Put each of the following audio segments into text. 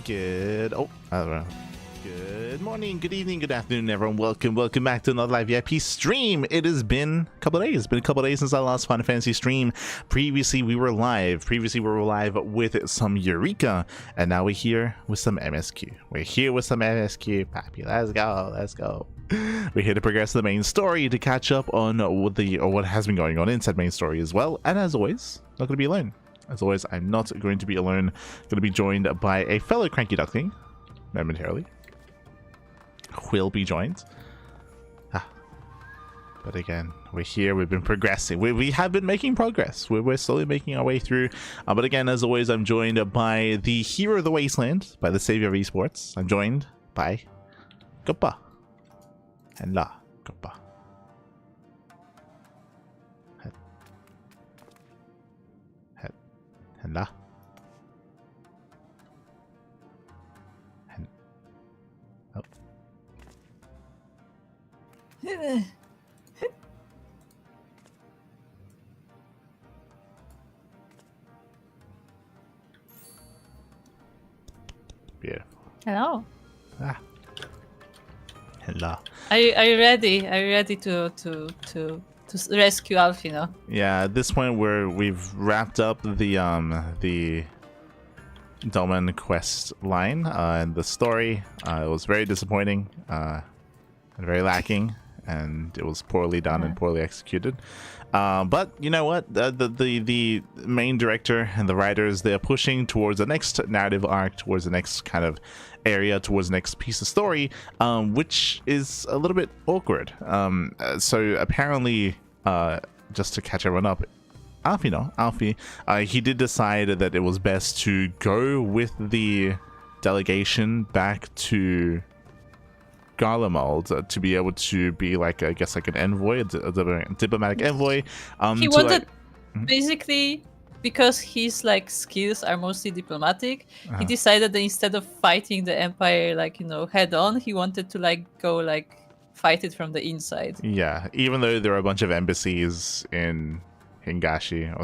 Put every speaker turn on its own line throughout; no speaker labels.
Good. Oh, I don't know. Good morning, good evening, good afternoon, everyone. Welcome back to another live VIP stream. It has been a couple of days. It's been a couple of days since our last Final Fantasy stream. Previously, we were live. With some Eureka, and now we're here with some MSQ. Pappy. Let's go. We're here to progress the main story, to catch up on what has been going on in said main story as well. And as always, not going to be alone. As always, I'm not going to be alone. Going to be joined by a fellow Cranky Duckling momentarily. Will be joined. But again, we're here. We've been progressing. We have been making progress. We're slowly making our way through. But again, as always, I'm joined by the hero of the wasteland, by the savior of esports. I'm joined by Guppa and La Guppa. And La. Oh. Beautiful.
Hello.
Hello.
Are you ready? Are you ready to rescue Alfino?
Yeah, at this point we've wrapped up the Dolmen quest line and the story. It was very disappointing and very lacking, and it was poorly done and poorly executed. But you know what? The main director and the writers, they're pushing towards the next narrative arc, towards the next kind of area, towards the next piece of story, which is a little bit awkward. So apparently, just to catch everyone up, Alfie, he did decide that it was best to go with the delegation back to Garlemald to be able to be like, I guess, like an envoy, a diplomatic envoy.
He wanted basically, because his like skills are mostly diplomatic, he decided that instead of fighting the empire like, you know, head on, he wanted to like go like fight it from the inside.
Yeah, even though there are a bunch of embassies in Hingashi, in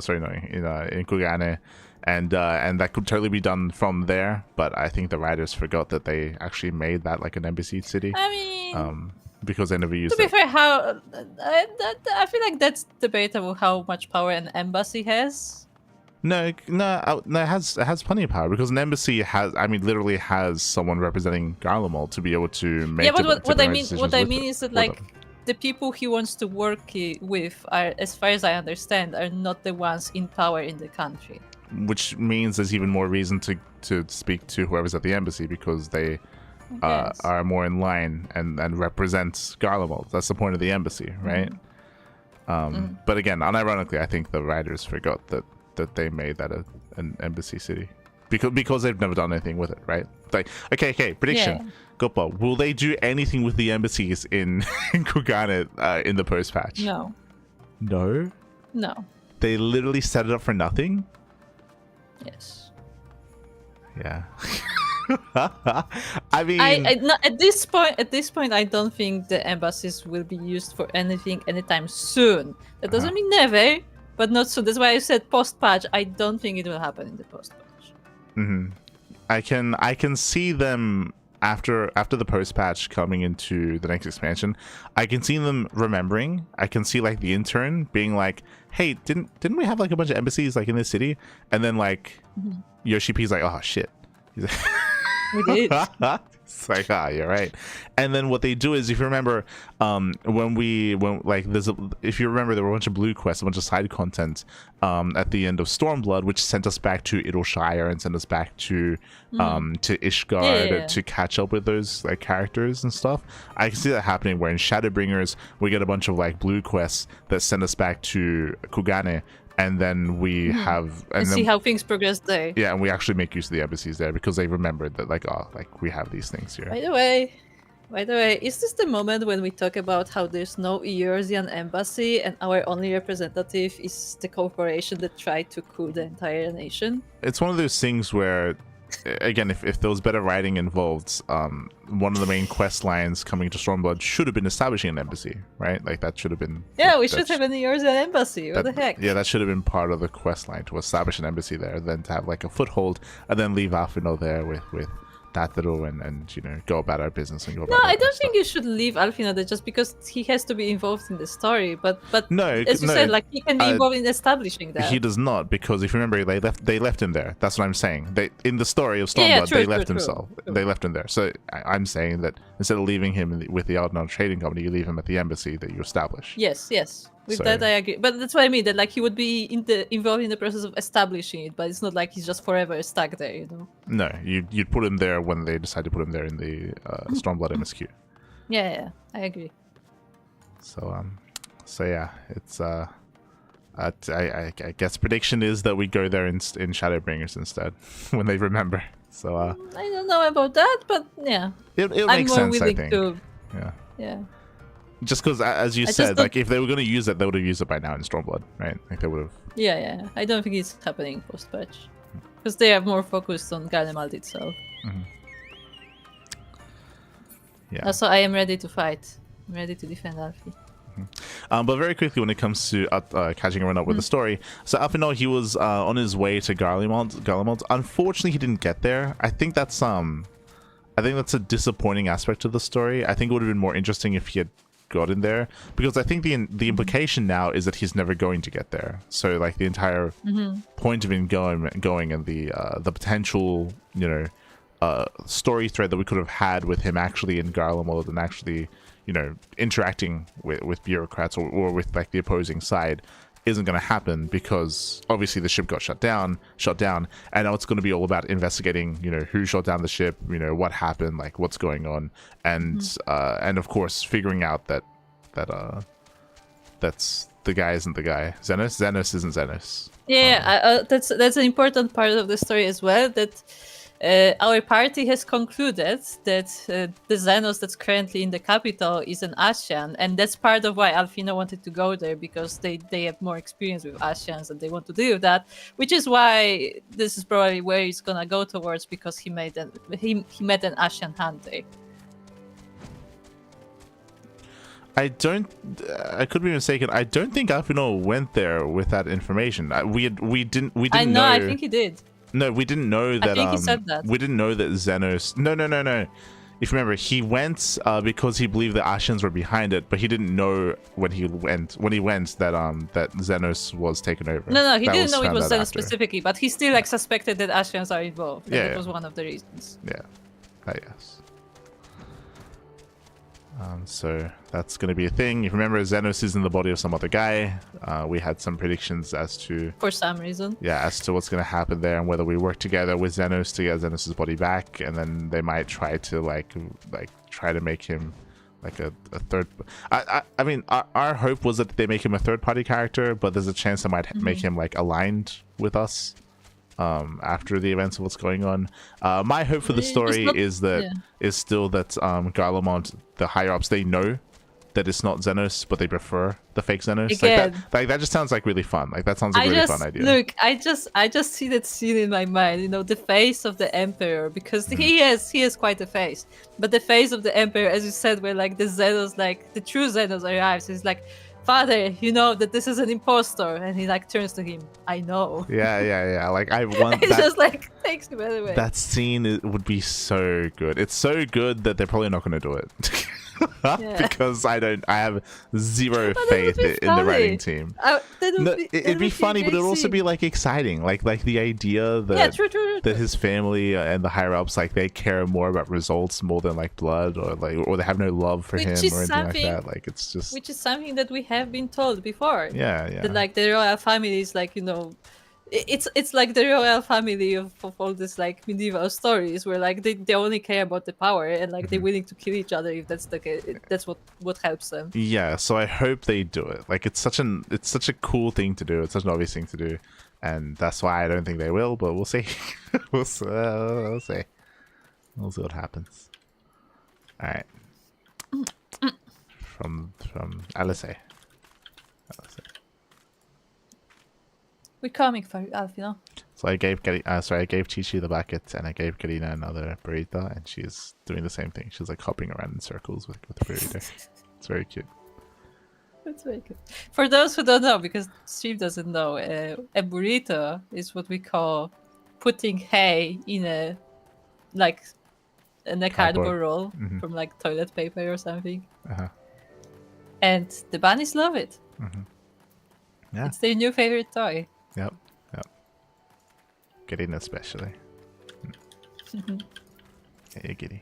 Kugane, and that could totally be done from there, but I think the writers forgot that they actually made that like an embassy city.
I mean,
because they never used
to be fair, how I feel like that's debatable how much power an embassy has.
No, it has plenty of power, because an embassy literally has someone representing Garlemald to be able to make.
Yeah, but what I mean is that like the people he wants to work with are, as far as I understand, are not the ones in power in the country. Which
means there's even more reason to speak to whoever's at the embassy, because they are more in line and represent Garlemald. That's the point of the embassy, right? But again, unironically, I think the writers forgot that they made that an embassy city, because they've never done anything with it, right? Like, okay, prediction. Yeah. Goppa, will they do anything with the embassies in Kugane in the post patch?
No.
They literally set it up for nothing.
Yes.
Yeah. I mean,
at this point, I don't think the embassies will be used for anything anytime soon. That doesn't mean never, but not soon. That's why I said post-patch. I don't think it will happen in the post-patch.
I can see them after the post-patch coming into the next expansion. I can see them remembering. I can see like the intern being like, "Hey, didn't we have like a bunch of embassies like in this city?" And then like Yoshi P's like, "Oh shit." He's like,
we did.
It's like, you're right. And then what they do is, if you remember, if you remember, there were a bunch of blue quests, a bunch of side content at the end of Stormblood, which sent us back to Idleshire and sent us back to Ishgard to catch up with those like characters and stuff. I can see that happening, where in Shadowbringers we get a bunch of like blue quests that send us back to Kugane, and then we have
and see how things progress there.
Yeah, and we actually make use of the embassies there, because they remembered that like, we have these things here.
By the way, is this the moment when we talk about how there's no Eorzean embassy and our only representative is the corporation that tried to coup the entire nation?
It's one of those things where, again, if there was better writing involved, one of the main quest lines coming to Stormblood should have been establishing an embassy, right? Like, that should have been...
Yeah, we should have an Eorzean embassy. What the heck?
Yeah, that should have been part of the quest line, to establish an embassy there, then to have like a foothold, and then leave Alfino there with that little and go about our business and go
No,
about
I
our
don't
stuff.
think you should leave Alfina there just because he has to be involved in the story. But
No,
as you
no,
said, like he can be involved in establishing that.
he does not, because if you remember, they left him there. That's what I'm saying. They in the story of
Yeah,
Stormblood,
true,
they
true,
left
true,
himself.
true.
They left him there. So I'm saying that instead of leaving him with the Outlaw Trading Company, you leave him at the embassy that you establish.
Yes, yes. With
So-
that, I agree. But that's what I mean. That like he would be involved in the process of establishing it, but it's not like he's just forever stuck there. You know.
No, you'd put him there when they decide to put him there in the Stormblood MSQ.
Yeah, I agree.
So yeah, it's I guess prediction is that we go there in Shadowbringers instead when they remember. So
I don't know about that, but yeah,
it'll
I'm
make
more
sense. I
willing
think.
to.
Yeah.
Yeah.
Just because, as you
I just
said,
don't-
like if they were going to use it, they would have used it by now in Stormblood, right? Like they would have.
Yeah. I don't think it's happening post patch because they are more focused on Garlemald itself.
Yeah.
Also, I am ready to fight. I'm ready to defend Alfie.
But very quickly, when it comes to catching everyone up with the story, so Alfino, he was on his way to Garlemald. Unfortunately, he didn't get there. I think that's a disappointing aspect of the story. I think it would have been more interesting if he had gotten there, because I think the implication now is that he's never going to get there. So like the entire point of him going and the potential story thread that we could have had with him actually in Garlemald and actually interacting with bureaucrats or with like the opposing side isn't going to happen, because obviously the ship got shut down, and now it's going to be all about investigating who shot down the ship, what happened, like what's going on, and of course figuring out that that's the guy isn't the guy. Xenos isn't Xenos.
That's an important part of the story as well, that our party has concluded that the Xenos that's currently in the capital is an Ascian, and that's part of why Alfina wanted to go there, because they have more experience with Ascians and they want to deal with that, which is why this is probably where he's gonna go towards, because he met an Ascian hunter.
I could be mistaken. I don't think Alfino went there with that information. We didn't
I know,
know.
I think he did.
No, we didn't know that.
I think he said that.
We didn't know that Xenos. No. If you remember, he went because he believed the Ascians were behind it, but he didn't know when he went that Xenos was taken over.
No, he
That
didn't know it
found
was
out
Xenos
after.
specifically, but he still like suspected that Ascians are involved. And that was one of the reasons.
Yeah, yes. So that's going to be a thing. If you remember, Xenos is in the body of some other guy. We had some predictions as to,
For some reason.
as to what's going to happen there, and whether we work together with Xenos to get Xenos' body back, and then they might try to try to make him like a third. I mean, our hope was that they make him a third-party character, but there's a chance they might make him like aligned with us after the events of what's going on. My hope for the story is still that Garlemald, the higher ups, they know that it's not Xenos, but they prefer the fake Xenos.
Again.
Like that just sounds like really fun. Like that sounds like a really fun idea.
Look, I just see that scene in my mind, the face of the Emperor, because he has quite a face. But the face of the Emperor, as you said, where like the Xenos, like the true Xenos arrives, he's like, "Father, you know that this is an impostor," and he like turns to him. I know.
Yeah. Like I want
It's
that.
just like takes him away.
That scene would be so good. It's so good that they're probably not going to do it. Because I have zero faith in the writing team. It'd be funny, but it'd also be like exciting, like the idea that that his family and the higher ups, like they care more about results more than like blood, or they have no love for him or anything like that. Like it's just,
which is something that we have been told before.
Yeah.
That like the royal family is like it's like the royal family of all these like medieval stories where like they only care about the power, and like they're willing to kill each other if that's the case. That's what helps them.
Yeah, so I hope they do it. Like it's such a cool thing to do. It's such an obvious thing to do, and that's why I don't think they will. But we'll see. we'll see. We'll see what happens. All right. From Alice.
We're coming for you, Alfino.
So I gave Chi-Chi the bucket, and I gave Karina another burrito, and she's doing the same thing. She's like hopping around in circles with the burrito. It's very cute.
That's very good. For those who don't know, because Steve doesn't know, a burrito is what we call putting hay in a like in a cardboard roll from like toilet paper or something. And the bunnies love it.
Yeah.
It's their new favorite toy.
Yep. Gideon especially. Hey, Giddy.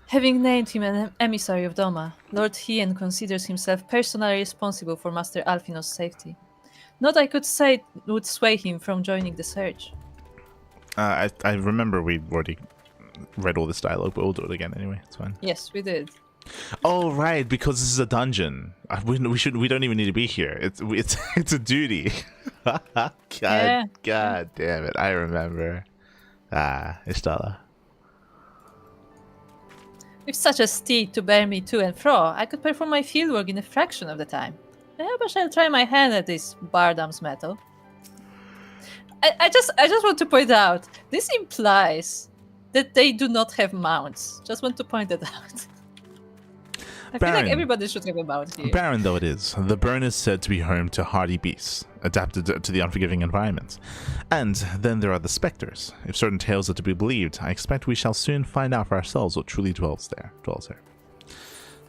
Having named him an emissary of Doma, Lord Hien considers himself personally responsible for Master Alphino's safety. Not I could say it would sway him from joining the search.
I remember we already read all this dialogue, but we'll do it again anyway. It's fine.
Yes, we did.
Oh right, because this is a dungeon. We don't even need to be here. It's a duty. God damn it! I remember. Ishtala.
With such a steed to bear me to and fro, I could perform my fieldwork in a fraction of the time. I shall try my hand at this Bardam's metal. I just want to point out, this implies that they do not have mounts. Just want to point it out. I feel like everybody should have a mount here.
Barren though it is, the burn is said to be home to hardy beasts, adapted to the unforgiving environment. And then there are the specters. If certain tales are to be believed, I expect we shall soon find out for ourselves what truly dwells here.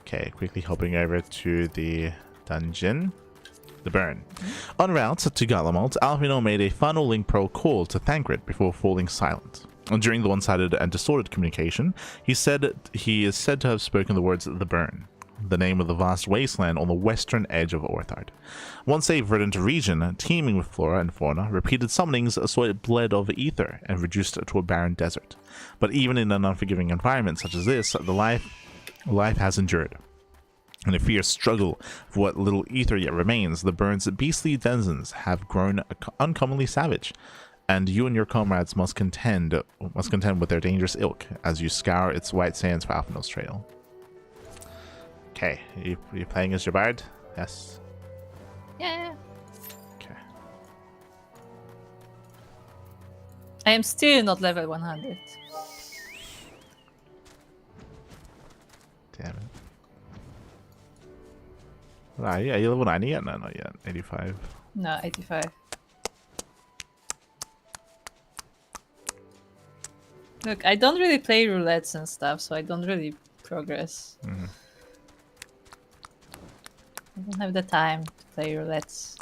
Okay, quickly hopping over to the dungeon. The burn. En route to Galamalt, Alphino made a final link pro call to Thancred before falling silent. During the one-sided and distorted communication, he is said to have spoken the words "the burn," the name of the vast wasteland on the western edge of Orthard. Once a verdant region, teeming with flora and fauna, repeated summonings saw it bled of ether and reduced to a barren desert. But even in an unforgiving environment such as this, the life has endured. In a fierce struggle for what little ether yet remains, the burn's beastly denizens have grown uncommonly savage, and you and your comrades must contend with their dangerous ilk as you scour its white sands for Alphino's trail. Okay, you playing as your bard? Yes.
Yeah.
Okay.
I am still not level 100.
Damn it. Are you level 90 yet? No, not yet. 85.
No, 85. Look, I don't really play roulettes and stuff, so I don't really progress. I don't have the time to play roulettes.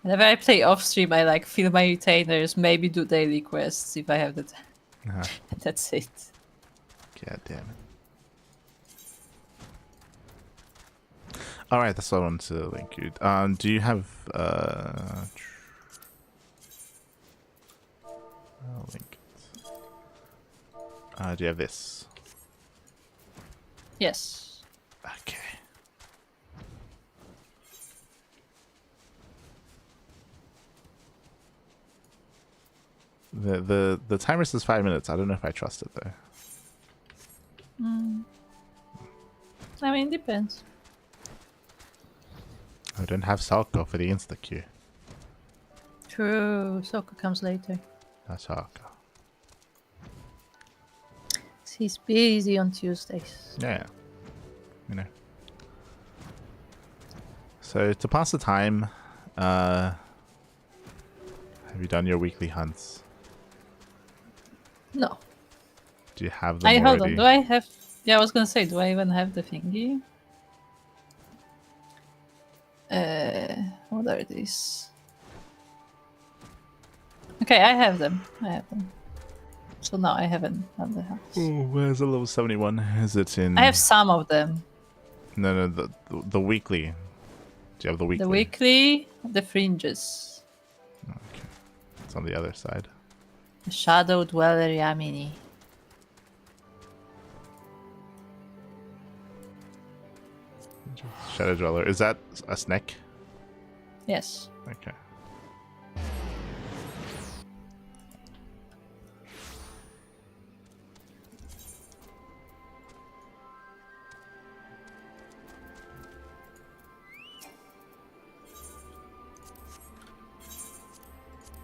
Whenever I play off stream, I like fill my retainers, maybe do daily quests if I have the time. That's it.
God damn it. Alright, that's what I wanted to link you. Do you have I'll link it. Do you have this?
Yes.
Okay. The timer says 5 minutes. I don't know if I trust it though.
I mean, depends.
I don't have Salko for the insta queue.
True, Soko comes later.
That's Salko.
He's busy on Tuesdays.
Yeah. You know. So to pass the time, have you done your weekly hunts?
No.
Do you have them already?
Hold on. Do I have... Yeah, I was gonna say, do I even have the thingy? What are these? Okay, I have them. So now I haven't done the hunts.
Oh, where's the level 71? Is it in...
I have some of them.
No, the weekly. Do you have the weekly?
The weekly, the fringes.
Okay. It's on the other side.
The Shadow Dweller Yamini.
Shadow Dweller. Is that a snake?
Yes.
Okay.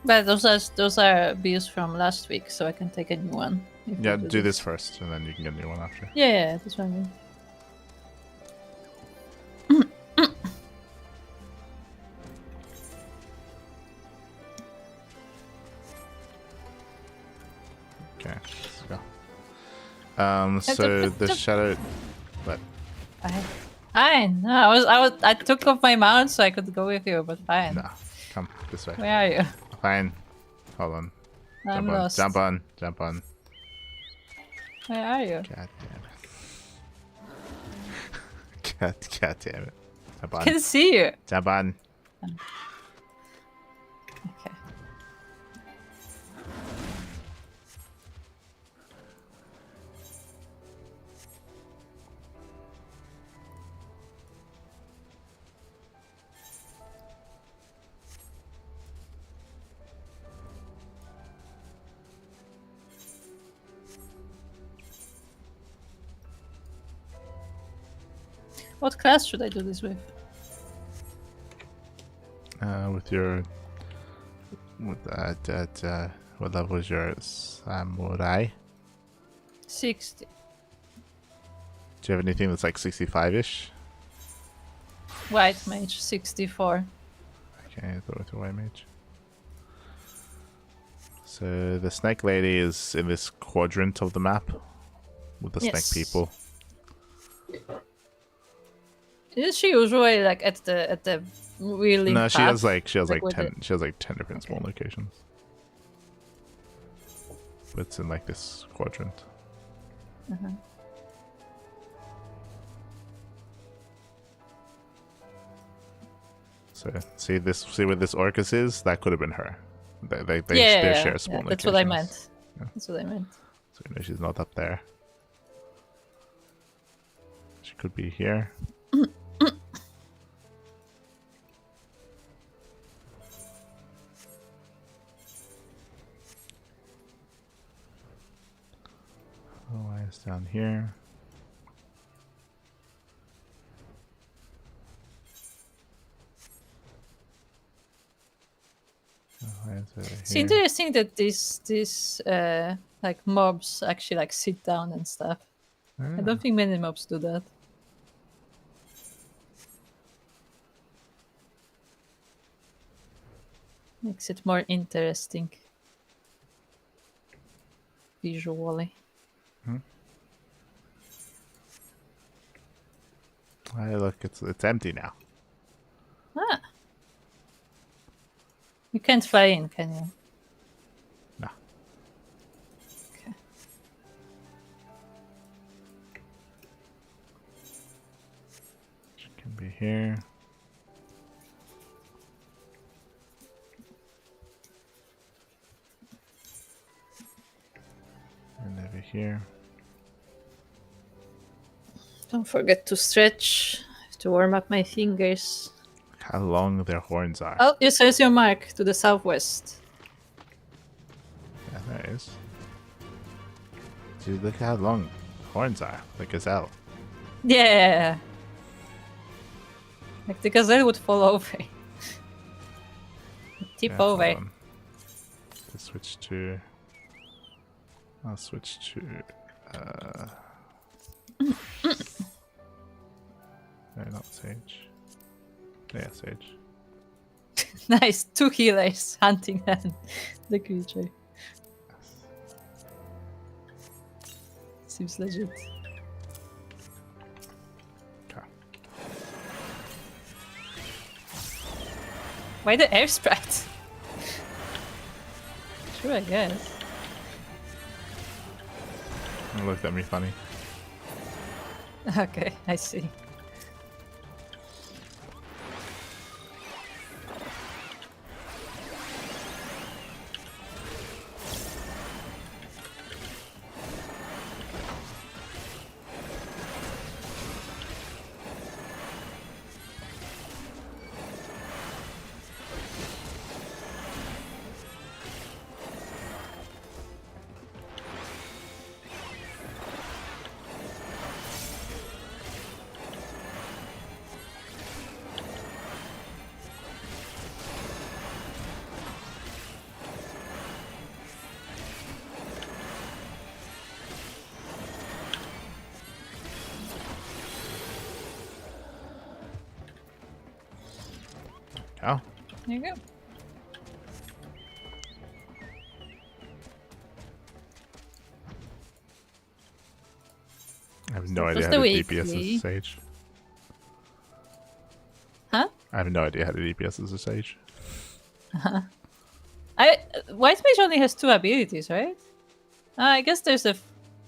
But those are beers from last week, so I can take a new one.
Yeah, do this first, and then you can get a new one after.
Yeah, that's what I mean.
Okay, let's go. So the shadow. What?
Fine. No, I took off my mount so I could go with you, but fine.
No, come this way.
Where are you?
Fine. Hold on.
I'm
Jump on.
lost.
Jump on. Jump on.
Where are you?
God damn it. God damn it. Jump on.
I can see you.
Jump on.
Okay. What class should I do this with?
With your. With what level is your samurai?
60.
Do you have anything that's like 65-ish?
White mage, 64.
Okay, I thought with your white mage. So the snake lady is in this quadrant of the map with the
Yes.
snake people.
Is she usually like at the wheeling
No,
path?
she has like 10
with
she has like 10 different small locations. But it's in like this quadrant. So see where this Orcus is? That could have been her. They share small locations.
That's what I meant. Yeah. That's what I meant.
So you know she's not up there. She could be here. Why is down here?
It's interesting that these like mobs actually like sit down and stuff. I don't think many mobs do that. Makes it more interesting visually.
Hey, look, it's empty now.
Ah. You can't fly in, can you?
No.
Okay.
She can be here. And over here.
Don't forget to stretch. I have to warm up my fingers.
Look how long their horns are.
Oh, it says your mark to the southwest.
Yeah, there it is. Dude, look how long horns are. The gazelle.
Yeah. Like the gazelle would fall over. Tip
Yeah,
over.
hold on. Let's switch to. I'll switch to. No, not Sage. Yeah, Sage.
Nice, 2 healers hunting the creature. Seems legit.
Okay.
Why the air sprite? Sure, I guess.
It looked at me funny.
Okay, I see.
Oh.
There you go.
I have no
That
idea
was
how
the
to DPS
weekly.
as a Sage.
Huh?
I have no idea how to DPS as a Sage.
White Mage only has 2 abilities, right? I guess there's a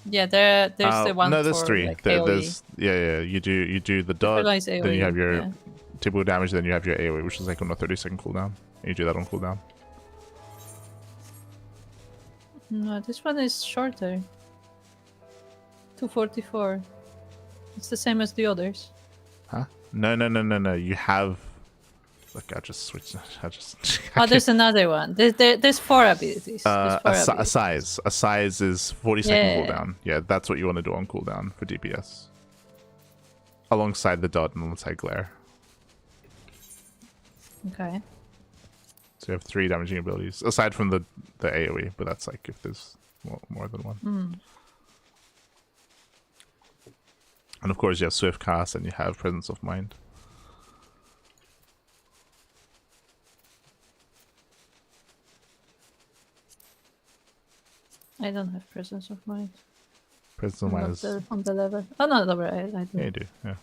there's the one
No, there's
for
3.
like AoE.
Yeah. You do the
The
dot,
first one is
then you have
AoE,
your
yeah.
typical damage, then you have your AoE, which is like on a 30-second cooldown. And you do that on cooldown.
No, this one is shorter. 244. It's the same as the others.
Huh? No. You have. Look, I just switched.
Oh, there's another one. There's 4 abilities. There's 4
a
abilities.
size. A size is 40-second
Yeah.
cooldown. Yeah, that's what you want to do on cooldown for DPS. Alongside the dot and alongside glare.
Okay.
So you have 3 damaging abilities aside from the AoE, but that's like if there's more than one. And of course you have swift cast and you have presence of mind.
I don't have presence of mind.
Presence of
I'm
mind
not
is
there on the level. Oh no, no, I do.
yeah, you do. Yeah.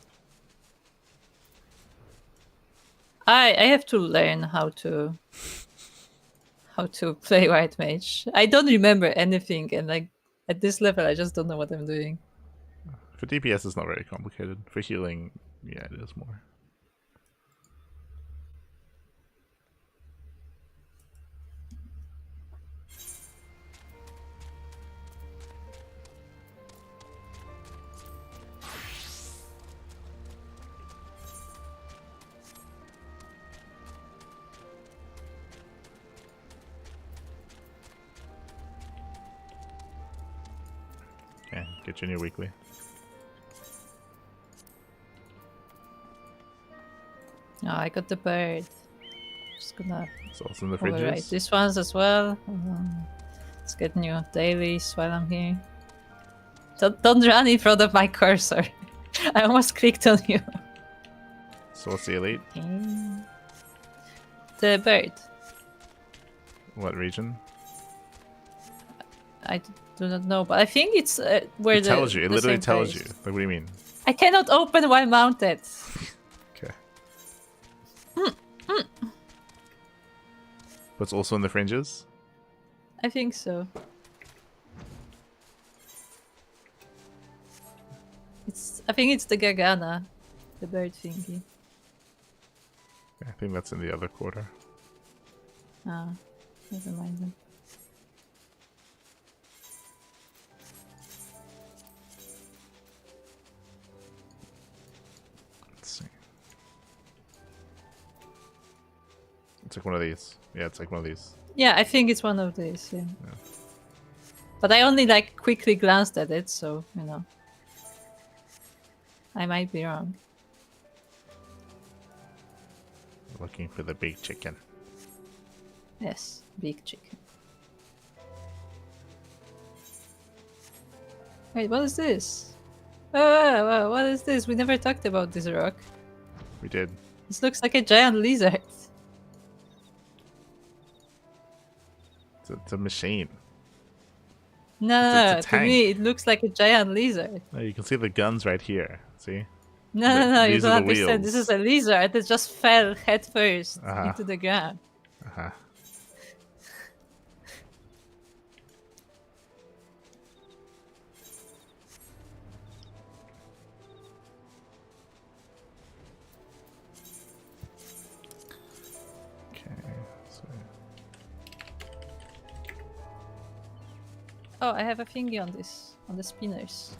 I have to learn how to play White Mage. I don't remember anything, and like at this level, I just don't know what I'm doing.
For DPS, it's not very complicated. For healing, yeah, it is more. Okay, get you new weekly.
Oh, I got the bird. Just gonna
It's also in the
overwrite
fridges.
these ones as well. Let's get new dailies while I'm here. Don't run in front of my cursor. I almost clicked on you.
So what's the elite?
Okay. The bird.
What region?
I do not know, but I think it's where
It tells you. It
the
literally
same
tells
place.
you. Like, what do you mean?
I cannot open while mounted.
Okay. But it's also in the fringes?
I think so. I think it's the Gargana, the bird thingy.
I think that's in the other quarter.
Ah, never mind then.
Let's see. It's like one of these. Yeah, it's like one of these.
Yeah, I think it's one of these, yeah. But I only like quickly glanced at it, so, you know. I might be wrong.
Looking for the big chicken.
Yes, big chicken. Wait, what is this? Oh, what is this? We never talked about this rock.
We did.
This looks like a giant lizard.
It's a machine.
No,
It's a
to me
tank.
it looks like a giant lizard.
No, you can see the guns right here. See?
No, you
These
don't
are the
understand. This
wheels.
is a lizard that just fell head first
Uh-huh.
into the ground.
Uh-huh. Okay. So
Oh, I have a thingy on this, on the spinners.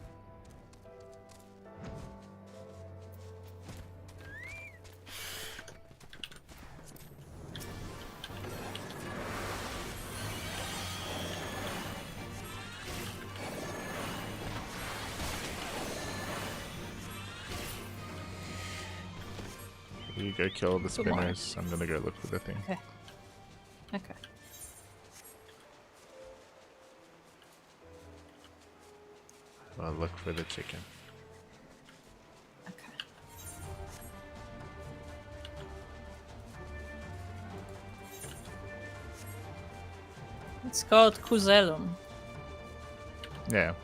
you go kill the
Two more.
spinners. I'm gonna go look for the thing.
Okay. Okay.
I'll look for the chicken.
Okay. It's called Cuzelum.
Yeah.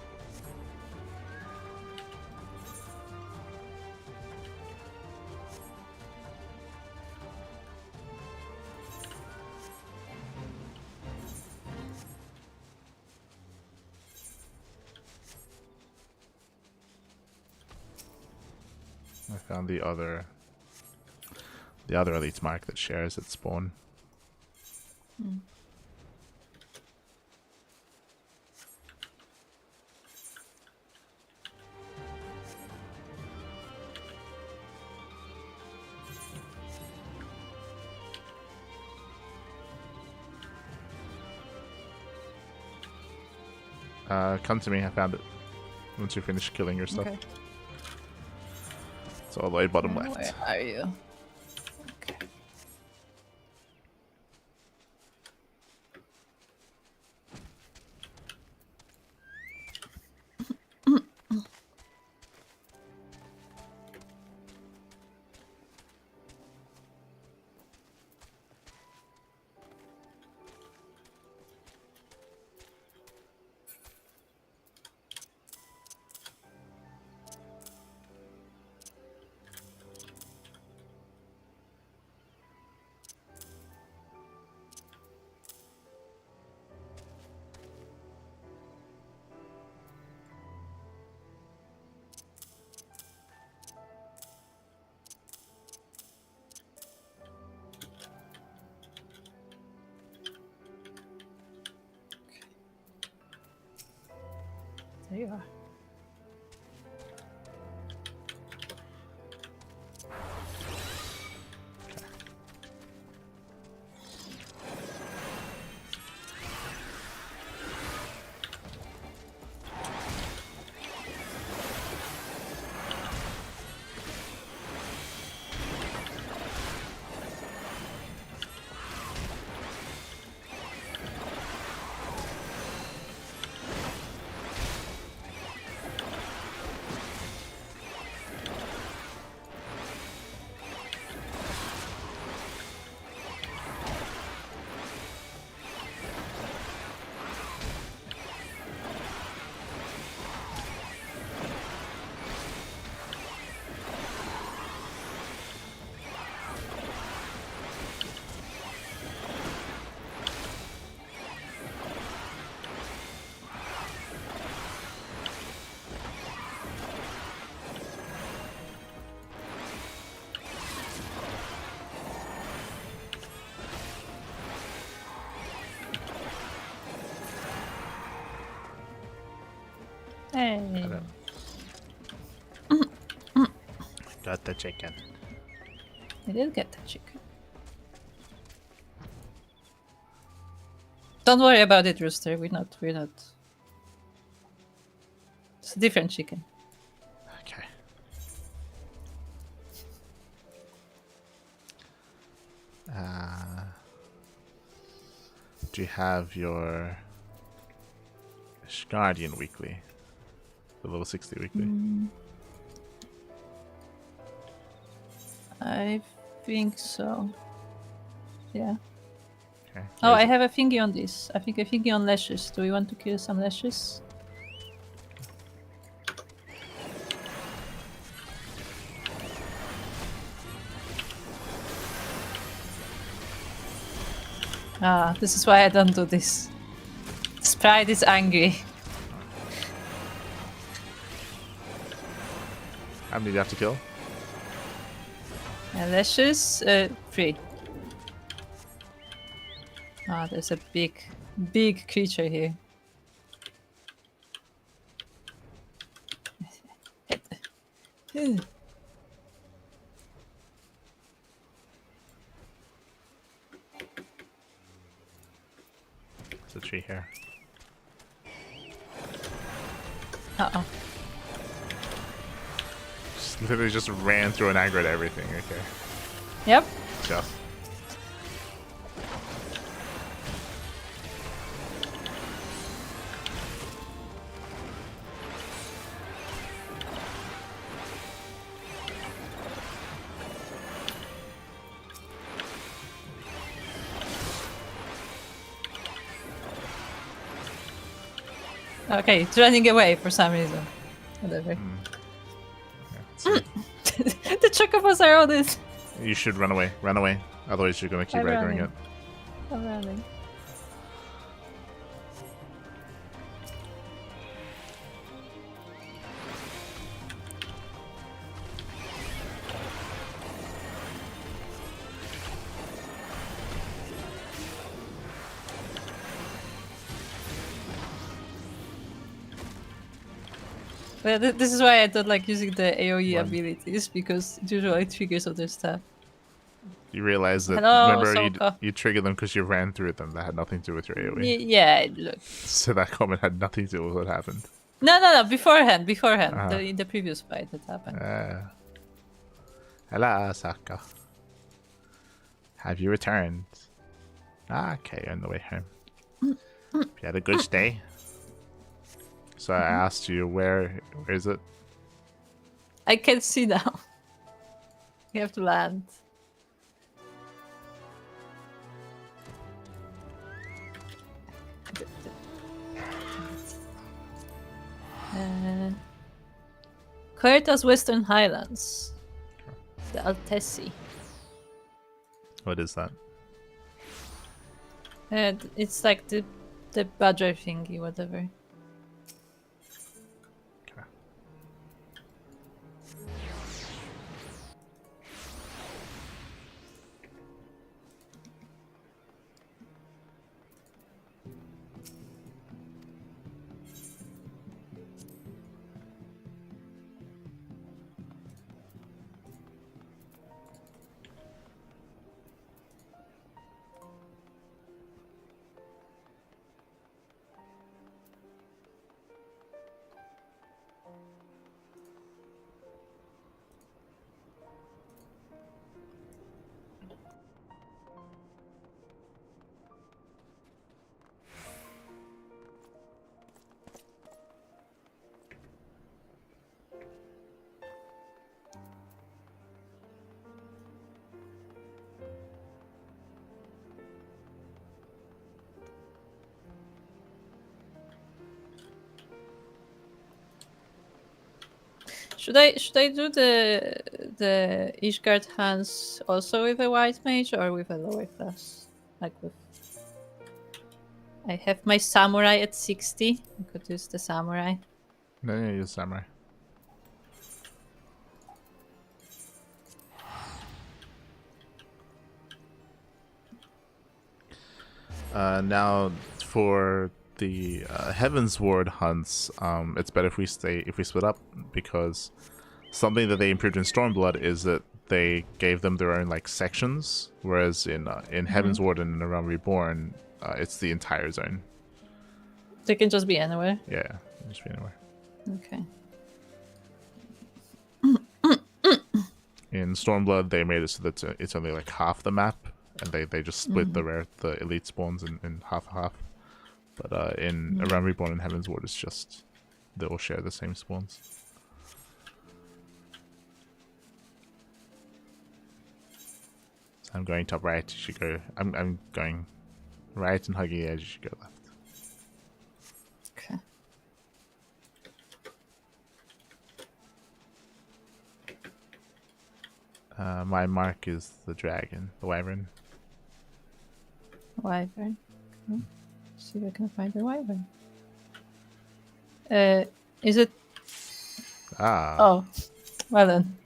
found the other elite mark that shares its spawn. Come to me, I found it. Once you finish killing your stuff.
Okay.
It's all the way bottom left.
Where are you? Okay. There you are. Hey.
Got the chicken.
I did get the chicken. Don't worry about it, Rooster. We're not. It's a different chicken.
Okay. Do you have your Guardian weekly? The level 60 weekly?
I think so. Yeah.
Okay.
Oh, I have a thingy on this. I think a thingy on lashes. Do we want to kill some lashes? Ah, this is why I don't do this. Sprite is angry.
How many do you have to kill?
Lashes, 3. Ah, there's a big creature here.
There's a tree here.
Uh-oh.
Literally just ran through and aggroed everything. Okay.
Yep.
Go.
Okay, it's running away for some reason. Whatever.
Yeah,
The chocobos are all this.
you should run away. Run away. Otherwise, you're going to keep
I'm
aggroing
running.
it.
I'm running. Well, this is why I don't like using the AoE
One.
abilities, because it usually triggers other stuff.
You realize that,
Hello,
remember,
Soka.
you triggered them because you ran through them. That had nothing to do with your AoE.
Yeah, look.
So that comment had nothing to do with what happened.
No, beforehand.
Uh-huh.
In the previous fight that happened.
Hello, Saka. Have you returned? Ah, okay, on the way home. You had a good stay. So I asked you, where is it?
I can't see now. You have to land. Coerta's Western Highlands. The Altessi.
What is that?
It's like the badger thingy, whatever.
Okay.
Should I do the Ishgard Hans also with a white mage or with a lower class? Like with I have my samurai at 60. I could use the samurai.
No, you use samurai. Now for the Heaven's Ward hunts, it's better if we split up, because something that they improved in Stormblood is that they gave them their own like sections, whereas in Heaven's Ward and in The Realm Reborn, it's the entire zone.
They can just be anywhere.
Yeah, just be anywhere.
Okay.
In Stormblood, they made it so that it's only like half the map, and they just split the elite spawns in half. But in A Realm Reborn and Heaven's Ward, it's just they all share the same spawns. So I'm going top right. You should go. I'm going right and hugging the edge. You should go left.
Okay.
My mark is the dragon, the wyvern.
Wyvern. Okay. See if I can find the wyvern. Is it?
Ah.
Oh, well then.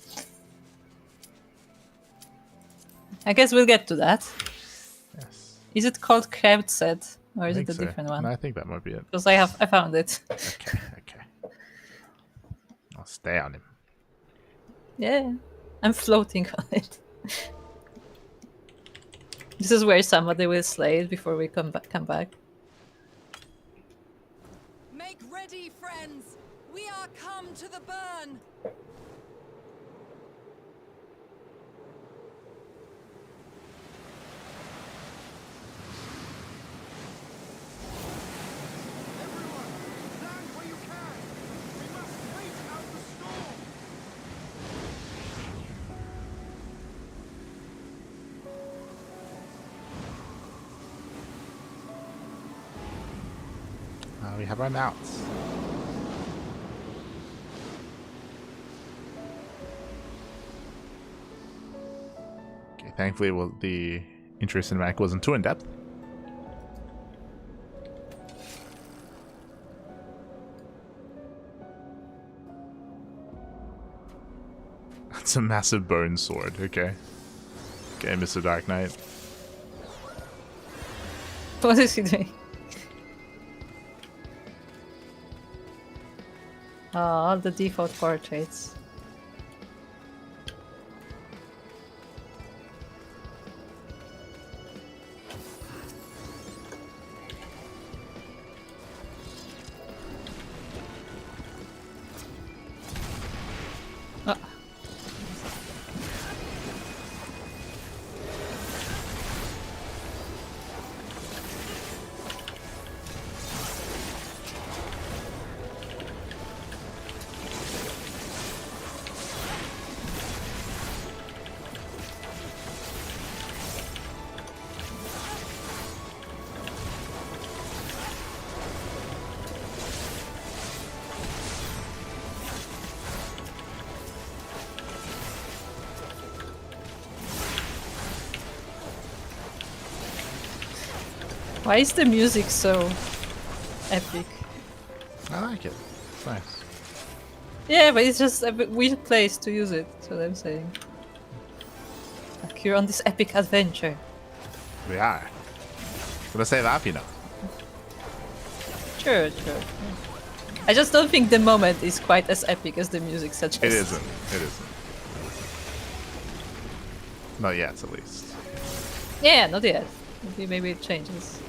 I guess we'll get to that.
Yes.
Is it called Crabbed Set, or is
I
it a
think so.
different one?
No, I think that might be it.
Because I found it.
Okay. I'll stay on him.
Yeah, I'm floating on it. This is where somebody will slay it before we come back.
Make ready, friends. We are come to the burn.
Everyone, land where you can. We must wait out the storm.
We have our mounts. Okay, thankfully, the intro cinematic wasn't too in depth. That's a massive bone sword. Okay, Mr. Dark Knight.
What is he doing? All the default portraits. Ah. Why is the music so epic?
I like it. It's nice.
Yeah, but it's just a bit weird place to use it. That's what I'm saying. Like you're on this epic adventure.
We are. Gonna say that, you know.
Sure, sure. I just don't think the moment is quite as epic as the music suggests.
It isn't. It isn't. Not yet, at least.
Yeah, not yet. Maybe it changes.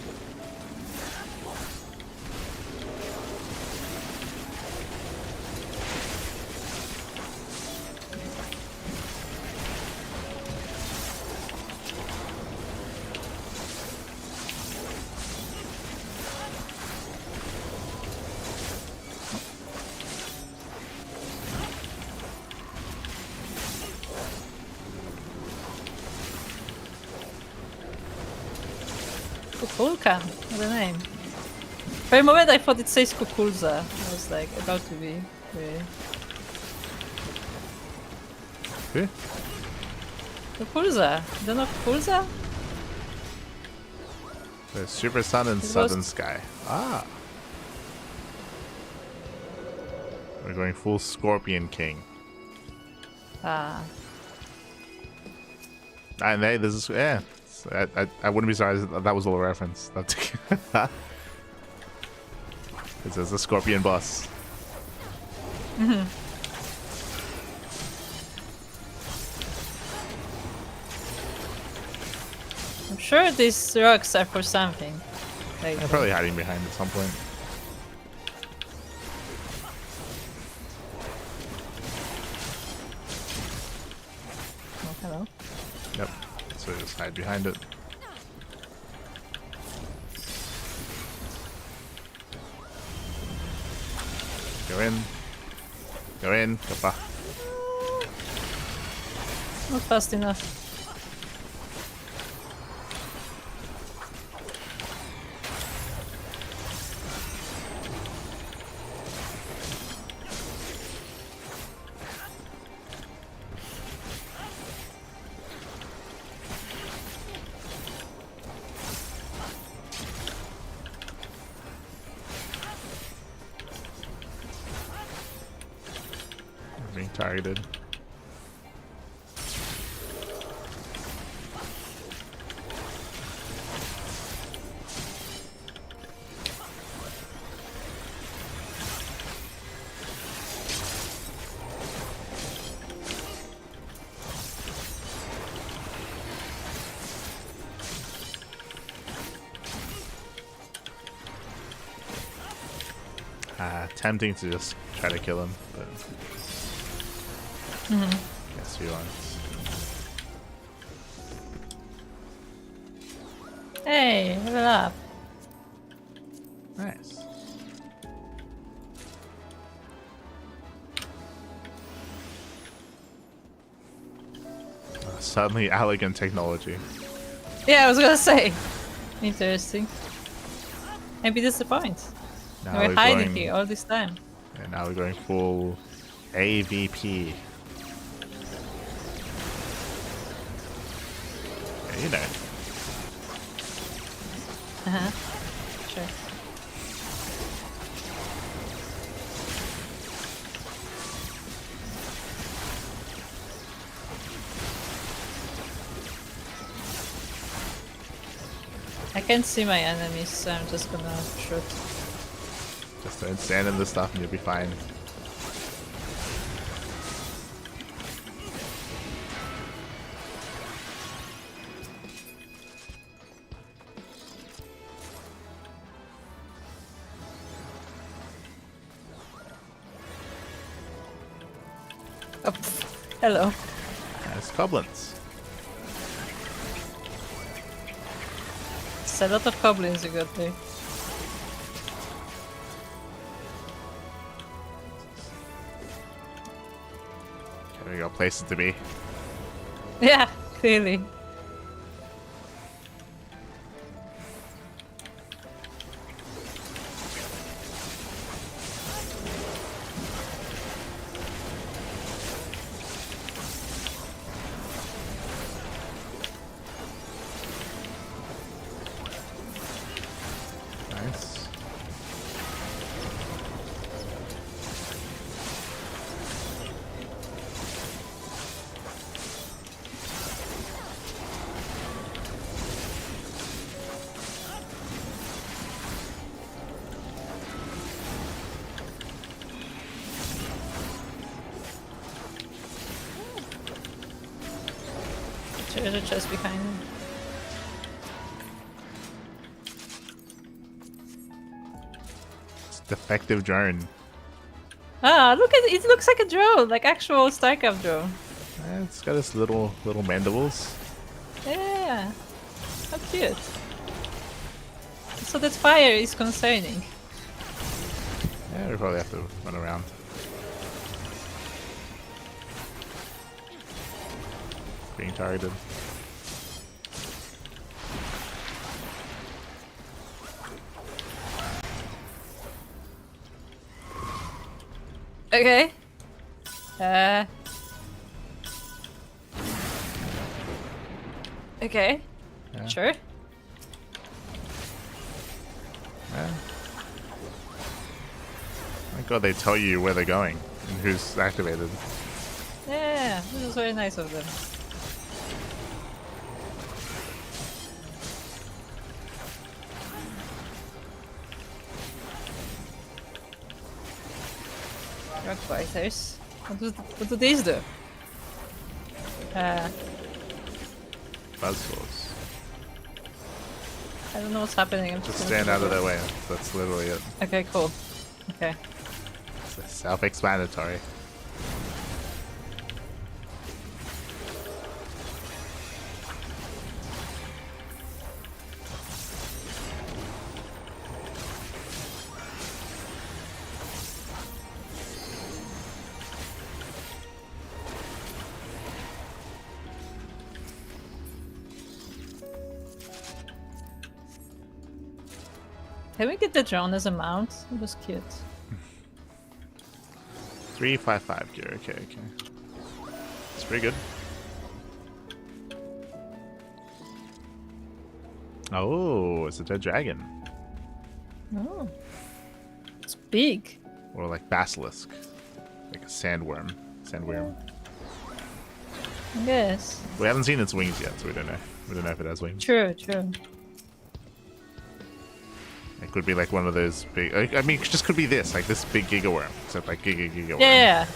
Kukulkan, what a name. For a moment I thought it says Kukulza. I was like about to be really.
Who?
Kukulza. You don't know Kukulza?
There's Super Sun and
It
Southern
was-
Sky. Ah. We're going full Scorpion King.
Ah.
And hey, this is yeah. I wouldn't be surprised if that was a little reference. It says the Scorpion boss.
I'm sure these rocks are for something. Like,
I'm probably hiding behind at some point.
oh, hello.
Yep. So just hide behind it. Go in. Go in. Kappa.
Not fast enough.
Being targeted. Tempting to just try to kill him, but guess he wants.
Hey, level up.
Nice. Suddenly elegant technology.
Yeah, I was gonna say. Interesting. Maybe that's the point.
Now
We're hiding
going,
here all this time.
and now we're going full AVP. Yeah, you know.
Uh-huh. Sure. I can't see my enemies, so I'm just gonna shoot.
Just don't stand in this stuff and you'll be fine.
Oh, hello.
Nice goblins.
It's a lot of goblins you got there.
There we go, places to be.
Yeah, clearly.
Nice.
Treasure chest behind him.
It's defective drone.
Ah, look at it! It looks like a drone, like actual StarCraft drone.
It's got its little mandibles.
Yeah, how cute. So that fire is concerning.
Yeah, we probably have to run around. Being targeted.
Okay. Okay.
Yeah.
Sure.
Yeah. Thank God they tell you where they're going and who's activated.
Yeah, this is very nice of them. Rock fighters. What do these do?
Buzzsaws.
I don't know what's happening. I'm
Just
just
stand out of their way. That's literally it.
Okay, cool. Okay.
It's self-explanatory.
Can we get the drone as a mount? It was cute.
355 gear. Okay, okay. It's pretty good. Oh, it's a dead dragon.
Oh. It's big.
Or like basilisk. Like a sandworm. Sandworm.
Yes.
We haven't seen its wings yet, so we don't know. We don't know if it has wings.
True, true.
It could be like one of those big... I mean, it just could be this. Like this big giga worm. Except like giga worm.
Yeah.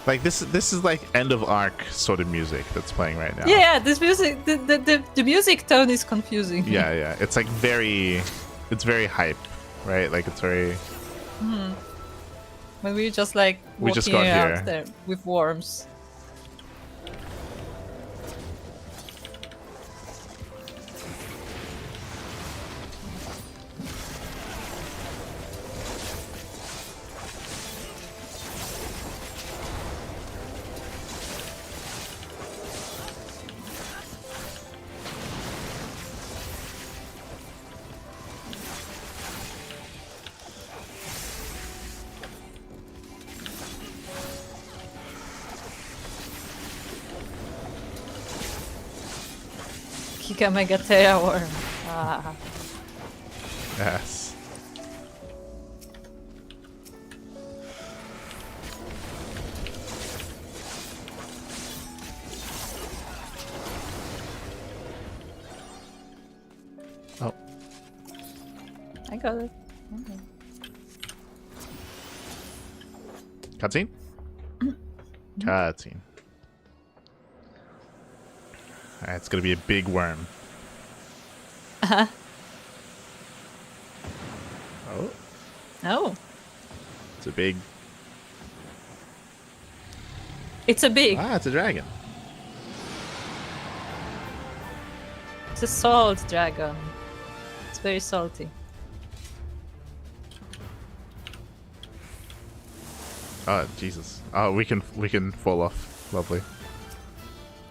Like this is like end of arc sort of music that's playing right now.
Yeah, this music, the music tone is confusing.
Yeah, yeah. It's like it's very hype, right? Like it's very...
When we just like walking
We just got
around
here.
there with worms. Giga Mega Terra Worm. Ah.
Yes.
I got it. Okay.
Cutscene? Cutscene. Alright, it's gonna be a big worm.
Uh-huh.
Oh,
Oh.
it's a big...
It's a big.
Ah, it's a dragon.
It's a salt dragon. It's very salty.
Oh, Jesus. Oh, we can fall off. Lovely.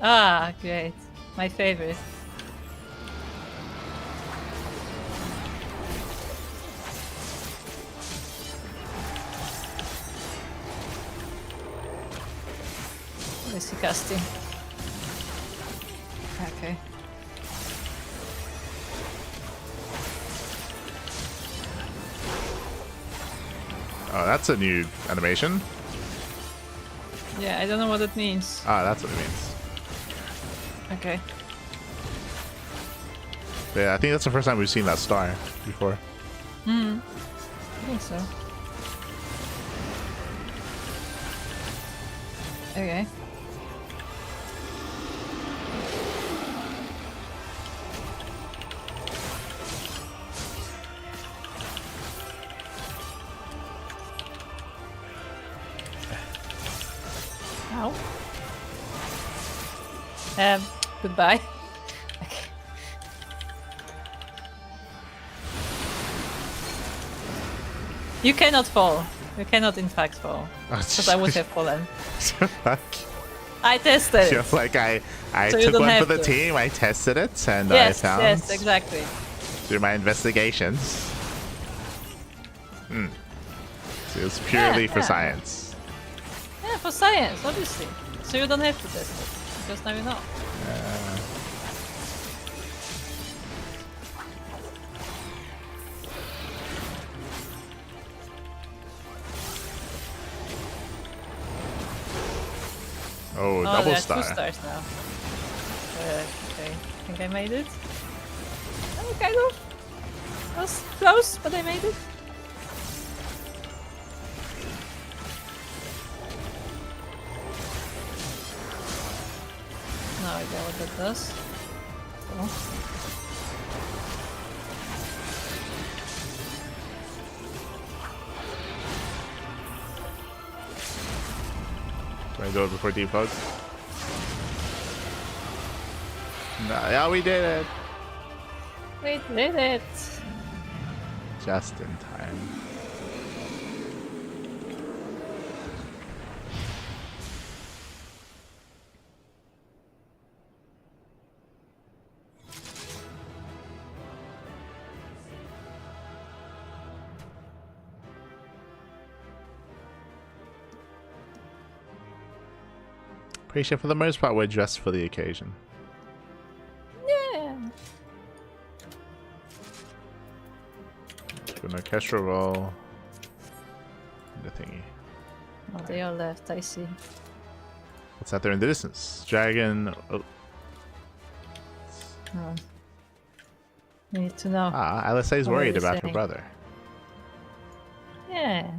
Ah, great. My favorite. What is he casting? Okay.
Oh, that's a new animation.
Yeah, I don't know what it means.
Ah, that's what it means.
Okay.
But yeah, I think that's the first time we've seen that star before.
I think so. Okay. Ow. Goodbye. Okay. You cannot fall. You cannot in fact fall. Because I would have fallen.
Fuck.
I tested
Feel
it.
like I
So you
took
don't
one for
have
the
to.
team, I tested it, and
Yes,
I found
yes, exactly.
through my investigations. So it was purely for
yeah.
science.
Yeah, for science, obviously. So you don't have to test it. Because now you know.
Oh,
Oh,
double
there are
star.
2 stars now. Okay, I think I made it. Oh, kind of. That was close, but I made it. No idea what that does. Cool.
Do I do it before defog? No, yeah, we did it.
We did it!
Just in time. Pretty sure for the most part we're dressed for the occasion.
Yeah!
Do an orchestra roll. The thingy.
Oh, they all left, I see.
What's out there in the distance? Dragon. Oh.
Oh. We need to know.
Ah, LSA is
What are
worried
you
about her
saying?
brother.
Yeah.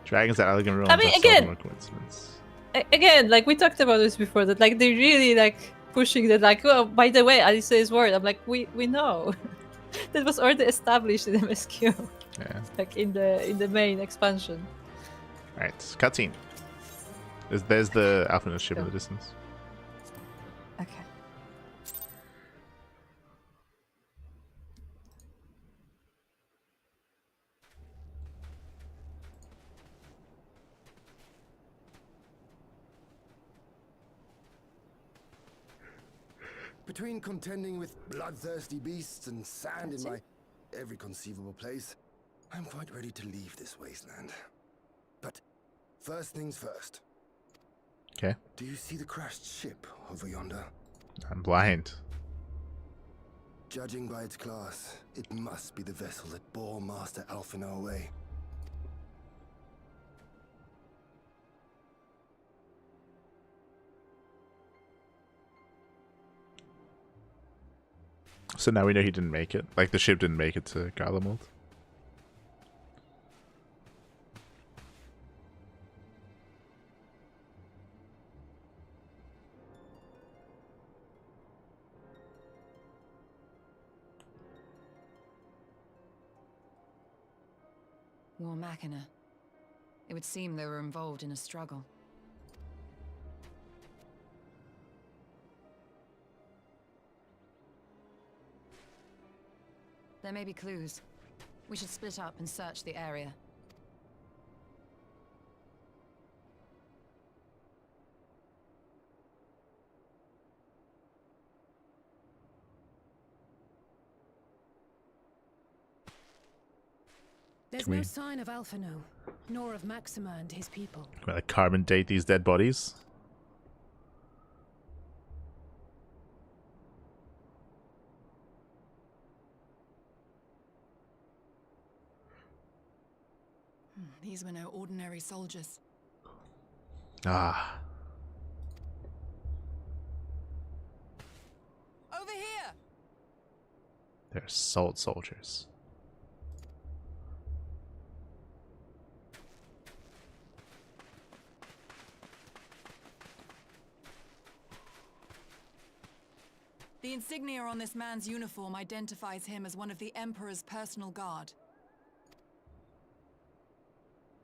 Dragons at Elegant Ruins.
I mean,
are seldom
again-
a coincidence.
Again, like we talked about this before, that like they really like pushing that, like, oh, by the way, Alice is worried. I'm like, we know. That was already established in MSQ.
Yeah.
Like in the main expansion.
Alright, cutscene. There's the Alpha ship in the
Go.
distance.
Okay.
Between contending with bloodthirsty beasts and sand in my every conceivable place, I'm quite ready to leave this wasteland. But first things first.
Okay.
Do you see the crashed ship over yonder?
I'm blind.
Judging by its class, it must be the vessel that bore Master Alphino away.
So now we know he didn't make it. Like, the ship didn't make it to Garlemald.
War Machina. It would seem they were involved in a struggle. There may be clues. We should split up and search the area.
There's
Can we-
no sign of Alphino, nor of Maxima and his people.
Can we, like, carbon date these dead bodies?
These were no ordinary soldiers.
Ah.
Over here!
They're assault soldiers.
The insignia on this man's uniform identifies him as one of the Emperor's personal guard.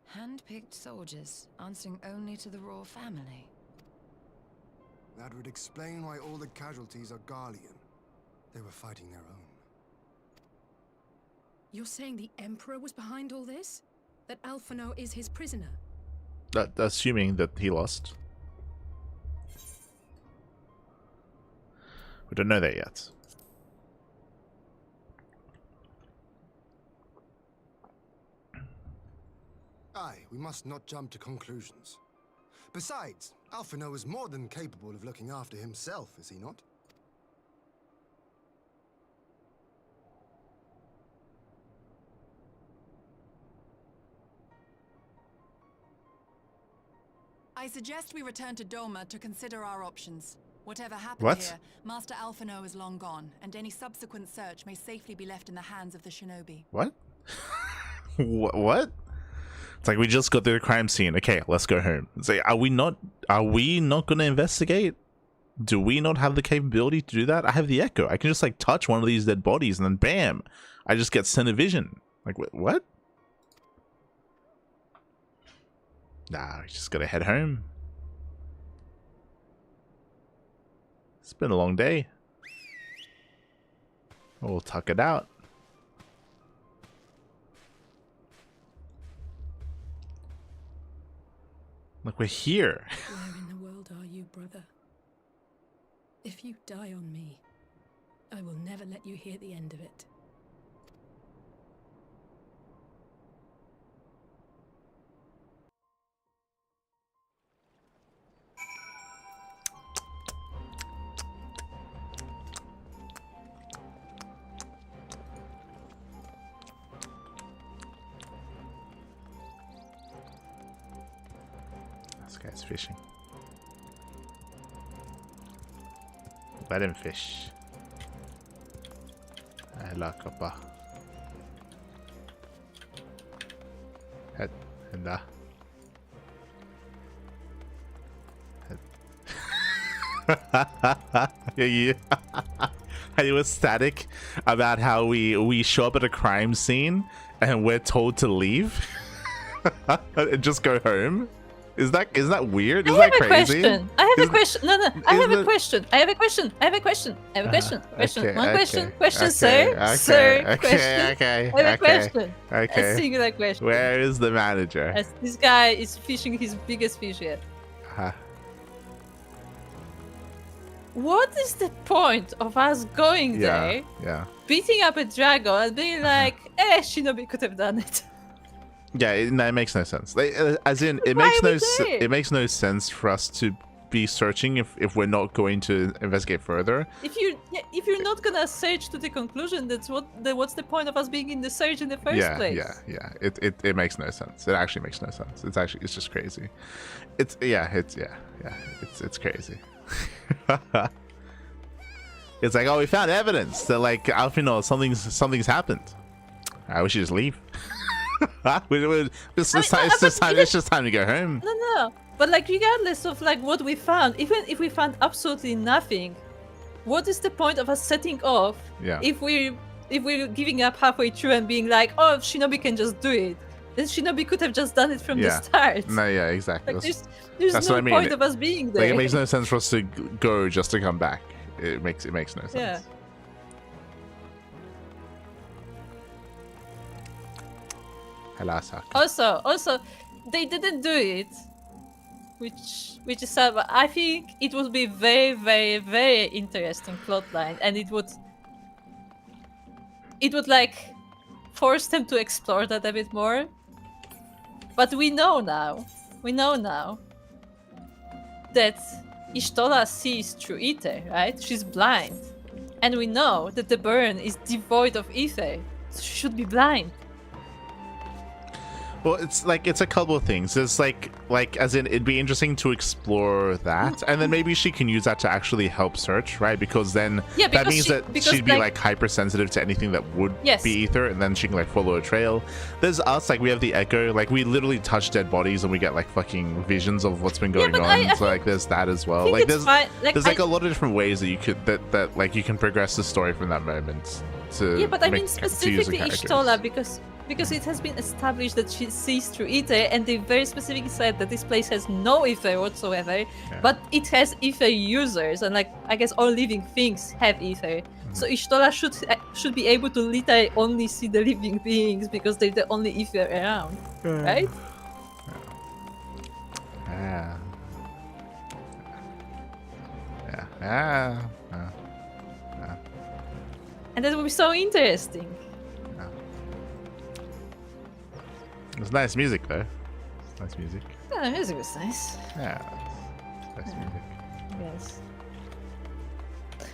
Hand-picked soldiers, answering only to the royal family.
That would explain why all the casualties are Garlean. They were fighting their own.
You're saying the Emperor was behind all this? That Alphino is his prisoner?
Assuming that he lost. We don't know that yet.
Aye, we must not jump to conclusions. Besides, Alphino is more than capable of looking after himself, is he not?
I suggest we return to Doma to consider our options. Whatever happened
What?
here, Master Alphino is long gone, and any subsequent search may safely be left in the hands of the shinobi.
What? What? It's like we just got to the crime scene. Okay, let's go home. It's like, are we not going to investigate? Do we not have the capability to do that? I have the echo. I can just like touch one of these dead bodies and then bam, I just get center vision. Like what? Nah, we just gotta head home. It's been a long day. We'll tuck it out. Look, we're here.
Where in the world are you, brother? If you die on me, I will never let you hear the end of it.
This guy's fishing. Let him fish. Hela kappa. Head and yeah. Are you ecstatic about how we show up at a crime scene and we're told to leave and just go home? Is that weird? Is that crazy?
I have a question. No, I have a question. I have a question. Question.
Okay,
One question.
okay,
Question,
okay,
sir.
okay,
Sir.
okay,
Question.
okay,
I have a
okay,
question.
okay.
A singular question.
Where is the manager?
As this guy is fishing his biggest fish yet. What is the point of us going there,
Yeah.
beating up a dragon, and being like, Shinobi could have done it?
Yeah, it makes no sense. As in, it
Why
makes
are we
no
there?
it makes no sense for us to be searching if we're not going to investigate further.
If you're not gonna search to the conclusion, what's the point of us being in the search in the first place?
Yeah. It makes no sense. It actually makes no sense. It's just crazy. It's crazy. It's like, oh, we found evidence that like Alfino, something's happened. We should just leave. It's just time to go home.
No. But like, regardless of like what we found, even if we found absolutely nothing, what is the point of us setting off?
Yeah.
If we're giving up halfway through and being like, oh, Shinobi can just do it, then Shinobi could have just done it from the start.
No, yeah, exactly.
Like, there's no point of us being there.
Like, it makes no sense for us to go just to come back. It makes no sense.
Yeah. Also, they didn't do it, which is sad. But I think it would be very, very, very interesting plotline, and it would like force them to explore that a bit more. But we know now that Ishtola sees through ether, right? She's blind, and we know that the burn is devoid of ether, so she should be blind.
Well, it's a couple of things. There's like as in, it'd be interesting to explore that, and then maybe she can use that to actually help search, right? Because then that means that she'd be like hypersensitive to anything that would be ether, and then she can like follow a trail. There's us, like we have the echo, like we literally touch dead bodies and we get like fucking visions of what's been going on. So like there's that as well. Like there's like a lot of different ways that you could that like you can progress the story from that moment to
but I mean specifically Ishtola because it has been established that she sees through ether, and they very specifically said that this place has no ether whatsoever, but it has ether users, and like I guess all living things have ether. So Ishtola should be able to literally only see the living beings because they're the only ether around, right? And that would be so interesting.
It's nice music though. Nice music.
Yeah, the music was nice.
Yeah. Nice music.
Yes.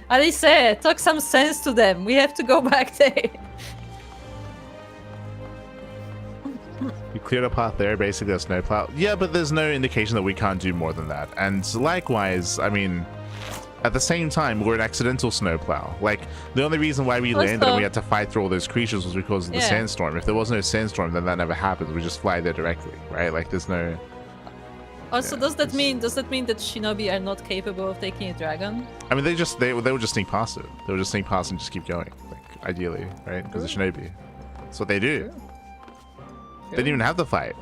Alice, talk some sense to them. We have to go back there.
You cleared a path there, basically a snowplow. Yeah, but there's no indication that we can't do more than that. And likewise, I mean, at the same time, we're an accidental snowplow. Like, the only reason why we landed and we had to fight through all those creatures was because of the sandstorm. If there was no sandstorm, then that never happens. We just fly there directly, right? Like, there's no...
Also, does that mean that Shinobi are not capable of taking a dragon?
I mean, they would just sneak past it. They would just sneak past and just keep going, like, ideally, right? Because of Shinobi. That's what they do. They didn't even have to fight.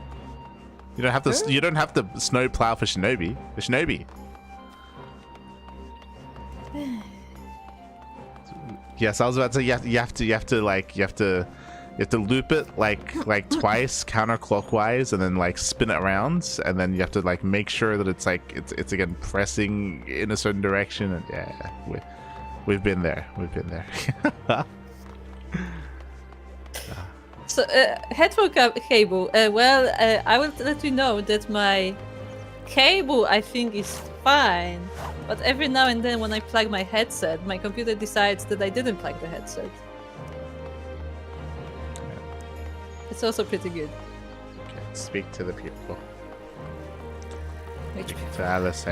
You don't have to. You don't have to snowplow for Shinobi. For Shinobi. Yes, I was about to say you have to loop it like twice counterclockwise and then like spin it around, and then you have to like make sure that it's again pressing in a certain direction, and yeah, we've been there.
So headphone cable. I will let you know that my cable I think is fine, but every now and then when I plug my headset, my computer decides that I didn't plug the headset. It's also pretty good.
Okay, speak to the people.
Which people?
To Alice.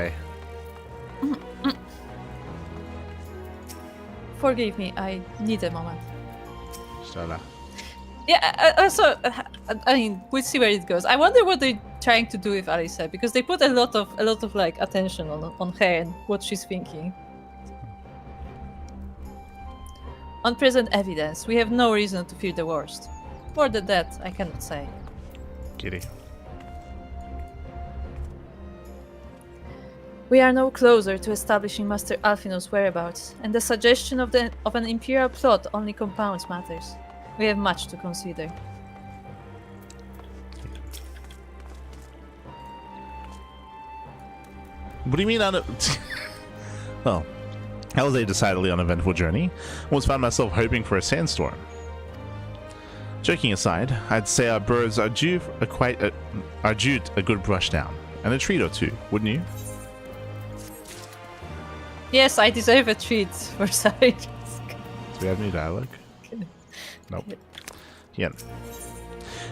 Forgive me, I need a moment.
Shut
Yeah, also, I mean, we'll see where it goes. I wonder what they're trying to do with Alisa, because they put a lot of like attention on her and what she's thinking. On present evidence, we have no reason to fear the worst. More than that, I cannot say.
Kitty.
We are no closer to establishing Master Alphino's whereabouts, and the suggestion of an imperial plot only compounds matters. We have much to consider.
What do you mean Well, that was a decidedly uneventful journey. Once found myself hoping for a sandstorm. Joking aside, I'd say our birds are due a good brush down, and a treat or two, wouldn't you?
Yes, I deserve a treat for Cyrus.
Do we have any dialogue? Nope.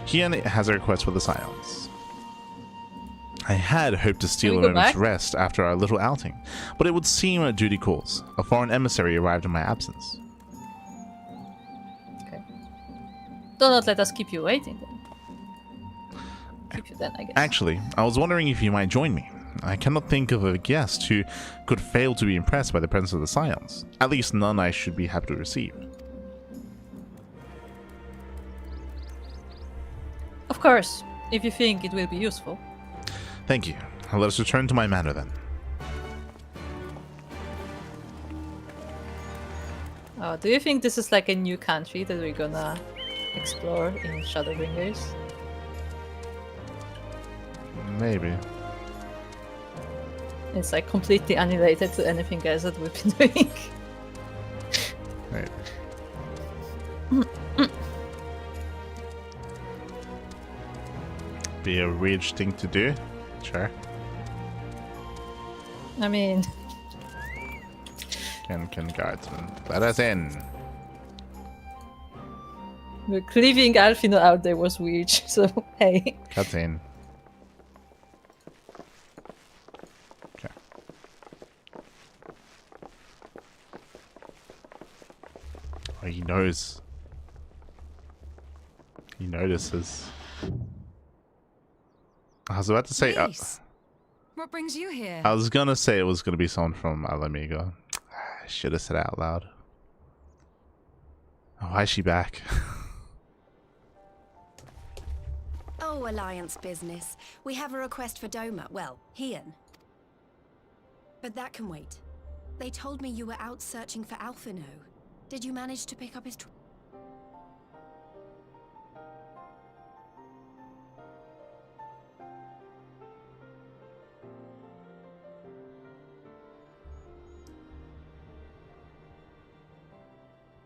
Hien has a request for the Scions. I had hoped to steal
Can
a
we go
moment's
back?
rest after our little outing, but it would seem a duty calls. A foreign emissary arrived in my absence.
Okay. Do not let us keep you waiting then. Keep you then, I guess.
Actually, I was wondering if you might join me. I cannot think of a guest who could fail to be impressed by the presence of the Scions. At least none I should be happy to receive.
Of course, if you think it will be useful.
Thank you. Let us return to my manor then.
Oh, do you think this is like a new country that we're gonna explore in Shadowbringers?
Maybe.
It's like completely unrelated to anything else that we've been doing.
Maybe. Be a weird thing to do. Sure.
I mean,
Can guardsman let us in?
leaving Alfino out there was weird, so hey.
Cutscene. Okay. Oh, he knows. He notices. I was about to say.
Nice. What brings you here?
I was gonna say it was gonna be someone from Alamigo. I should have said it out loud. Oh, why is she back?
Oh, Alliance business. We have a request for Doma. Well, Hien. But that can wait. They told me you were out searching for Alphino. Did you manage to pick up his...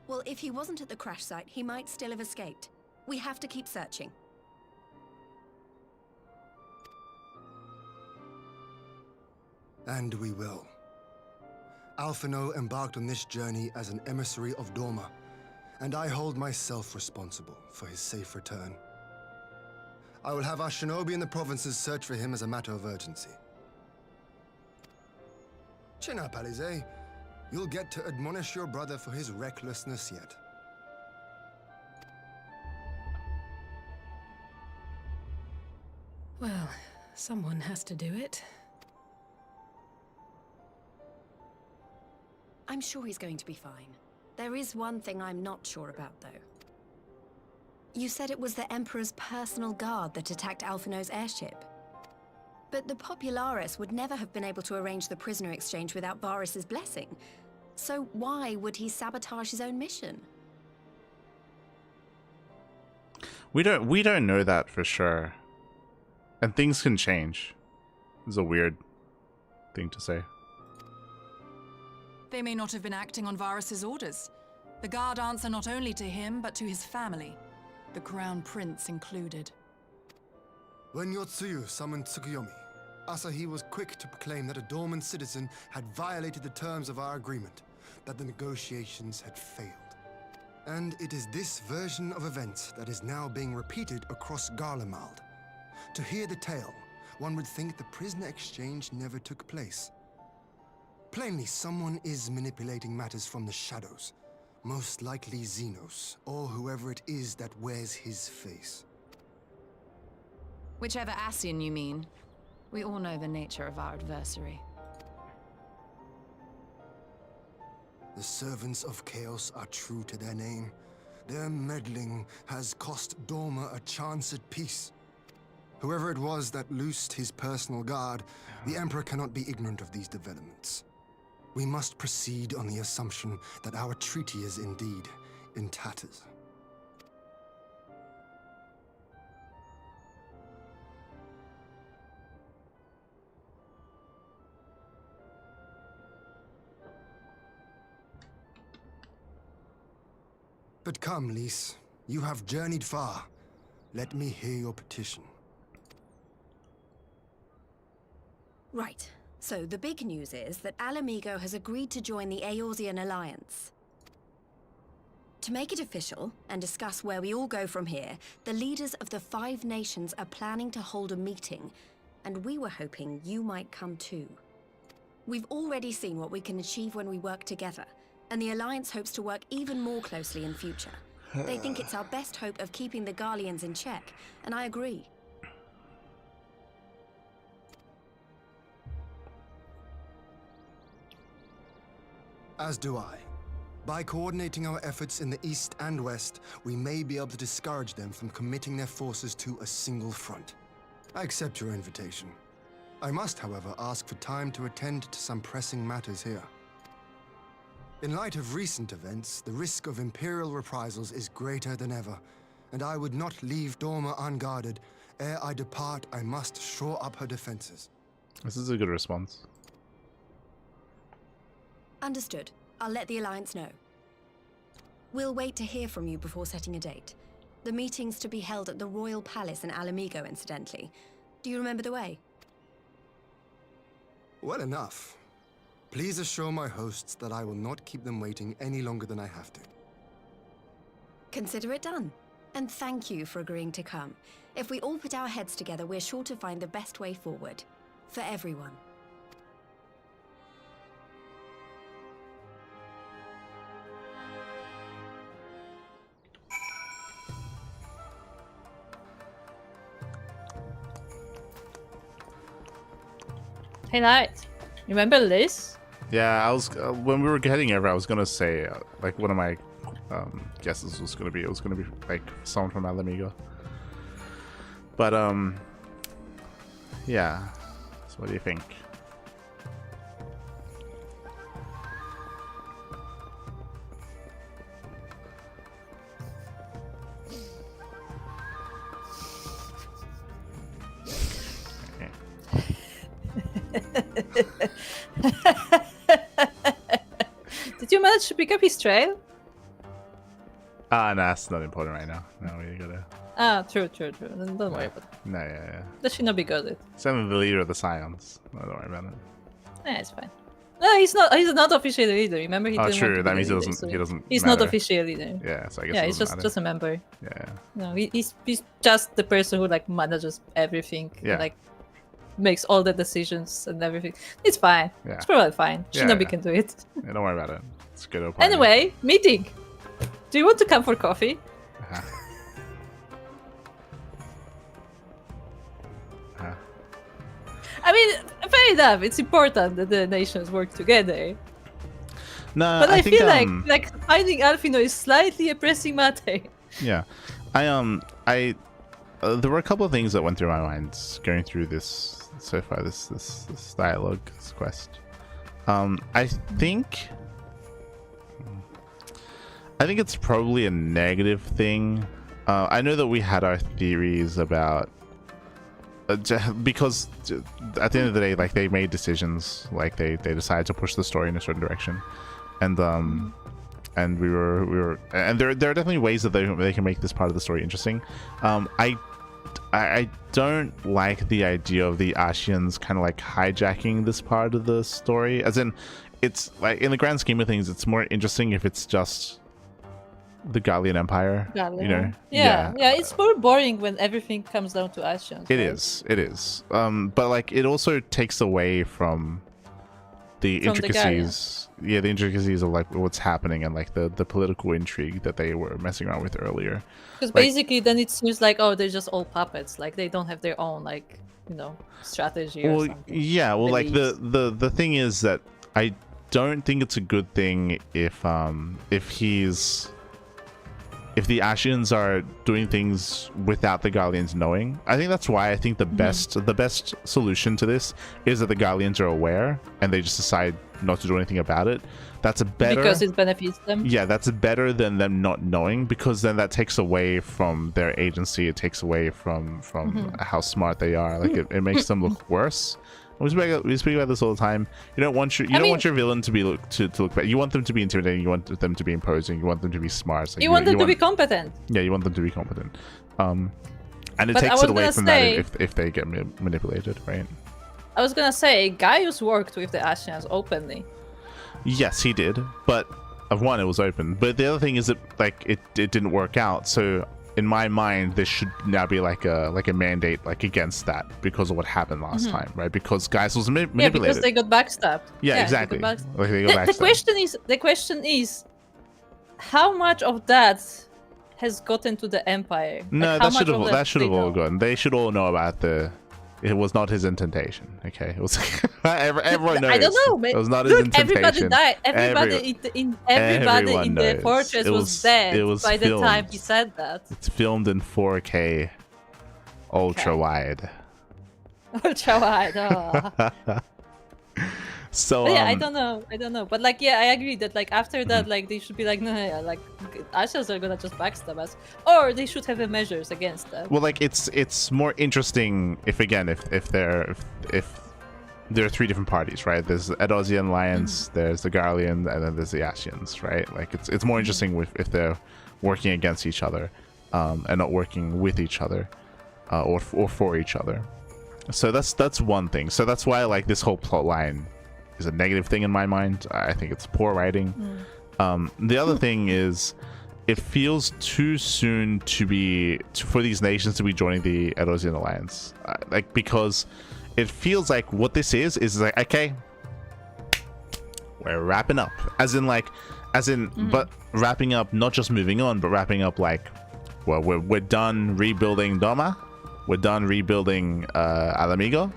Well, if he wasn't at the crash site, he might still have escaped. We have to keep searching.
And we will. Alphino embarked on this journey as an emissary of Dorma, and I hold myself responsible for his safe return. I will have our shinobi in the provinces search for him as a matter of urgency. Chin up, Alize. You'll get to admonish your brother for his recklessness yet.
Well, someone has to do it.
I'm sure he's going to be fine. There is one thing I'm not sure about, though. You said it was the Emperor's personal guard that attacked Alphino's airship. But the Popularis would never have been able to arrange the prisoner exchange without Varys' blessing. So why would he sabotage his own mission?
We don't know that for sure. And things can change. It's a weird thing to say.
They may not have been acting on Varys' orders. The guard answer not only to him, but to his family. The Crown Prince included.
When Yotsuyu summoned Tsukuyomi, Asahi was quick to proclaim that a Dorman citizen had violated the terms of our agreement, that the negotiations had failed. And it is this version of events that is now being repeated across Garlemald. To hear the tale, one would think the prisoner exchange never took place. Plainly, someone is manipulating matters from the shadows. Most likely Xenos, or whoever it is that wears his face.
Whichever Ascian you mean. We all know the nature of our adversary.
The servants of chaos are true to their name. Their meddling has cost Dorma a chance at peace. Whoever it was that loosed his personal guard, the Emperor cannot be ignorant of these developments. We must proceed on the assumption that our treaty is indeed in tatters. But come, Lys. You have journeyed far. Let me hear your petition.
Right. So the big news is that Alamigo has agreed to join the Eorzean Alliance. To make it official, and discuss where we all go from here, the leaders of the 5 nations are planning to hold a meeting. and we were hoping you might come too. We've already seen what we can achieve when we work together, and the Alliance hopes to work even more closely in future. They think it's our best hope of keeping the Garleans in check, and I agree.
As do I. By coordinating our efforts in the east and west, we may be able to discourage them from committing their forces to a single front. I accept your invitation. I must, however, ask for time to attend to some pressing matters here. In light of recent events, the risk of Imperial reprisals is greater than ever, and I would not leave Dorma unguarded. Ere I depart, I must shore up her defenses.
This is a good response.
Understood. I'll let the Alliance know. We'll wait to hear from you before setting a date. The meeting's to be held at the Royal Palace in Alamigo, incidentally. Do you remember the way?
Well enough. Please assure my hosts that I will not keep them waiting any longer than I have to.
Consider it done. And thank you for agreeing to come. If we all put our heads together, we're sure to find the best way forward. For everyone.
Hey, Knight. Remember Liz?
Yeah, I was when we were heading over, I was gonna say like one of my guesses was gonna be like someone from Alamigo. But yeah. So what do you think?
Did you manage to pick up his trail?
Ah, nah, that's not important right now. No, we gotta.
Ah, true. Then don't worry about it.
No, yeah.
That should not be good.
Send the leader of the Scions. No, don't worry about it.
Yeah, it's fine. No, he's not. He's not officially a leader. Remember, he
Oh,
didn't
true.
want to
That
be
means
the
he
leader,
doesn't.
so
He doesn't.
He's
matter.
not officially a leader.
Yeah, so I guess.
Yeah,
it
he's
doesn't
just
matter.
a member.
Yeah.
No, he's just the person who like manages everything.
Yeah.
And, like makes all the decisions and everything. It's fine.
Yeah.
It's probably fine.
Yeah,
Shinobi
yeah.
can do it.
Yeah, don't worry about it. It's good. Old
Anyway, meeting. Do you want to come for coffee?
Uh-huh. Uh-huh.
I mean, fair enough. It's important that the nations work together.
No,
But I
think,
feel like finding Alfino is slightly a pressing matter.
Yeah, I there were a couple of things that went through my mind going through this so far. This dialogue, this quest. I think it's probably a negative thing. I know that we had our theories about because at the end of the day, like they made decisions, like they decided to push the story in a certain direction, and we were and there are definitely ways that they can make this part of the story interesting. I don't like the idea of the Ashians kind of like hijacking this part of the story, as in it's like in the grand scheme of things it's more interesting if it's just the Garlean Empire, you know.
Yeah, it's more boring when everything comes down to Ashians.
It is but like it also takes away from the intricacies, the intricacies of like what's happening and like the political intrigue that they were messing around with earlier.
Because
like,
basically then it seems like, oh, they're just all puppets, like they don't have their own like, you know, strategy or something.
Yeah, well, like
beliefs.
the thing is that I don't think it's a good thing if the Ashians are doing things without the Garleans knowing. I think that's why I think the best solution to this is that the Garleans are aware and they just decide not to do anything about it. That's a better,
because it benefits them.
Yeah, that's better than them not knowing, because then that takes away from their agency. It takes away from how smart they are. Like it makes them look worse. We speak about this all the time. You don't want your villain to look bad. You want them to be intimidating. You want them to be imposing. You want them to be smart. So
you want them to be competent.
Yeah, you want them to be competent. And it takes it away from that if they get manipulated, right?
I was gonna say Gaius worked with the Ashians openly.
Yes, he did. But of one, it was open. But the other thing is that like it didn't work out. So in my mind, there should now be like a mandate like against that because of what happened last time, right? Because guys was manipulated.
Yeah, because they got backstabbed.
Yeah, exactly.
They got
Like they got backstabbed.
the question is, how much of that has gotten to the Empire?
No,
like,
that should have all gone. They should all know about the. It was not his intention. Okay, it was. Everyone knows.
I don't know.
It was not his intention.
Everybody died. Everybody in the
knows.
fortress was dead by the time he said that.
It's filmed in 4K, ultra wide.
Ultra wide. Oh.
So
But yeah, I don't know. But like, yeah, I agree that like after that, like they should be like, no, yeah, like ourselves are gonna just backstab us, or they should have measures against that.
Well, like it's more interesting if there are three different parties, right? There's the Edozian Alliance, there's the Garlean, and then there's the Ascians, right? Like it's more interesting if they're working against each other, and not working with each other, or for each other. So that's one thing. So that's why like this whole plot line is a negative thing in my mind. I think it's poor writing. The other thing is, it feels too soon for these nations to be joining the Edozian Alliance. Like, because it feels like what this is like, okay, we're wrapping up. But wrapping up, not just moving on, but wrapping up like, well, we're done rebuilding Doma. We're done rebuilding Alamigo.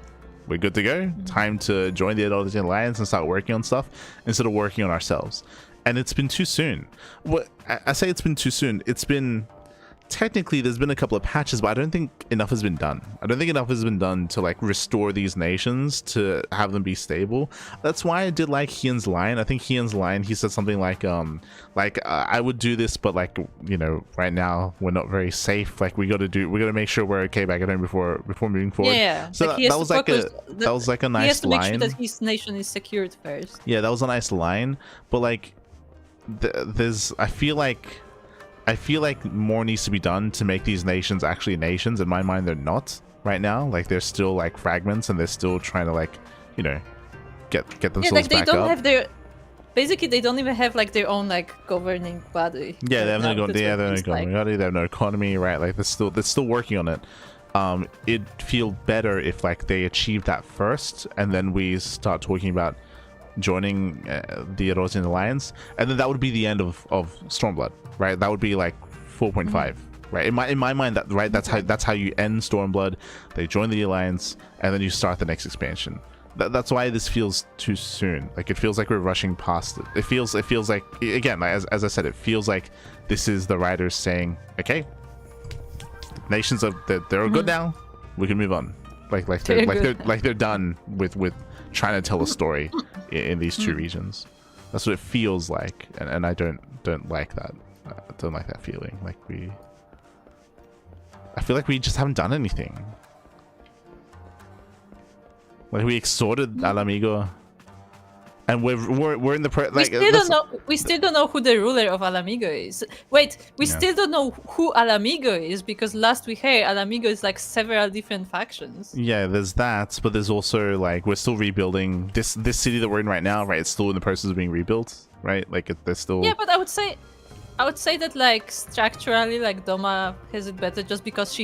We're good to go. Time to join the Edozian Alliance and start working on stuff instead of working on ourselves. And it's been too soon. Well, I say it's been too soon. It's been technically, there's been a couple of patches, but I don't think enough has been done. I don't think enough has been done to like restore these nations, to have them be stable. That's why I did like Hien's line. I think Hien's line, he said something like I would do this, but like, you know, right now we're not very safe. Like we gotta make sure we're okay back at home before moving forward.
Yeah.
So that was like a nice line.
He has to make sure that his nation is secured first.
Yeah, that was a nice line, but like I feel like more needs to be done to make these nations actually nations. In my mind, they're not right now. Like they're still like fragments, and they're still trying to like, you know, get themselves
like they
back
don't
up.
have their. Basically, they don't even have like their own like governing body.
Yeah, they have no governing body. They have no economy, right? Like they're still working on it. It'd feel better if like they achieve that first, and then we start talking about joining the Edozian Alliance, and then that would be the end of Stormblood, right? That would be like 4.5, right? In my mind, that right, that's how you end Stormblood. They join the Alliance, and then you start the next expansion. That's why this feels too soon. Like it feels like we're rushing past it. It feels like, again, as I said, it feels like this is the writers saying, okay, nations are they're good now. We can move on. They're done with trying to tell a story in these two regions. That's what it feels like, and I don't like that. I don't like that feeling. Like I feel like we just haven't done anything. Like we extorted Alamigo, and we're in the
we still don't know who the ruler of Alamigo is. Wait, we still don't know who Alamigo is, because last we heard Alamigo is like several different factions.
Yeah, there's that, but there's also like we're still rebuilding this city that we're in right now, right? It's still in the process of being rebuilt, right? Like there's still.
Yeah, but I would say that like structurally, like Doma has it better just because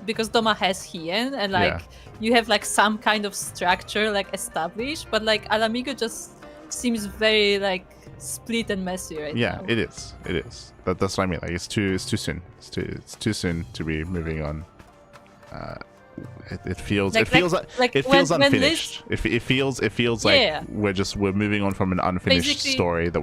because Doma has Hien, and like you have like some kind of structure like established, but like Alamigo just seems very like split and messy right now.
Yeah, it is. That's what I mean. Like it's too soon. It's too soon to be moving on. It feels unfinished. It feels like we're moving on from an unfinished story that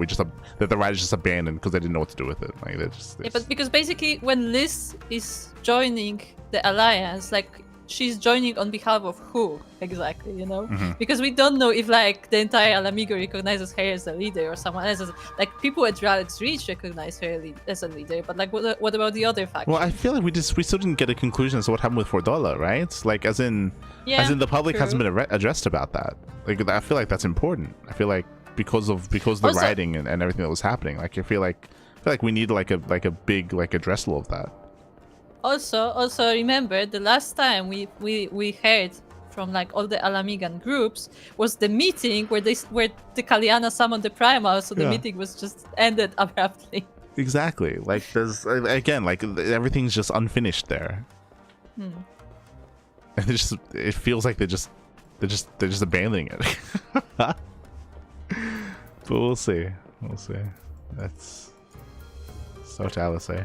the writers just abandoned because they didn't know what to do with it. Like they're just.
But because basically when Liz is joining the alliance, like she's joining on behalf of who exactly, you know? Because we don't know if like the entire Alamigo recognizes her as a leader or someone else. Like people at Raleig's Reach recognize her as a leader, but like what about the other factions?
Well, I feel like we still didn't get a conclusion as to what happened with $4, right? Like as in the public hasn't been addressed about that. Like I feel like that's important. I feel like because of the writing and everything that was happening, like I feel like we need like a big like addressal of that.
Also remember the last time we heard from like all the Alamigan groups was the meeting where the Kaliana summoned the Primal, so the meeting was just ended abruptly.
Exactly. Like there's again, like everything's just unfinished there.
Hmm.
And it feels like they're just abandoning it. But we'll see. We'll see. That's so to say.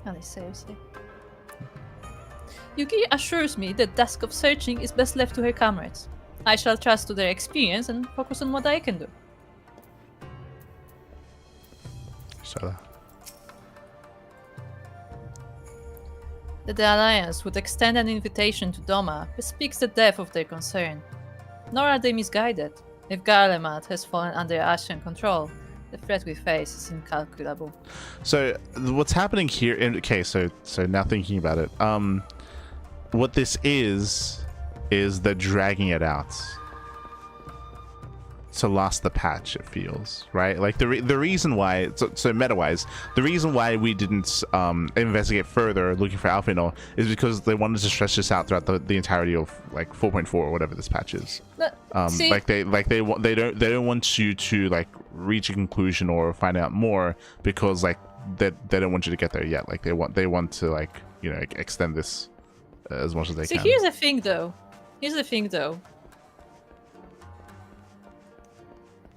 Alice. Yuki assures me that task of searching is best left to her comrades. I shall trust to their experience and focus on what I can do.
So
That the Alliance would extend an invitation to Doma bespeaks the depth of their concern. Nor are they misguided. If Garlemald has fallen under Ashen control, the threat we face is incalculable.
So what's happening here? Okay, so now thinking about it, what this is they're dragging it out to last the patch. It feels right. Like the reason why, so meta-wise, the reason why we didn't investigate further looking for Alphinaud is because they wanted to stretch this out throughout the entirety of like 4.4 or whatever this patch is.
See,
they don't want you to like reach a conclusion or find out more because like they don't want you to get there yet. Like they want to like, you know, extend this as much as they can.
here's the thing though.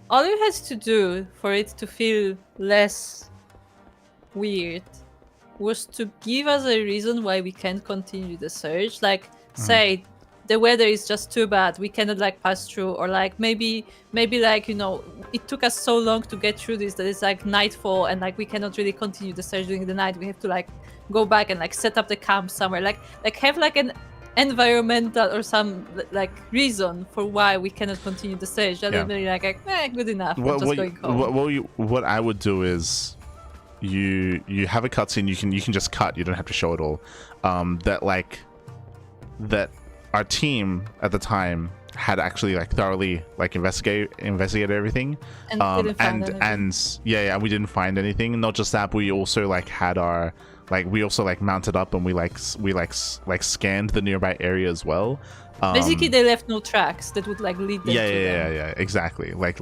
All you had to do for it to feel less weird was to give us a reason why we can't continue the search. Like, say, the weather is just too bad, we cannot like pass through, or like maybe like, you know, it took us so long to get through this that it's like nightfall and like we cannot really continue the search during the night. We have to like go back and like set up the camp somewhere. Like have like an environmental or some like reason for why we cannot continue the search. Rather than like good enough. Going home.
What I would do is you have a cutscene. You can just cut. You don't have to show it all. That our team at the time had actually like thoroughly like investigated everything, and we didn't find anything. Not just that, but we also like had our we also like mounted up and we scanned the nearby area as well.
Basically, they left no tracks that would like lead them to them.
Yeah, exactly. Like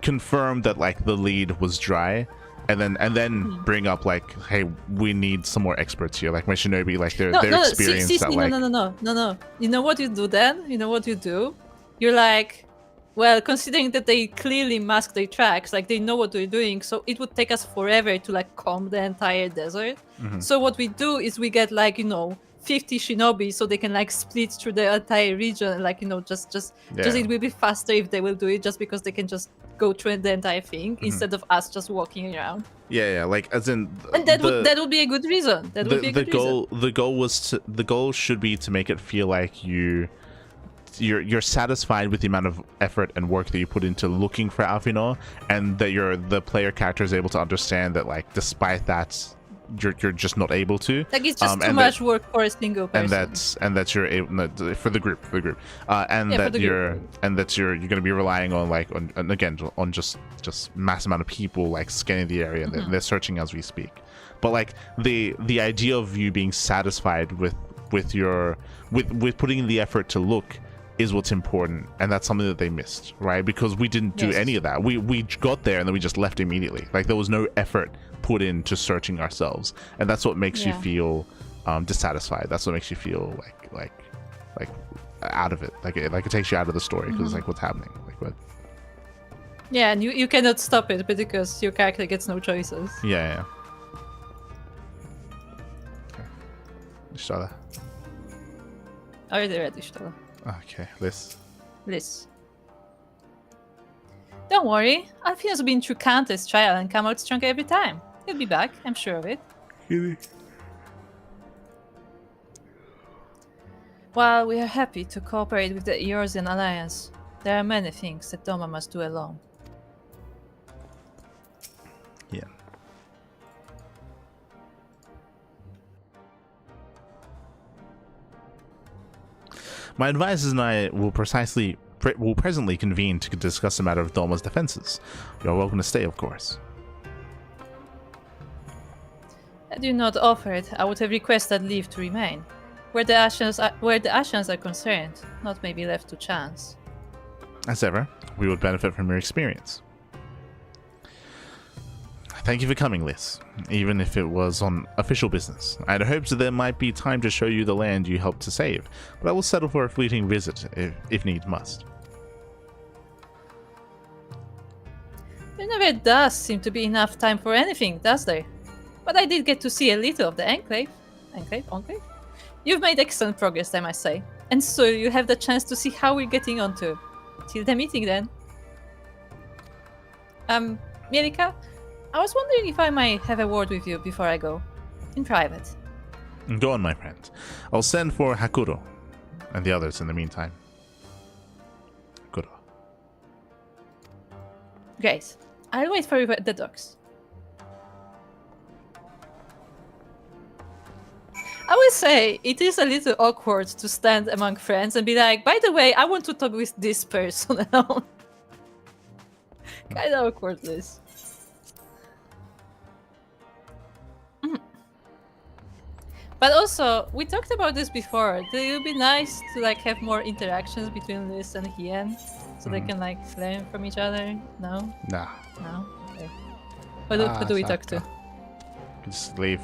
confirm that like the lead was dry, and then bring up like, hey, we need some more experts here. Like my shinobi, like their experience.
No. You know what you do then? You know what you do? You're like, well, considering that they clearly masked their tracks, like they know what they're doing, so it would take us forever to like comb the entire desert. So what we do is we get like, you know, 50 shinobi so they can like split through the entire region, and like, you know, just it will be faster if they will do it, just because they can just go through the entire thing instead of us just walking around.
Like as in,
and that would be a good reason.
The goal should be to make it feel like you're satisfied with the amount of effort and work that you put into looking for Alphinaud, and that the player character is able to understand that like despite that you're just not able to,
like it's just too much work for a single person,
and that you're able for the group that you're going to be relying on like on just mass amount of people like scanning the area, and they're searching as we speak. But like the idea of you being satisfied with putting in the effort to look is what's important, and that's something that they missed, right? Because we didn't do any of that. We got there and then we just left immediately. Like there was no effort put into searching ourselves, and that's what makes you feel dissatisfied. That's what makes you feel like out of it. Like it takes you out of the story because it's like what's happening. Like what?
Yeah, and you cannot stop it because your character gets no choices.
Yeah. Okay. Stola.
Already ready, Stola.
Okay, Liz.
Don't worry, Alphinaud's been through countless trial and come out stronger every time. He'll be back, I'm sure of it.
Really?
While we are happy to cooperate with the Eorzean Alliance, there are many things that Doma must do alone.
Yeah. My advisors and I will presently convene to discuss the matter of Doma's defenses. You're welcome to stay, of course.
Had you not offered, I would have requested leave to remain. Where the Ashans are concerned, not may be left to chance.
As ever, we would benefit from your experience. Thank you for coming, Liz, even if it was on official business. I had hoped that there might be time to show you the land you helped to save, but I will settle for a fleeting visit if need must.
There never does seem to be enough time for anything, does there? But I did get to see a little of the Enclave. Enclave? You've made excellent progress, I must say. And so you have the chance to see how we're getting on to. Till the meeting then. Mirika, I was wondering if I might have a word with you before I go. In private.
Go on, my friend. I'll send for Hakuro and the others in the meantime. Hakuro.
Great. I'll wait for you at the docks. I will say, it is a little awkward to stand among friends and be like, by the way, I want to talk with this person alone. Kind of awkward, Liz. But also, we talked about this before. It would be nice to like have more interactions between Liz and Hien, so they can like learn from each other. No?
Nah.
No? Okay. Who do we talk to?
Just leave.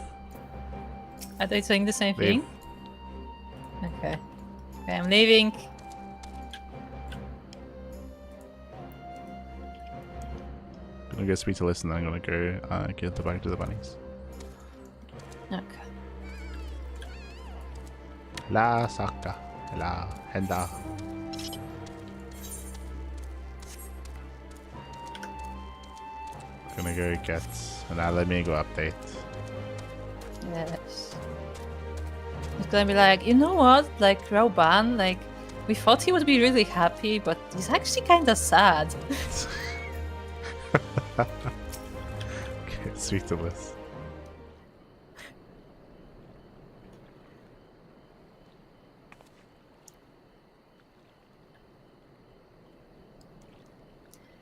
Are they saying the same
Leave.
thing? Okay. Okay, I'm leaving.
I'm gonna go speak to Liz and then I'm gonna go get the back to the bunnies.
Okay.
La Saka. La Henda. Gonna go get an Alamigo update.
Yes. It's gonna be like, you know what? Like, Rauban, like, we thought he would be really happy, but he's actually kinda sad.
Okay, speak to Liz.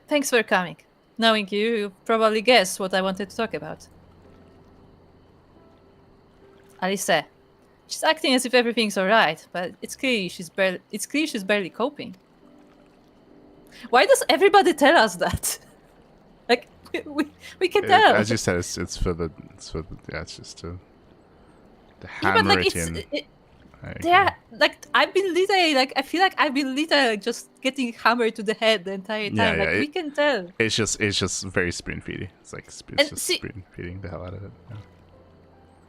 Thanks for coming. Knowing you, you probably guessed what I wanted to talk about. Alice. She's acting as if everything's alright, but it's clear she's barely coping. Why does everybody tell us that? Like we can tell.
As you said, it's for the yeah, it's just to
Yeah, but
hammer
like
it in.
Yeah, like I've been literally like I feel like I've been literally just getting hammered to the head the entire time.
Yeah,
we can tell.
It's just very spoon feeding. It's like spoon feeding the hell out of it. Yeah.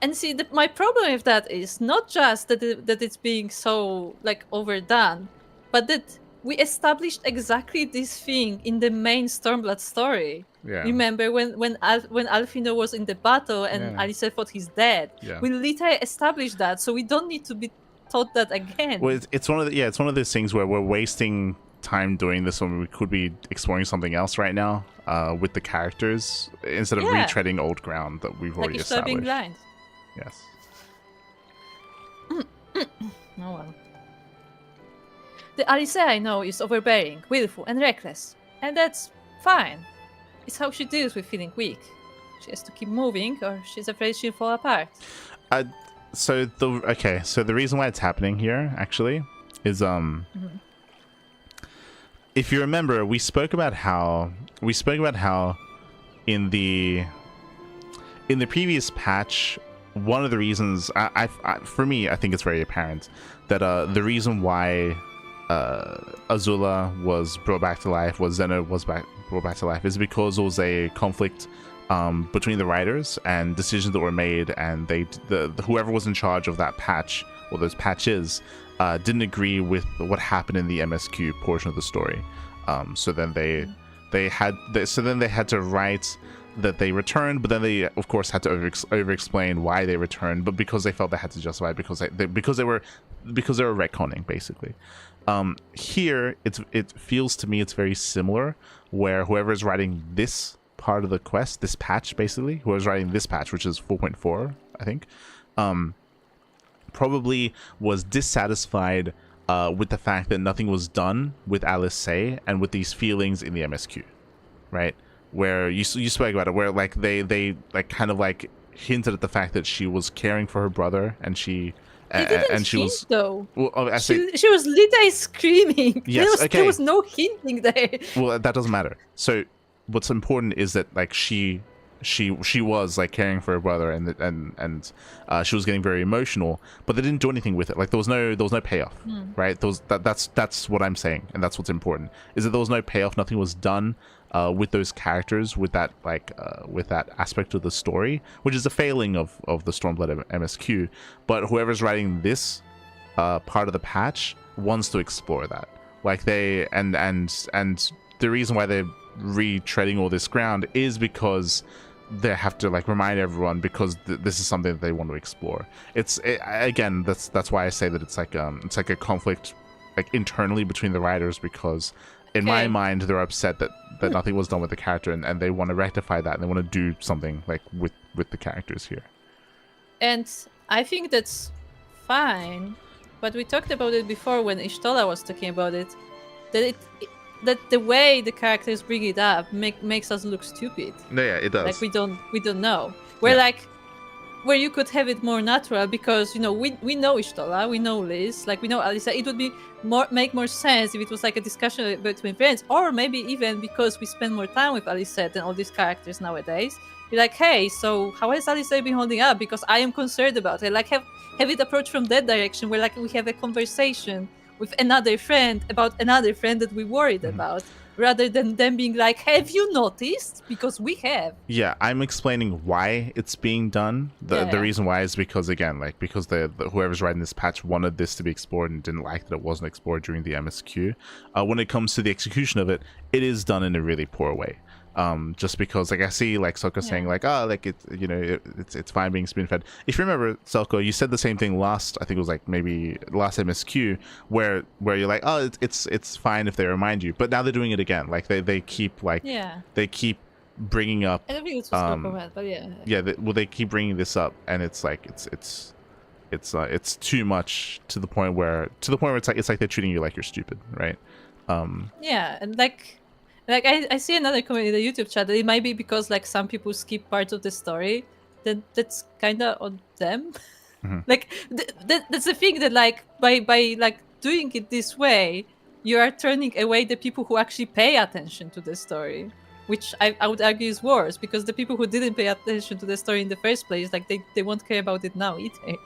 And see, my problem with that is not just that it's being so like overdone, but that we established exactly this thing in the main Stormblood story.
Yeah.
Remember when Alfino was in the battle and Alice thought he's dead?
Yeah.
We literally established that, so we don't need to be taught that again.
Well, it's one of it's one of those things where we're wasting time doing this when we could be exploring something else right now with the characters instead of retreading old ground that we've already established.
Being blind.
Yes.
Oh well. The Alice I know is overbearing, willful, and reckless, and that's fine. It's how she deals with feeling weak. She has to keep moving, or she's afraid she'll fall apart.
So the reason why it's happening here actually is if you remember, we spoke about how in the previous patch, one of the reasons for me, I think it's very apparent that the reason why Azula was brought back to life, Zeno was brought back to life, is because there was a conflict between the writers and decisions that were made, and whoever was in charge of that patch or those patches didn't agree with what happened in the MSQ portion of the story. So then they had to write that they returned, but then they of course had to over-explain why they returned, but because they felt they had to justify it because they were retconning basically. Here it feels to me it's very similar, where whoever is writing this part of the quest, this patch basically, whoever's writing this patch, which is 4.4 I think, probably was dissatisfied with the fact that nothing was done with Alice Say and with these feelings in the MSQ, right? Where you spoke about it, where like they like kind of like hinted at the fact that she was caring for her brother and
They didn't
and she
hint,
was
though.
well. I say
She was literally screaming.
Yes,
There was no hinting there.
well, that doesn't matter. So what's important is that like she was like caring for her brother, and she was getting very emotional, but they didn't do anything with it. Like there was no payoff, right? That's what I'm saying, and that's what's important, is that there was no payoff. Nothing was done with those characters, with that with that aspect of the story, which is a failing of the Stormblood MSQ. But whoever's writing this part of the patch wants to explore that. Like they and the reason why they're retreading all this ground is because they have to like remind everyone, because this is something that they want to explore. Again, that's why I say that it's like a conflict like internally between the writers, because in my mind they're upset that nothing was done with the character, and they want to rectify that, and they want to do something like with the characters here.
And I think that's fine, but we talked about it before when Ishtola was talking about it, that the way the characters bring it up makes us look stupid.
No, yeah, it does.
Like we don't know. We're like, where you could have it more natural, because we know Ishtola, we know Liz, like we know Alisa. It would be make more sense if it was like a discussion between friends, or maybe even because we spend more time with Alisa than all these characters nowadays. Be like, hey, so how has Alisa been holding up? Because I am concerned about it. Like have it approached from that direction, where like we have a conversation with another friend about another friend that we worried about, rather than them being like, have you noticed? Because we have.
Yeah, I'm explaining why it's being done. The reason why is because, again, like because whoever's writing this patch wanted this to be explored and didn't like that it wasn't explored during the MSQ. When it comes to the execution of it, it is done in a really poor way. Just because, like, I see like Selko saying like, oh, like it's fine being spoon fed. If you remember, Selko, you said the same thing last, I think it was like maybe last MSQ, where you're like, oh, it's fine if they remind you, but now they're doing it again. Like they keep like they keep bringing up.
I don't think it's was but yeah.
They keep bringing this up, and it's like it's too much to the point where it's like they're treating you like you're stupid, right?
Yeah, and like I see another comment in the YouTube chat that it might be because like some people skip parts of the story, then that's kind of on them. Like that's the thing, that like by like doing it this way, you are turning away the people who actually pay attention to the story, which I would argue is worse, because the people who didn't pay attention to the story in the first place, like they won't care about it now either.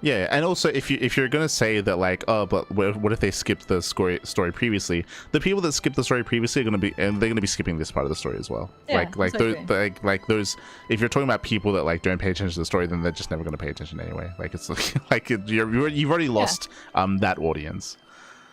Yeah, and also if you're gonna say that like, oh, but what if they skipped the story previously? The people that skipped the story previously they're gonna be skipping this part of the story as well.
Yeah,
like
exactly.
those. If you're talking about people that like don't pay attention to the story, then they're just never gonna pay attention anyway. Like it's like you've already lost that audience.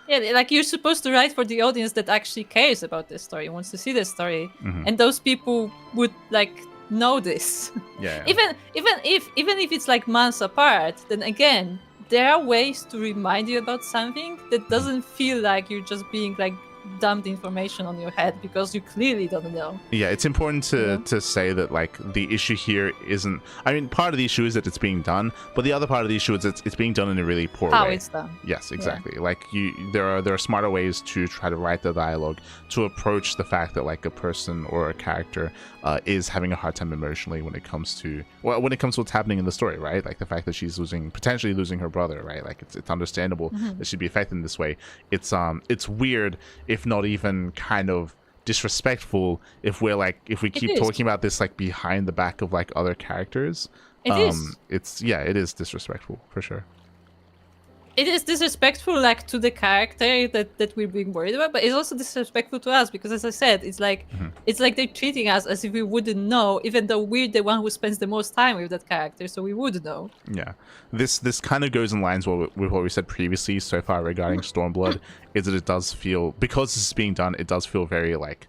Yeah, like you're supposed to write for the audience that actually cares about this story, wants to see the story, and those people would like know this.
Yeah.
Even if it's like months apart, then again, there are ways to remind you about something that doesn't feel like you're just being like dumped information on your head because you clearly don't know.
Yeah, it's important to say that like the issue here isn't, I mean, part of the issue is that it's being done, but the other part of the issue is it's being done in a really poor way.
How it's done.
Yes, exactly. Like there are smarter ways to try to write the dialogue, to approach the fact that like a person or a character is having a hard time emotionally when it comes to what's happening in the story, right? Like the fact that she's potentially losing her brother, right? Like it's understandable that she'd be affected in this way. It's weird, if not even kind of disrespectful, if we keep talking about this like behind the back of like other characters. It is disrespectful for sure.
It is disrespectful like to the character that we're being worried about, but it's also disrespectful to us, because as I said, it's like they're treating us as if we wouldn't know, even though we're the one who spends the most time with that character, so we would know. Yeah,
this kind of goes in lines with what we said previously so far regarding Stormblood, is that it does feel, because this is being done, it does feel very like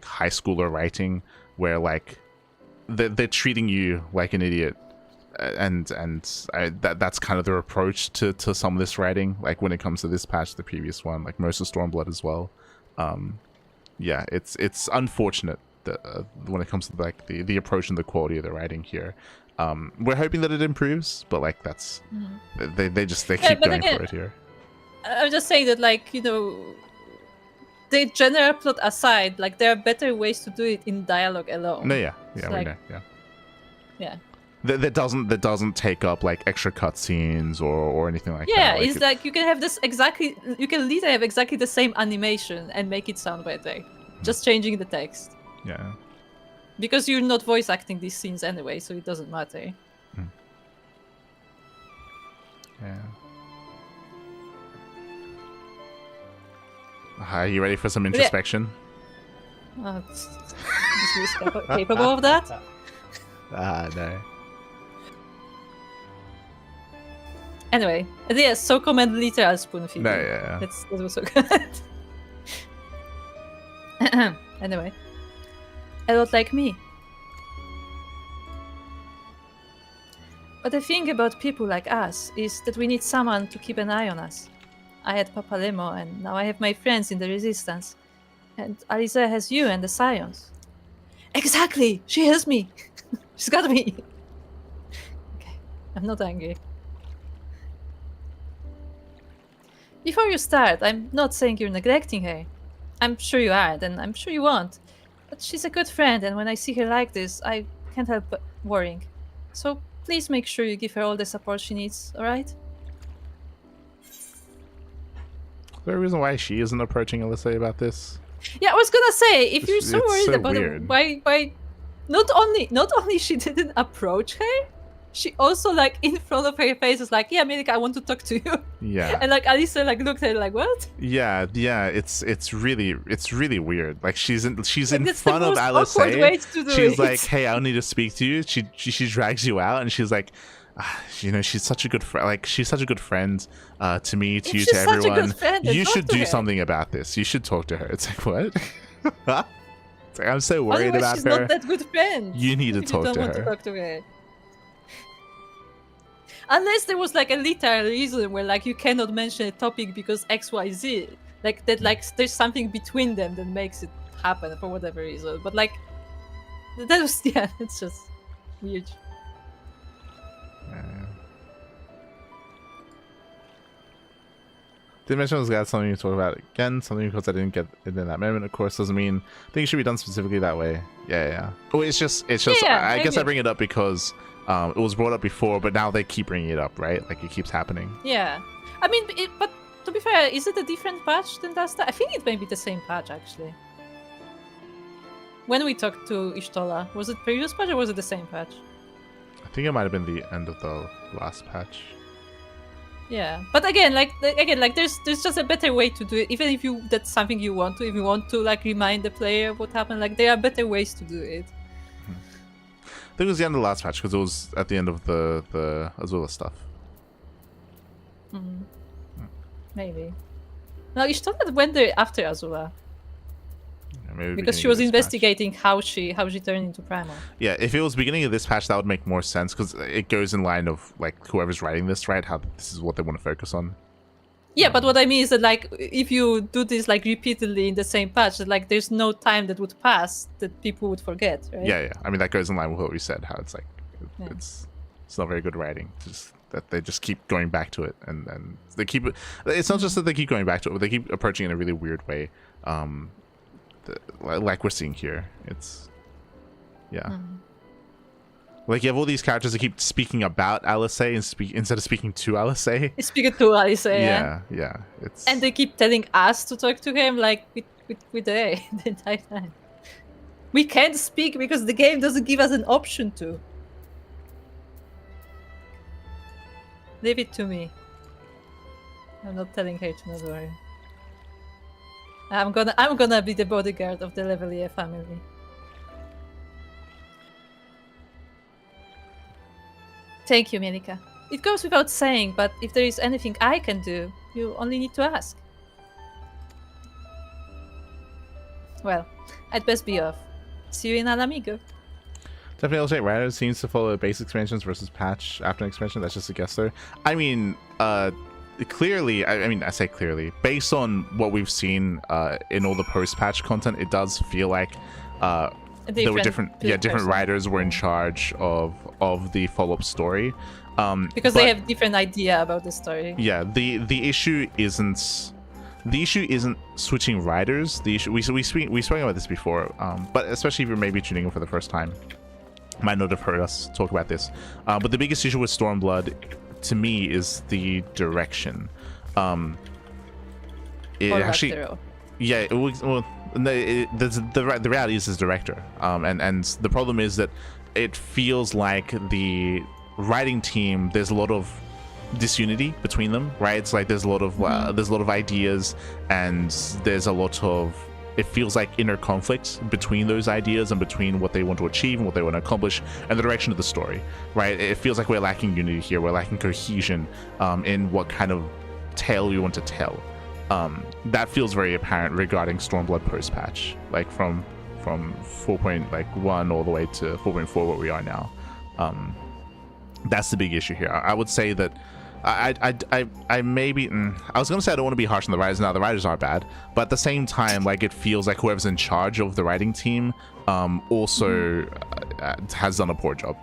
high schooler writing, where like they're treating you like an idiot. And that's kind of their approach to some of this writing, like when it comes to this patch, the previous one, like most of Stormblood as well. It's unfortunate that when it comes to like the approach and the quality of the writing here. We're hoping that it improves, but like that's they keep going for it here.
I'm just saying that, like, the general plot aside, like there are better ways to do it in dialogue alone.
No, we know,
yeah.
that doesn't take up like extra cutscenes or anything like
Yeah,
that.
it's like you can have this exactly. You can literally have exactly the same animation and make it sound better, just changing the text.
Yeah.
Because you're not voice acting these scenes anyway, so it doesn't matter.
Yeah. Are you ready for some introspection?
Is Luis capable of that?
No.
Anyway, yes, so comment literal spoon feeding.
No, yeah.
That was so good. Anyway, a lot like me. But the thing about people like us is that we need someone to keep an eye on us. I had Papalemo, and now I have my friends in the Resistance. And Alice has you and the Scions. Exactly! She has me! She's got me! Okay, I'm not angry. Before you start, I'm not saying you're neglecting her. I'm sure you aren't, and I'm sure you won't. But she's a good friend, and when I see her like this, I can't help but worrying. So please make sure you give her all the support she needs, alright?
Is there a reason why she isn't approaching Alyssa about this?
Yeah, I was gonna say, if you're so
It's
worried
so
about
weird.
it, why not only she didn't approach her, she also like in front of her face was like, yeah, Milika, I want to talk to you.
Yeah.
And like Alisa like looked at her like, what?
Yeah, it's really weird. Like she's in
That's the
front of
most awkward way
Alice.
to do
She's
it.
like, "Hey, I need to speak to you." She drags you out, and she's like, you know, she's such a good friend. Like she's such a good friend to me, to
If
you,
she's
to
such a good
everyone.
friend, then
You
talk
should
to
do
her.
something about this. You should talk to her. It's like what? It's like, I'm so worried
Otherwise,
about
she's
her.
not that good friend.
You need to
if
talk
you don't
to
want
her.
to talk to her. Unless there was like a literal reason where like you cannot mention a topic because XYZ. Like that like there's something between them that makes it happen for whatever reason. But like that was yeah, it's just weird.
Did mention I was got something to talk about again, something because I didn't get it in that moment. Of course, doesn't mean I think it should be done specifically that way. Yeah. Oh, it's just.
Yeah,
I guess I
agree.
bring it up because it was brought up before, but now they keep bringing it up, right? Like it keeps happening.
Yeah. I mean, but to be fair, is it a different patch than last time? I think it may be the same patch actually. When we talked to Ishtola, was it previous patch or was it the same patch?
I think it might have been the end of the last patch.
Yeah, but again, like there's just a better way to do it. Even if that's something you want to, if you want to like remind the player of what happened, like there are better ways to do it.
I think it was the end of the last patch because it was at the end of the Azula stuff.
Maybe. No, Ishtola went there after Azula
Yeah, maybe
because she
beginning
was
of this patch.
investigating how she turned into Primal.
Yeah, if it was beginning of this patch, that would make more sense because it goes in line of like whoever's writing this, right? How this is what they want to focus on.
Yeah, but what I mean is that like if you do this like repeatedly in the same patch, that like there's no time that would pass that people would forget, right?
Yeah. I mean that goes in line with what we said. How it's like
Yeah.
it's not very good writing. Just that they just keep going back to it, and they keep it. It's not just that they keep going back to it, but they keep approaching it in a really weird way. Like we're seeing here, it's like you have all these characters that keep speaking about Alice and instead of speaking to Alice.
Speaking to Alice, yeah.
Yeah. It's
And they keep telling us to talk to him like with the entire time. We can't speak because the game doesn't give us an option to. Leave it to me. I'm not telling her to not worry. I'm gonna be the bodyguard of the Levelier family. Thank you, Milika. It goes without saying, but if there is anything I can do, you only need to ask. Well, I'd best be off. See you in Alamigo.
definitely illustrate Rider seems to follow base expansions versus patch after an expansion. That's just a guess there. I mean, clearly, I say clearly, based on what we've seen in all the post-patch content, it does feel like there were different writers were in charge of the follow-up story.
Because they have different idea about the story.
Yeah, the issue isn't switching writers. The issue we spoke about this before, but especially if you're maybe tuning in for the first time. might not have heard us talk about this. But the biggest issue with Stormblood, to me, is the direction. It actually, yeah. The reality is his director, and the problem is that it feels like the writing team, there's a lot of disunity between them, right? It's like there's a lot of ideas, and there's a lot of, it feels like inner conflict between those ideas and between what they want to achieve and what they want to accomplish and the direction of the story, right? It feels like we're lacking unity here, we're lacking cohesion in what kind of tale we want to tell. That feels very apparent regarding Stormblood post-patch, like from 4.1 all the way to 4.4 where we are now. That's the big issue here. I would say that I maybe I was gonna say I don't want to be harsh on the writers. Now the writers are bad, but at the same time, like, it feels like whoever's in charge of the writing team also has done a poor job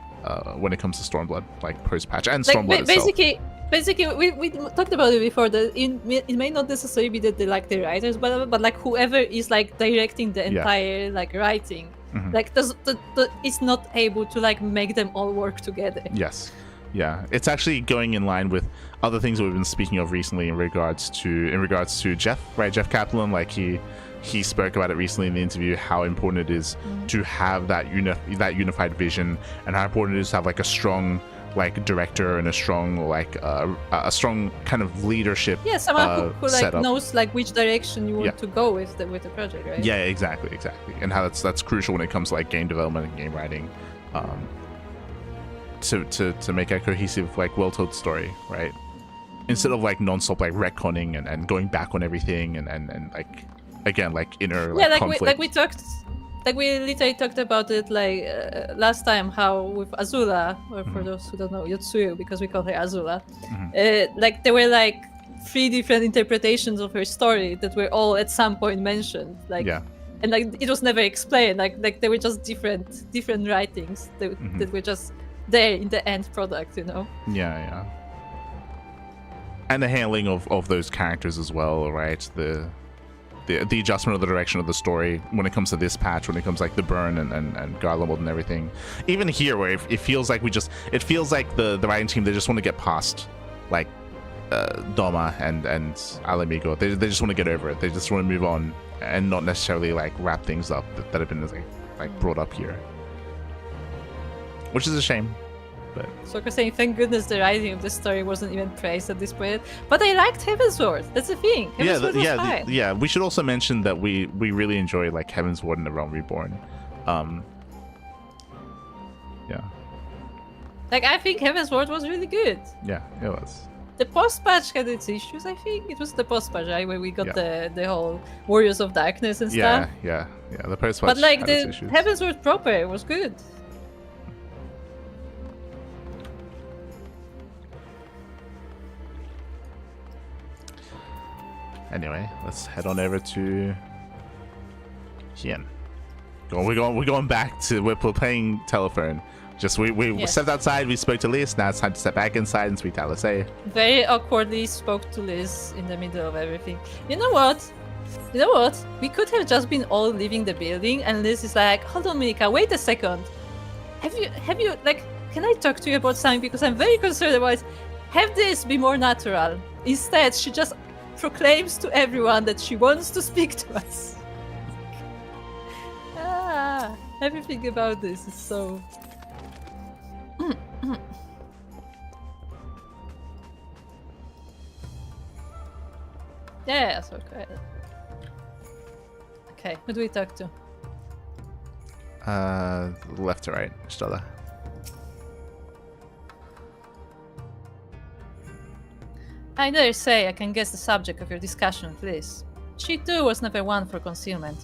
when it comes to Stormblood, like post-patch and
like,
Stormblood itself.
Basically, we talked about it before, that it may not necessarily be that they like the writers, but like whoever is like directing the entire like writing, like it's not able to like make them all work together.
Yes. Yeah, it's actually going in line with other things that we've been speaking of recently in regards to Jeff, right? Jeff Kaplan, like he spoke about it recently in the interview, how important it is to have that unified vision, and how important it is to have like a strong like director and a strong like a strong kind of leadership. Yeah,
someone who like knows like which direction you want to go with the project, right?
Yeah, exactly, and how that's crucial when it comes to like game development and game writing. To make a cohesive, like, well-told story, right? Instead of like non-stop like retconning and going back on everything and like, again, like inner conflict.
We literally talked about it like last time, how with Azula, or for those who don't know, Yotsuyu, because we call her Azula, like there were like 3 different interpretations of her story that were all at some point mentioned, like, and like it was never explained, like they were just different writings that were just there in the end product, you know. Yeah.
And the handling of those characters as well, right? The adjustment of the direction of the story when it comes to this patch, when it comes like the burn and Garlemald and everything. Even here, where it feels like the writing team, they just want to get past like Doma and Alamigo. They just want to get over it. They just want to move on and not necessarily like wrap things up that have been like brought up here, which is a shame. But
Sokka saying, thank goodness the writing of the story wasn't even praised at this point. But I liked Heavensward. That's the thing. Heavensward was fine.
We should also mention that we really enjoy like Heavensward and The Realm Reborn.
Like, I think Heavensward was really good.
Yeah, it was.
The post-patch had its issues, I think. It was the post-patch, right? Where we got the whole Warriors of Darkness and stuff.
Yeah. The post-patch.
But like the Heavensward proper was good.
Anyway, let's head on over to Hien. We're going back to we're playing telephone. Just we stepped outside, we spoke to Liz. Now it's time to step back inside and speak to Alice.
Very awkwardly spoke to Liz in the middle of everything. You know what? We could have just been all leaving the building, and Liz is like, "Hold on, Mika, wait a second. Have you like? Can I talk to you about something? Because I'm very concerned about it. Have this be more natural." Instead, she just proclaims to everyone that she wants to speak to us. Everything about this is so... Yeah, so okay. Okay, who do we talk to?
Left to right, Stella.
I dare say I can guess the subject of your discussion with Liz. She too was never one for concealment.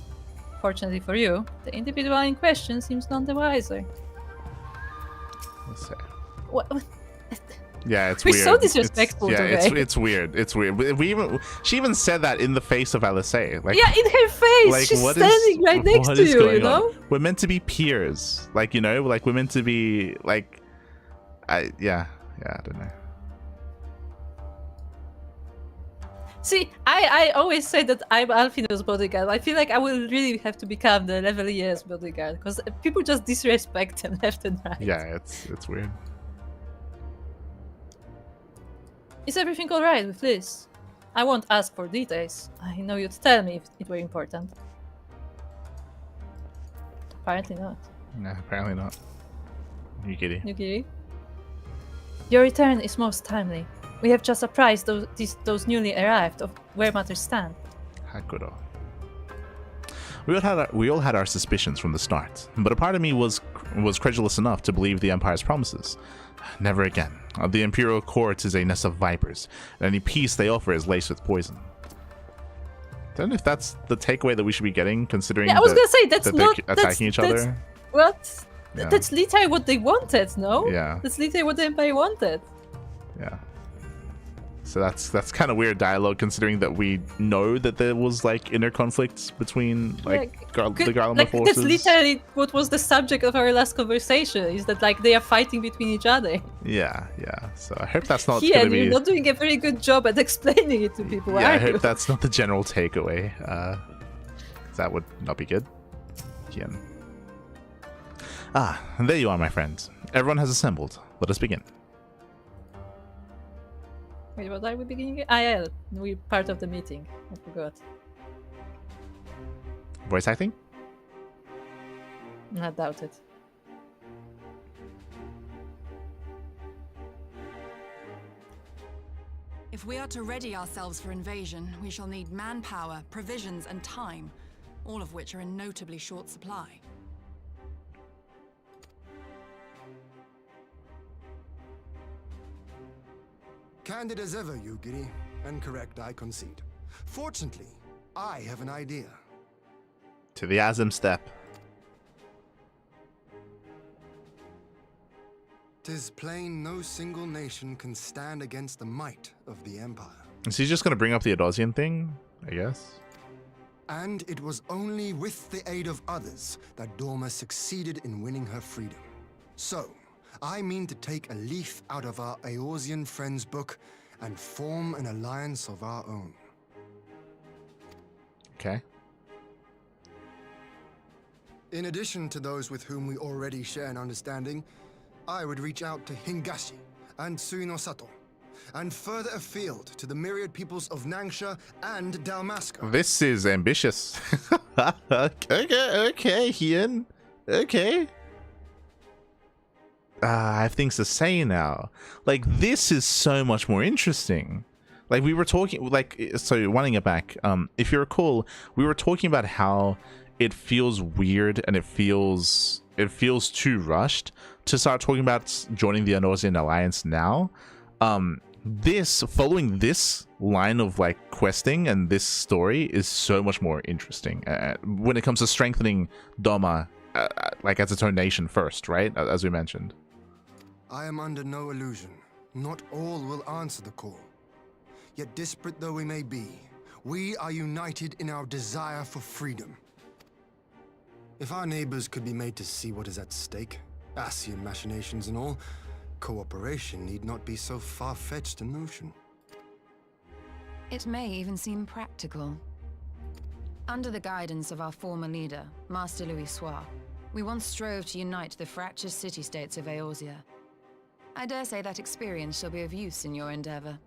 Fortunately for you, the individual in question seems none the wiser.
Let's say.
What?
Yeah, it's
We're
weird.
so disrespectful today.
It's weird. It's weird. She even said that in the face of Alice. Like,
yeah, in her face.
Like,
she's standing right next to you. You know.
We're meant to be peers. Like, you know, like we're meant to be like. I don't know.
See, I always say that I'm Alfino's bodyguard. I feel like I will really have to become the Levelier's bodyguard because people just disrespect him left and right.
Yeah, it's weird.
Is everything alright with this? I won't ask for details. I know you'd tell me if it were important. Apparently not.
Nah, apparently not. You giddy.
Yugiri? Your return is most timely. We have just apprised those newly arrived of where matters stand.
Hakuro. We all had our suspicions from the start, but a part of me was credulous enough to believe the Empire's promises. Never again. The Imperial Court is a nest of vipers, and any peace they offer is laced with poison. Don't know if that's the takeaway that we should be getting, considering
I was gonna say that's
that
not
they're attacking each other.
What?
Yeah.
That's literally what they wanted, no?
Yeah.
That's literally what the Empire wanted.
Yeah. So that's kind of weird dialogue, considering that we know that there was like inner conflicts between like the Garlemald
like,
forces.
That's literally what was the subject of our last conversation. Is that like they are fighting between each other?
Yeah, yeah. So I hope that's not
Here,
going to be.
you're not doing a very good job at explaining it to people.
Yeah, I
are
hope
you?
that's not the general takeaway. That would not be good. Yeah. Ah, there you are, my friends. Everyone has assembled. Let us begin.
Wait, what are we beginning? Ah, yeah, we're part of the meeting. I forgot.
Voice acting?
I doubt it.
If we are to ready ourselves for invasion, we shall need manpower, provisions, and time, all of which are in notably short supply.
Candid as ever, Yugiri, and correct, I concede. Fortunately, I have an idea.
To the Azim step.
'Tis plain no single nation can stand against the might of the Empire.
Is he just going to bring up the Adosian thing? I guess.
And it was only with the aid of others that Dorma succeeded in winning her freedom. So, I mean to take a leaf out of our Eorzean friends' book and form an alliance of our own.
Okay.
In addition to those with whom we already share an understanding, I would reach out to Hingashi and Suinosato, and further afield to the myriad peoples of Nangsha and Dalmasca.
This is ambitious. Okay, Hien. Okay. I have things to say now. Like, this is so much more interesting. Like, we were talking, like, so winding it back, if you recall, we were talking about how it feels weird and it feels too rushed to start talking about joining the Eorzean Alliance now. Following this line of like questing and this story is so much more interesting when it comes to strengthening Doma like as its own nation first, right? As we mentioned.
I am under no illusion. Not all will answer the call. Yet disparate though we may be, we are united in our desire for freedom. If our neighbors could be made to see what is at stake, Asian machinations and all, cooperation need not be so far-fetched a notion.
It may even seem practical. Under the guidance of our former leader, Master Louis Soir, we once strove to unite the fractious city-states of Eorzea. I dare say that experience shall be of use in your endeavor.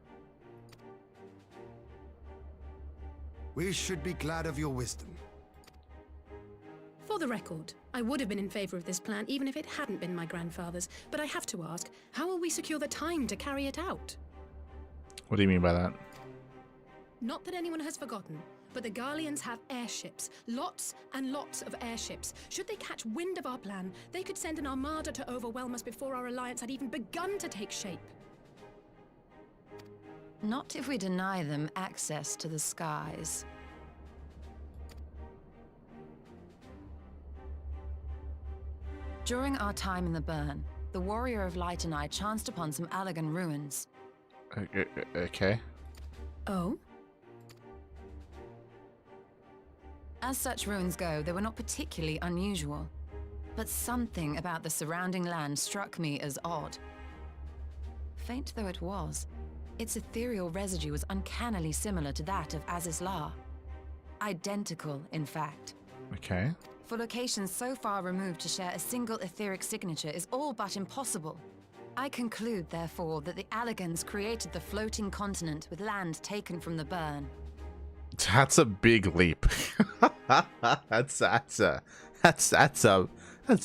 We should be glad of your wisdom.
For the record, I would have been in favor of this plan even if it hadn't been my grandfather's, but I have to ask, how will we secure the time to carry it out?
What do you mean by that?
Not that anyone has forgotten, but the Garleans have airships. Lots and lots of airships. Should they catch wind of our plan, they could send an armada to overwhelm us before our alliance had even begun to take shape.
Not if we deny them access to the skies. During our time in the Burn, the Warrior of Light and I chanced upon some Allagan ruins.
Okay.
Oh?
As such ruins go, they were not particularly unusual. But something about the surrounding land struck me as odd. Faint though it was, Its ethereal residue was uncannily similar to that of Azizlar. Identical, in fact.
Okay.
For locations so far removed to share a single etheric signature is all but impossible. I conclude, therefore, that the Alligans created the floating continent with land taken from the burn.
That's a big leap. that's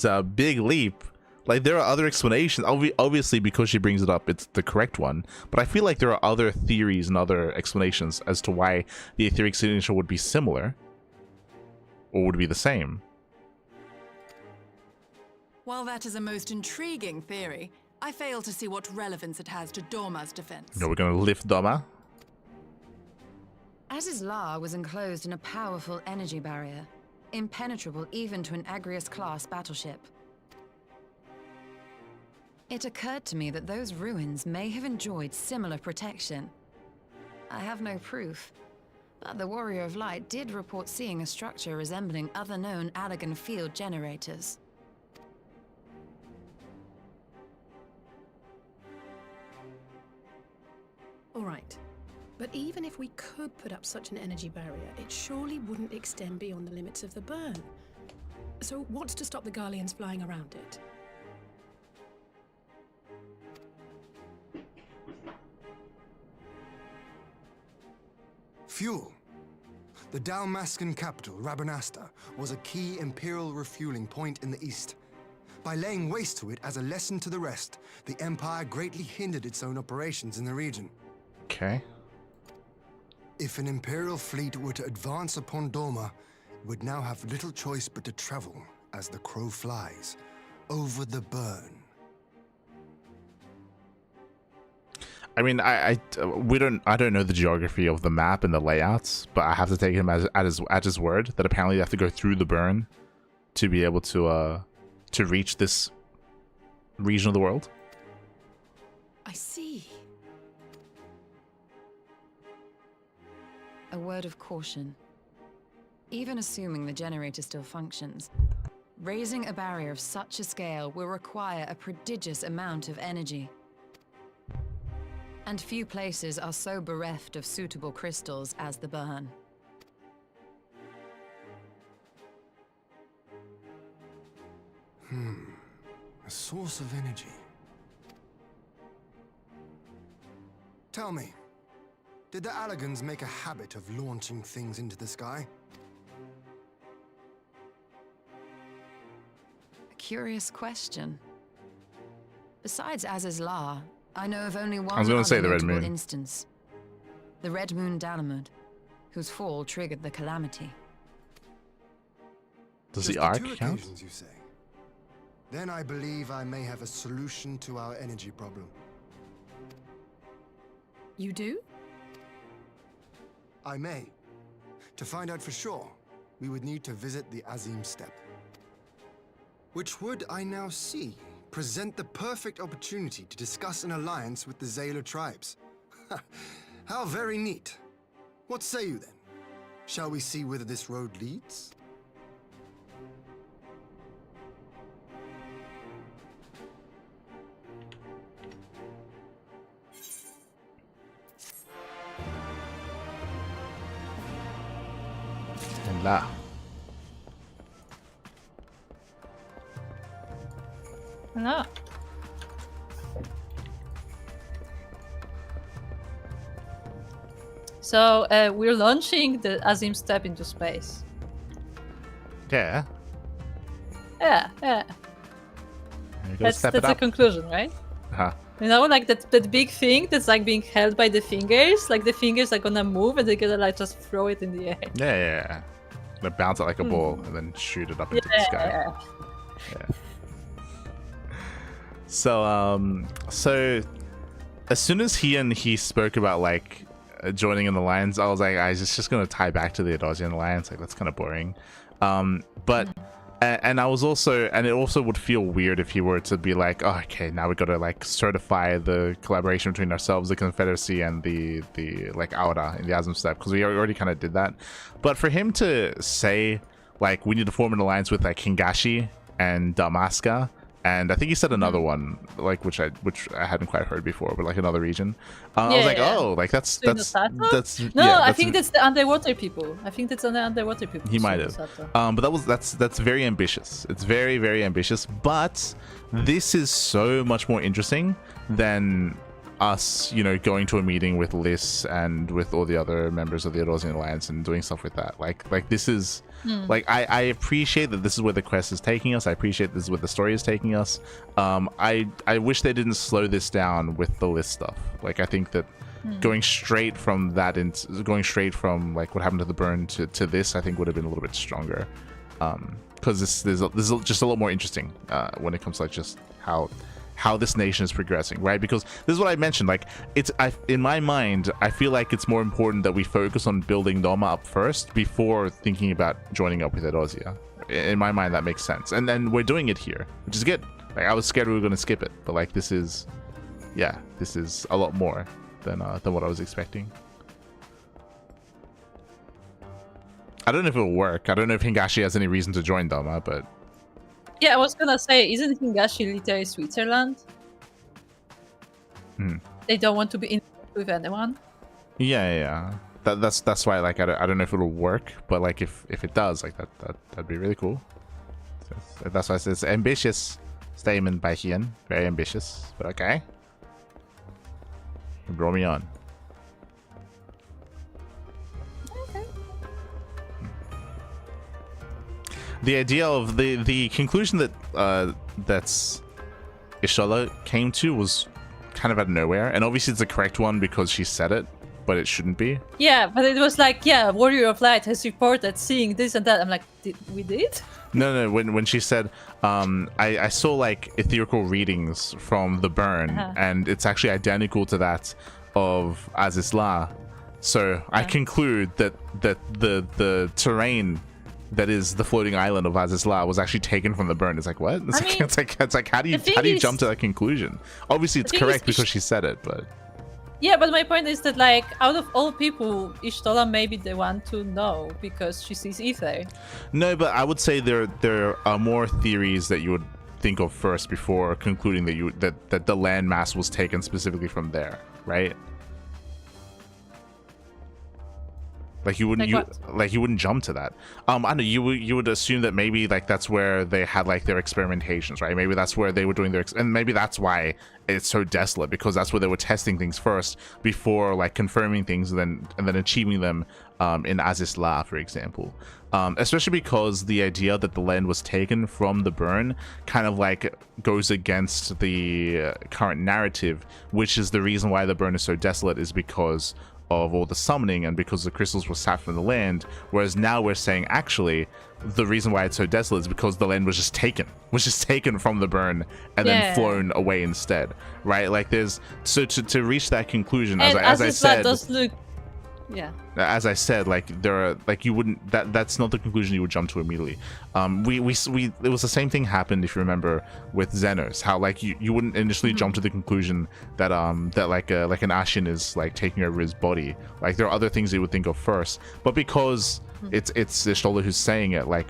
a big leap. Like, there are other explanations. Obviously, because she brings it up, it's the correct one. But I feel like there are other theories and other explanations as to why the etheric signature would be similar, or would be the same.
While that is a most intriguing theory, I fail to see what relevance it has to Dorma's defense.
No, we're gonna lift Doma.
Azizlar was enclosed in a powerful energy barrier, impenetrable even to an Agrius-class battleship. It occurred to me that those ruins may have enjoyed similar protection. I have no proof, but the Warrior of Light did report seeing a structure resembling other known Allagan field generators.
All right. But even if we could put up such an energy barrier, it surely wouldn't extend beyond the limits of the burn. So what's to stop the Garleans flying around it?
Fuel. The Dalmascan capital, Rabanasta, was a key Imperial refueling point in the east. By laying waste to it as a lesson to the rest, the Empire greatly hindered its own operations in the region.
Okay.
If an Imperial fleet were to advance upon Dorma, it would now have little choice but to travel, as the crow flies, over the burn.
I mean, I don't know the geography of the map and the layouts, but I have to take him at his word that apparently you have to go through the burn to be able to reach this region of the world.
I see.
A word of caution. Even assuming the generator still functions, raising a barrier of such a scale will require a prodigious amount of energy. And few places are so bereft of suitable crystals as the burn.
A source of energy. Tell me, did the Alligans make a habit of launching things into the sky?
A curious question. Besides Azizlar, I know of only one
I was gonna say
other
the Red
notable
Moon.
instance. The Red Moon Dalamud, whose fall triggered the calamity.
Does
Just
the arc
two
count?
occasions, you say? Then I believe I may have a solution to our energy problem.
You do?
I may. To find out for sure, we would need to visit the Azim Steppe. Which would, I now see, present the perfect opportunity to discuss an alliance with the Zayla tribes. How very neat. What say you then? Shall we see whether this road leads?
And la.
No. So we're launching the Azim Steppe into space.
Yeah.
Yeah.
You're gonna
That's
step
the
it up.
conclusion, right?
Huh.
You know, like that big thing that's like being held by the fingers. Like the fingers are gonna move and they're gonna like just throw it in the air.
Yeah. They bounce it like a ball and then shoot it up into the sky. Yeah. So as soon as he spoke about like joining an alliance, I was like, it's just gonna tie back to the Adosian alliance. Like that's kind of boring. But and I was also, and it also would feel weird if he were to be like, oh, okay, now we gotta like certify the collaboration between ourselves, the Confederacy, and the like Aura in the Azim Steppe, because we already kind of did that. But for him to say like we need to form an alliance with like Hingashi and Damaska, And I think he said another one, like which I hadn't quite heard before, but like another region. I was like, oh, like that's
No,
yeah,
I think that's the underwater people. I think that's on the underwater people.
He might have. But that's very ambitious. It's very, very ambitious. But this is so much more interesting than us, you know, going to a meeting with Liz and with all the other members of the Eorzean Alliance and doing stuff with that. Like this is like I appreciate that this is where the quest is taking us. I appreciate this is where the story is taking us. I wish they didn't slow this down with the Liz stuff. Like I think that going straight from that into going straight from like what happened to the burn to this, I think would have been a little bit stronger. Because this is just a lot more interesting when it comes to like just how this nation is progressing, right? Because this is what I mentioned, like in my mind, I feel like it's more important that we focus on building Doma up first before thinking about joining up with Eorzea. In my mind, that makes sense. And then we're doing it here, which is good. Like I was scared we were going to skip it, but like this is a lot more than what I was expecting. I don't know if it'll work. I don't know if Hingashi has any reason to join Doma, but
yeah, I was gonna say, isn't Hingashi literally Switzerland? They don't want to be in with anyone.
Yeah. That's why, like, I don't know if it'll work, but like if it does, like that'd be really cool. So that's why it's ambitious statement by Hien, very ambitious, but okay. Draw me on. The idea of the conclusion that that's Y'shtola came to was kind of out of nowhere, and obviously it's the correct one because she said it, but it shouldn't be.
Yeah, but it was like, yeah, Warrior of Light has reported seeing this and that. I'm like, we did?
No. When she said, I saw like etherical readings from the burn, and it's actually identical to that of Azizla. So I conclude that the terrain that is the floating island of Azizla was actually taken from the burn. It's like, what? It's like how do you jump to that conclusion? Obviously it's correct because she said it, but
yeah, but my point is that like out of all people, Y'shtola may be the one to know because she sees ether.
No, but I would say there are more theories that you would think of first before concluding that that the landmass was taken specifically from there, right? Like you wouldn't you wouldn't jump to that. I know you would assume that maybe like that's where they had like their experimentations, right? Maybe that's where they were doing their and maybe that's why it's so desolate, because that's where they were testing things first before like confirming things and then achieving them in Azizla, for example. Especially because the idea that the land was taken from the burn kind of like goes against the current narrative, which is the reason why the burn is so desolate is because of all the summoning and because the crystals were sapped from the land, whereas now we're saying actually the reason why it's so desolate is because the land was just taken from the burn and then flown away instead, right? Like there's to reach that conclusion, as I said,
does look, yeah,
as I said, like there are like you wouldn't that's not the conclusion you would jump to immediately. We it was the same thing happened, if you remember, with Xenos, how like you wouldn't initially jump to the conclusion that that like an Ashin is like taking over his body. Like there are other things you would think of first, but because it's Y'shtola who's saying it, like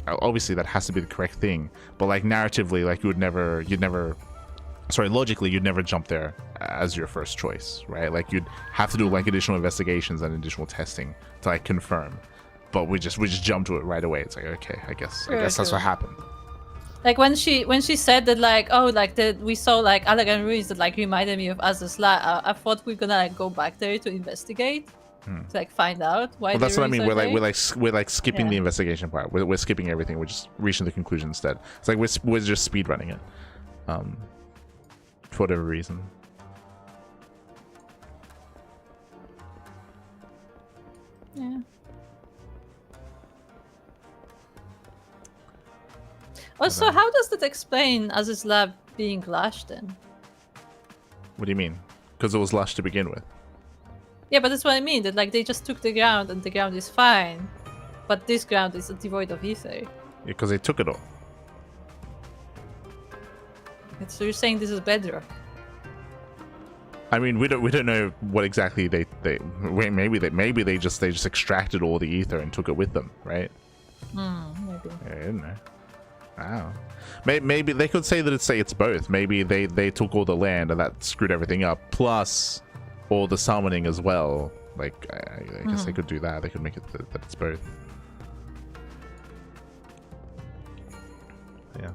obviously that has to be the correct thing, but like narratively, like logically you'd never jump there as your first choice, right? Like you'd have to do like additional investigations and additional testing to like confirm, but we just jump to it right away. It's like, okay, I guess that's what happened.
Like when she said that, like, oh, like we saw like Allagan ruins that like reminded me of Azizla, I thought we're gonna like go back there to investigate, to like find out why.
Well, that's what I mean. We're like skipping the investigation part. We're skipping everything. We're just reaching the conclusion instead. It's like we're just speed running it, for whatever reason.
Yeah. Also, how does that explain Azizla being lush then?
What do you mean? Because it was lush to begin with.
Yeah, but that's what I mean. That like they just took the ground and the ground is fine, but this ground is devoid of ether.
Yeah, because they took it all.
So you're saying this is bedrock?
I mean, we don't know what exactly maybe they just extracted all the ether and took it with them, right?
Maybe.
Yeah, I don't know. Wow. Maybe they could say that it's both. Maybe they took all the land and that screwed everything up, plus all the summoning as well. Like, I guess they could do that. They could make it that it's both. Yeah.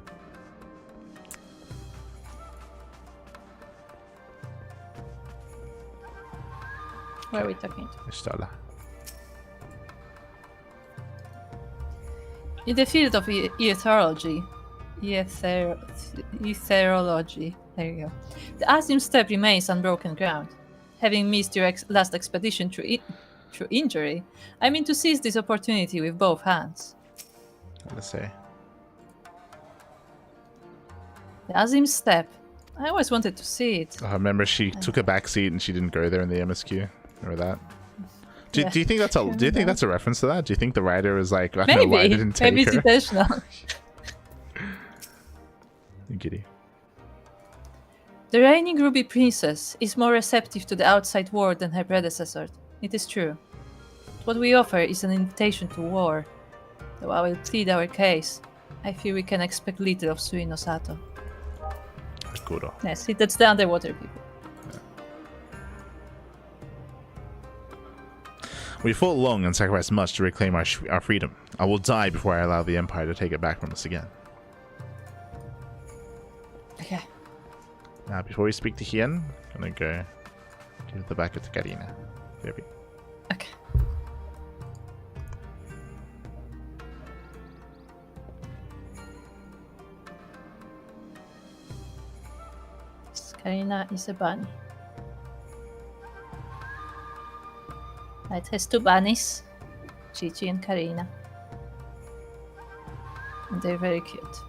Where are we talking to?
Istala.
In the field of etherology, there you go. The Azim step remains unbroken ground. Having missed your last expedition through injury, I mean to seize this opportunity with both hands.
Let's say.
The Azim step. I always wanted to see it.
I remember she took a back seat and she didn't go there in the MSQ. Remember that? Do you think that's a reference to that? Do you think the writer was like, I don't know why I didn't take
maybe it's
her?
intentional.
Giddy.
The reigning Ruby Princess is more receptive to the outside world than her predecessor. It is true. What we offer is an invitation to war. Though I will plead our case, I fear we can expect little of Suino Sato.
Kuro.
Yes, that's the underwater people.
We fought long and sacrificed much to reclaim our freedom. I will die before I allow the Empire to take it back from us again.
Okay.
Now, before we speak to Hien, I'm gonna go give the back to Karina. Baby.
Okay. Karina is a bunny. It has two bunnies, Chichi and Karina. And they're very cute.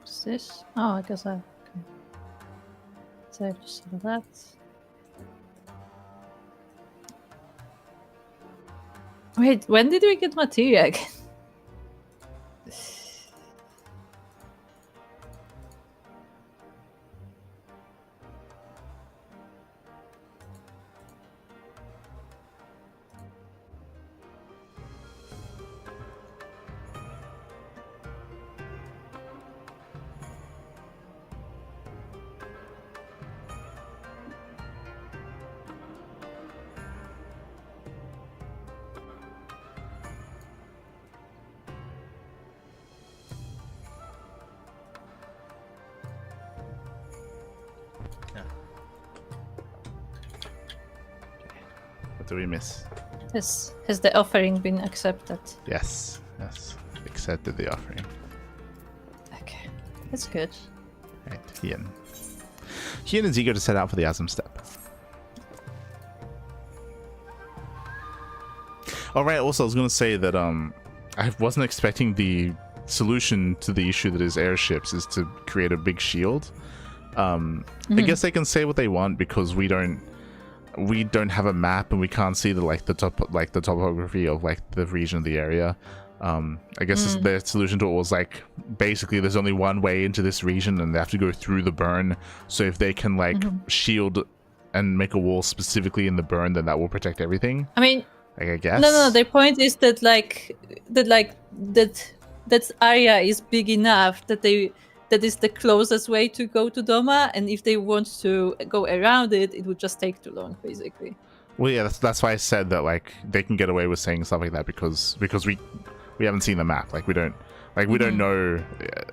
What's this? Oh, I guess I... Okay. So I have to sell that. Wait, when did we get materia again?
Do we miss?
Has the offering been accepted?
Yes, yes. Accepted the offering.
Okay, that's good.
Right, Hien. Hien is eager to set out for the Azim Step. Alright, also I was gonna say that I wasn't expecting the solution to the issue that is airships is to create a big shield. I guess they can say what they want because we don't have a map and we can't see the topography of like the region of the area. I guess their solution to it was like basically there's only one way into this region and they have to go through the burn. So if they can like shield and make a wall specifically in the burn, then that will protect everything.
I mean,
like, I guess.
No. Their point is that that area is big enough that is the closest way to go to Doma, and if they want to go around it, it would just take too long, basically.
Well, yeah, that's why I said that like they can get away with saying stuff like that because we haven't seen the map. Like we don't know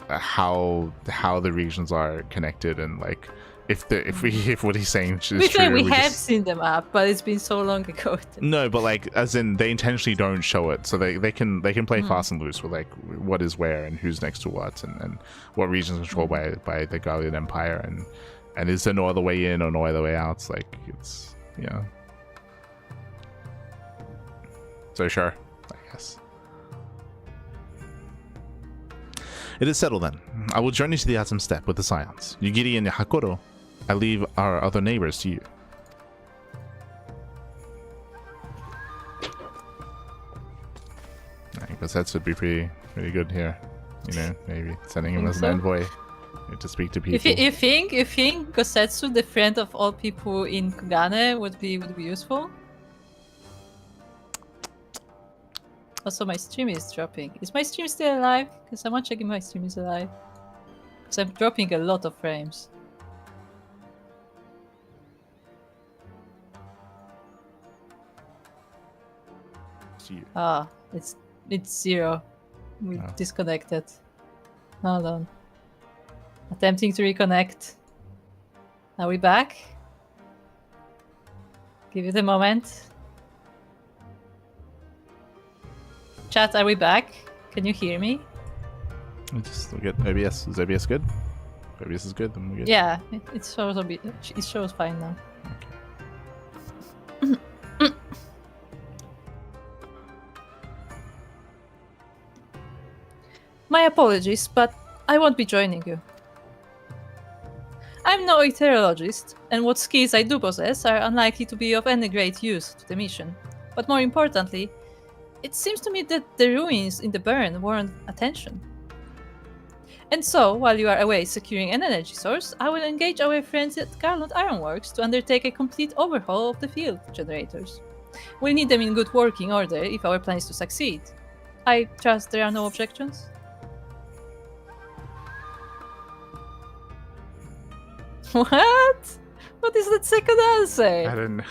how the regions are connected, and like if what he's saying is true.
We have seen the map, but it's been so long ago.
No, but like as in they intentionally don't show it, so they can play fast and loose with like what is where and who's next to what, and what regions are controlled by the Garlean Empire, and is there no other way in or no other way out? It's like it's So sure, I guess. It is settled then. I will journey to the Atom Steppe with the Scions. Yugiri and Hakoro, I leave our other neighbors to you. I guess that would be pretty good here. You know, maybe sending him as an envoy to speak to people.
You think Gosetsu, the friend of all people in Kugane, would be useful? Also, my stream is dropping. Is my stream still alive? Because someone checking my stream is alive. Because I'm dropping a lot of frames. Ah, it's 0. We disconnected. Hold on. Attempting to reconnect. Are we back? Give it a moment. Chat, are we back? Can you hear me?
Just look at OBS. Is OBS good? If OBS is good, then we're good.
Yeah, it shows fine now. Okay. My apologies, but I won't be joining you. I'm no meteorologist, and what skills I do possess are unlikely to be of any great use to the mission. But more importantly, it seems to me that the ruins in the burn warrant attention. And so, while you are away securing an energy source, I will engage our friends at Garland Ironworks to undertake a complete overhaul of the field generators. We'll need them in good working order if our plan is to succeed. I trust there are no objections? What? What is that second answer?
I don't know.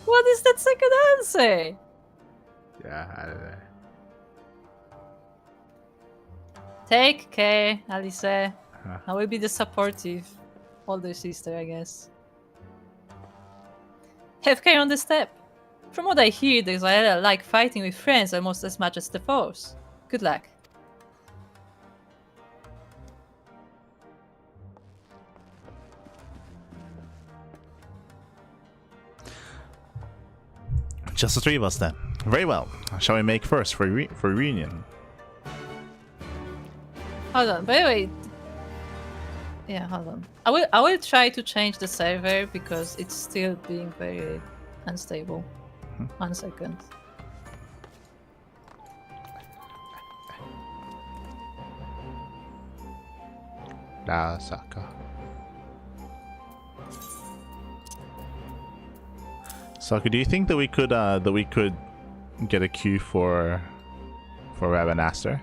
What is that second answer?
Yeah, I don't know.
Take care, Alice. I will be the supportive older sister, I guess. Have care on the step. From what I hear, the Xylella like fighting with friends almost as much as the foes. Good luck.
Just the three of us then. Very well. Shall we make first for reunion?
Hold on, by the way. Yeah, hold on. I will try to change the server because it's still being very unstable. 1 second.
Saka. Saka, do you think that we could get a queue for Ravenaster?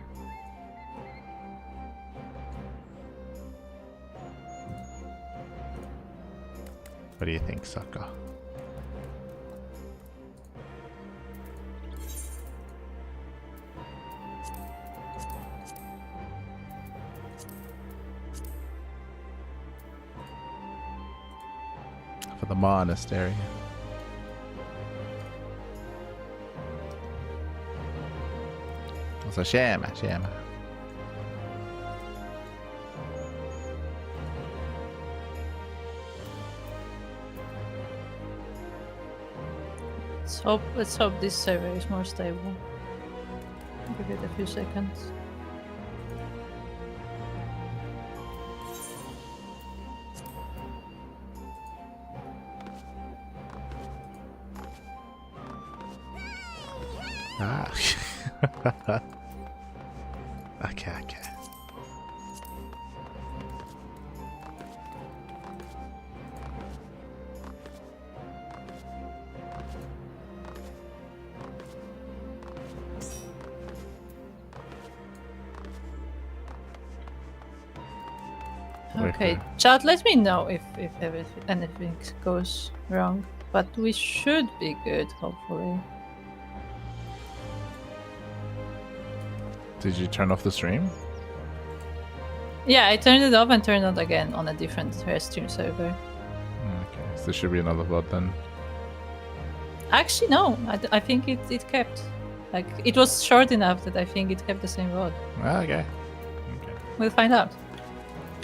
What do you think, Saka? For the monastery. Så tjena.
Let's hope this server is more stable. Give it a few seconds.
Ah. Okay, okay.
Okay, chat, let me know if anything goes wrong. But we should be good, hopefully.
Did you turn off the stream?
Yeah, I turned it off and turned it again on a different stream server.
Okay, so there should be another VOD then.
Actually, no. I think it kept. Like, it was short enough that I think it kept the same VOD.
Okay. Okay.
We'll find out.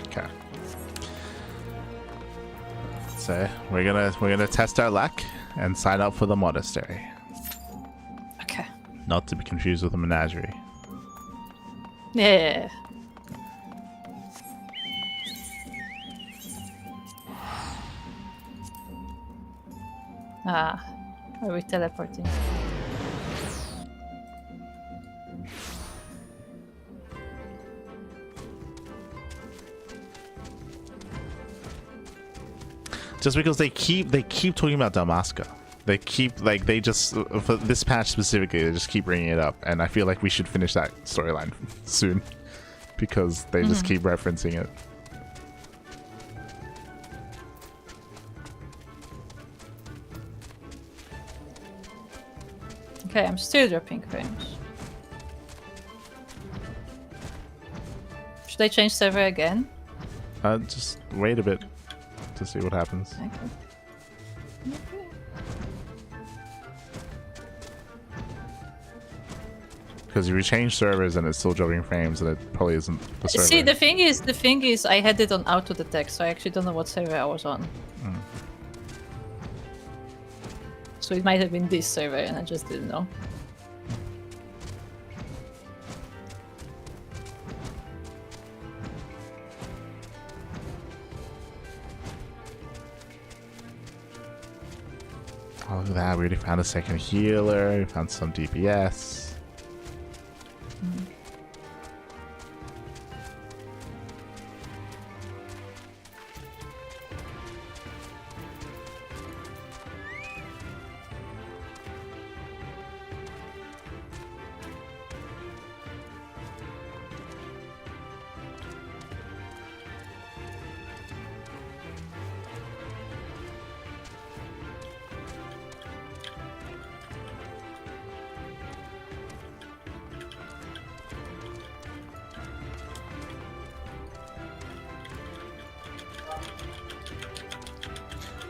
Okay. So we're gonna test our luck and sign up for the monastery.
Okay.
Not to be confused with the menagerie.
Yeah. Ah, are we teleporting?
Just because they keep talking about Damaska. They keep they just for this patch specifically, they just keep bringing it up, and I feel like we should finish that storyline soon because they just keep referencing it.
Okay, I'm still dropping frames. Should I change server again?
Just wait a bit to see what happens.
Okay.
Because if you change servers and it's still dropping frames, and it probably isn't the server.
See, the thing is, I had it on auto detect, so I actually don't know what server I was on. So it might have been this server, and I just didn't know.
Oh, look at that. We already found a second healer. We found some DPS.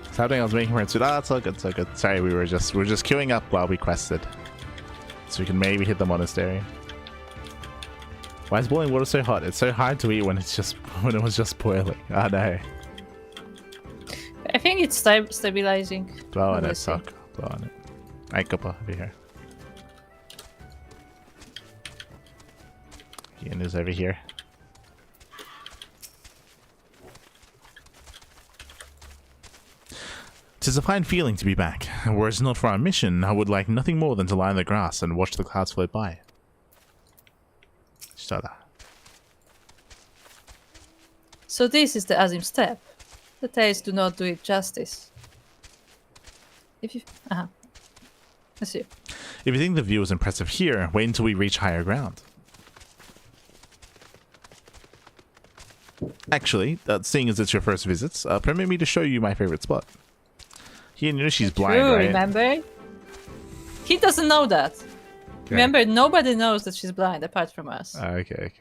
It's happening. I was making friends. Ah, it's all good. It's all good. Sorry, we were just queuing up while we quested, so we can maybe hit the monastery. Why is boiling water so hot? It's so hard to eat when it was just boiling. Oh no.
I think it's stabilizing.
Blow on it,
Let's see.
suck. Blow on it. Alright, couple over here. Ian is over here. Tis a fine feeling to be back. Were it not for our mission, I would like nothing more than to lie in the grass and watch the clouds float by. Shut up.
So this is the Azim step. The tales do not do it justice. If you... I see.
If you think the view is impressive here, wait until we reach higher ground. Actually, seeing as it's your first visits, permit me to show you my favorite spot. You know she's blind,
True,
right?
remember? He doesn't know that.
Okay.
Remember, nobody knows that she's blind apart from us.
Okay.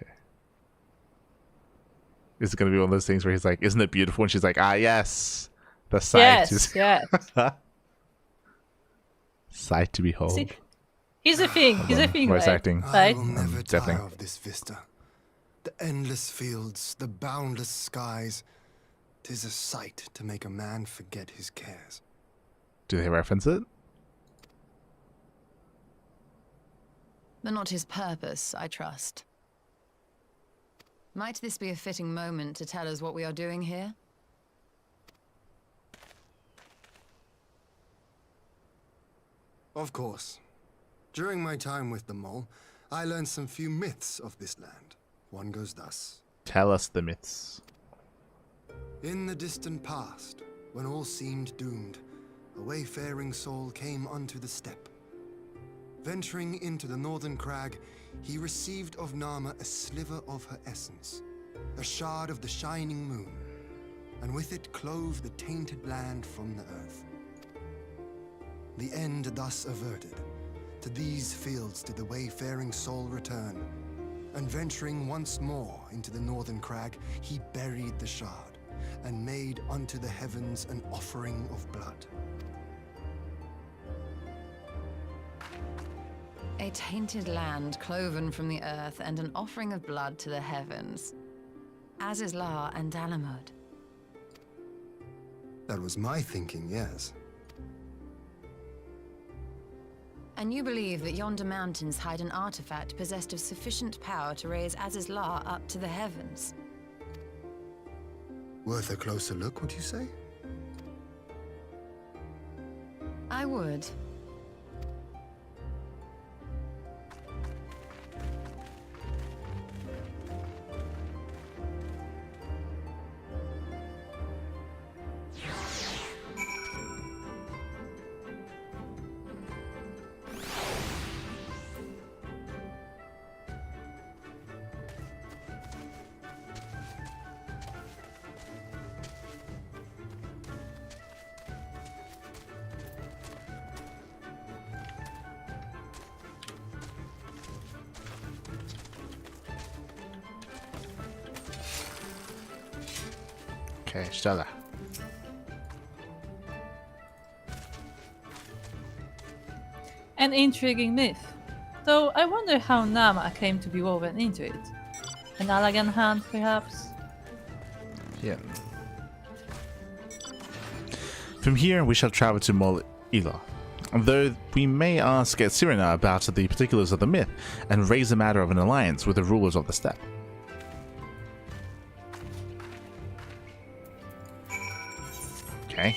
Is it going to be one of those things where he's like, isn't it beautiful? And she's like, ah, yes. The sight is...
Yes.
Sight to behold.
See, here's the thing.
Voice acting.
I
Right?
will never tire
definitely.
of this vista. The endless fields, the boundless skies. 'Tis a sight to make a man forget his cares.
Do they reference it?
but not his purpose, I trust. Might this be a fitting moment to tell us what we are doing here?
Of course. During my time with the Mole, I learned some few myths of this land. One goes thus.
Tell us the myths.
In the distant past, when all seemed doomed, a wayfaring soul came unto the steppe. Venturing into the northern crag, he received of Nama a sliver of her essence, a shard of the shining moon, and with it clove the tainted land from the earth. The end thus averted, to these fields did the wayfaring soul return, and venturing once more into the northern crag, he buried the shard, and made unto the heavens an offering of blood.
A tainted land cloven from the earth and an offering of blood to the heavens. Azizlar and Dalamud.
That was my thinking, yes.
And you believe that yonder mountains hide an artifact possessed of sufficient power to raise Azizlar up to the heavens?
Worth a closer look, would you say?
I would.
Okay, Stella.
An intriguing myth. Though I wonder how Nama came to be woven into it. An Allagan hand, perhaps?
Yeah. From here, we shall travel to Mol Ila. Though we may ask Sirena about the particulars of the myth and raise the matter of an alliance with the rulers of the steppe. Okay.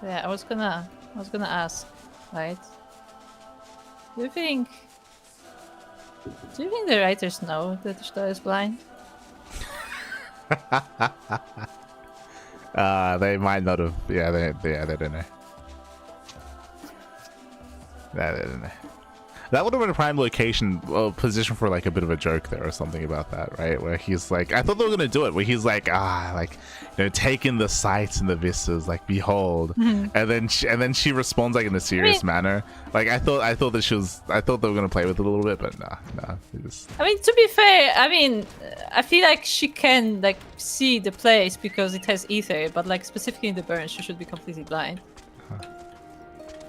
Yeah, I was gonna ask, right? Do you think the writers know that Ishtar is blind?
They might not have. Yeah, they don't know. They don't know. That would have been a prime location, position for like a bit of a joke there or something about that, right? Where he's like, I thought they were gonna do it, where he's like, taking the sights and the vistas, like, behold, and then she responds like in a serious manner. Like I thought they were gonna play with it a little bit, but nah.
I mean, to be fair, I feel like she can like see the place because it has ether, but like specifically in the burn, she should be completely blind.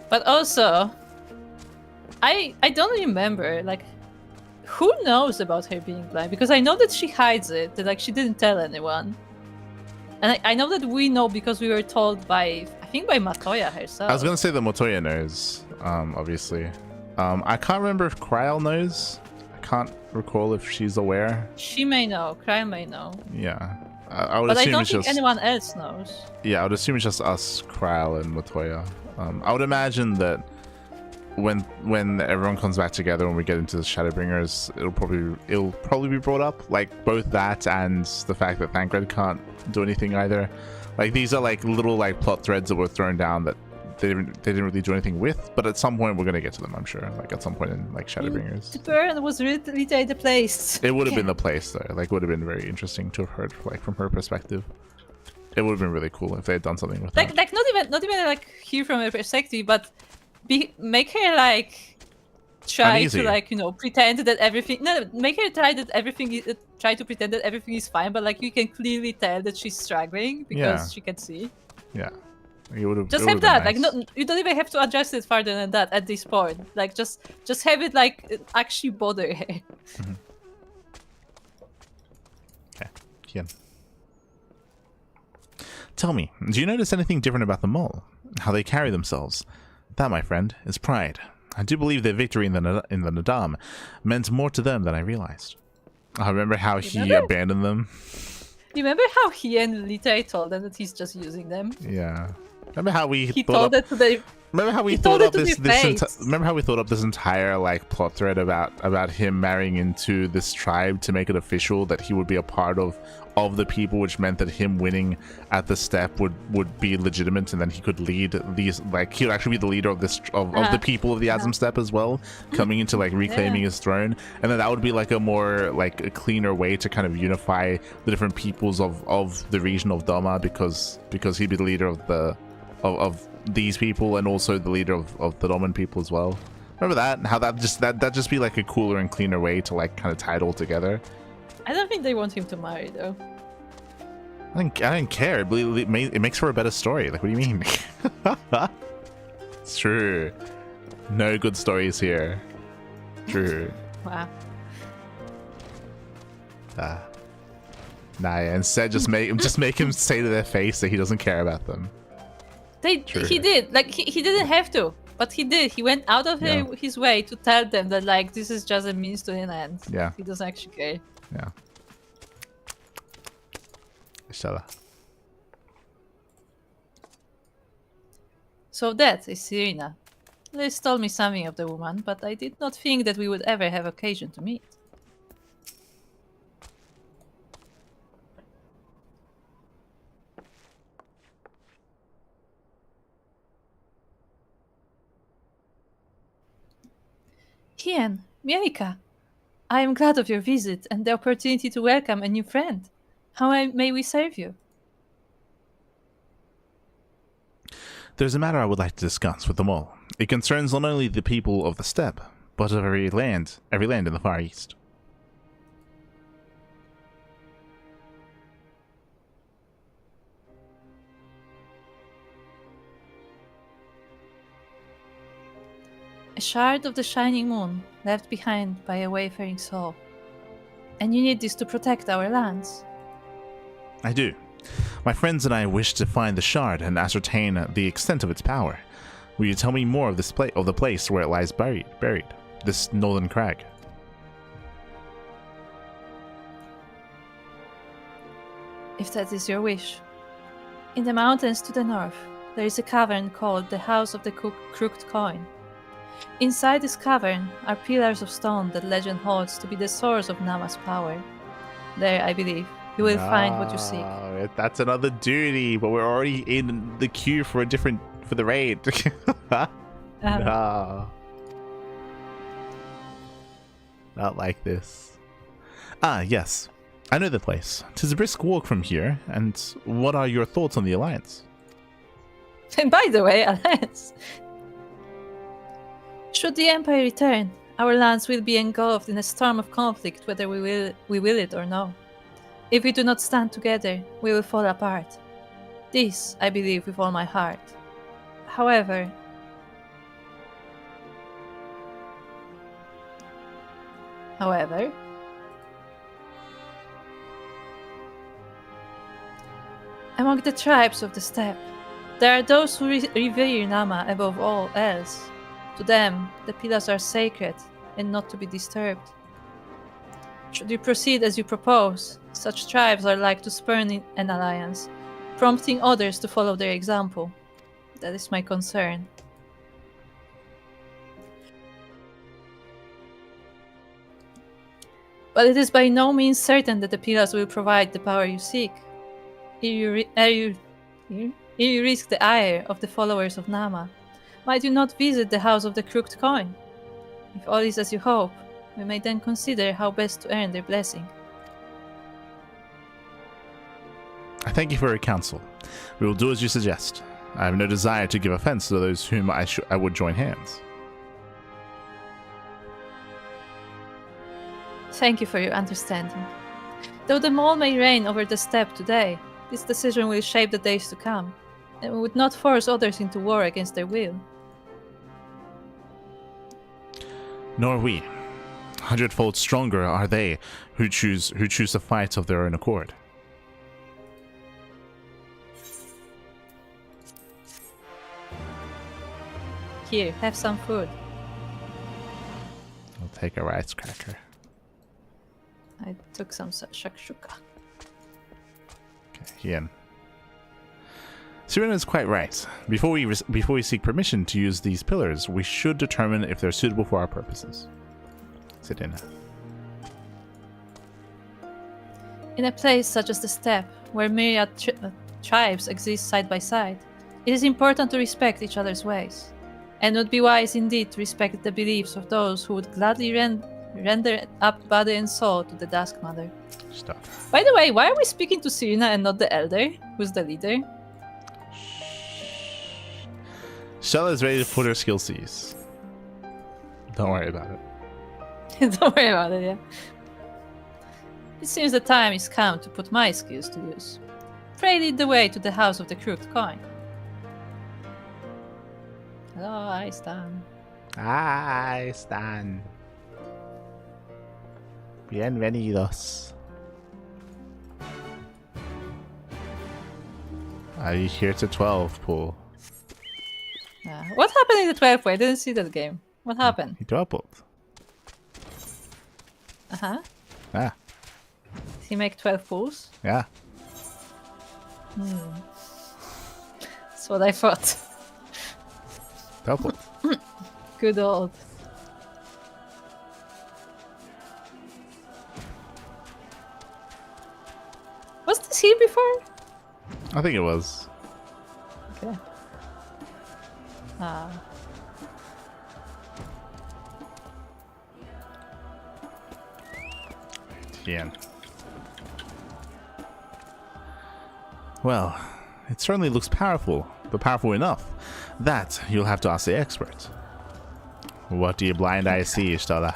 But also, I don't remember, like, who knows about her being blind? Because I know that she hides it, that like she didn't tell anyone. And I know that we know because we were told by, I think by Matoya herself.
I was gonna say that Matoya knows, obviously. I can't remember if Kryl knows. I can't recall if she's aware.
She may know, Kryl may know.
Yeah. I would
but
assume
I don't
it's
think
just
anyone else knows.
Yeah, I would assume it's just us, Kryl, and Matoya. I would imagine that when everyone comes back together, when we get into the Shadowbringers, it'll probably be brought up, like both that and the fact that Thancred can't do anything either. Like these are like little like plot threads that were thrown down that they didn't really do anything with, but at some point we're gonna get to them, I'm sure. Like at some point in like Shadowbringers.
The burn was really the place.
It would have been the place though. Like would have been very interesting to have heard like from her perspective. It would have been really cool if they had done something with that.
Like not even like hear from her perspective, but make her like try
Uneasy.
to like pretend that everything. No, make her try to pretend that everything is fine, but like you can clearly tell that she's struggling because she can see.
Yeah, it would have.
Just have that. Nice. Like you don't even have to adjust it further than that at this point. Like just have it like actually bother her.
Mm-hmm. Okay, Kian. Tell me, do you notice anything different about the mole? How they carry themselves? That, my friend, is pride. I do believe their victory in the Nadam meant more to them than I realized. I remember how he abandoned them.
Remember how he and Lita told them that he's just using them?
Yeah. Remember how we
he told that to the
Remember how we thought up remember how we thought up this entire like plot thread about him marrying into this tribe to make it official that he would be a part of the people, which meant that him winning at the step would be legitimate, and then he could lead these, like he would actually be the leader of this of the people of the Azim step as well, coming into like reclaiming his throne, and then that would be like a more like a cleaner way to kind of unify the different peoples of the region of Doma, because he'd be the leader of these people and also the leader of the Doman people as well. Remember that? How that just be like a cooler and cleaner way to like kind of tie it all together.
I don't think they want him to marry though.
I don't care. It makes for a better story. Like, what do you mean? It's true. No good stories here. True.
Wow.
Nah, yeah, instead just make him say to their face that he doesn't care about them.
He did. Like he didn't have to, but he did. He went out of his way to tell them that like this is just a means to an end.
Yeah.
He doesn't actually care.
Yeah. Inshallah.
So that is Serena. Liz told me something of the woman, but I did not think that we would ever have occasion to meet. Kian, Mielika, I am glad of your visit and the opportunity to welcome a new friend. How may we serve you?
There's a matter I would like to discuss with them all. It concerns not only the people of the steppe, but of every land in the Far East.
A shard of the shining moon left behind by a wayfaring soul. And you need this to protect our lands.
I do. My friends and I wish to find the shard and ascertain the extent of its power. Will you tell me more of the place where it lies buried, this northern crag?
If that is your wish. In the mountains to the north, there is a cavern called the House of the Crooked Coin. Inside this cavern are pillars of stone that legend holds to be the source of Nama's power. There, I believe, you will find what you seek.
That's another duty, but we're already in the queue for the raid. No. Not like this. Ah, yes. I know the place. 'Tis a brisk walk from here, and what are your thoughts on the alliance?
And by the way, Alliance, should the Empire return, our lands will be engulfed in a storm of conflict, whether we will it or no. If we do not stand together, we will fall apart. This, I believe with all my heart. However, among the tribes of the steppe, there are those who revere Nama above all else. To them, the pillars are sacred and not to be disturbed. Should you proceed as you propose, such tribes are like to spurn an alliance, prompting others to follow their example. That is my concern. But it is by no means certain that the pillars will provide the power you seek. Here you risk the ire of the followers of Nama. Might you not visit the House of the Crooked Coin? If all is as you hope, we may then consider how best to earn their blessing.
I thank you for your counsel. We will do as you suggest. I have no desire to give offense to those whom I would join hands.
Thank you for your understanding. Though the mole may reign over the steppe today, this decision will shape the days to come, and we would not force others into war against their will.
Nor we. 100-fold stronger are they who choose to fight of their own accord.
Here, have some food.
I'll take a rice cracker.
I took some shakshuka.
Okay, Ian. Serena is quite right. Before we seek permission to use these pillars, we should determine if they're suitable for our purposes. Sit in.
In a place such as the steppe, where myriad tribes exist side by side, it is important to respect each other's ways, and would be wise indeed to respect the beliefs of those who would gladly render up body and soul to the Dusk Mother.
Stop.
By the way, why are we speaking to Serena and not the Elder, who's the leader?
Stella is ready to put her skill Cs. Don't worry about it.
Don't worry about it, yeah. It seems the time is come to put my skills to use. Pray lead the way to the house of the crooked coin. Hello, I stand.
I stand. Bienvenidos. Are you here to 12, Pool?
What happened in the 12th way? I didn't see that game. What happened?
He doubled.
Uh-huh.
Ah,
Did he make 12 pools?
yeah.
That's what I thought.
Doubled.
Good old. Was this here before?
I think it was.
Okay. Ah.
Ian. Well, it certainly looks powerful, but powerful enough. That you'll have to ask the expert. What do your blind eyes see, Stella?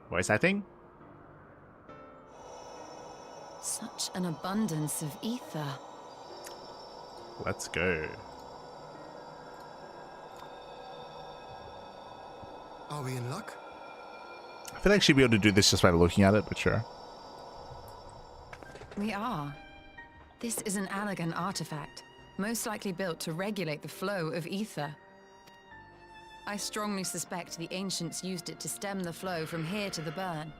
Voice acting?
Such an abundance of ether.
Let's go.
Are we in luck?
I feel like she'd be able to do this just by looking at it, but sure.
We are. This is an Allegan artifact, most likely built to regulate the flow of ether. I strongly suspect the ancients used it to stem the flow from here to the burn.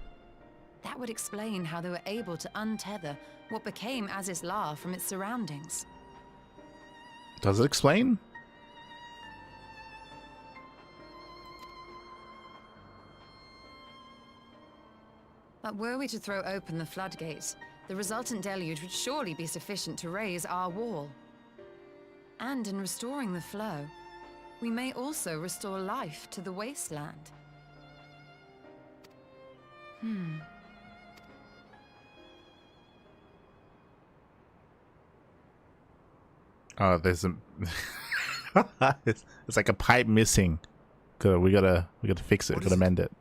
That would explain how they were able to untether what became Azys La from its surroundings.
Does it explain?
But were we to throw open the floodgates, the resultant deluge would surely be sufficient to raise our wall. And in restoring the flow, we may also restore life to the wasteland.
Oh, there's a it's like a pipe missing. We gotta fix it. Gotta mend it.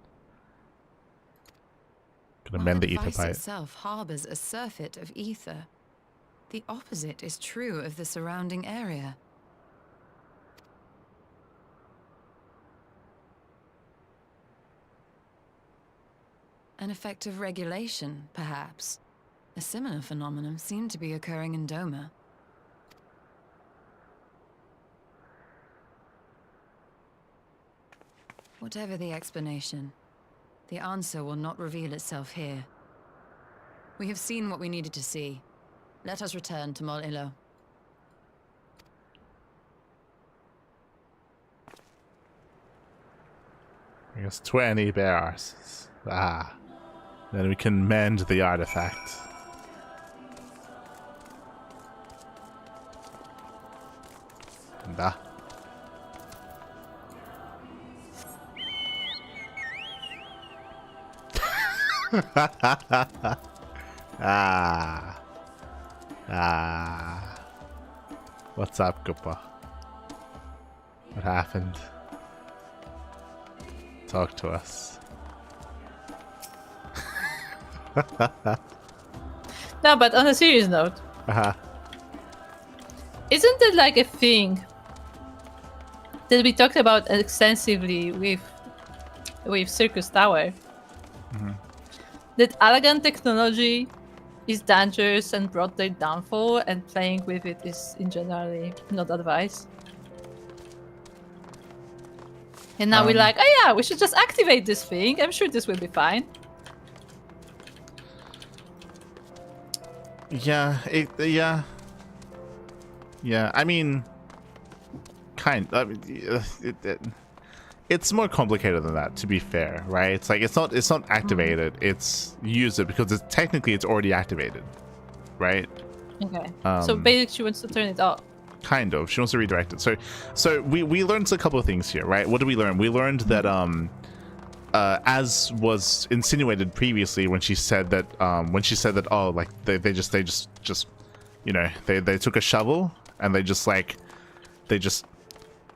Gotta mend the ether
device
pipe.
itself harbors a surfeit of ether. The opposite is true of the surrounding area. An effect of regulation, perhaps. A similar phenomenon seemed to be occurring in Doma. Whatever the explanation, the answer will not reveal itself here. We have seen what we needed to see. Let us return to Mol Ilo.
I guess 20 bear arses. Ah. Then we can mend the artifact. Da. Ah. Ah. What's up, Koopa? What happened? Talk to us.
No, but on a serious note, isn't it like a thing that we talked about extensively with with Circus Tower. That Allagan technology is dangerous and brought their downfall, and playing with it is in generally not advised. And now we're like, oh yeah, we should just activate this thing. I'm sure this will be fine.
Yeah, yeah. I mean, it's more complicated than that, to be fair, right? It's like it's not activated. It's use it because technically it's already activated, right?
Okay. So basically, she wants to turn it off.
Kind of. She wants to redirect it. So we learned a couple of things here, right? What did we learn? We learned that as was insinuated previously when she said that oh, like they just you know, they took a shovel and they just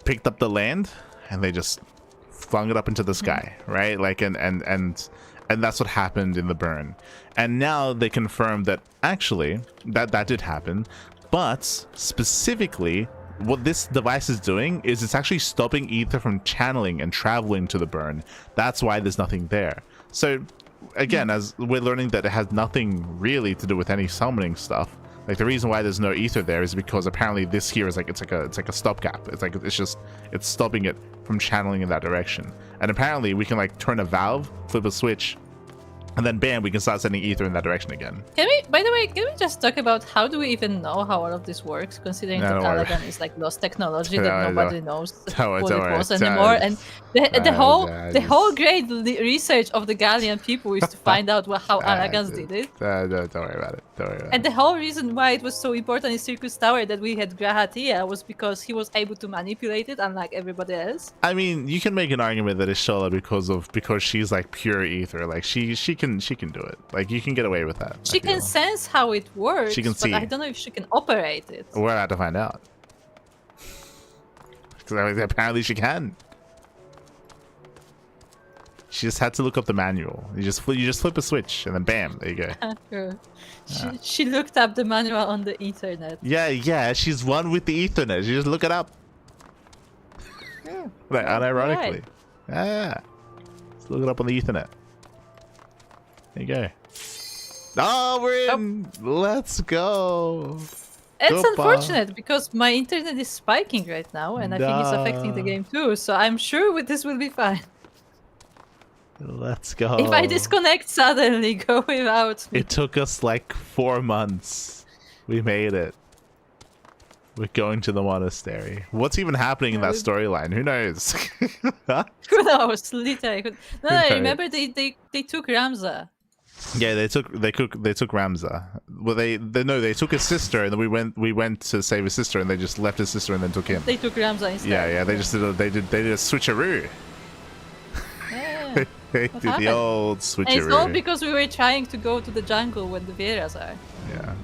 picked up the land and they just flung it up into the sky, right? Like and that's what happened in the burn. And now they confirmed that actually that did happen, but specifically what this device is doing is it's actually stopping ether from channeling and traveling to the burn. That's why there's nothing there. So again, as we're learning that it has nothing really to do with any summoning stuff. Like the reason why there's no ether there is because apparently this here is like it's like a stopgap. It's stopping it from channeling in that direction. And apparently we can like turn a valve, flip a switch, and then bam, we can start sending ether in that direction again.
By the way, can we just talk about how do we even know how all of this works, considering that Allagan is like lost technology that nobody knows what it was anymore, and the whole great research of the Gallian people is to find out how Allagans did it.
Don't worry about it.
And the whole reason why it was so important in Circus Tower that we had Grahatia was because he was able to manipulate it, unlike everybody else.
I mean, you can make an argument that it's Shola because she's like pure ether. Like she can do it. Like you can get away with that.
She can sense how it works.
She can see.
But I don't know if she can operate it.
We're about to find out. Because apparently she can. She just had to look up the manual. You just flip a switch and then bam, there you go.
Sure. She looked up the manual on the internet.
Yeah, she's one with the Ethernet. You just look it up. Like, unironically.
Right.
Yeah. Just look it up on the Ethernet. There you go. Oh, we're in. Let's go.
It's unfortunate because my internet is spiking right now, and I think it's affecting the game too. So I'm sure this will be fine.
Let's go.
If I disconnect suddenly, go without me.
It took us like 4 months. We made it. We're going to the monastery. What's even happening in that storyline? Who knows?
Who knows? Literally. No, remember they took Ramza.
Yeah, they took Ramza. Well, they took his sister, and then we went to save his sister, and they just left his sister and then took him.
They took Ramza instead.
Yeah, they did a switcheroo.
Yeah.
They did the old switcheroo.
And it's all because we were trying to go to the jungle when the Vieras are.
Yeah.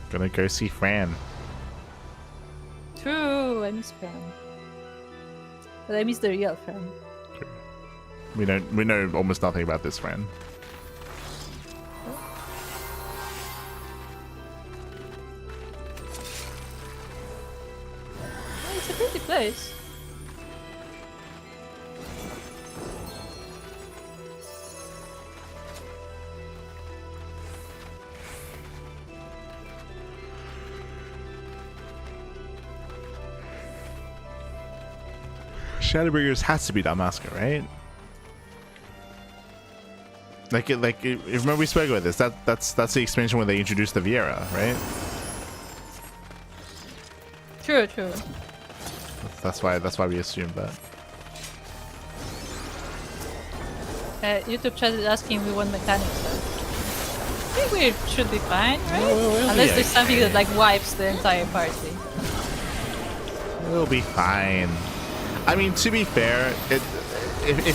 Gonna go see Fran.
True, I miss Fran. But I miss the real Fran.
True. We know almost nothing about this Fran.
Oh, it's a pretty place.
Shadowbringers has to be Damaska, right? Like remember we spoke about this. That's the expansion when they introduced the Viera, right?
True.
That's why we assumed that.
YouTube chat is asking if we want mechanics. I think we should be fine, right? Unless there's something that like wipes the entire party.
We'll be fine. I mean, to be fair, if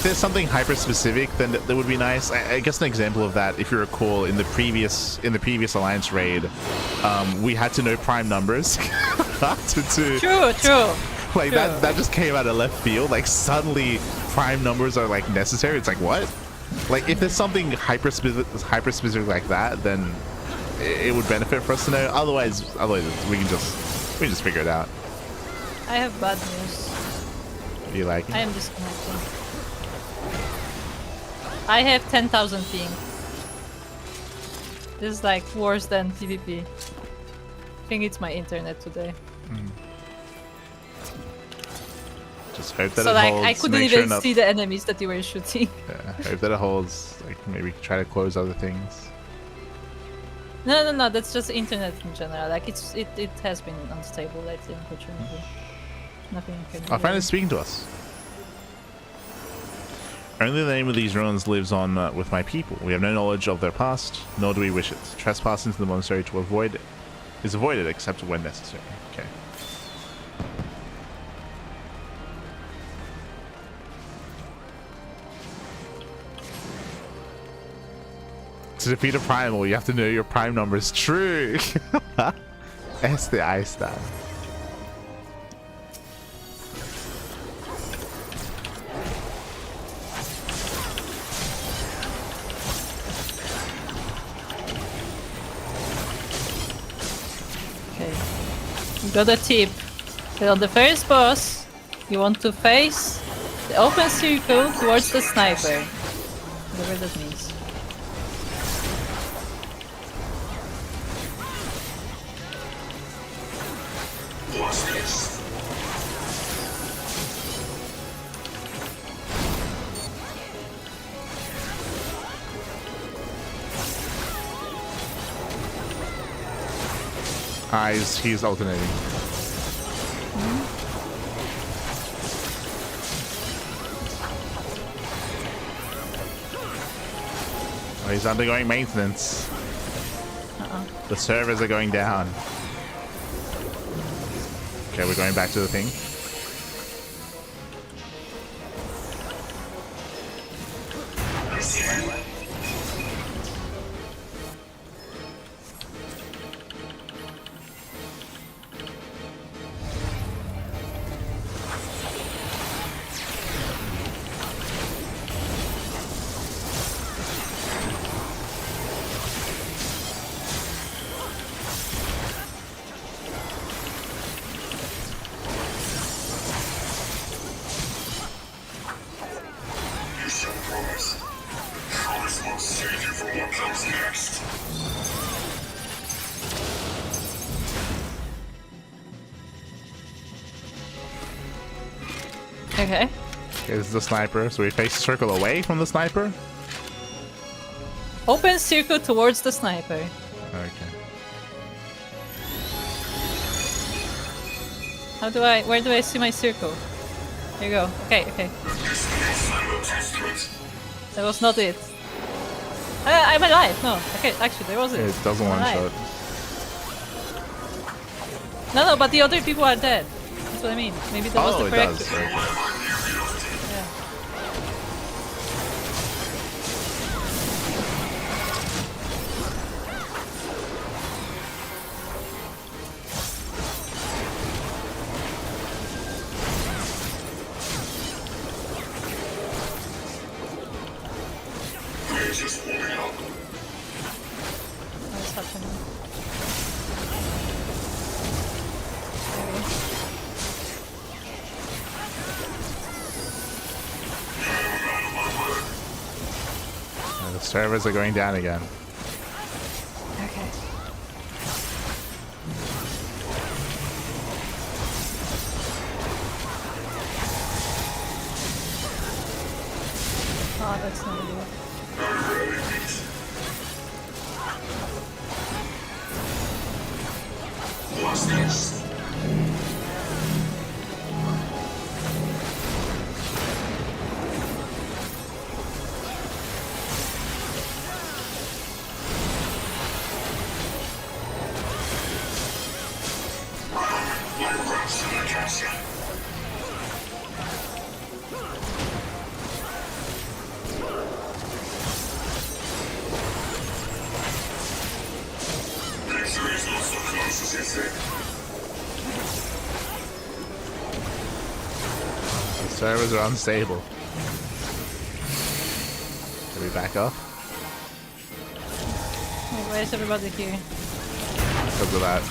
there's something hyper specific, then that would be nice. I guess an example of that, if you recall, in the previous Alliance raid, we had to know prime numbers.
True.
Like that just came out of left field. Like suddenly, prime numbers are like necessary. It's like what? Like if there's something hyper specific like that, then it would benefit for us to know. Otherwise we can just figure it out.
I have bad news.
What do you like?
I am disconnecting. I have 10,000 ping. This is like worse than PvP. I think it's my internet today.
Just hope that
So
it
like
holds.
I couldn't
Make sure
even
enough.
see the enemies that you were shooting.
Yeah, hope that it holds. Like maybe try to close other things.
No, that's just internet in general. Like it has been unstable lately, unfortunately. Nothing you can do.
Our friend
really.
is speaking to us. Only the name of these ruins lives on with my people. We have no knowledge of their past, nor do we wish it. Trespass into the monastery to avoid it is avoided except when necessary. Okay. To defeat a primal, you have to know your prime number is true. That's the ice star.
Okay. You got a tip. So on the first boss, you want to face the open circle towards the sniper. Whatever that means.
He's alternating. Oh, he's undergoing maintenance. The servers are going down. Okay, we're going back to the thing.
Okay.
Okay, this is the sniper, so we face circle away from the sniper.
Open circle towards the sniper.
Okay.
Where do I see my circle? Here you go. Okay. That was not it. I'm alive. No, okay, actually there was it.
It doesn't one shot.
No, but the other people are dead. That's what I mean. Maybe that was
Oh,
the
it
correct.
does. Okay.
Yeah. What's happening?
The servers are going down again.
Okay. Oh, that's not good.
What's this? Victory's not so close as you think.
The servers are unstable. Can we back off?
Wait, why is everybody here?
Because of that.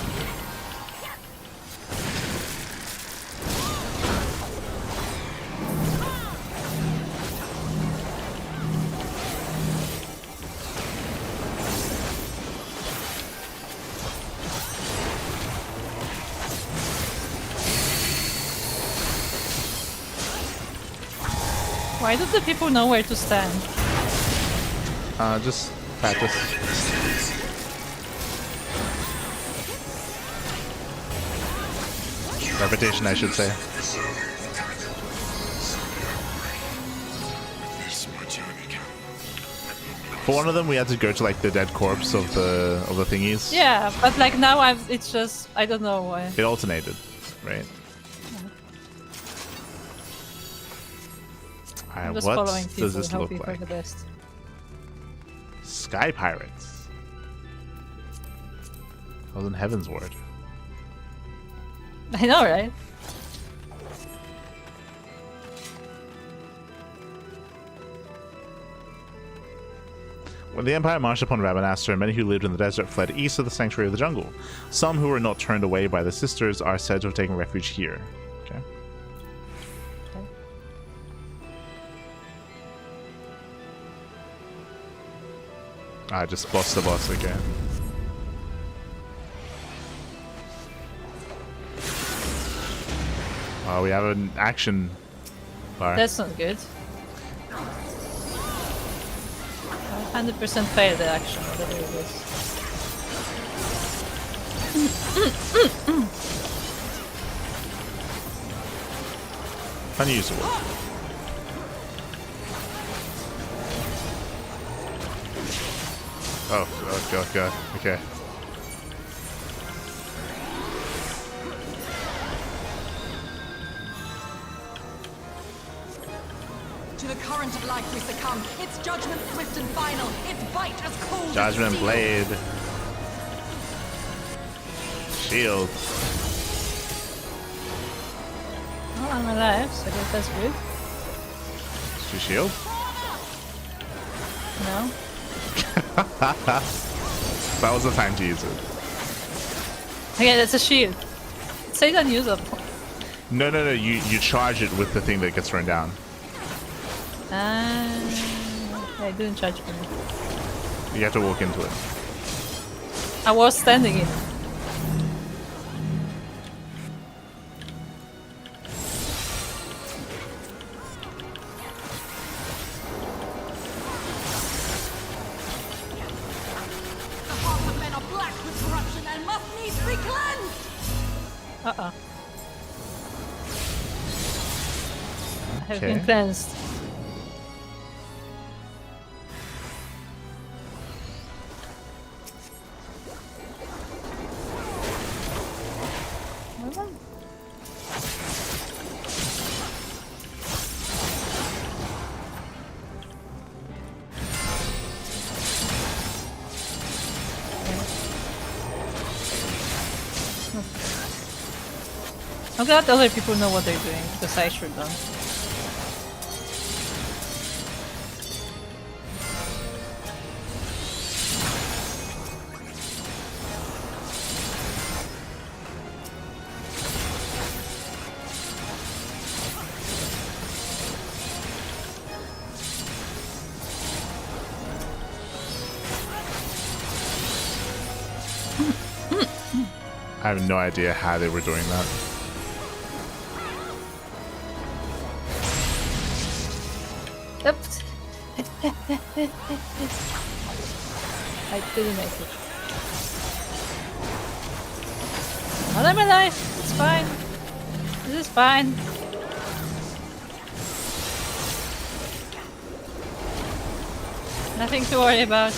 Why do the people know where to stand?
Just practice. Repetition, I should say. For one of them, we had to go to like the dead corpse of the thingies.
Yeah, but like now it's just I don't know why.
It alternated, right?
I'm
Alright,
just
what
following people,
does this look
hoping for
like?
the best.
Sky Pirates. I was in Heaven's Ward.
I know, right?
When the Empire marched upon Rabanastre, many who lived in the desert fled east of the Sanctuary of the Jungle. Some who were not turned away by the sisters are said to have taken refuge here. Okay. I just bossed the boss again. Oh, we have an action bar.
That's not good. 100% failed the action, whatever it is.
Unusable. Oh, God. Okay.
To the current of life we succumb. Its judgment swift and final. Its bite as cold
Judgment
as steel.
Blade. Shield.
Oh, I'm alive, so I guess that's good.
Is she shield?
No?
That was the time to use it.
Okay, that's a shield. Say unusable.
No. You charge it with the thing that gets thrown down.
I didn't charge for me.
You have to walk into it.
I was standing in it.
The hearts of men are black with corruption and must needs be cleansed.
Uh-oh. I have
Okay.
been cleansed. I'm glad other people know what they're doing, because I sure don't.
I have no idea how they were doing that.
Yep. I didn't make it. Not in my life. It's fine. This is fine. Nothing to worry about.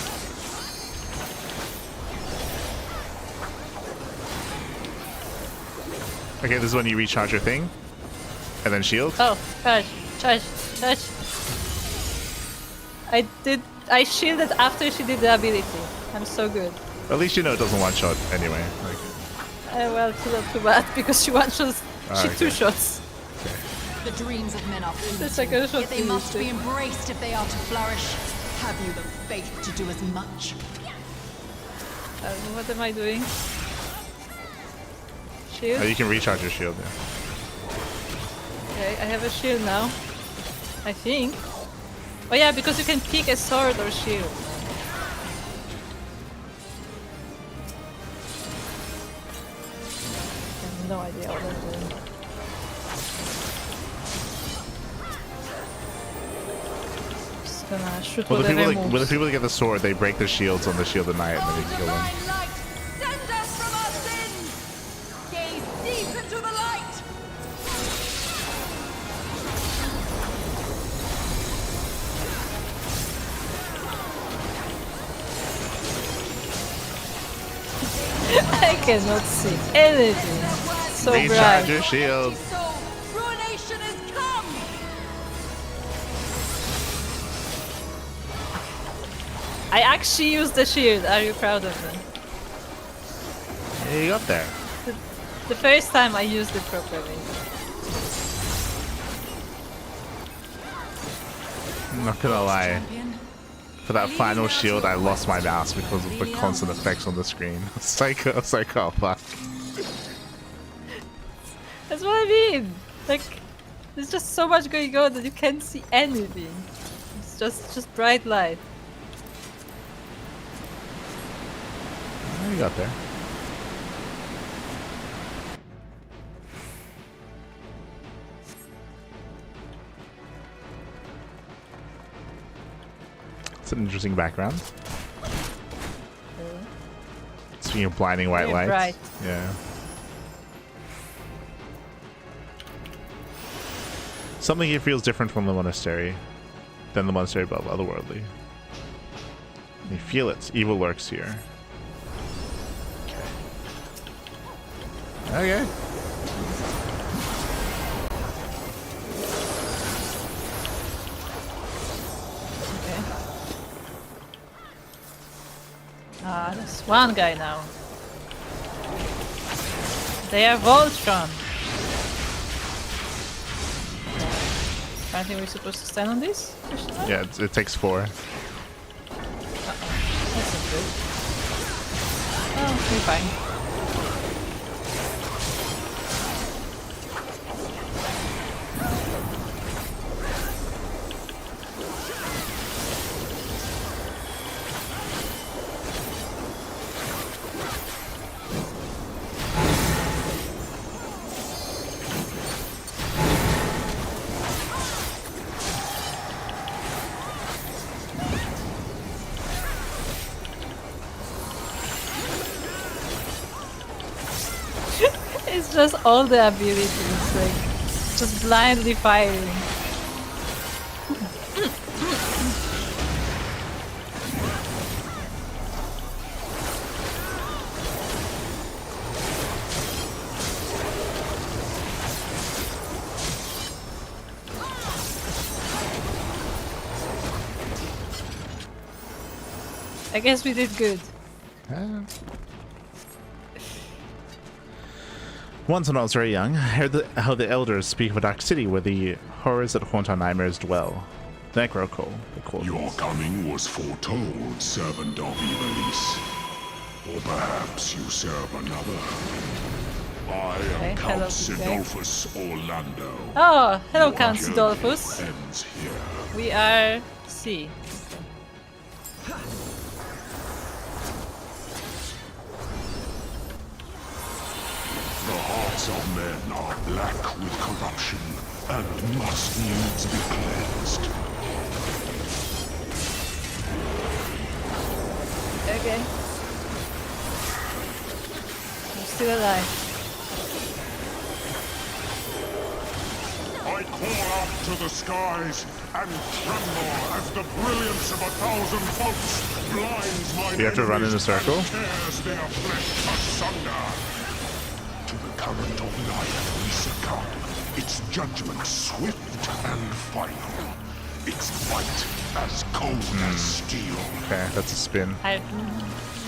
Okay, this is when you recharge your thing, and then shield.
Oh, charge. I shielded after she did the ability. I'm so good.
At least you know it doesn't one shot anyway. Like,
Well, it's not too bad because she one shots. She
okay.
two shots.
The dreams of men are
The
fleeting,
second shot
yet they
is
must be
used.
embraced if they are to flourish. Have you the faith to do as much?
What am I doing? Shield?
you can recharge your shield. Yeah.
Okay, I have a shield now. I think. Oh yeah, because you can pick a sword or shield. I have no idea what I'm doing. gonna shoot
Well, the
whatever
people,
moves.
the people that get the sword, they break the shields on the shield of night, and then you can kill them.
Light, send us from our sins! Gaze deep into the light!
I cannot see anything. So
Recharge
bright.
your shield.
Soul, ruination has come!
I actually used the shield. Are you proud of me?
Yeah, you got there.
The first time I used it properly.
I'm not gonna lie.
Champion.
For that final shield, I lost my mouse because of the constant effects on the screen. It's like, I was like, oh fuck.
That's what I mean. Like, there's just so much going on that you can't see anything. It's just bright light.
Oh, you got there. It's an interesting background. Speaking of blinding white
Very
lights.
bright.
Yeah. Something here feels different from the monastery than the monastery above, otherworldly. You feel it. Evil lurks here. Okay.
Okay. Ah, there's one guy now. They are Voltron. I think we're supposed to stand on this?
Yeah, it takes 4.
That's not good. Oh, we're fine. It's just all the abilities, like just blindly firing. I guess we did good.
Once when I was very young, I heard how the elders speak of a dark city where the horrors that haunt our nightmares dwell. The Necrocoal, they call
Your
it.
coming was foretold, servant of Ivalice. Or perhaps you serve another. I am
Okay,
Count
hello, big guy.
Sidolphus Orlando.
Oh, hello,
Your
Count
journey
Sidolphus.
ends here.
We are C.
The hearts of men are black with corruption and must needs be cleansed.
Okay. I'm still alive.
I call out to the skies and tremble as the brilliance of 1,000 bolts blinds my
You have to run in a
enemies
circle?
and tears their flesh asunder. To the current of life we succumb, its judgment swift and final, its fight as cold as steel.
Okay, that's a spin.
I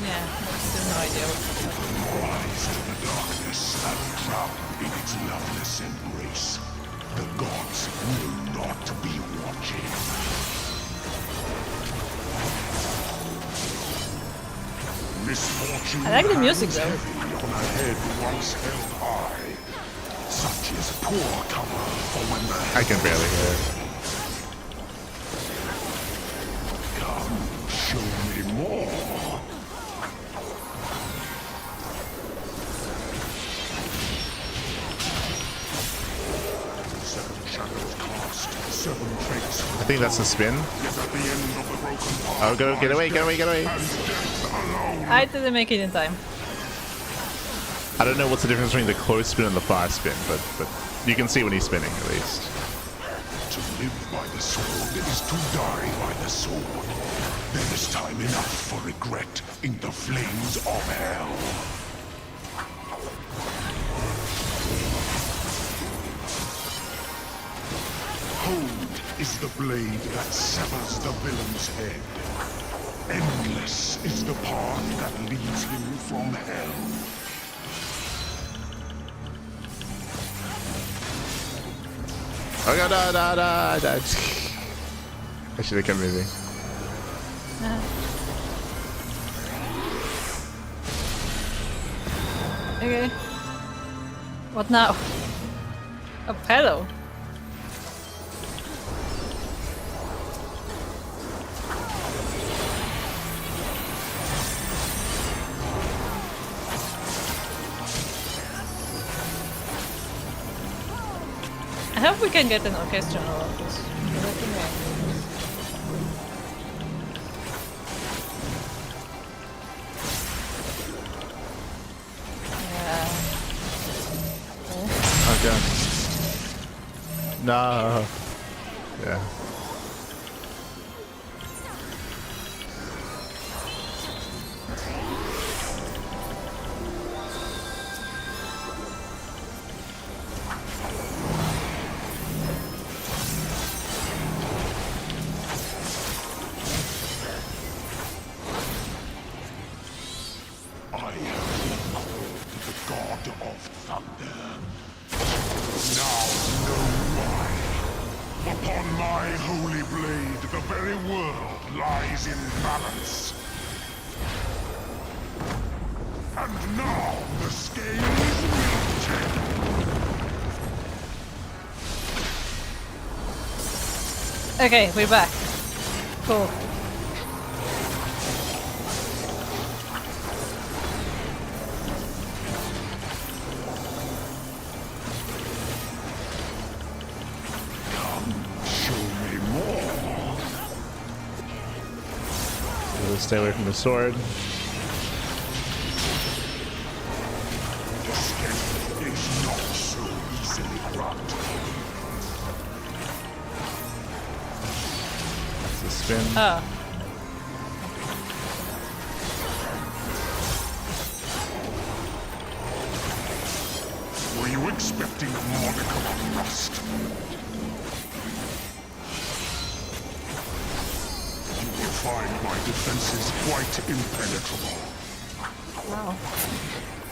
yeah, still no idea what's happening.
Rise to the darkness and drown in its loveless embrace. The gods will not be watching. Misfortune
I like the music,
hangs
though.
heavy on a head once held high. Such is poor cover for when the
I can barely hear it.
come, show me more. Seven shadows cast, seven fates.
I think that's the spin.
Yet at the end of the broken path
Oh, get away, get away, get away.
and death alone.
I didn't make it in time.
I don't know what's the difference between the close spin and the far spin, but you can see when he's spinning at least.
To live by the sword is to die by the sword. There is time enough for regret in the flames of hell. Cold is the blade that severs the villain's head. Endless is the path that leads him from hell.
Oh god, no. I should have kept moving.
Okay. What now? A pedal? I hope we can get an orchestra in all of this.
Oh god. No. Yeah.
I have been called the god of thunder. Now know why. Upon my holy blade, the very world lies in balance. And now the scales will tip.
Okay, we're back. Cool.
Stay away from the sword.
Escape is not so easily granted.
That's a spin.
Oh.
Were you expecting a modicum of rust? Find my defenses quite impenetrable.
Wow.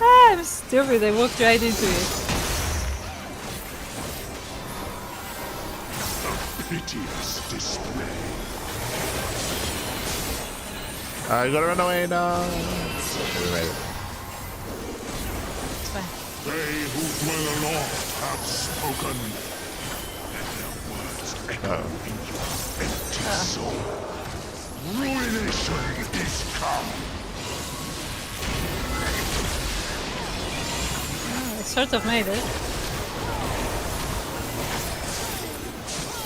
Ah, I'm stupid. I walked right into it.
A piteous display.
You gotta run away now. Okay, we made it.
It's fine.
They who dwell aloft have spoken. Let their words echo in your empty soul. Ruination is come.
Oh, I sort of made it.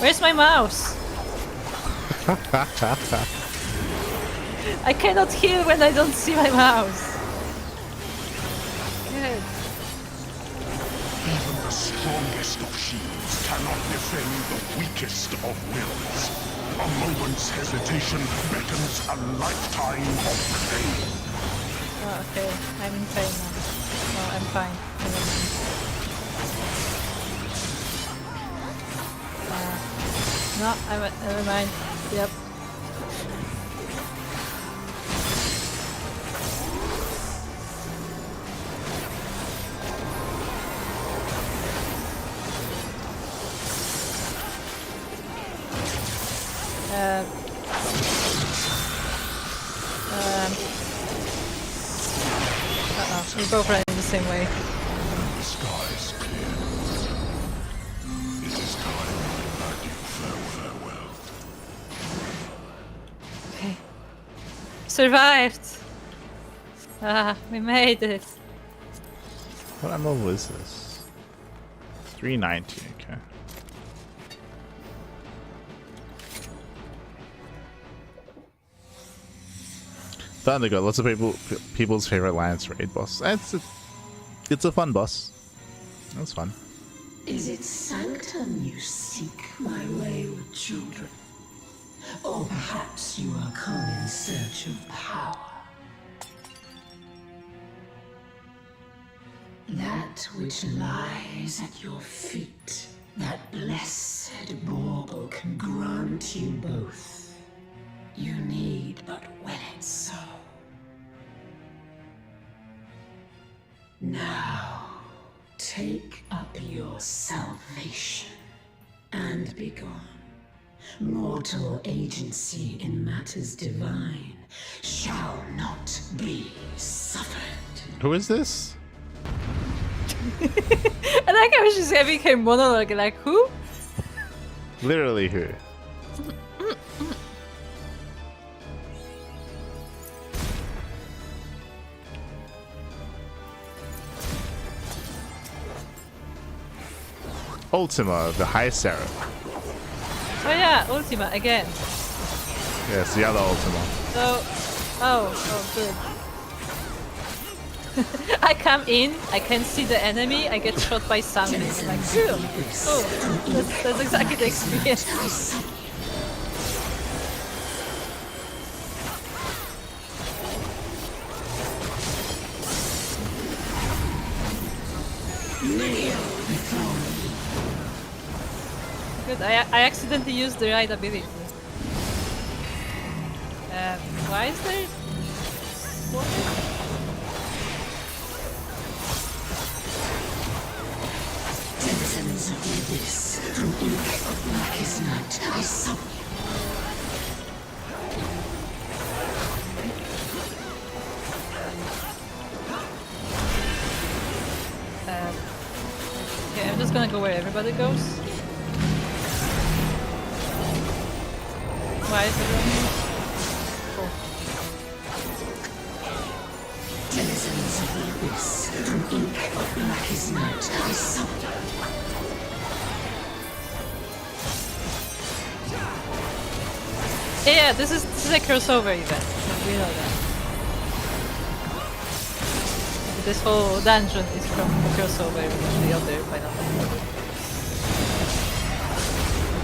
Where's my mouse? I cannot heal when I don't see my mouse. Good.
Even the strongest of shields cannot defend the weakest of wills. A moment's hesitation beckons a lifetime of pain.
Oh, okay. I'm in pain now. No, I'm fine. Never mind. No, never mind. Yep. We both ran in the same way.
The sky is clear. It is time I bade you farewell.
Okay. Survived! Ah, we made it.
What ammo was this? 390, okay. Thunder God, lots of people's favorite Alliance raid boss. It's a fun boss. That's fun.
Is it sanctum you seek, my wayward children? Or perhaps you are come in search of power? That which lies at your feet, that blessed bauble can grant you both. You need but will it so. Now, take up your salvation and be gone. Mortal agency in matters divine shall not be suffered.
Who is this?
I like how she's having her monologue, like, who?
Literally who? Ultima, the High Seraph.
Oh yeah, Ultima again.
Yes, the other Ultima.
So, oh, good. I come in, I can see the enemy, I get shot by something. Like, cool. Oh, that's exactly the experience. Good, I accidentally used the right ability. Why is there water?
Denizens of the abyss, from ink of blackest night, I summon you.
Okay, I'm just gonna go where everybody goes. Why is it running? Cool.
Denizens of the abyss, from ink of blackest night, I summon you.
Yeah, this is a crossover event. We know that. This whole dungeon is from a crossover with the other Final Fantasy.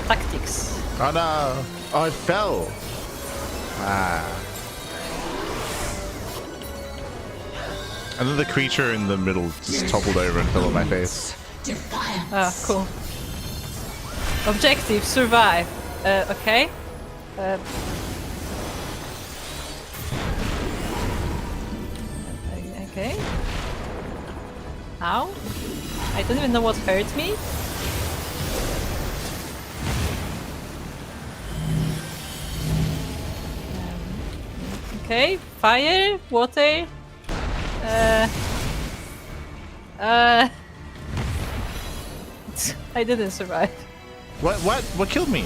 Tactics.
Oh no! Oh, it fell! Ah. And then the creature in the middle just toppled over and fell on my face.
Ah, cool. Objective, survive. Okay. Okay. Ow. I don't even know what hurt me. Okay, fire, water. I didn't survive.
What killed me?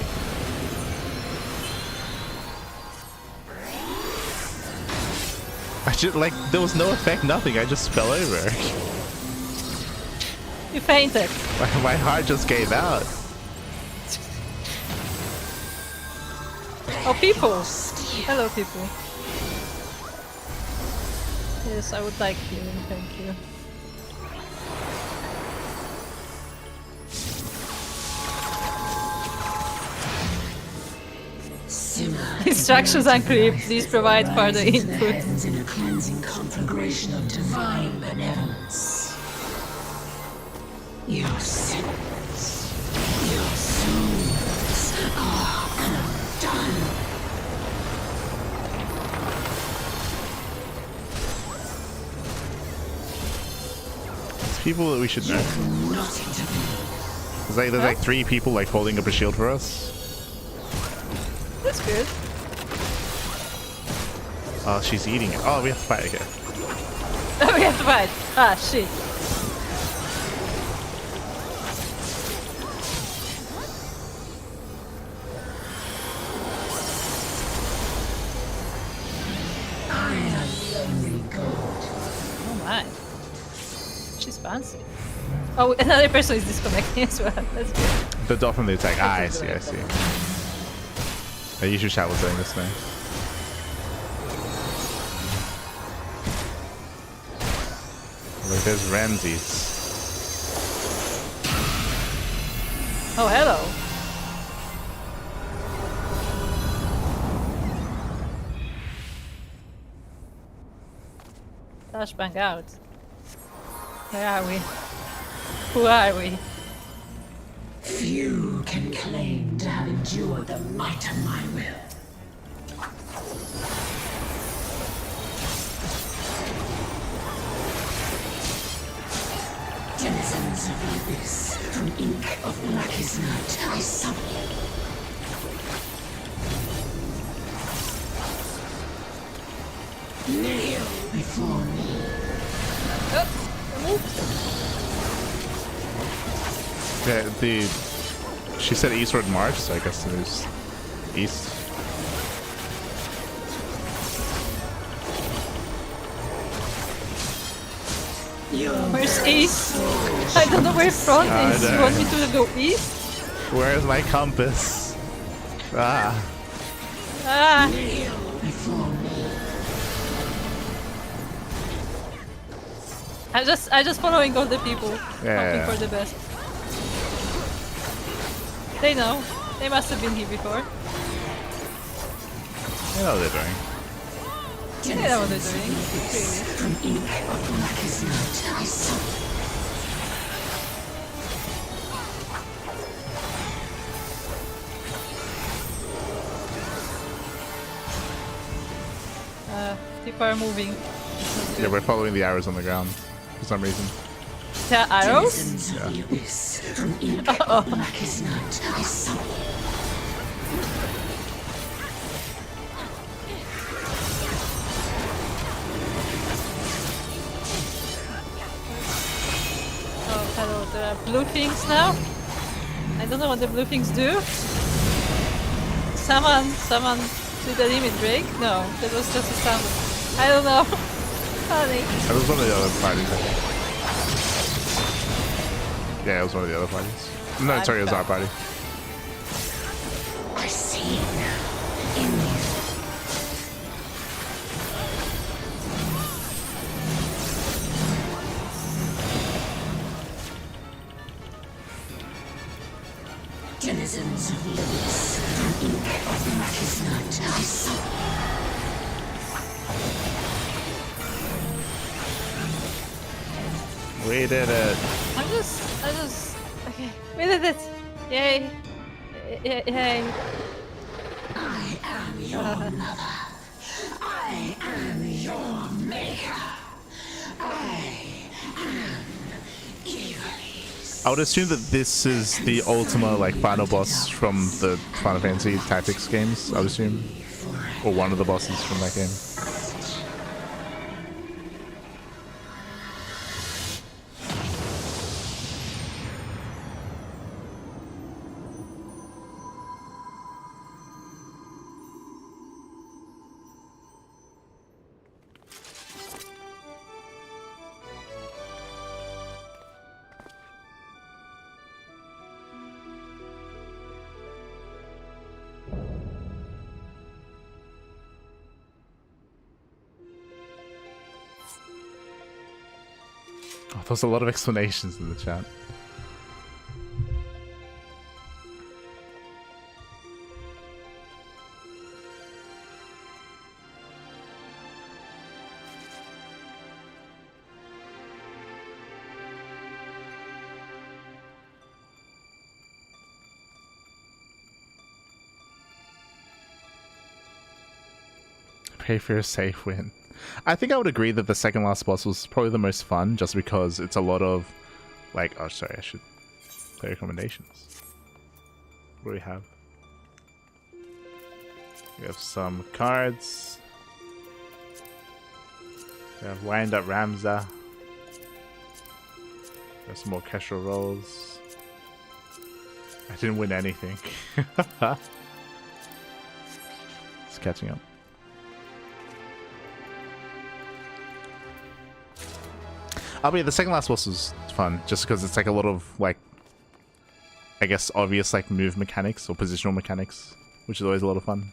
I just, like, there was no effect, nothing. I just fell over.
You fainted.
My heart just gave out.
Oh, people. Hello, people. Yes, I would like healing, thank you. Instructions unclear. Please provide further input.
In a cleansing conflagration of divine benevolence. Your sins, your souls are undone.
It's people that we should know. There's like 3 people like holding up a shield for us.
That's good.
Oh, she's eating it. Oh, we have to fight again.
Oh, we have to fight. Ah, shit. Oh my. She's fancy. Oh, another person is disconnecting as well. That's good.
The dot from the attack. Ah, I see, I see. I usually chat was doing this now. Look, there's Ramses.
Oh, hello. Flashbang out. Where are we? Who are we?
Few can claim to have endured the might of my will. Denizens of the abyss, from ink of blackest night, I summon you. Kneel before me.
Yeah, she said eastward march, so I guess it is east.
Where's east? I don't know where front is. You want me to go east?
Where's my compass? Ah.
Ah. I just following all the people, hoping for the best. They know. They must have been here before.
You know what they're doing.
They know what they're doing. Really.
From ink of blackest night, I summon.
People are moving.
Yeah, we're following the arrows on the ground for some reason.
There are arrows?
Yeah.
From ink of blackest night, I summon.
Oh, hello. There are blue things now. I don't know what the blue things do. Someone did the limit break? No, that was just a sound. I don't know. Honey.
That was one of the other parties, I think. Yeah, it was one of the other parties. No, sorry, it was our party.
I see now in you. Denizens of the abyss, from ink of the blackest night, I summon.
We did it.
Okay. We did it. Yay. Yay.
I am your mother. I am your maker. I am Ivalice.
I would assume that this is the Ultima, like, final boss from the Final Fantasy Tactics games, I would assume. Or one of the bosses from that game. Oh, there's a lot of explanations in the chat. Pray for a safe win. I think I would agree that the second last boss was probably the most fun, just because it's a lot of, like, oh, sorry, I should play recommendations. What do we have? We have some cards. We have Wind Up Ramza. There's some more Kesha rolls. I didn't win anything. It's catching up. I mean, the second last boss was fun, just because it's like a lot of, like, I guess, obvious, like, move mechanics or positional mechanics, which is always a lot of fun.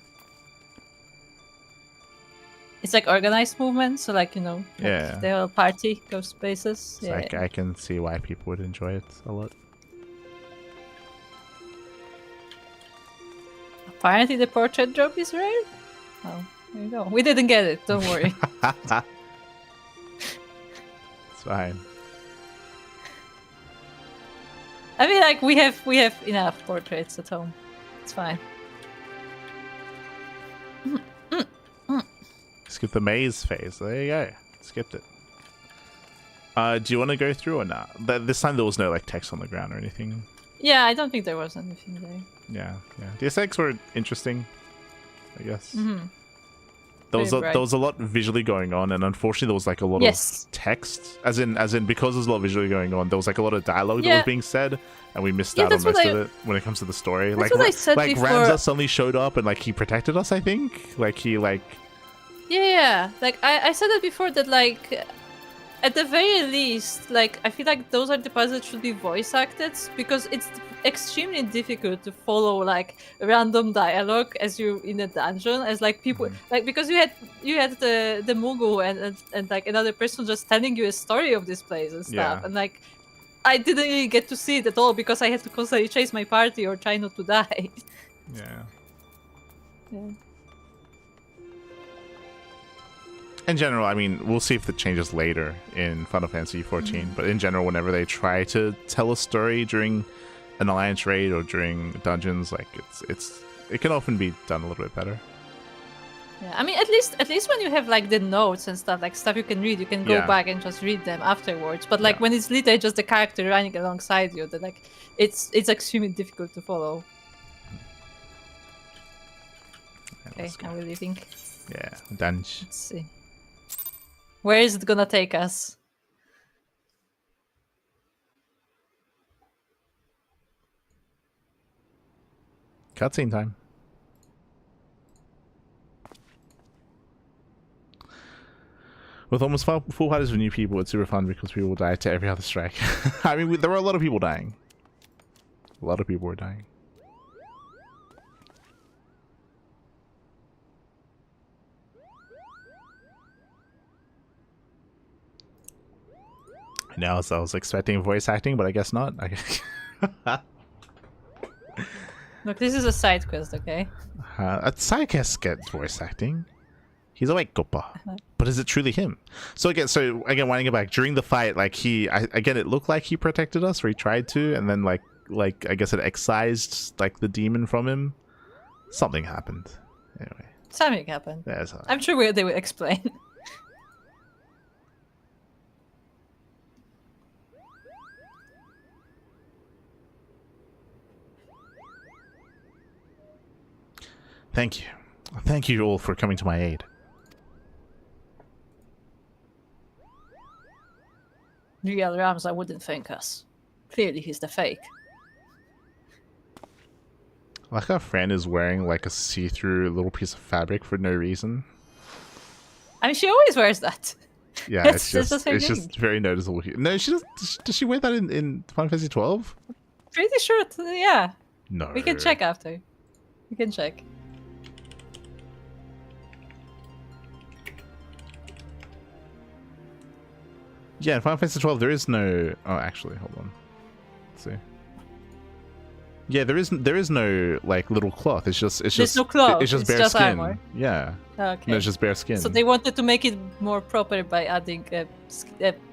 it's like organized movement, so like, you know, like
Yeah.
the whole party goes places.
So
Yeah.
I can see why people would enjoy it a lot.
Apparently the portrait drop is rare. Oh, there you go. We didn't get it, don't worry.
It's fine.
I mean, like we have enough portraits at home. It's fine.
Skip the maze phase. There you go. Skipped it. Do you want to go through or not? This time there was no like text on the ground or anything.
Yeah, I don't think there was anything there.
Yeah. The aesthetics were interesting, I guess.
Mm-hmm.
There was a lot visually going on, and unfortunately there was like a lot of text. As in because there's a lot visually going on, there was like a lot of dialogue that was being said, and we missed out on most of it when it comes to the story.
That's what I said
like
before.
Ramza suddenly showed up and like he protected us, I think. Like he like
Yeah. Like I said it before that like at the very least, like I feel like those are the parts that should be voice acted because it's extremely difficult to follow like random dialogue as you in a dungeon as like people like because you had the Mugu and like another person just telling you a story of this place and stuff and like I didn't really get to see it at all because I had to constantly chase my party or try not to die. Yeah.
In general, I mean, we'll see if it changes later in Final Fantasy XIV, but in general, whenever they try to tell a story during an alliance raid or during dungeons, like it can often be done a little bit better.
Yeah, I mean, at least when you have like the notes and stuff, like stuff you can read, you can go back and just read them afterwards. But like when it's literally just the character running alongside you, then like it's extremely difficult to follow. Okay, are we leaving?
Yeah, dungeon.
Let's see. Where is it gonna take us?
Cutscene time. With almost full parties of new people, it's super fun because people die to every other strike. I mean, there were a lot of people dying. A lot of people were dying. Now, so I was expecting voice acting, but I guess not.
Look, this is a side quest, okay?
A side quest gets voice acting. He's a white Gopa. But is it truly him? So again, winding it back, during the fight, like again, it looked like he protected us, or he tried to, and then like I guess it excised like the demon from him. Something happened. Anyway.
Something happened.
Yeah,
I'm sure they will explain.
Thank you. Thank you all for coming to my aid.
Real Ramza wouldn't thank us. Clearly he's the fake.
Like our friend is wearing like a see-through little piece of fabric for no reason.
I mean, she always wears that.
Yeah, it's just very noticeable. No, she does. Does she wear that in Final Fantasy XII?
Pretty sure, yeah.
No.
We can check after. We can check.
Yeah, in Final Fantasy XII there is no... Oh, actually, hold on. Let's see. Yeah, there is no like little cloth. It's just
no cloth.
It's just bare skin.
Armor.
Yeah.
Okay.
No, it's just bare skin.
So they wanted to make it more proper by adding a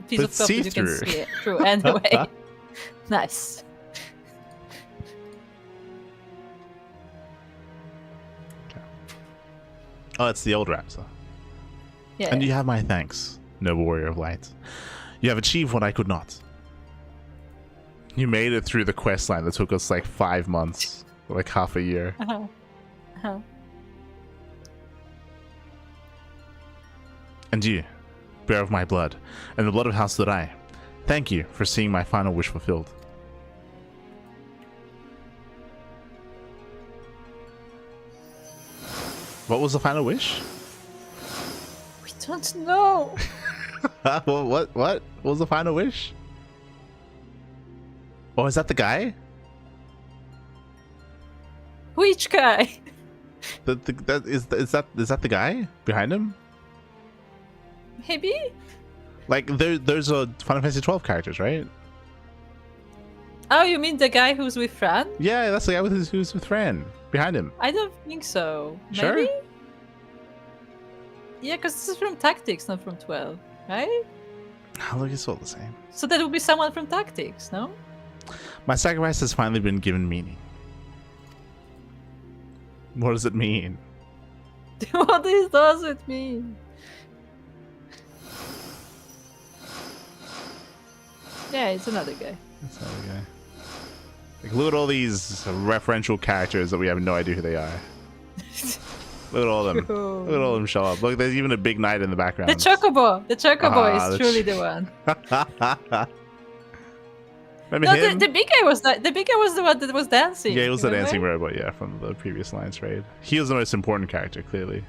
piece of cloth that you can see it through. Anyway, nice.
Okay. Oh, it's the old Ramza.
Yeah.
And you have my thanks, noble warrior of light. You have achieved what I could not. You made it through the quest line that took us like 5 months, like half a year. And you, bearer of my blood, and the blood of House Durai, thank you for seeing my final wish fulfilled. What was the final wish?
We don't know.
What was the final wish? Oh, is that the guy?
Which guy?
Is that the guy behind him?
Maybe?
Like there's a Final Fantasy 12 characters, right?
Oh, you mean the guy who's with Fran?
Yeah, that's the guy who's with Fran behind him.
I don't think so.
Sure?
Maybe? Yeah, because this is from Tactics, not from 12, right?
Oh, look, it's all the same.
So that would be someone from Tactics, no?
My sacrifice has finally been given meaning. What does it mean?
What does it mean? Yeah, it's another guy.
That's another guy. Like, look at all these referential characters that we have no idea who they are. Look at all of them. Look at all of them show up. Look, there's even a big knight in the background.
The Chocobo! The Chocobo is
the
truly the one.
Remember
No,
him?
the big guy was the big guy was the one that was dancing.
Yeah, he was the
remember?
dancing robot, yeah, from the previous Lions raid. He was the most important character, clearly.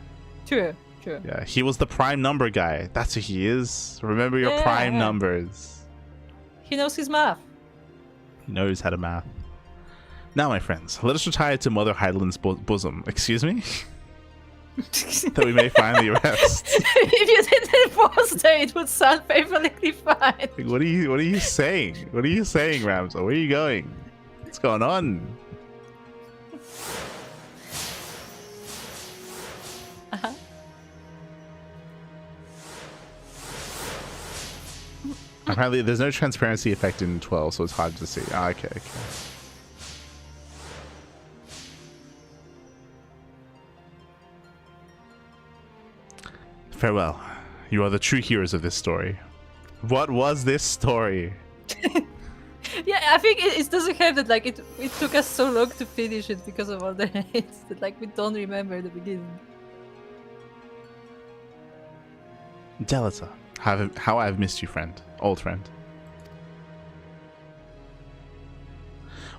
True, true.
Yeah, he was the prime number guy. That's who he is. Remember your
Yeah,
prime
yeah.
numbers.
He knows his math.
He knows how to math. Now, my friends, let us retire to Mother Hydaelyn's bosom. Excuse me? That we may finally rest.
If you didn't pause there, it would sound perfectly fine.
Like, what are you saying? What are you saying, Ramza? Where are you going? What's going on?
Uh-huh.
Apparently, there's no transparency effect in 12, so it's hard to see. Ah, okay, okay. Farewell. You are the true heroes of this story. What was this story?
Yeah, I think it doesn't have that, like, it took us so long to finish it because of all the hits that, like, we don't remember the beginning.
Delita, how I've missed you, friend. Old friend.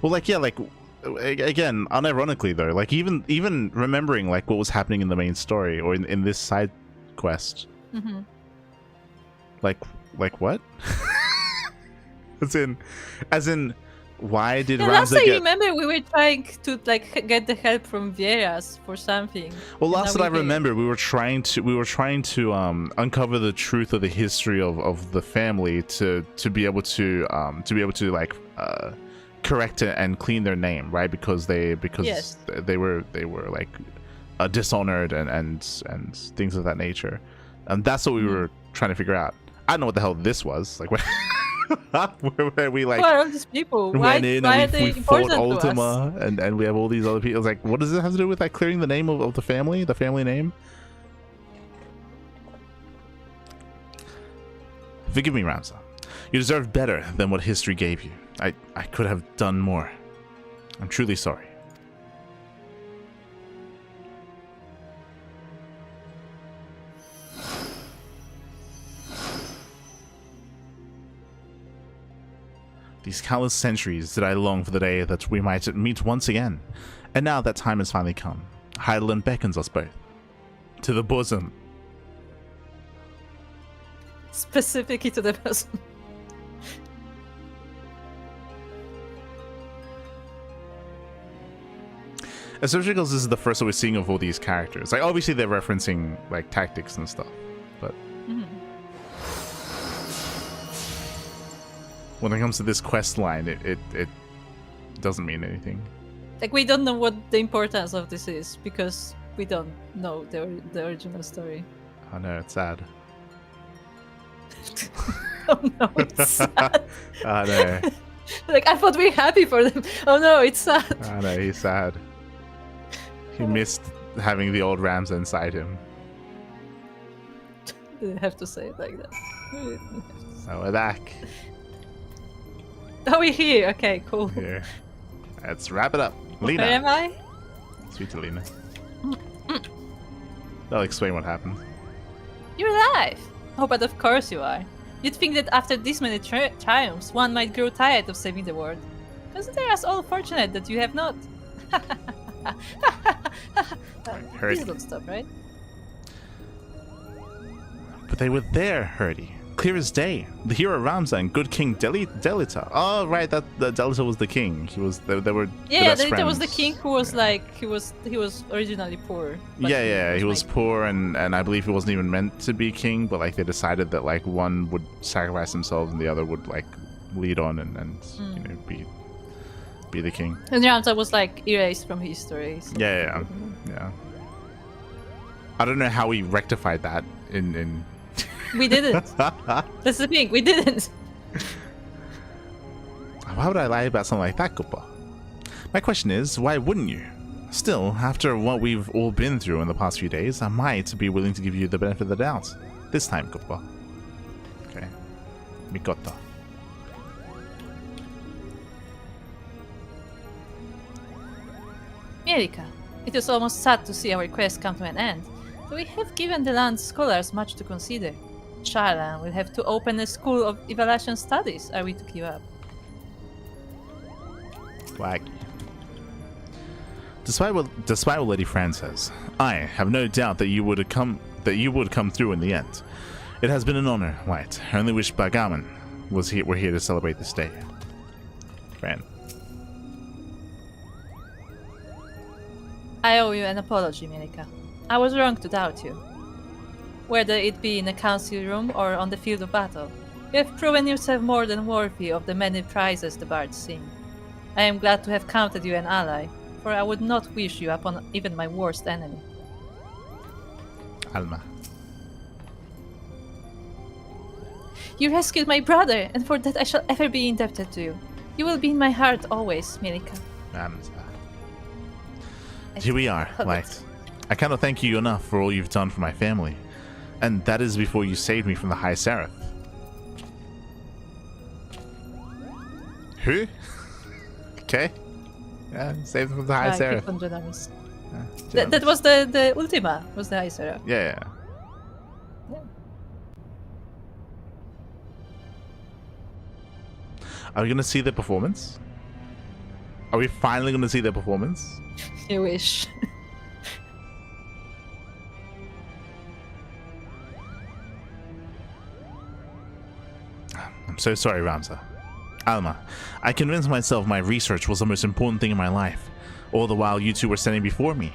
Well, like, yeah, like, again, unironically, though, like, even remembering, like, what was happening in the main story, or in this side quest.
Mm-hmm.
Like what? as in, why did
Yeah, last
Ramza
I
get...
remember we were trying to, like, get the help from Vieras for something.
Well,
and
last
now
that I
we're here.
remember, we were trying to uncover the truth of the history of the family to be able to like correct it and clean their name, right? Because
Yes.
they were like dishonored and things of that nature, and that's what we were trying to figure out. I don't know what the hell this was like. Where we like
Who are all these people?
went in
why are
and
they
we fought
important to us?
Ultima, and we have all these other people. It's like, what does it have to do with like clearing the name of the family name? Forgive me, Ramza. You deserve better than what history gave you. I could have done more. I'm truly sorry. These countless centuries did I long for the day that we might meet once again. And now that time has finally come. Hydaelyn beckons us both. To the bosom.
Specifically to the person.
Especially because this is the first that we're seeing of all these characters. Like, obviously they're referencing, like, tactics and stuff. But when it comes to this quest line, it doesn't mean anything.
Like, we don't know what the importance of this is because we don't know the original story.
Oh no, it's sad.
Oh no, it's sad.
Oh no.
Like, I thought we were happy for them. Oh no, it's sad.
Oh no, he's sad. He missed having the old Ramza inside him.
Didn't have to say it like that.
So we're back.
Oh, we're here. Okay, cool.
Here. Let's wrap it up. Lena.
Where am I?
Sweet Lena. That'll explain what happened.
You're alive! Oh, but of course you are. You'd think that after this many triumphs, one might grow tired of saving the world. Consider us all fortunate that you have not.
Heard
Please
it.
don't stop, right?
But they were there, Herdy. Clear as day. The hero Ramza and good King Delita. Oh, right, that Delita was the king. They were
Yeah,
the best
Delita was the
friends.
king who was like he was originally poor. But
He was poor, and I believe he wasn't even meant to be king, but like they decided that like one would sacrifice themselves and the other would like lead on and you know be the king.
And Ramza was like erased from history. So
Yeah. I don't know how we rectified that in
We didn't. That's the thing. We didn't.
Why would I lie about something like that, Koopa? My question is, why wouldn't you? Still, after what we've all been through in the past few days, I might be willing to give you the benefit of the doubt. This time, Koopa. Okay. Mikoto.
Erika, it is almost sad to see our quest come to an end, but we have given the land's scholars much to consider. Charlan will have to open a school of evaluation studies. Are we to give up?
Flaggy. Despite what Lady Fran says, I have no doubt that you would come through in the end. It has been an honor, White. I only wish Bagaman were here to celebrate this day. Fran.
I owe you an apology, Mirika. I was wrong to doubt you. Whether it be in a council room or on the field of battle, you have proven yourself more than worthy of the many prizes the bards sing. I am glad to have counted you an ally, for I would not wish you upon even my worst enemy.
Alma.
You rescued my brother, and for that I shall ever be indebted to you. You will be in my heart always, Mirika.
Here we are, White. I cannot thank you enough for all you've done for my family. And that is before you saved me from the High Seraph. Who? Okay. Yeah, saved them from the High Seraph.
That was the Ultima, was the High Seraph.
Yeah. Are we gonna see the performance? Are we finally gonna see the performance?
You wish.
I'm so sorry, Ramza. Alma, I convinced myself my research was the most important thing in my life, all the while you two were standing before me.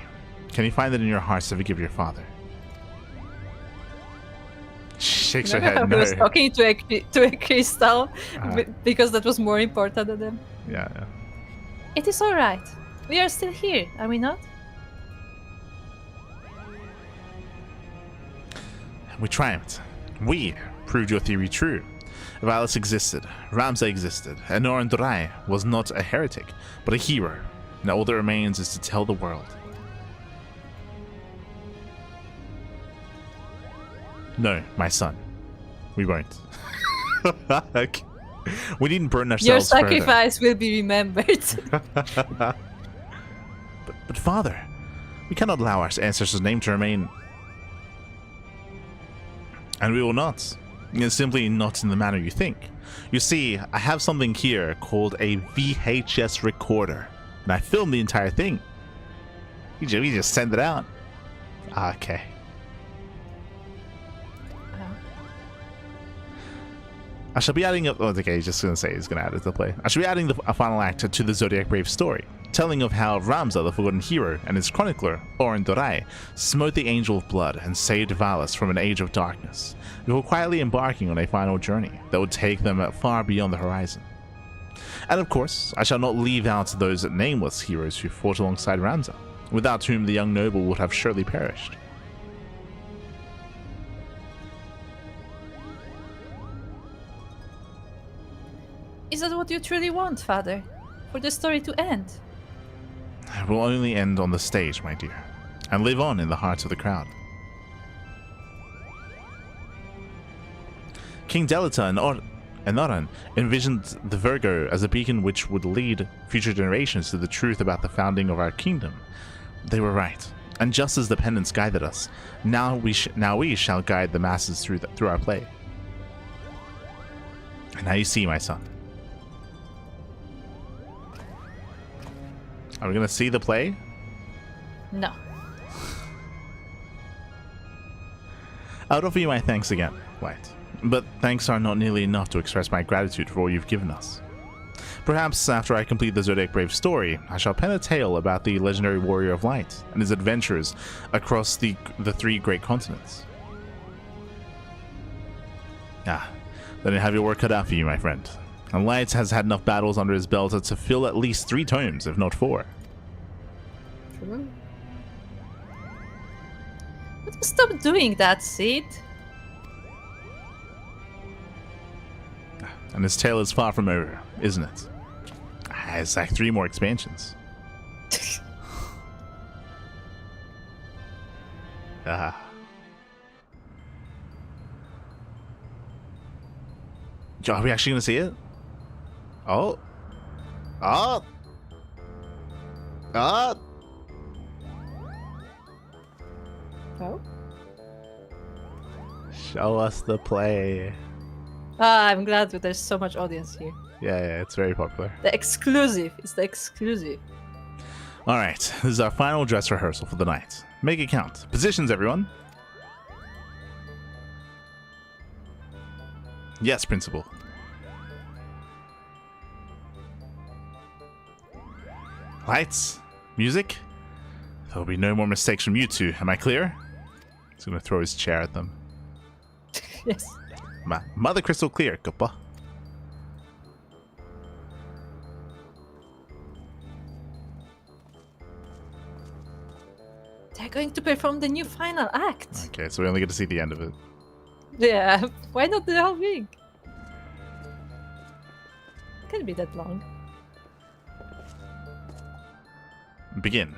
Can you find it in your hearts to forgive your father? She shakes her head.
I was talking to a crystal because that was more important than them.
Yeah.
It is all right. We are still here, are we not?
We triumphed. We proved your theory true. Valis existed, Ramza existed, and Noran Durai was not a heretic, but a hero. Now all that remains is to tell the world. No, my son. We won't. Okay. We didn't burn ourselves
Your sacrifice will be remembered.
but Father, we cannot allow our ancestors' name to remain. And we will not. It's simply not in the manner you think. You see, I have something here called a VHS recorder, and I filmed the entire thing. We just send it out. Okay. I shall be adding up. Oh, okay, he's just gonna say he's gonna add it to the play. I shall be adding a final act to the Zodiac Brave story, telling of how Ramza, the Forgotten Hero, and his chronicler, Oren Dorai, smote the Angel of Blood and saved Valis from an age of darkness, before quietly embarking on a final journey that would take them far beyond the horizon. And of course, I shall not leave out those nameless heroes who fought alongside Ramza, without whom the young noble would have surely perished.
Is that what you truly want, Father? For the story to end?
It will only end on the stage, my dear, and live on in the hearts of the crowd. King Delita and Noran envisioned the Virgo as a beacon which would lead future generations to the truth about the founding of our kingdom. They were right, and just as the pendants guided us, now we shall guide the masses through our play. And now you see, my son. Are we gonna see the play?
No.
I would offer you my thanks again, White. But thanks are not nearly enough to express my gratitude for all you've given us. Perhaps after I complete the Zodiac Brave story, I shall pen a tale about the legendary Warrior of Light and his adventures across the 3 great continents. Ah, then you have your work cut out for you, my friend. And Light has had enough battles under his belt to fill at least 3 tomes, if not 4.
True. But stop doing that, Sid.
And his tale is far from over, isn't it? It's like 3 more expansions. Ah. Are we actually going to see it? Oh. Oh. Oh.
Oh?
Show us the play.
Ah, I'm glad that there's so much audience here.
Yeah, it's very popular.
The exclusive. It's the exclusive.
Alright, this is our final dress rehearsal for the night. Make it count. Positions, everyone. Yes, Principal. Lights. Music. There'll be no more mistakes from you two. Am I clear? He's gonna throw his chair at them.
Yes.
Mother crystal clear, Kuppa.
They're going to perform the new final act.
Okay, so we only get to see the end of it.
Yeah, why not the whole thing? Can't be that long.
Begin.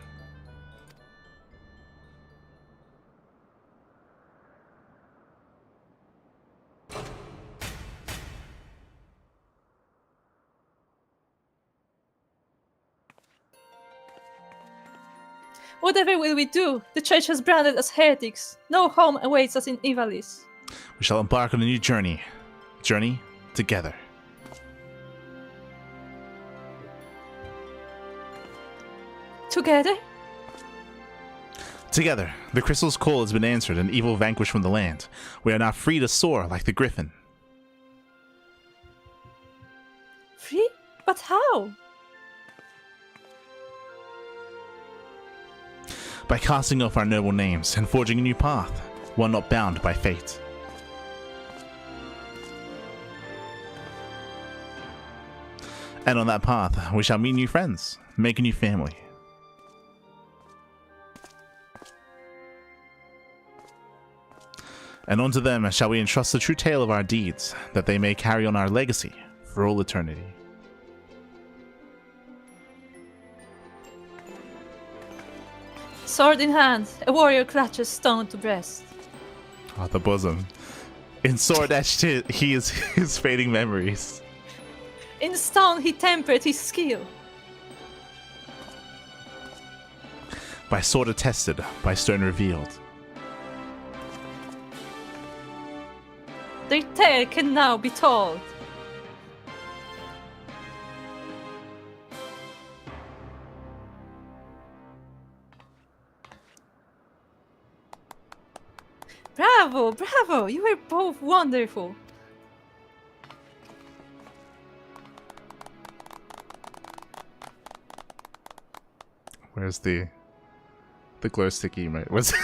Whatever will we do? The church has branded us heretics. No home awaits us in Ivalice.
We shall embark on a new journey. Journey together.
Together?
Together. The crystal's call has been answered and evil vanquished from the land. We are now free to soar like the griffin.
Free? But how?
By casting off our noble names and forging a new path, one not bound by fate. And on that path, we shall meet new friends, make a new family. And unto them shall we entrust the true tale of our deeds, that they may carry on our legacy for all eternity.
Sword in hand, a warrior clutches stone to breast.
Oh, the bosom. In sword etched he is his fading memories.
In stone he tempered his skill.
By sword attested, by stone revealed.
Their tale can now be told. Bravo, bravo! You were both wonderful.
Where's the glow sticky, mate? What's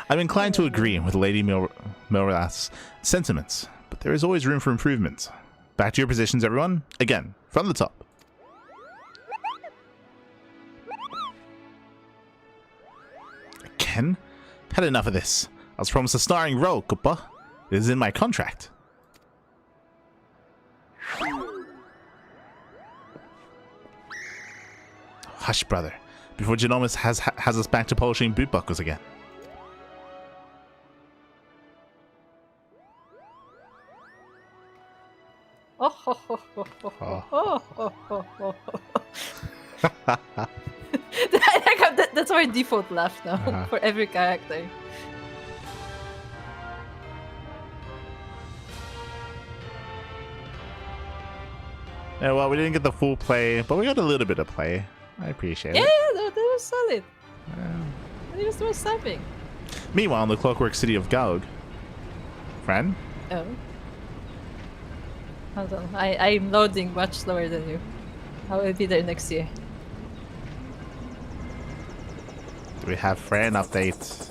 I'm inclined to agree with Lady Milrath's sentiments, but there is always room for improvement. Back to your positions, everyone. Again, from the top. Again? Had enough of this. I was promised a starring role, Kuppa. It is in my contract. Hush, brother. Before Genomus has us back to polishing boot buckles again.
Oh, ho, ho, ho, ho, ho, ho, ho, ho, ho, ho. That's our default laugh now for every character.
Yeah, well, we didn't get the full play, but we got a little bit of play. I appreciate it.
Yeah, that was solid. It was something.
Meanwhile, in the clockwork city of Gaug, friend?
Oh. Hold on. I'm loading much slower than you. I will be there next year.
Do we have Fran update?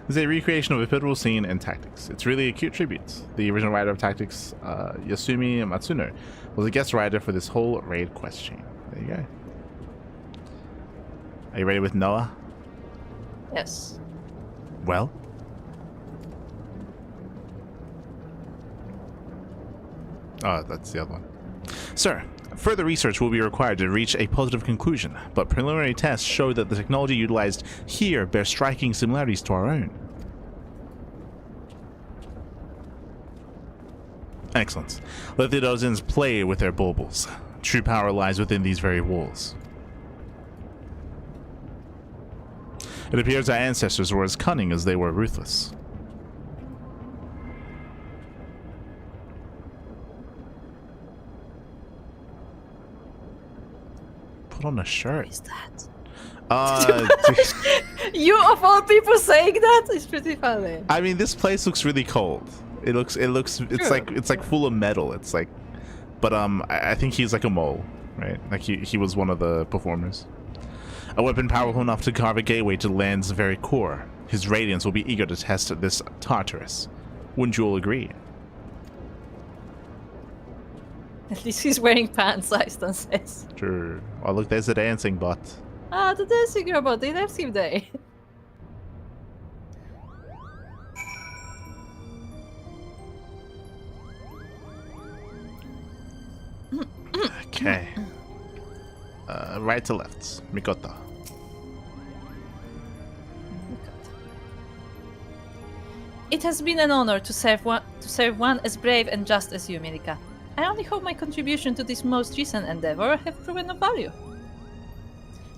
Is a recreation of a pivotal scene in Tactics. It's really a cute tribute. The original writer of Tactics, Yasumi Matsuno, was a guest writer for this whole raid quest chain. There you go. Are you ready with Noah?
Yes.
Well? Oh, that's the other one. Sir, further research will be required to reach a positive conclusion, but preliminary tests show that the technology utilized here bears striking similarities to our own. Excellent. Let the dozens play with their baubles. True power lies within these very walls. It appears our ancestors were as cunning as they were ruthless. Put on a shirt.
What is that? You of all people saying that is pretty funny.
I mean, this place looks really cold. It's like full of metal. It's like, but I think he's like a mole, right? Like he was one of the performers. A weapon powerful enough to carve a gateway to the land's very core. His radiance will be eager to test this Tartarus. Wouldn't you all agree?
At least he's wearing pants, Iceton says.
Sure. Oh, look, there's the dancing bot.
Ah, the dancing robot, they left him there.
Okay. Right to left. Mikoto.
It has been an honor to serve one as brave and just as you, Milika. I only hope my contribution to this most recent endeavor have proven of value.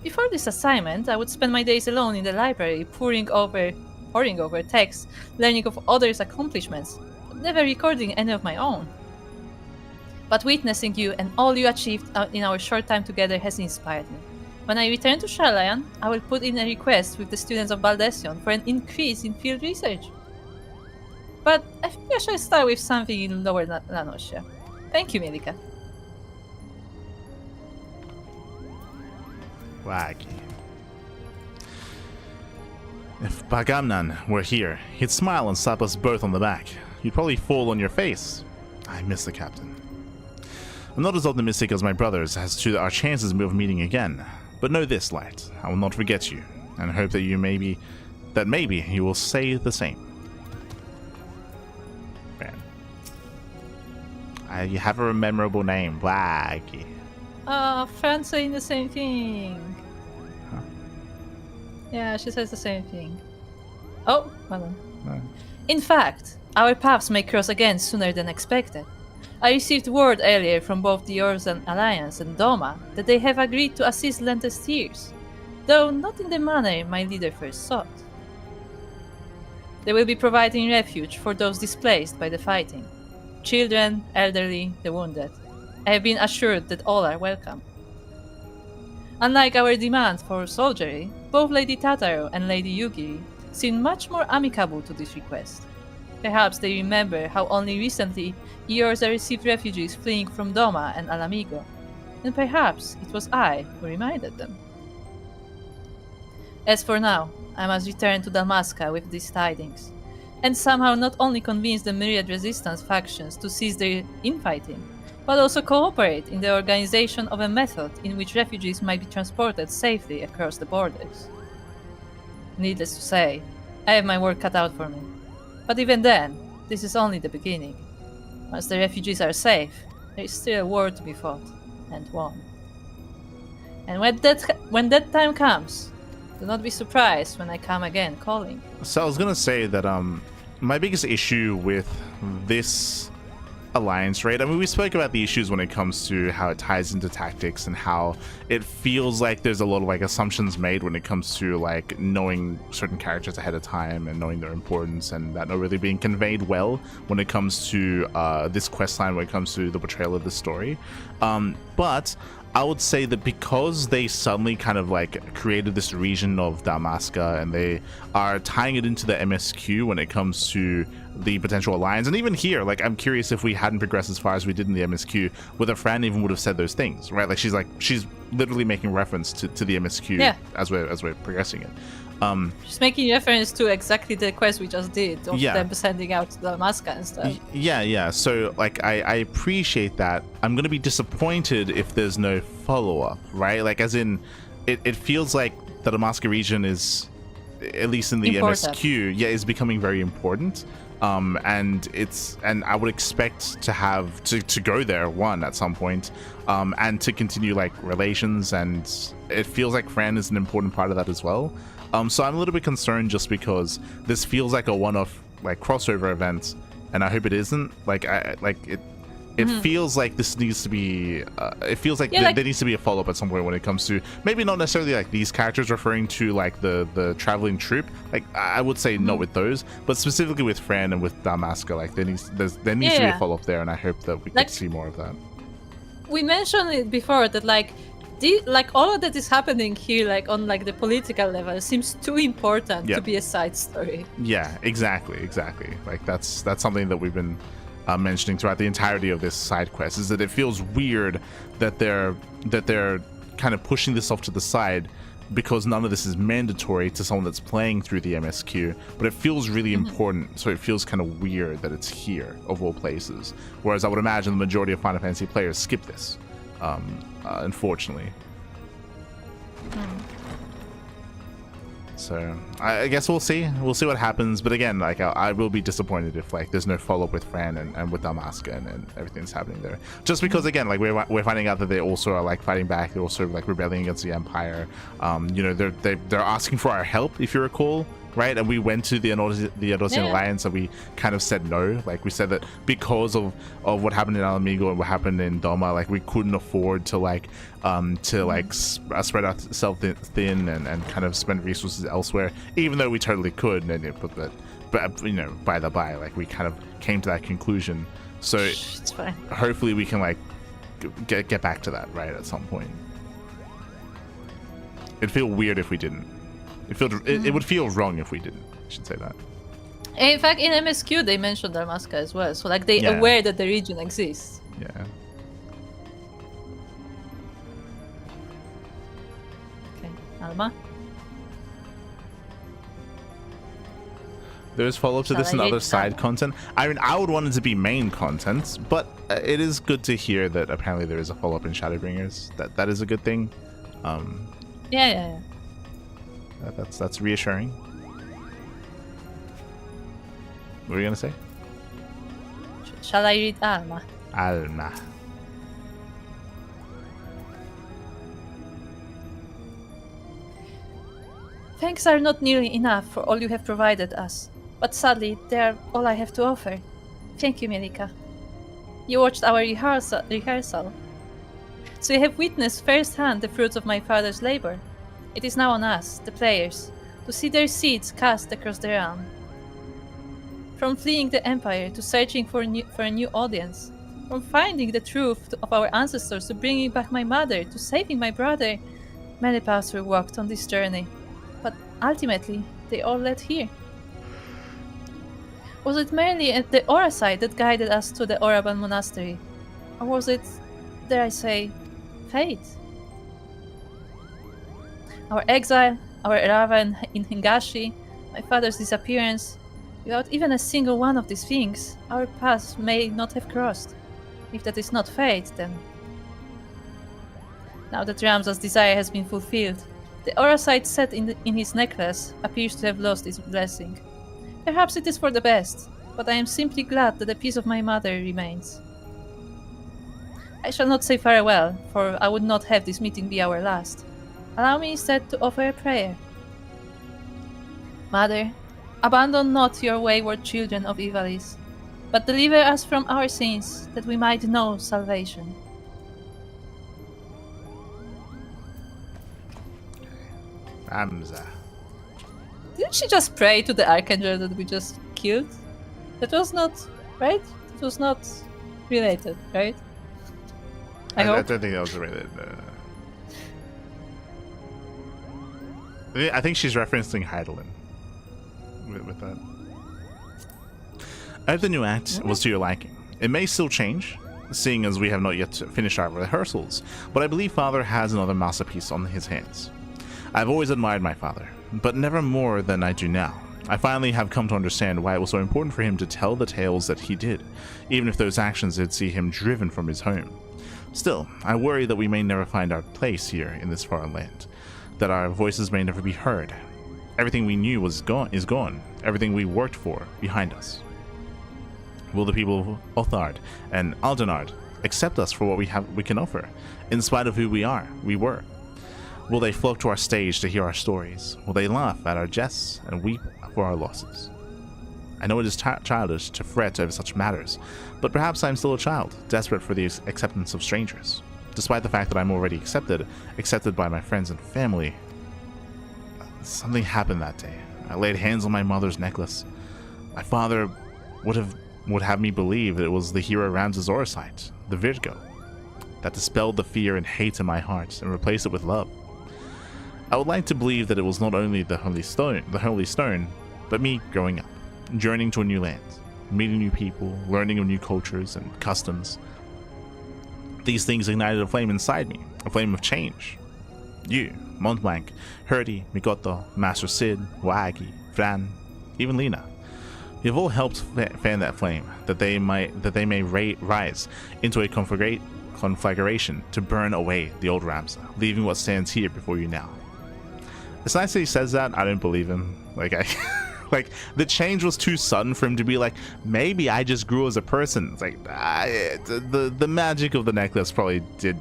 Before this assignment, I would spend my days alone in the library, poring over texts, learning of others' accomplishments, but never recording any of my own. But witnessing you and all you achieved in our short time together has inspired me. When I return to Sharlayan, I will put in a request with the students of Baldesion for an increase in field research. But I think I shall start with something in Lower La Noscia. Thank you, Milika.
Waggy. If Bagamnan were here, he'd smile and slap us both on the back. You'd probably fall on your face. I miss the captain. I'm not as optimistic as my brothers as to our chances of meeting again, but know this, Light. I will not forget you, and hope that maybe you will say the same. Man. You have a memorable name, Waggy.
Fran's saying the same thing.
Huh?
Yeah, she says the same thing. Oh, hold on.
No.
In fact, our paths may cross again sooner than expected. I received word earlier from both the Orsan Alliance and Doma that they have agreed to assist Lentesteers, though not in the manner my leader first sought. They will be providing refuge for those displaced by the fighting. Children, elderly, the wounded. I have been assured that all are welcome. Unlike our demand for soldiery, both Lady Tataro and Lady Yugiri seem much more amicable to this request. Perhaps they remember how only recently Eorza received refugees fleeing from Doma and Alamigo, and perhaps it was I who reminded them. As for now, I must return to Dalmasca with these tidings, and somehow not only convince the myriad resistance factions to cease their infighting, but also cooperate in the organization of a method in which refugees might be transported safely across the borders. Needless to say, I have my work cut out for me. But even then, this is only the beginning. Once the refugees are safe, there is still a war to be fought and won. And when that time comes, Do not be surprised when I come again calling.
So I was gonna say that my biggest issue with this alliance, right? I mean, we spoke about the issues when it comes to how it ties into tactics and how it feels like there's a lot of like assumptions made when it comes to like knowing certain characters ahead of time and knowing their importance, and that not really being conveyed well when it comes to this quest line, when it comes to the portrayal of the story. But I would say that because they suddenly kind of like created this region of Damaska and they are tying it into the MSQ when it comes to the potential alliance, and even here, like, I'm curious if we hadn't progressed as far as we did in the MSQ, whether Fran even would have said those things, right? Like, she's literally making reference to the MSQ as we're progressing it.
She's making reference to exactly the quest we just did of them sending out the Damaska and stuff.
Yeah. So, like, I appreciate that. I'm gonna be disappointed if there's no follow-up, right? Like, as in, it feels like the Damaska region is, at least in the MSQ, is becoming very important. And I would expect to have to go there at some point, and to continue like relations, and it feels like Fran is an important part of that as well. So I'm a little bit concerned just because this feels like a one-off like crossover event, and I hope it isn't. It feels like this needs to be. It feels like there needs to be a follow-up at some point when it comes to maybe not necessarily like these characters referring to like the traveling troupe. Like I would say not with those, but specifically with Fran and with Damaska. Like there needs to be a follow-up there, and I hope that we could see more of that.
We mentioned it before that like all of that is happening here, like on like the political level, seems too important to be a side story. Yeah,
exactly. Like that's something that we've been mentioning throughout the entirety of this side quest, is that it feels weird that they're kind of pushing this off to the side because none of this is mandatory to someone that's playing through the MSQ, but it feels really important, so it feels kind of weird that it's here of all places, whereas I would imagine the majority of Final Fantasy players skip this, unfortunately. So I guess we'll see what happens, but again, like I will be disappointed if like there's no follow-up with Fran and with Damaska and everything's happening there, just because again, like we're finding out that they also are like fighting back, they're also like rebelling against the Empire. You know, they're asking for our help, if you recall, right? And we went to the Eorzean Alliance and we kind of said no. Like we said that because of what happened in Alamigo and what happened in Doma, like we couldn't afford to spread ourselves thin and kind of spend resources elsewhere, even though we totally could. But you know, by the by, like we kind of came to that conclusion. So
it's fine.
Hopefully we can like get back to that, right, at some point. It'd feel weird if we didn't. It would feel wrong if we didn't. I should say that.
In fact, in MSQ they mentioned Damaska as well, so like they aware that the region exists.
Yeah.
Okay, Alma.
There's follow-up to this and other side content. I mean, I would want it to be main content, but it is good to hear that apparently there is a follow-up in Shadowbringers. That is a good thing.
Yeah.
That's reassuring. What were you gonna say?
Shall I read Alma?
Alma.
Thanks are not nearly enough for all you have provided us, but sadly they are all I have to offer. Thank you, Melika. You watched our rehearsal, so you have witnessed firsthand the fruits of my father's labor. It is now on us, the players, to see their seeds cast across the realm. From fleeing the Empire to searching for a new audience, from finding the truth of our ancestors to bringing back my mother to saving my brother, many paths were walked on this journey, but ultimately they all led here. Was it merely the Aura side that guided us to the Oraban Monastery, or was it, dare I say, fate? Our exile, our arrival in Hingashi, my father's disappearance, without even a single one of these things, our paths may not have crossed. If that is not fate, then... Now that Ramza's desire has been fulfilled, the aura sight set in his necklace appears to have lost its blessing. Perhaps it is for the best, but I am simply glad that the piece of my mother remains. I shall not say farewell, for I would not have this meeting be our last. Allow me instead to offer a prayer. Mother, abandon not your wayward children of Ivalice, but deliver us from our sins, that we might know salvation.
Ramza.
Didn't she just pray to the Archangel that we just killed? That was not, right? It was not related, right? I
I
hope.
don't think that was related. I think she's referencing Heidelin with that. I hope the new act was to your liking. It may still change, seeing as we have not yet finished our rehearsals, but I believe Father has another masterpiece on his hands. I've always admired my father, but never more than I do now. I finally have come to understand why it was so important for him to tell the tales that he did, even if those actions did see him driven from his home. Still, I worry that we may never find our place here in this foreign land, that our voices may never be heard. Everything we knew is gone, everything we worked for behind us. Will the people of Othard and Aldenard accept us for what we can offer, in spite of who we were? Will they flock to our stage to hear our stories? Will they laugh at our jests and weep for our losses? I know it is childish to fret over such matters, but perhaps I am still a child, desperate for the acceptance of strangers. Despite the fact that I'm already accepted by my friends and family, something happened that day. I laid hands on my mother's necklace. My father would have me believe that it was the hero Ramses Orosite, the Virgo, that dispelled the fear and hate in my heart and replaced it with love. I would like to believe that it was not only the Holy Stone, but me growing up, journeying to a new land, meeting new people, learning of new cultures and customs. These things ignited a flame inside me, a flame of change. You, Montblanc, Herdy, Mikoto, Master Sid, Wagi, Fran, even Lena. You have all helped fan that flame, that they may rise into a conflagration to burn away the old Ramza, leaving what stands here before you now. It's nice that he says that. I don't believe him. Like the change was too sudden for him to be like, maybe I just grew as a person. It's like the magic of the necklace probably did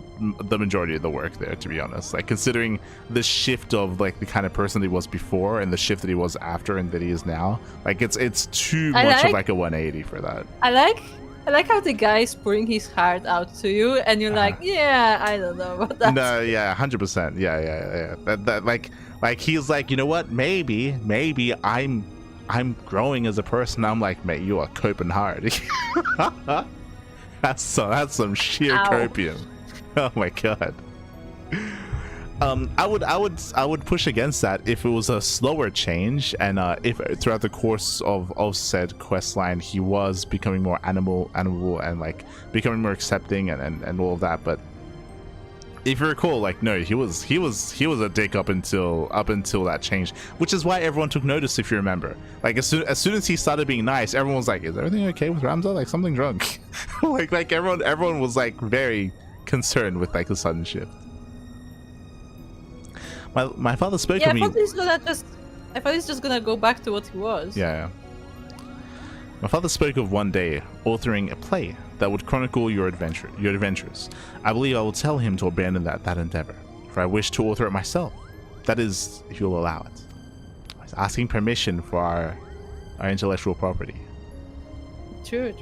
the majority of the work there, to be honest. Like considering the shift of like the kind of person that he was before and the shift that he was after and that he is now, like it's too much of like a 180 for that.
I like how the guy is pouring his heart out to you, and you're like, yeah, I don't know about that.
No, yeah, 100%. Yeah. That like he's like, you know what? Maybe I'm growing as a person. I'm like, mate, you are coping hard. that's some sheer copium. Oh my god. I would push against that if it was a slower change, and if throughout the course of said quest line he was becoming more animal and like becoming more accepting and all of that. But if you recall, like, no, he was a dick up until that change, which is why everyone took notice. If you remember, like as soon as he started being nice, everyone was like, is everything okay with Ramza? Like something's wrong. like everyone was like very concerned with like the sudden shift. My father spoke of me.
I thought he's just gonna go back to what he was.
Yeah. My father spoke of one day authoring a play that would chronicle your adventures. I believe I will tell him to abandon that endeavor, for I wish to author it myself. That is, if you'll allow it. I was asking permission for our intellectual property.
True.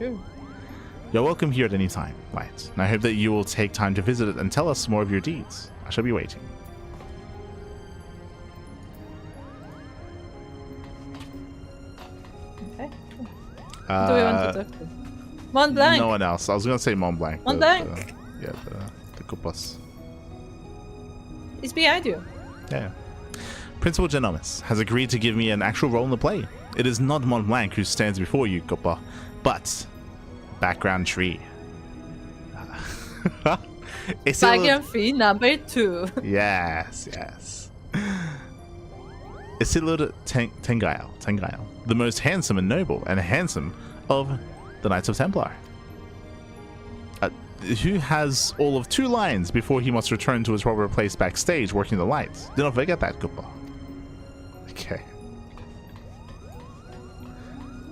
You're welcome here at any time, Light, and I hope that you will take time to visit it and tell us more of your deeds. I shall be waiting.
Okay. Who do we want to talk to? Mont Blanc.
No one else. I was gonna say Mont Blanc.
Mont Blanc.
The Kupas.
He's behind you.
Yeah. Principal Genomus has agreed to give me an actual role in the play. It is not Mont Blanc who stands before you, Kupa, but background tree.
Background tree number 2.
Yes. Isildur Tengail, the most handsome and noble and handsome of the Knights of Templar, who has all of 2 lines before he must return to his proper place backstage working the lights. Do not forget that, Kupa. Okay.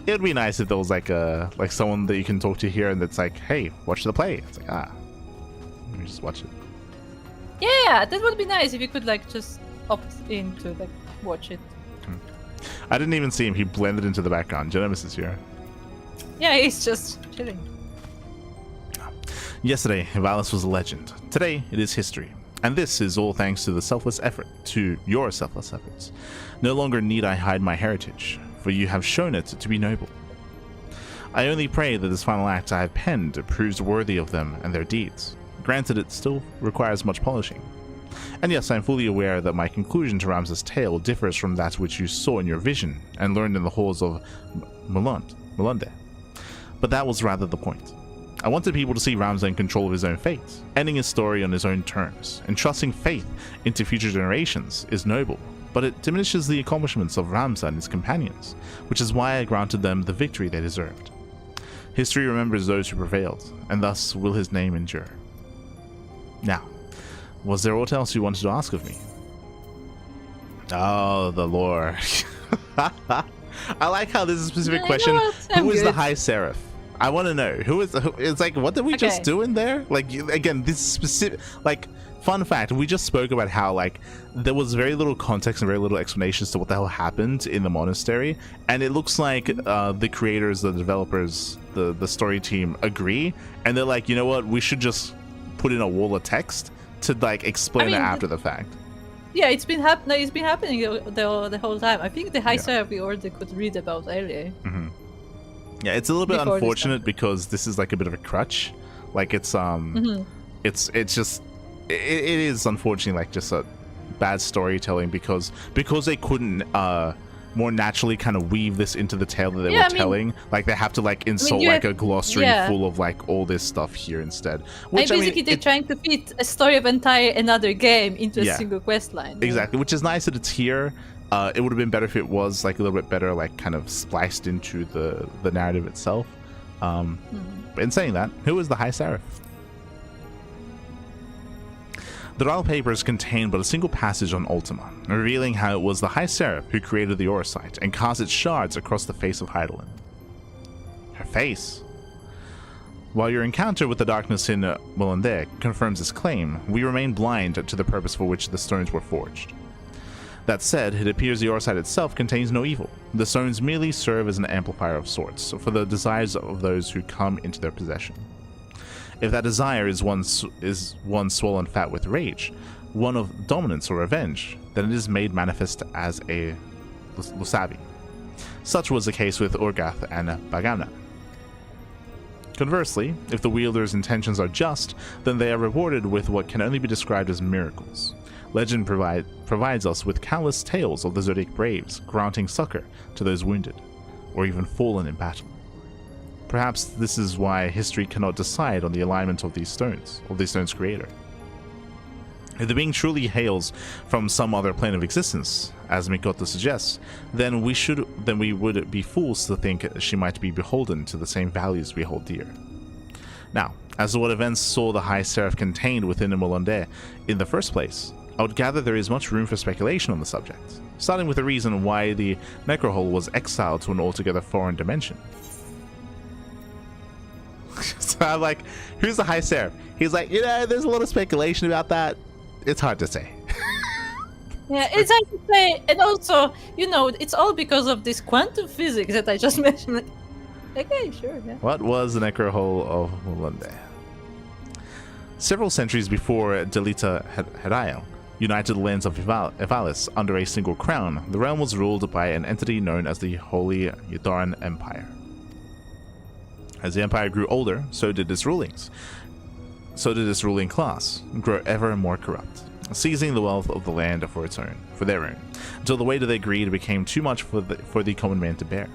It would be nice if there was like someone that you can talk to here and that's like, hey, watch the play. It's like, let me just watch it.
Yeah, that would be nice if you could like just opt in to like watch it.
I didn't even see him. He blended into the background. Genemis is here.
Yeah, he's just chilling.
Yesterday, Valis was a legend. Today, it is history. And this is all thanks to your selfless efforts. No longer need I hide my heritage, for you have shown it to be noble. I only pray that this final act I have penned proves worthy of them and their deeds. Granted, it still requires much polishing. And yes, I am fully aware that my conclusion to Ramses' tale differs from that which you saw in your vision and learned in the halls of Melunde. But that was rather the point. I wanted people to see Ramses in control of his own fate, ending his story on his own terms, and trusting faith into future generations is noble, but it diminishes the accomplishments of Ramses and his companions, which is why I granted them the victory they deserved. History remembers those who prevailed, and thus will his name endure. Now, was there aught else you wanted to ask of me? Oh, the lore. I like how this is a specific question. Who is the High Seraph? I want to know it's like, what did we just do in there? Like, again, this specific, like, fun fact, we just spoke about how, like, there was very little context and very little explanations to what the hell happened in the monastery, and it looks like the creators, the developers, the story team agree, and they're like, you know what, we should just put in a wall of text to, like, explain it after the fact.
Yeah, it's been happening the whole time. I think the High Seraph we already could read about earlier.
Mm-hmm. Yeah, it's a little bit unfortunate because this is like a bit of a crutch. Like, it's it's just it is unfortunately like just a bad storytelling because they couldn't more naturally kind of weave this into the tale that they were telling. Like, they have to like insert like a glossary full of like all this stuff here instead. Which,
basically they're trying to fit a story of another game into a single quest line.
Exactly, which is nice that it's here. It would have been better if it was like a little bit better, like kind of spliced into the narrative itself. But in saying that, who is the High Seraph? The royal papers contain but a single passage on Ultima, revealing how it was the High Seraph who created the Orosite and cast its shards across the face of Heidelin. Her face? While your encounter with the darkness in Melunde confirms this claim, we remain blind to the purpose for which the stones were forged. That said, it appears the Orosite itself contains no evil. The stones merely serve as an amplifier of sorts for the desires of those who come into their possession. If that desire is one swollen fat with rage, one of dominance or revenge, then it is made manifest as a Lusavi. Such was the case with Urgath and Bagamna. Conversely, if the wielder's intentions are just, then they are rewarded with what can only be described as miracles. Legend provides us with countless tales of the Zodiac Braves granting succor to those wounded, or even fallen in battle. Perhaps this is why history cannot decide on the alignment of these stones creator. If the being truly hails from some other plane of existence, as Mikoto suggests, then we would be fools to think she might be beholden to the same values we hold dear. Now, as to what events saw the High Seraph contained within Melunde in the first place, I would gather there is much room for speculation on the subject, starting with the reason why the Necrohole was exiled to an altogether foreign dimension. So I'm like, who's the High Seraph? He's like, there's a lot of speculation about that. It's hard to say.
Yeah, it's hard to say, and also, it's all because of this quantum physics that I just mentioned. Like, okay, sure, yeah.
What was the Necrohole of Melunde? Several centuries before Delita Herael united the lands of Evalis under a single crown, the realm was ruled by an entity known as the Holy Yudaran Empire. As the empire grew older, so did its ruling class grow ever more corrupt, seizing the wealth of the land for their own, until the weight of their greed became too much for the common man to bear.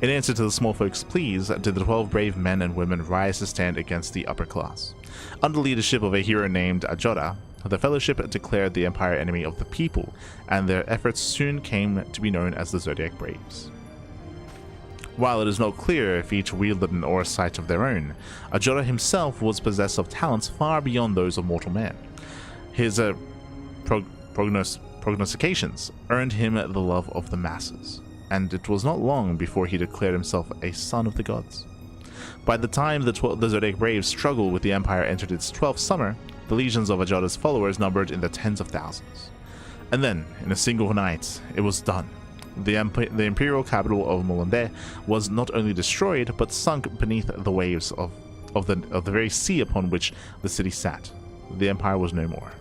In answer to the small folks' pleas, did the 12 brave men and women rise to stand against the upper class. Under the leadership of a hero named Ajora, the Fellowship declared the empire enemy of the people, and their efforts soon came to be known as the Zodiac Braves. While it is not clear if each wielded an Orosite of their own, Ajora himself was possessed of talents far beyond those of mortal man. His prognostications earned him the love of the masses, and it was not long before he declared himself a son of the gods. By the time the Zodiac Braves struggle with the Empire entered its 12th summer, the legions of Ajora's followers numbered in the tens of thousands. And then, in a single night, it was done. The imperial capital of Molonde was not only destroyed, but sunk beneath the waves of the very sea upon which the city sat. The empire was no more.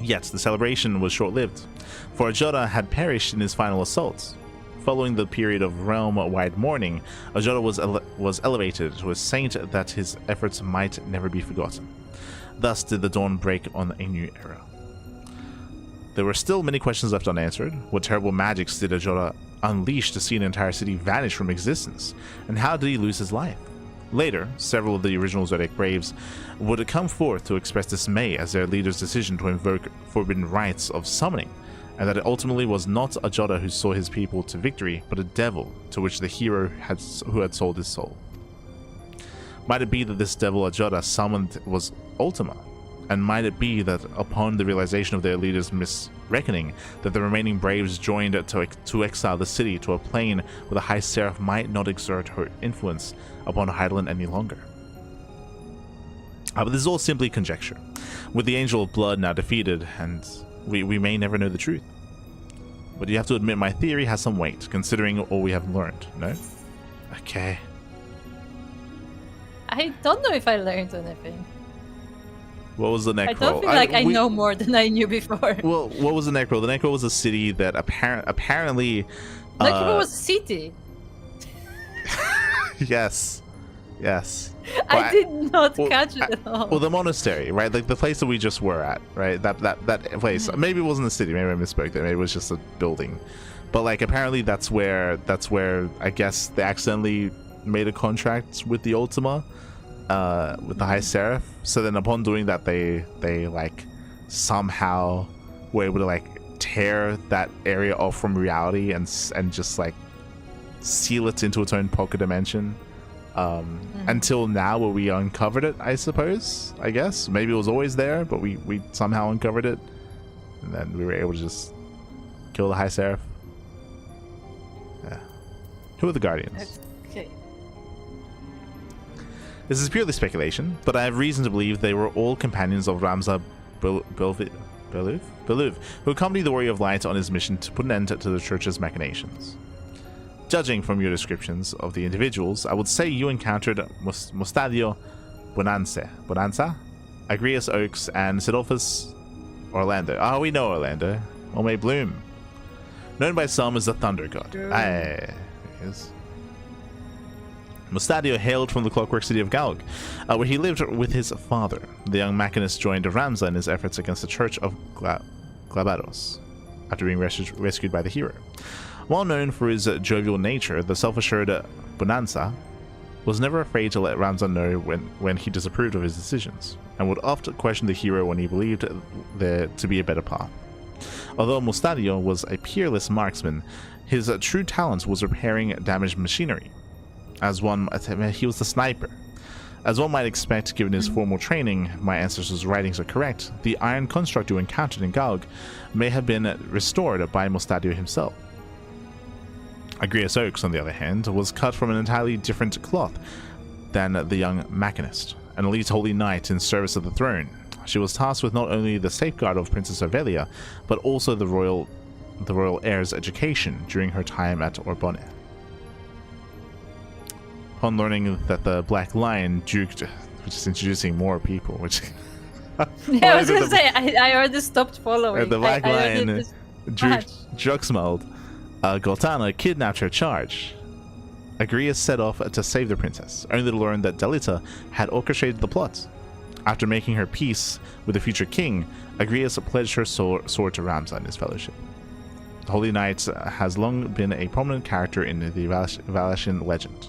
Yet the celebration was short-lived, for Ajoda had perished in his final assaults. Following the period of realm-wide mourning, Ajoda was elevated to a saint that his efforts might never be forgotten. Thus did the dawn break on a new era. There were still many questions left unanswered. What terrible magics did Ajoda unleash to see an entire city vanish from existence? And how did he lose his life? Later, several of the original Zodiac Braves would come forth to express dismay as their leader's decision to invoke forbidden rites of summoning, and that it ultimately was not Ajoda who saw his people to victory, but a devil to which the hero who had sold his soul. Might it be that this devil Ajoda summoned was Ultima? And might it be that upon the realization of their leader's misreckoning, that the remaining Braves joined to exile the city to a plane where the High Seraph might not exert her influence upon Heidelin any longer? But this is all simply conjecture. With the Angel of Blood now defeated, and we may never know the truth. But you have to admit my theory has some weight, considering all we have learned, no? Okay.
I don't know if I learned anything.
What was the Necro?
I don't feel like I know more than I knew before.
Well, what was the Necro? The Necro was a city that apparently...
Necro was a city.
Yes. Yes.
I did not catch it at all.
Well, the monastery, right? Like the place that we just were at, right? That place. Maybe it wasn't a city. Maybe I misspoke there. Maybe it was just a building. But like apparently that's where I guess they accidentally made a contract with the Ultima. With the High Seraph. So then upon doing that, they like somehow were able to like tear that area off from reality and just like seal it into its own pocket dimension. Until now, where we uncovered it, I suppose. I guess maybe it was always there, but we somehow uncovered it, and then we were able to just kill the High Seraph. Yeah. Who are the Guardians?
Okay.
This is purely speculation, but I have reason to believe they were all companions of Ramza Beluv, who accompanied the Warrior of Light on his mission to put an end to the Church's machinations. Judging from your descriptions of the individuals, I would say you encountered Mustadio Bonanza, Agrias Oaks, and Sidolphus Orlando. Oh, we know Orlando. Or may Bloom. Known by some as the Thunder God. Aye, yes. Mustadio hailed from the clockwork city of Galg, where he lived with his father. The young machinist joined Ramza in his efforts against the Church of Glabados, after being rescued by the hero. While known for his jovial nature, the self-assured Bonanza was never afraid to let Ramza know when he disapproved of his decisions, and would often question the hero when he believed there to be a better path. Although Mustadio was a peerless marksman, his true talent was repairing damaged machinery. He was the sniper. As one might expect, given his formal training, my ancestors' writings are correct, the iron construct you encountered in Galg may have been restored by Mustadio himself. Agrias Oaks, on the other hand, was cut from an entirely different cloth than the young machinist, an elite holy knight in service of the throne. She was tasked with not only the safeguard of Princess Ovelia, but also the royal heir's education during her time at Orbonne. Upon learning that the Black Lion duked, which is introducing more people, which...
Yeah, I was going to say, I already stopped following.
The Black Lion, Druxmald, Goltana kidnapped her charge. Agrias set off to save the princess, only to learn that Dalita had orchestrated the plot. After making her peace with the future king, Agrias pledged her sword to Ramza and his fellowship. The Holy Knight has long been a prominent character in the Valashian legend,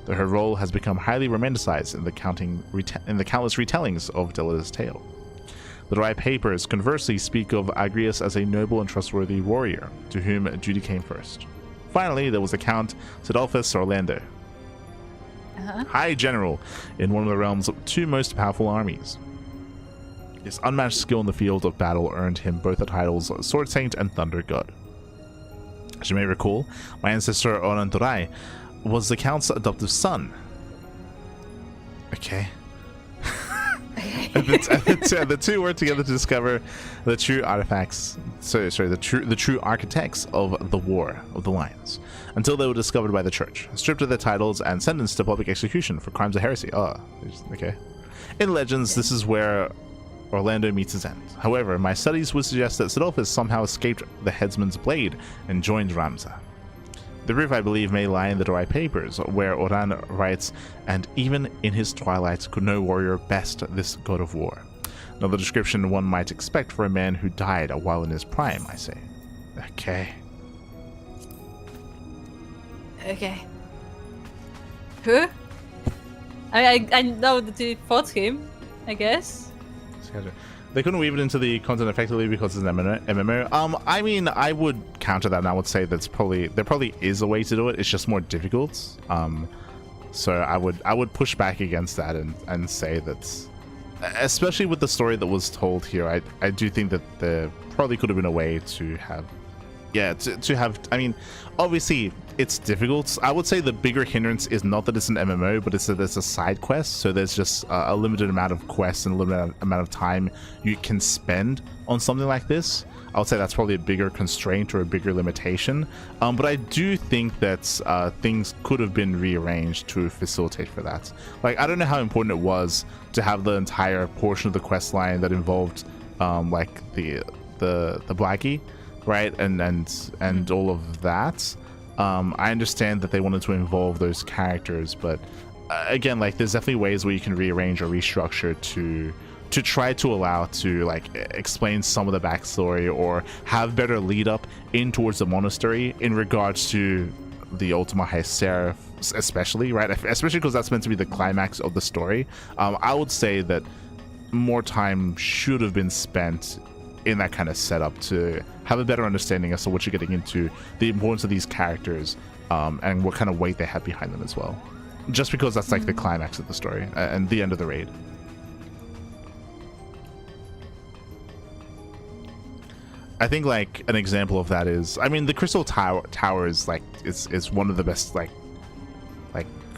though her role has become highly romanticized in the countless retellings of Dalita's tale. The dry papers conversely speak of Agrias as a noble and trustworthy warrior, to whom duty came first. Finally, there was the Count Sidolphus Orlando, High General in one of the realm's two most powerful armies. His unmatched skill in the field of battle earned him both the titles Sword Saint and Thunder God. As you may recall, my ancestor Orantorai was the Count's adoptive son. Okay. the two work together to discover the true artifacts. Sorry, the true architects of the War of the Lions, until they were discovered by the Church, stripped of their titles, and sentenced to public execution for crimes of heresy. Oh, okay. In Legends, this is where Orlando meets his end. However, my studies would suggest that Sidolphus somehow escaped the headsman's blade and joined Ramza. The proof, I believe, may lie in the Dorai papers, where Oran writes, "And even in his twilight could no warrior best this god of war." Another description one might expect for a man who died while in his prime, I say. Okay.
Okay. Who? I know that they fought him, I guess.
They couldn't weave it into the content effectively because it's an MMO. I mean, I would counter that, and I would say there probably is a way to do it. It's just more difficult. So I would push back against that and say that, especially with the story that was told here, I do think that there probably could have been a way to have, to have. I mean, obviously it's difficult. I would say the bigger hindrance is not that it's an MMO, but it's that it's a side quest. So there's just a limited amount of quests and a limited amount of time you can spend on something like this. I would say that's probably a bigger constraint or a bigger limitation. But I do think that things could have been rearranged to facilitate for that. Like, I don't know how important it was to have the entire portion of the quest line that involved like the Blackie, right, and all of that. I understand that they wanted to involve those characters, but again, like, there's definitely ways where you can rearrange or restructure to try to allow to like explain some of the backstory or have better lead up in towards the monastery in regards to the Ultima High Seraph, especially, right? Especially because that's meant to be the climax of the story. I would say that more time should have been spent in that kind of setup to have a better understanding as to what you're getting into, the importance of these characters, and what kind of weight they have behind them as well. Just because that's like the climax of the story and the end of the raid. I think like an example of that is, I mean, the Crystal Tower is like it's one of the best like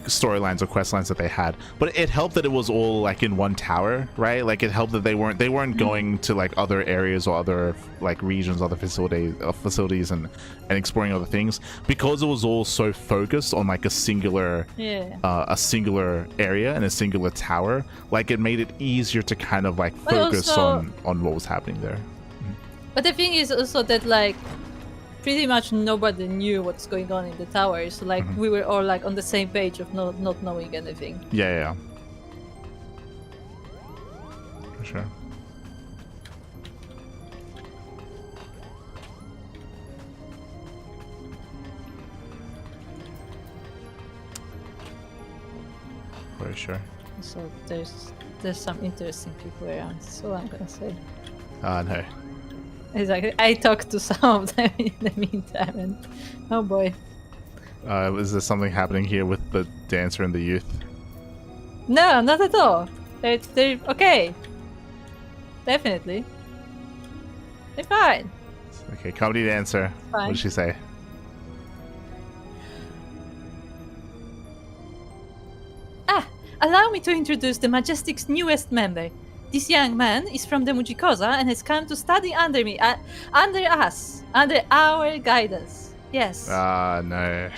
storylines or quest lines that they had, but it helped that it was all like in one tower, right? Like, it helped that they weren't going to like other areas or other like regions, other facilities and exploring other things, because it was all so focused on like a singular area and a singular tower. Like, it made it easier to kind of like focus on what was happening there.
But the thing is also that like pretty much nobody knew what's going on in the tower, so like we were all like on the same page of not knowing anything.
Yeah. For sure. For sure.
So there's some interesting people around, so I'm gonna say.
No.
Exactly. I talked to some of them in the meantime, and oh boy.
Is there something happening here with the dancer and the youth?
No, not at all. They're okay. Definitely. They're fine.
Okay, comedy dancer.
Fine.
What did she say?
Allow me to introduce the Majestic's newest member. This young man is from the Mujikoza and has come to study under me, under our guidance. Yes.
No. No.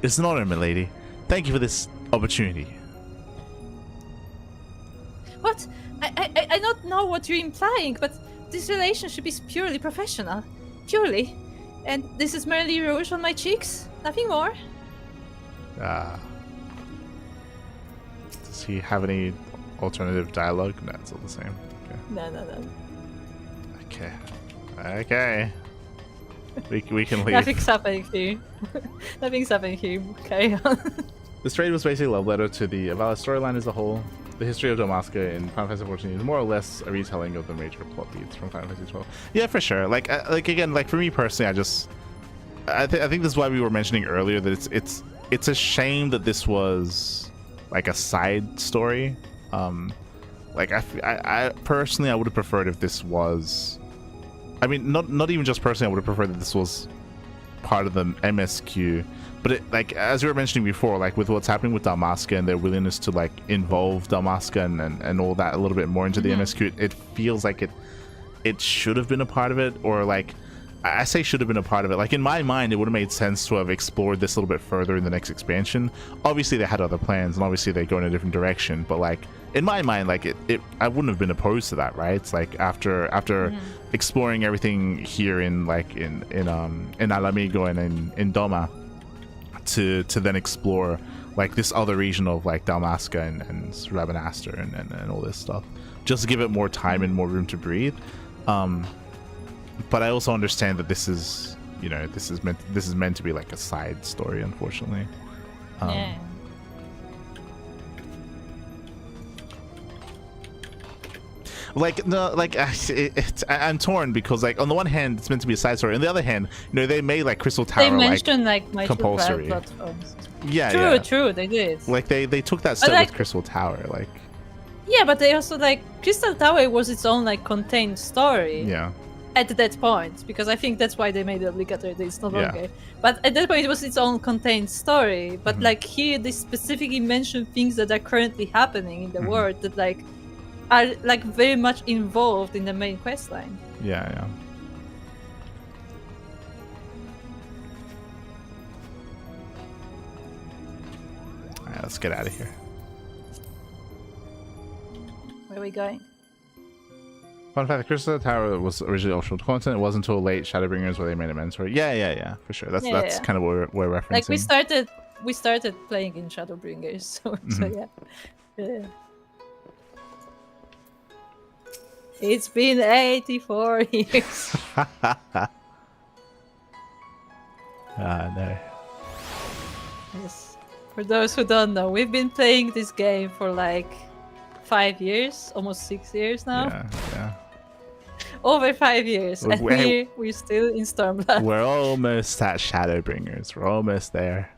It's an honor, milady. Thank you for this opportunity.
What? I don't know what you're implying, but this relationship is purely professional. Purely. And this is merely rouge on my cheeks? Nothing more?
Does he have any alternative dialogue? No, it's all the same. Okay.
No.
Okay. We can leave.
Nothing's happening here. Nothing's happening here. Carry on.
This trade was basically a love letter to the Avala storyline as a whole. The history of Damaska in Final Fantasy XIV is more or less a retelling of the major plot beats from Final Fantasy XII. Yeah, for sure. Like again, like for me personally, I think this is why we were mentioning earlier that it's a shame that this was like a side story. Like I personally, I would have preferred if this was, I mean, not even just personally, I would have preferred that this was part of the MSQ, but it, like as we were mentioning before, like with what's happening with Dalmasca and their willingness to like involve Dalmasca and all that a little bit more into the MSQ, it feels like it should have been a part of it, or like I say should have been a part of it. Like in my mind, it would have made sense to have explored this a little bit further in the next expansion. Obviously, they had other plans, and obviously they go in a different direction. But like in my mind, like I wouldn't have been opposed to that, right? It's like after exploring everything here in like in Alamigo and in Doma, to then explore like this other region of like Dalmasca and Rabanastre and all this stuff, just to give it more time and more room to breathe. But I also understand that this is, you know, this is meant to be like a side story, unfortunately.
Yeah.
Like no, like I'm torn because like on the one hand it's meant to be a side story, on the other hand, you know, they made like Crystal Tower
they mentioned like
compulsory
platforms.
Yeah,
True, they did.
Like they took that step with Crystal Tower, like.
Yeah, but they also like Crystal Tower was its own like contained story.
Yeah.
At that point, because I think that's why they made it obligatory. It's no longer.
Yeah.
But at that point, it was its own contained story. But like here, they specifically mention things that are currently happening in the world that like are like very much involved in the main quest line.
Yeah. Alright, let's get out of here.
Where are we going?
Fun fact: the Crystal Tower was originally optional content. It wasn't until late Shadowbringers where they made it mandatory. Yeah, for sure. That's kind of what we're referencing.
Like we started playing in Shadowbringers, so yeah. It's been 84 years.
No.
Yes. For those who don't know, we've been playing this game for like 5 years, almost 6 years now.
Yeah.
Over 5 years, and we're still in Stormblood.
We're almost at Shadowbringers. We're almost there.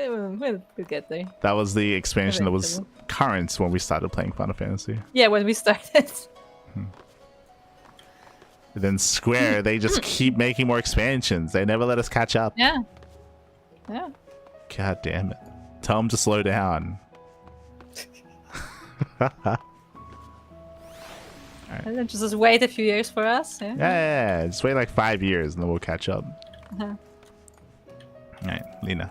We'll get there.
That was the expansion that was current when we started playing Final Fantasy.
Yeah, when we started.
But then Square, they just keep making more expansions. They never let us catch up.
Yeah.
God damn it. Tell them to slow down.
Right. And then just wait a few years for us.
Yeah. Just wait like 5 years and then we'll catch up. Alright, Lena.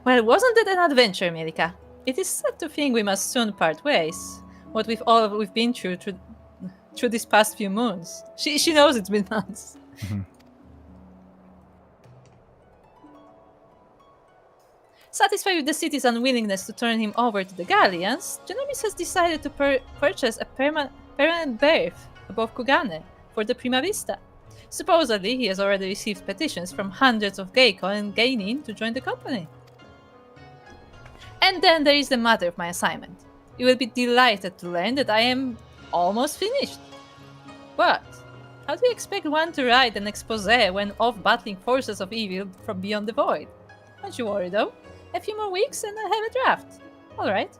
Well, wasn't it an adventure, Milika? It is sad to think we must soon part ways. What we've been through these past few moons. She knows it's been months. Satisfied with the city's unwillingness to turn him over to the Galleons, Genovis has decided to purchase a permanent berth above Kugane for the Prima Vista. Supposedly, he has already received petitions from hundreds of Geiko and Geinin to join the company. And then there is the matter of my assignment. You will be delighted to learn that I am almost finished. But how do you expect one to write an expose when off battling forces of evil from beyond the void? Don't you worry though. A few more weeks and I have a draft. Alright.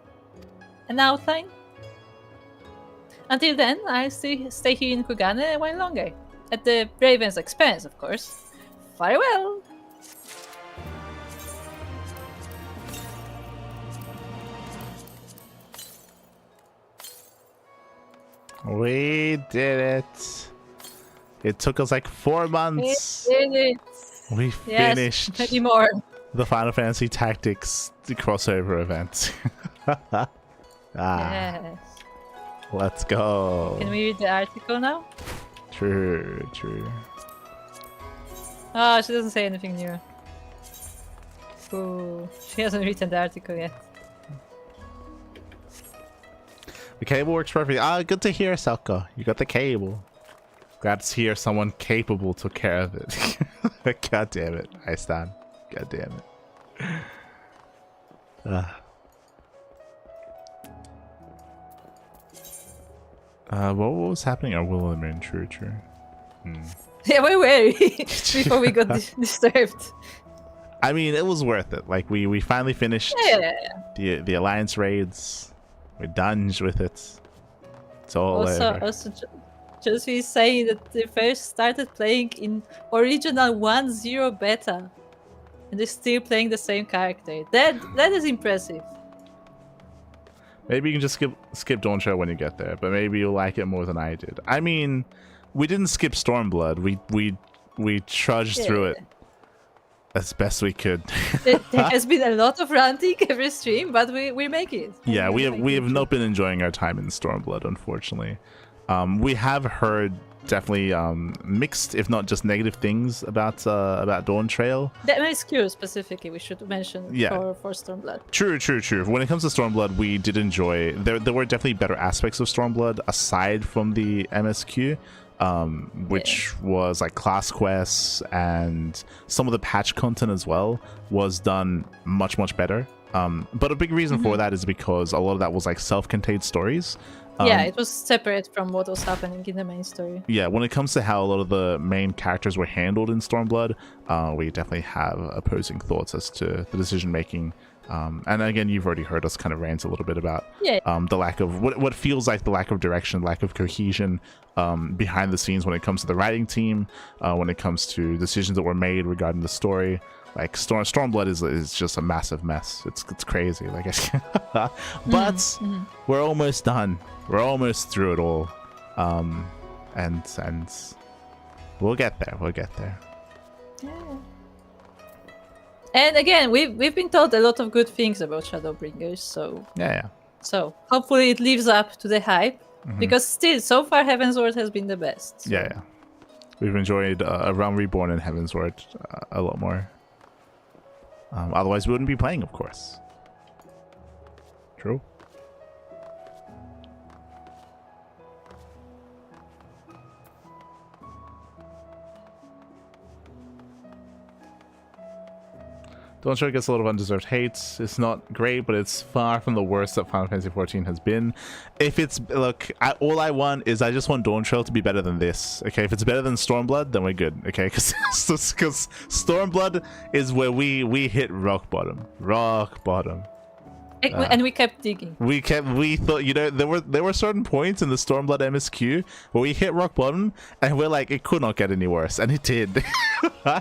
An outline? Until then, I'll stay here in Kugane a while longer. At the Raven's expense, of course. Farewell!
We did it. It took us like 4 months.
We did it.
We finished.
Yes, maybe more.
The Final Fantasy Tactics crossover event.
Yes.
Let's go.
Can we read the article now?
True.
Oh, she doesn't say anything new. Ooh, she hasn't written the article yet.
The cable works perfectly. Good to hear, Selka. You got the cable. Glad to hear someone capable took care of it. God damn it. I stand. God damn it. What was happening? Oh, Will of the Moon. True.
Yeah, where were we before we got disturbed?
I mean, it was worth it. Like, we finally finished the Alliance raids. We're done with it. It's all over.
Also, just be saying that they first started playing in original 1.0 beta, and they're still playing the same character. That is impressive.
Maybe you can just skip Dawn Trail when you get there, but maybe you'll like it more than I did. I mean, we didn't skip Stormblood. We trudged through it as best we could.
There has been a lot of ranting every stream, but we make it.
Yeah, we have not been enjoying our time in Stormblood, unfortunately. We have heard definitely mixed, if not just negative things about Dawn Trail.
The MSQ specifically, we should mention for Stormblood.
True. When it comes to Stormblood, we did enjoy. There were definitely better aspects of Stormblood aside from the MSQ. Which was like class quests, and some of the patch content as well was done much better. But a big reason for that is because a lot of that was like self-contained stories.
Yeah, it was separate from what was happening in the main story.
Yeah, when it comes to how a lot of the main characters were handled in Stormblood, we definitely have opposing thoughts as to the decision making. And again, you've already heard us kind of rant a little bit about the lack of what feels like the lack of direction, lack of cohesion behind the scenes when it comes to the writing team, when it comes to decisions that were made regarding the story. Like Stormblood is just a massive mess. It's crazy. Like, but we're almost done. We're almost through it all, and we'll get there. We'll get there.
Yeah. And again, we've been told a lot of good things about Shadowbringers, so
yeah.
So hopefully it lives up to the hype, because still, so far, Heavensward has been the best. So.
Yeah. We've enjoyed A Realm Reborn and Heavensward a lot more. Otherwise, we wouldn't be playing, of course. True. Dawn Trail gets a lot of undeserved hate. It's not great, but it's far from the worst that Final Fantasy XIV has been. If it's all I want is I just want Dawn Trail to be better than this. Okay, if it's better than Stormblood, then we're good. Okay, because Stormblood is where we hit rock bottom. Rock bottom.
And we kept digging.
We thought, there were certain points in the Stormblood MSQ where we hit rock bottom and we're like, it could not get any worse, and it did.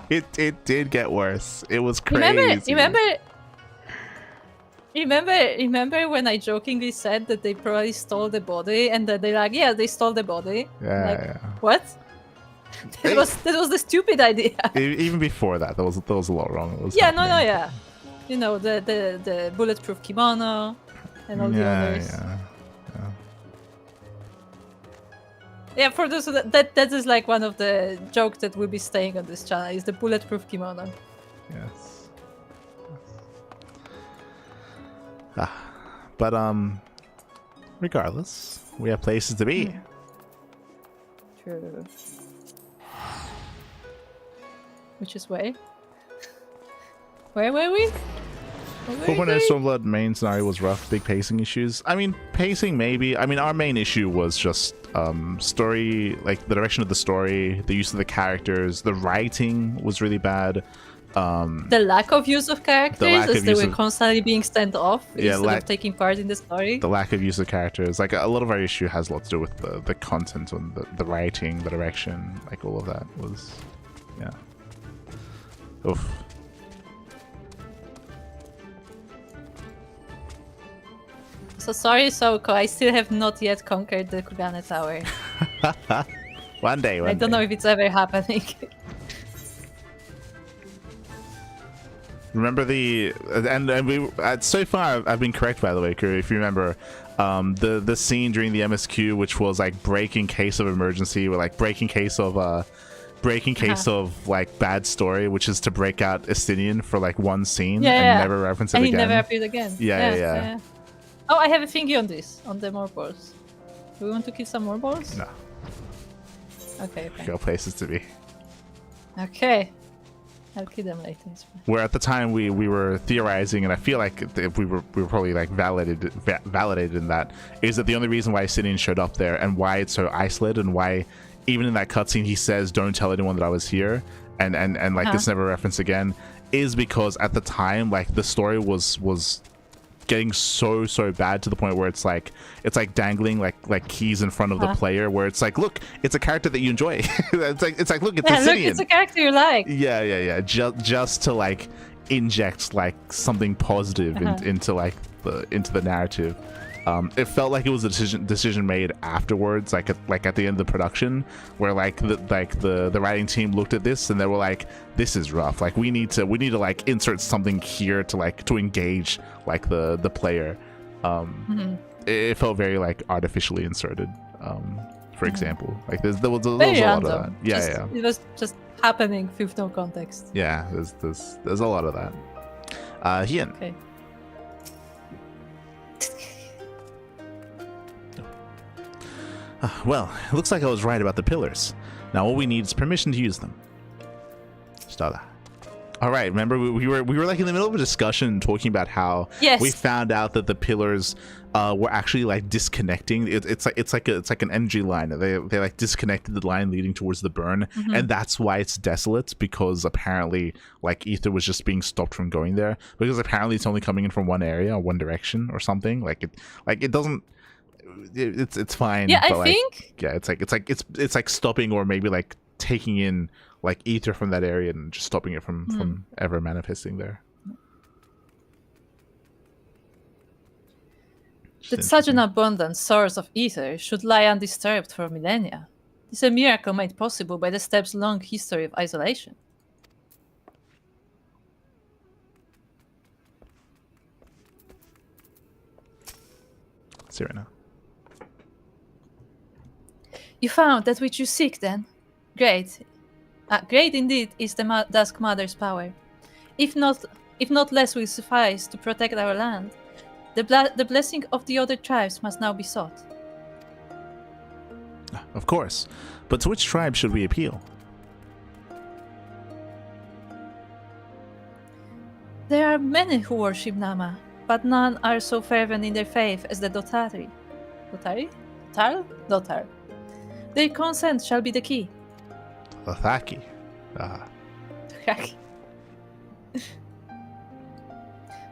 it did get worse. It was crazy.
Remember when I jokingly said that they probably stole the body, and that they're like, yeah, they stole the body.
Yeah.
What? That was the stupid idea.
Even before that, there was a lot wrong.
Yeah. You know, the bulletproof kimono and all the others. Yeah, for those that is like one of the jokes that will be staying on this channel, is the bulletproof kimono.
Yes. But regardless, we have places to be.
True. Which is where? Where were we?
4.0 Stormblood main scenario was rough, big pacing issues. I mean, pacing maybe. I mean, our main issue was just story, like the direction of the story, the use of the characters, the writing was really bad.
The lack of use of characters, as they were constantly being sent off instead of taking part in the story.
The lack of use of characters, like a lot of our issue has a lot to do with the content and the writing, the direction, like all of that was, oof.
So sorry, Soko, I still have not yet conquered the Kugane Tower.
One day.
I don't know if it's ever happening.
Remember and we so far I've been correct, by the way, if you remember the scene during the MSQ, which was like breaking case of emergency, or like breaking case of like bad story, which is to break out Estinian for like one scene and never reference it again.
And he never appeared again.
Yeah.
Oh, I have a thingy on this, on the more balls. Do we want to kill some more balls?
No.
Okay.
Got places to be.
Okay. I'll kill them later.
Where at the time we were theorizing, and I feel like if we were probably like validated in that, is that the only reason why Estinian showed up there and why it's so isolated, and why even in that cutscene he says, "Don't tell anyone that I was here," and like it's never referenced again, is because at the time, like, the story was getting so bad to the point where it's like dangling like keys in front of the player, where it's like, look, it's a character that you enjoy. it's like look, it's a
look, it's a character you like.
Yeah. Just to like inject like something positive into the narrative. It felt like it was a decision made afterwards, like at the end of the production, where like the writing team looked at this and they were like, this is rough, like we need to like insert something here to engage like the player. It felt very like artificially inserted, for example, like there was a lot of that. Yeah.
It was just happening with no context.
Yeah, there's a lot of that. Hien.
Okay.
Well, it looks like I was right about the pillars. Now all we need is permission to use them. Stada. All right, remember we were like in the middle of a discussion talking about how we found out that the pillars were actually like disconnecting. It's like an energy line. They like disconnected the line leading towards the burn, and that's why it's desolate, because apparently like ether was just being stopped from going there, because apparently it's only coming in from one area or one direction or something. It doesn't. It's fine.
Yeah,
but
I think.
Yeah, it's like stopping, or maybe like taking in like ether from that area and just stopping it from ever manifesting there.
That such an abundant source of ether should lie undisturbed for millennia. It's a miracle made possible by the steppes' long history of isolation.
Serena.
You found that which you seek, then? Great. Great indeed is the Dusk Mother's power. If not less will suffice to protect our land. The blessing of the other tribes must now be sought.
Of course. But to which tribe should we appeal?
There are many who worship Nama, but none are so fervent in their faith as the Dotari. Dotari? Dotar. Their consent shall be the key.
Dothaki.
The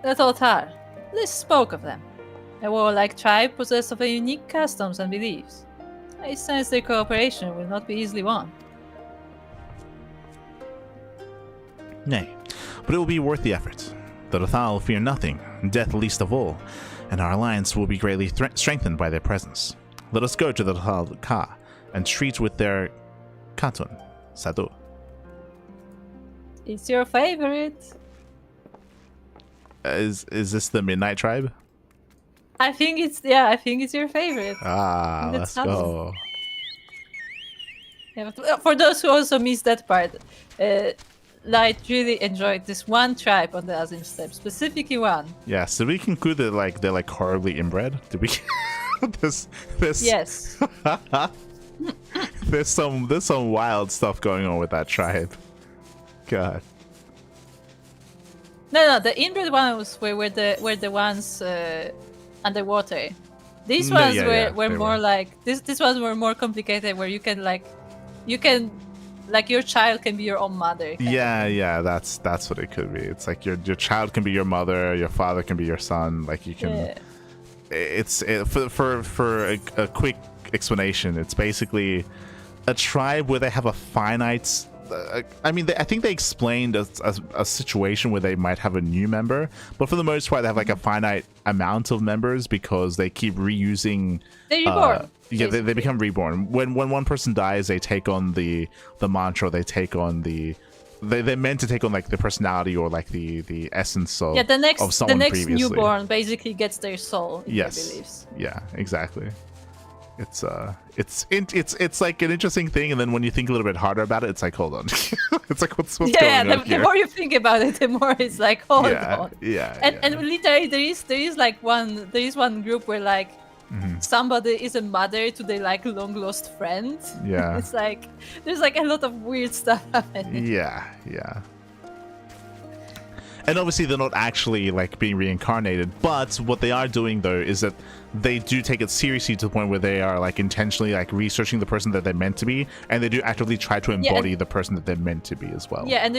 Dotar. Let's spoke of them. A warlike tribe possessed of unique customs and beliefs. I sense their cooperation will not be easily won.
Nay, but it will be worth the effort. The Dothal fear nothing, death least of all, and our alliance will be greatly strengthened by their presence. Let us go to the Dothal Ka and treat with their Katun, Sadu.
It's your favorite.
Is this the Midnight Tribe?
I think it's your favorite.
Let's go.
Yeah, but for those who also missed that part, Light really enjoyed this one tribe on the Azim Steppe, specifically one.
Yeah, so we conclude that they're like horribly inbred. Did we? this
Yes.
There's some wild stuff going on with that tribe. God.
No, the inbred ones were the ones underwater. These ones were more like these ones were more complicated, where you can your child can be your own mother.
Yeah, that's what it could be. It's like your child can be your mother, your father can be your son. Like you can. Yeah. It's for a quick explanation. It's basically a tribe where they have a finite. I think they explained a situation where they might have a new member, but for the most part, they have like a finite amount of members because they keep reusing.
They're reborn.
They become reborn. When one person dies, they take on the mantra. They take on they're meant to take on like the personality or like the essence of
the next
previously.
newborn basically gets their soul in their beliefs.
Yeah, exactly. It's like an interesting thing, and then when you think a little bit harder about it, it's like, hold on. It's like what's going on here?
The more you think about it, the more it's like, hold on.
Yeah.
And literally there is one group where like somebody is a mother to their like long lost friend.
Yeah.
It's like there's like a lot of weird stuff happening.
Yeah. And obviously they're not actually like being reincarnated, but what they are doing though is that they do take it seriously to the point where they are like intentionally like researching the person that they're meant to be, and they do actively try to embody the person that they're meant to be as well.
Yeah, and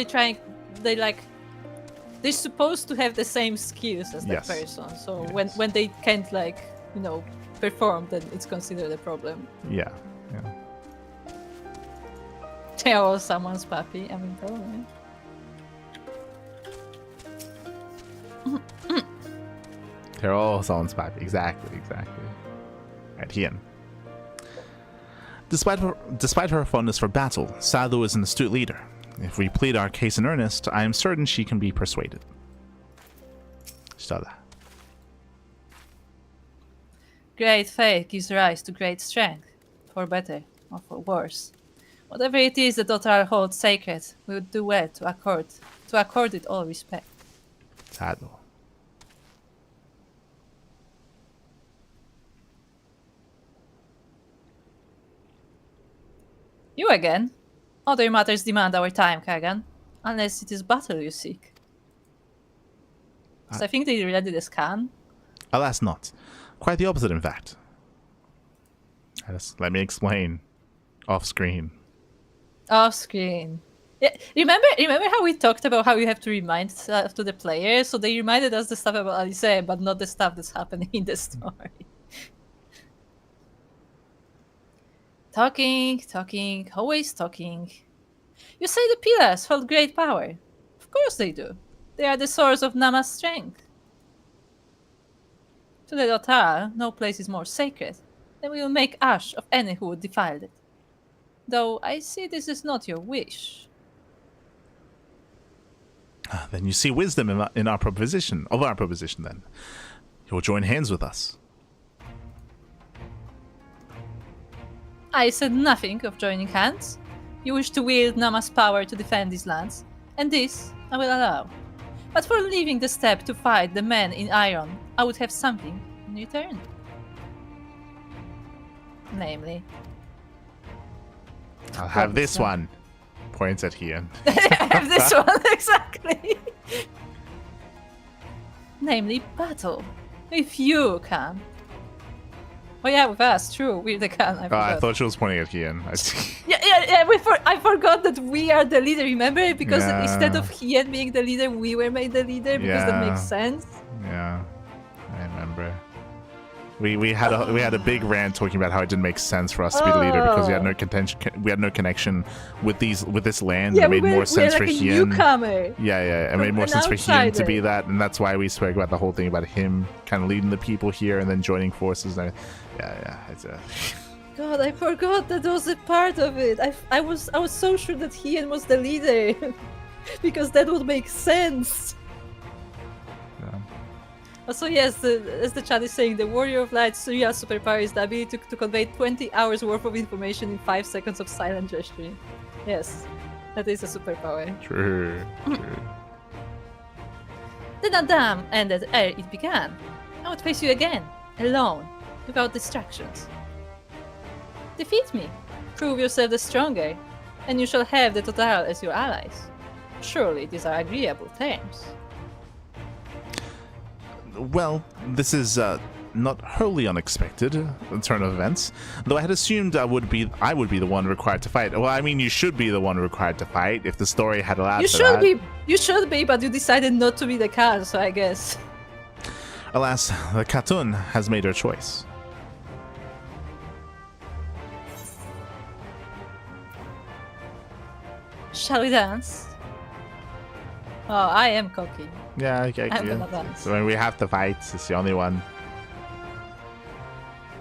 they're supposed to have the same skills as
Yes.
that person. So
Yes.
when they can't like, you know, perform, then it's considered a problem.
Yeah. Yeah.
They are all someone's puppy. I mean, probably.
They're all someone's back. Exactly. Right, Hien. Despite her fondness for battle, Sadu is an astute leader. If we plead our case in earnest, I am certain she can be persuaded. Stada.
Great faith gives rise to great strength, for better or for worse. Whatever it is the Dothraki holds sacred, we would do well to accord it all respect.
Sadu.
You again? Other matters demand our time, Kagan. Unless it is battle you seek. So I think they ready the scan.
Alas not. Quite the opposite, in fact. Let me explain. Off screen.
Off screen. Yeah, remember how we talked about how you have to remind stuff to the player? So they reminded us the stuff about Alice, but not the stuff that's happening in the story. Talking, always talking. You say the pillars hold great power. Of course they do. They are the source of Nama's strength. To the Dothraki, no place is more sacred, then we will make ash of any who would defile it. Though I see this is not your wish.
Then you see wisdom in our proposition, then. You will join hands with us.
I said nothing of joining hands. You wish to wield Nama's power to defend these lands, and this I will allow. But for leaving the step to fight the men in iron, I would have something in return. Namely...
I'll have this one. Points at Hien.
I have this one, exactly. Namely, battle. If you can. Oh yeah, with us, true. We're the can.
I thought she was pointing at Hien.
Yeah. I forgot that we are the leader. Remember, because instead of Hien being the leader, we were made the leader because that makes sense.
Yeah, I remember. We had a big rant talking about how it didn't make sense for us to be the leader because we had no connection with this land.
Yeah,
it made more sense for Hien.
Newcomer.
Yeah, it made more sense for Hien to be that, and that's why we spoke about the whole thing about him kind of leading the people here and then joining forces. And it's a.
God, I forgot that was a part of it. I was so sure that Hien was the leader because that would make sense.
Yeah.
Also, yes, as the chat is saying, the Warrior of Light's real superpower is the ability to convey 20 hours worth of information in 5 seconds of silent gesturing. Yes, that is a superpower.
True.
The Nadam ended ere it began. I would face you again, alone, without distractions. Defeat me, prove yourself the stronger, and you shall have the Total as your allies. Surely these are agreeable terms.
Well, this is not wholly unexpected turn of events, though I had assumed I would be the one required to fight. Well, I mean, you should be the one required to fight if the story had allowed for that.
You should be, but you decided not to be the Khal, so I guess.
Alas, the Khatun has made her choice.
Shall we dance? Oh, I am cocky.
Yeah, okay.
I'm gonna dance.
So when we have to fight, it's the only one.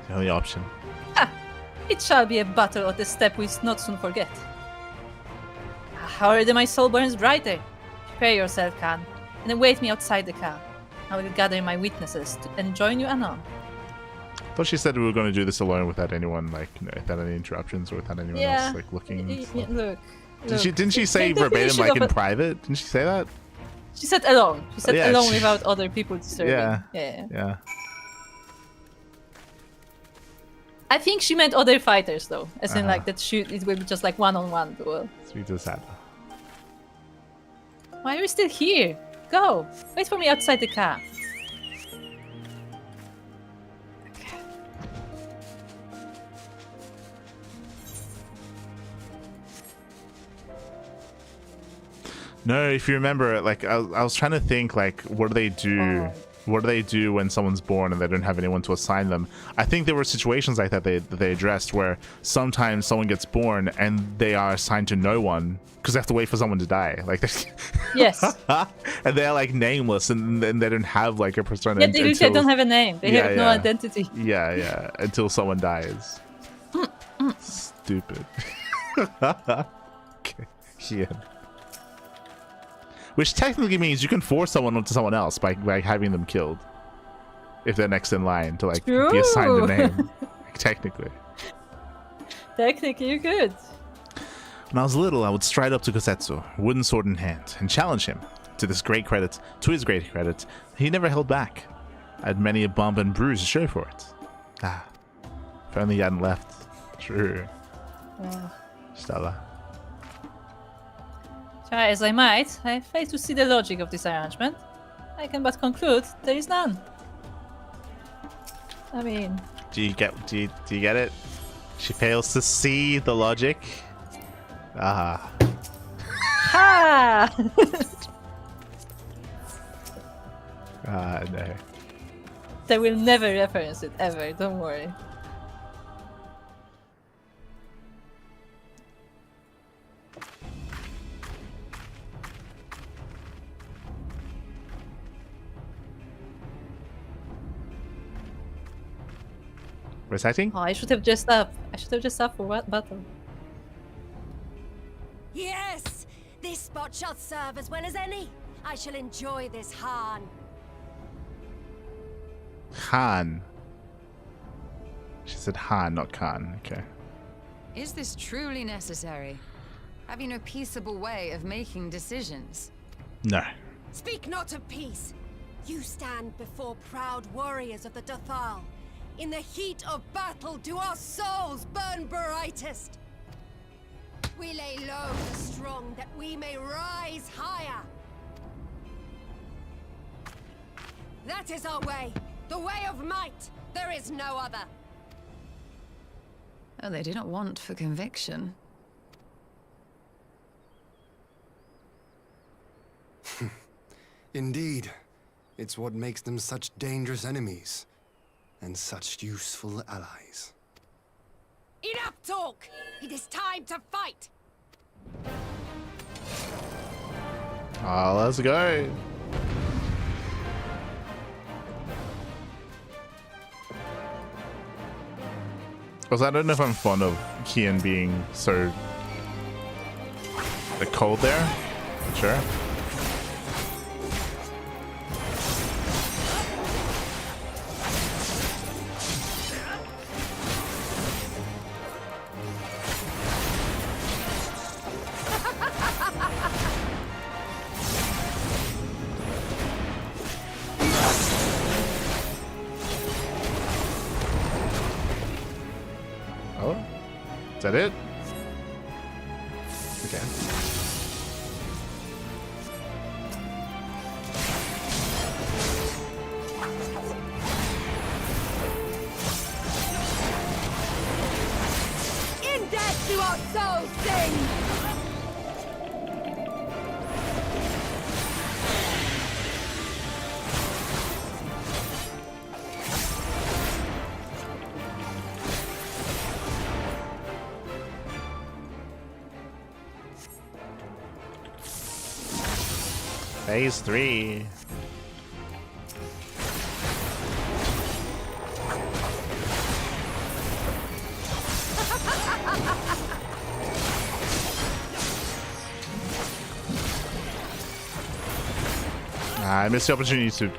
The only option.
It shall be a battle of the step we not soon forget. Already my soul burns brighter. Prepare yourself, Khan, and await me outside the car. I will gather my witnesses and join you anon.
I thought she said we were going to do this alone without anyone, without any interruptions or without anyone else, looking.
Look.
Didn't she say verbatim, in private? Didn't she say that?
She said alone. She said alone
she...
without other people disturbing.
Yeah.
I think she meant other fighters, though. As in, that it will be just one-on-one duel.
Sweet as that.
Why are we still here? Go! Wait for me outside the car.
No, if you remember, like I was trying to think, like, what do they do? What do they do when someone's born and they don't have anyone to assign them? I think there were situations like that they addressed where sometimes someone gets born and they are assigned to no one because they have to wait for someone to die. Like,
Yes.
and they're like nameless and they don't have like a persona.
Yeah, they literally don't have a name. They have no identity.
Yeah, until someone dies. Stupid. Okay. Yeah. Which technically means you can force someone onto someone else by having them killed. If they're next in line to like be assigned a name. Technically.
Technically, you're good.
When I was little, I would stride up to Kosetsu, wooden sword in hand, and challenge him. To his great credit, he never held back. I had many a bump and bruise to show for it. Ah, if only he hadn't left. True. Stella.
Try as I might, I fail to see the logic of this arrangement. I can but conclude there is none. I mean...
Do you get it? She fails to see the logic. Ah.
Ha!
No.
They will never reference it, ever, don't worry.
Reciting?
Oh, I should have just up. I should have just up for what battle?
Yes! This spot shall serve as well as any. I shall enjoy this Han.
Han. She said Han, not Khan. Okay.
Is this truly necessary? Have you no peaceable way of making decisions?
No.
Speak not of peace. You stand before proud warriors of the Dathal. In the heat of battle, do our souls burn brightest? We lay low the strong, that we may rise higher. That is our way, the way of might. There is no other.
Oh, they do not want for conviction.
Indeed. It's what makes them such dangerous enemies. And such useful allies.
Enough talk! It is time to fight!
Let's go. Because I don't know if I'm fond of Kian being so cold there. Sure. Is that it? Okay.
In death do our souls sing!
Phase 3. I missed the opportunity to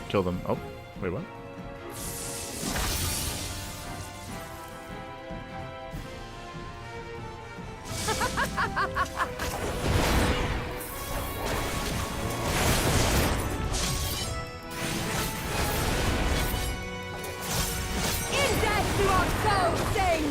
kill them. Oh, wait, what?
In death do our souls sing!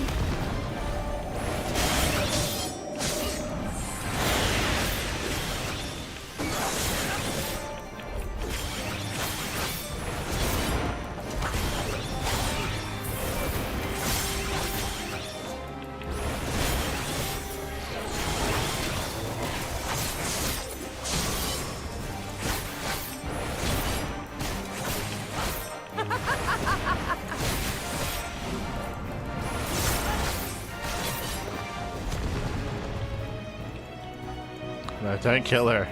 No, don't kill her.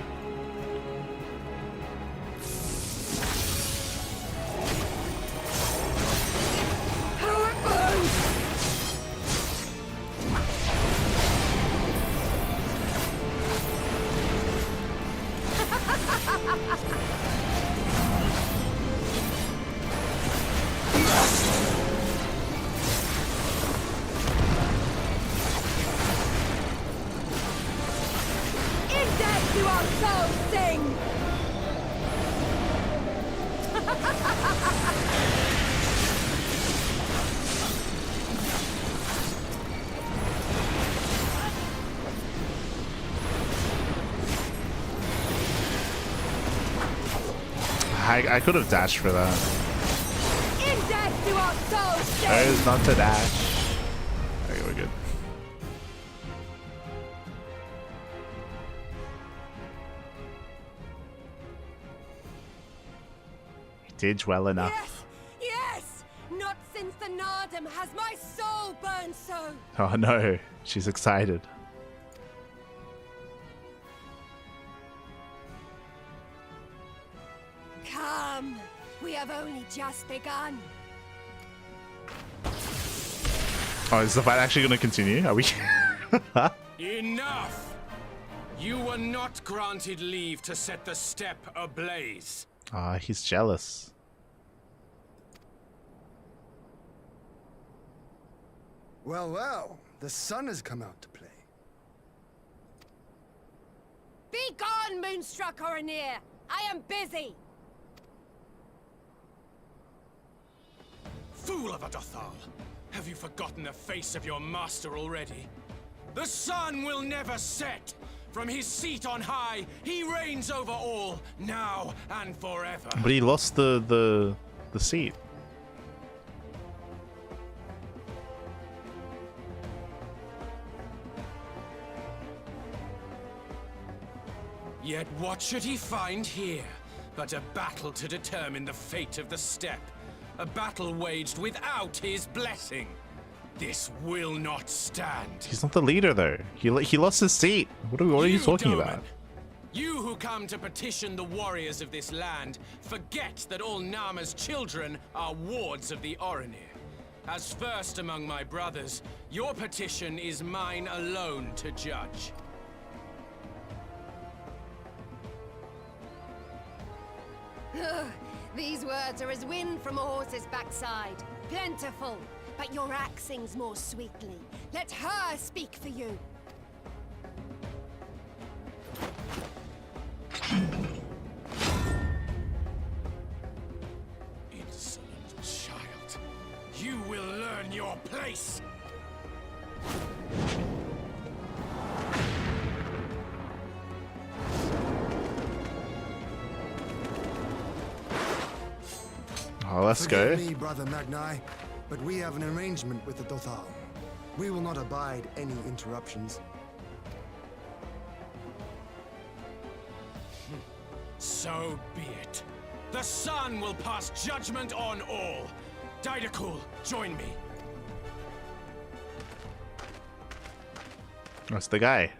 I could have dashed for that. There is not to dash. Okay, we're good. He did well enough.
Yes! Not since the Nardum has my soul burned so!
Oh no, she's excited.
Come! We have only just begun.
Oh, is the fight actually going to continue? Are we?
Enough! You were not granted leave to set the steppe ablaze.
Ah, he's jealous.
Well, well, the sun has come out to play.
Be gone, Moonstruck Oranir! I am busy!
Fool of a Dothal! Have you forgotten the face of your master already? The sun will never set! From his seat on high, he reigns over all, now and forever.
But he lost the seat.
Yet what should he find here but a battle to determine the fate of the steppe? A battle waged without his blessing. This will not stand.
He's not the leader, though. He lost his seat. What are you talking
Doman,
about?
You who come to petition the warriors of this land, forget that all Nama's children are wards of the Oranir. As first among my brothers, your petition is mine alone to judge.
These words are as wind from a horse's backside. Plentiful, but your axe sings more sweetly. Let her speak for you.
Insolent child. You will learn your place.
Oh, let's go.
Forgive me, Brother Magnai, but we have an arrangement with the Dothal. We will not abide any interruptions.
So be it. The sun will pass judgment on all. Didakul, join me.
That's the guy.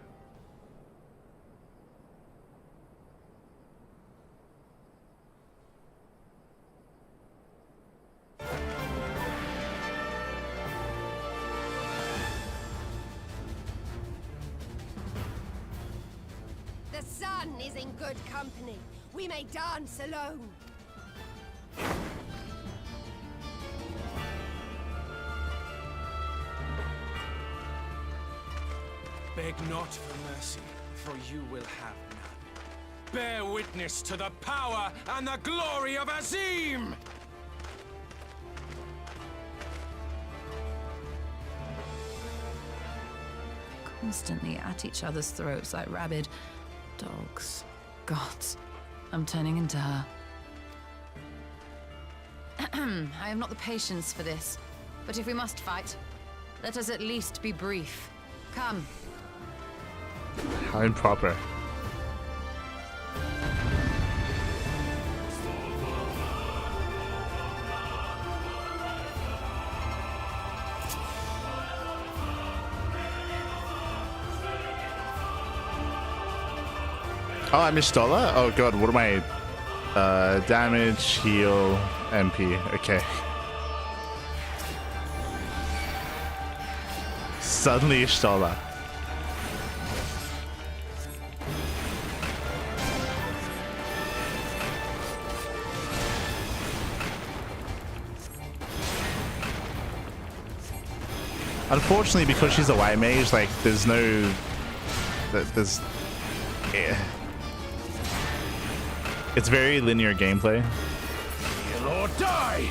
The sun is in good company. We may dance alone.
Beg not for mercy, for you will have none. Bear witness to the power and the glory of Azim!
Constantly at each other's throats like rabid dogs. Gods, I'm turning into her. I have not the patience for this, but if we must fight, let us at least be brief. Come.
How improper. Oh, I missed Stola? Oh god, what am I? Damage, heal, MP. Okay. Suddenly Stola. Unfortunately, because she's a white mage, like, there's no... There's... Yeah. It's very linear gameplay.
Heal or die!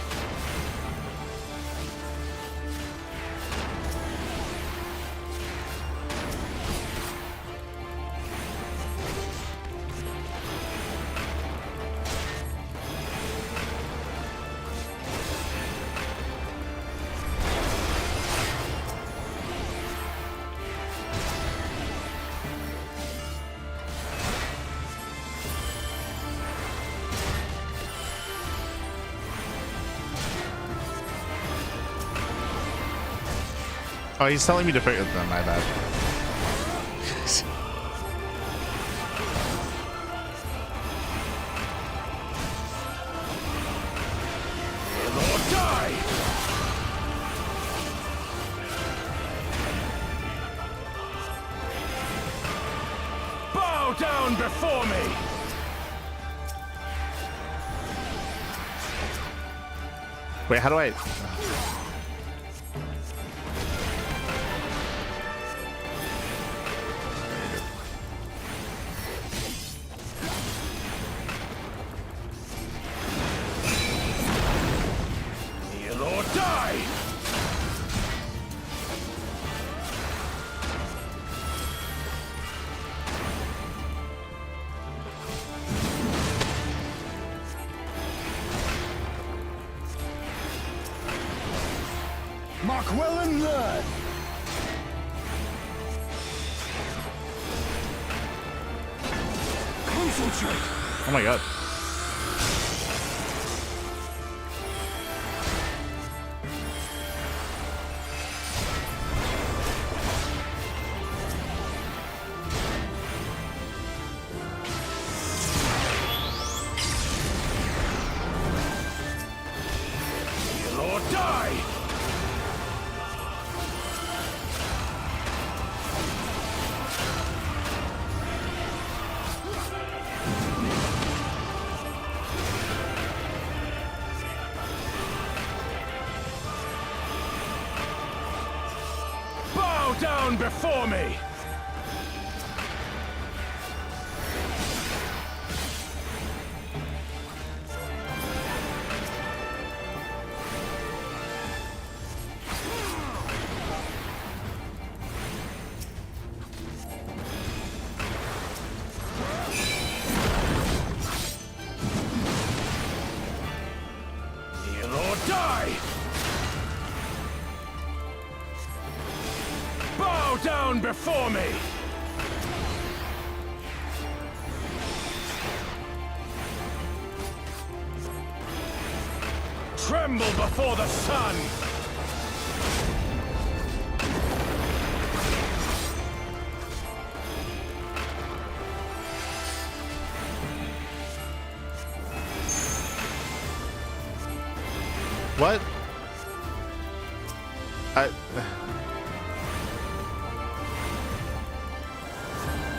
Oh, he's telling me to focus. No, my bad.
Or die! Bow down before me!
Wait, how do I...
Heal or die!
Mark well and learn. Concentrate.
Oh my god.
Heal or die! Bow down before me! Heal or die! Bow down before me! Tremble before the sun!
What?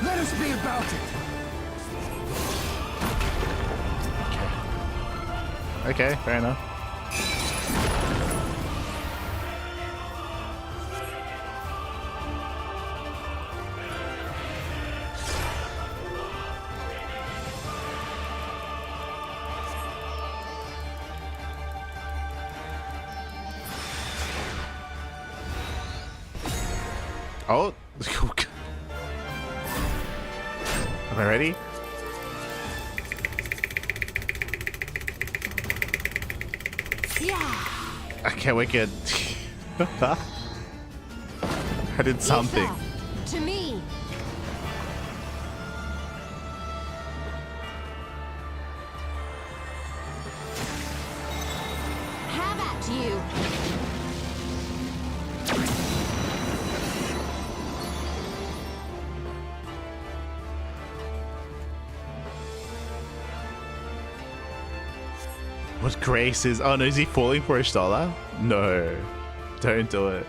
Let us be about it.
Okay, fair enough. Oh, am I ready?
Yeah.
Okay, wicked. I did something.
To me. Have at you.
What Grace is? Oh no, is he falling for Ishtola? No, don't do it.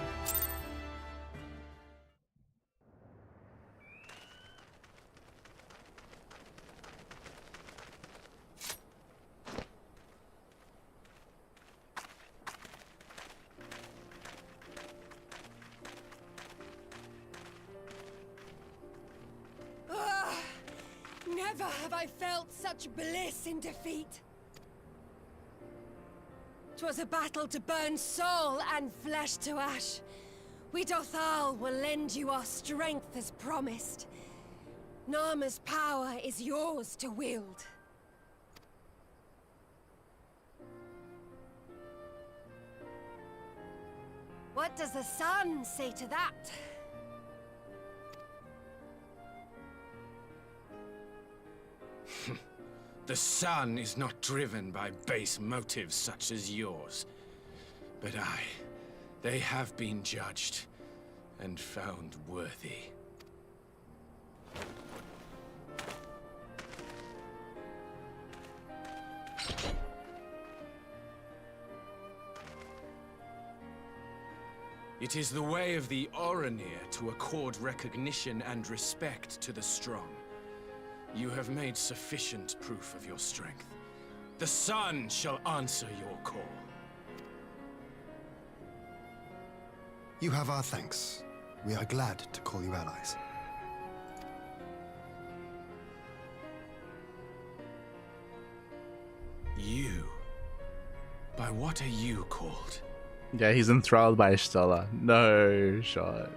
Never have I felt such bliss in defeat. 'Twas a battle to burn soul and flesh to ash. We Dothal will lend you our strength as promised. Narma's power is yours to wield. What does the sun say to that?
The sun is not driven by base motives such as yours. But they have been judged and found worthy. It is the way of the Oranir to accord recognition and respect to the strong. You have made sufficient proof of your strength. The sun shall answer your call.
You have our thanks. We are glad to call you allies.
You? By what are you called?
Yeah, he's enthralled by Ishtola. No shot.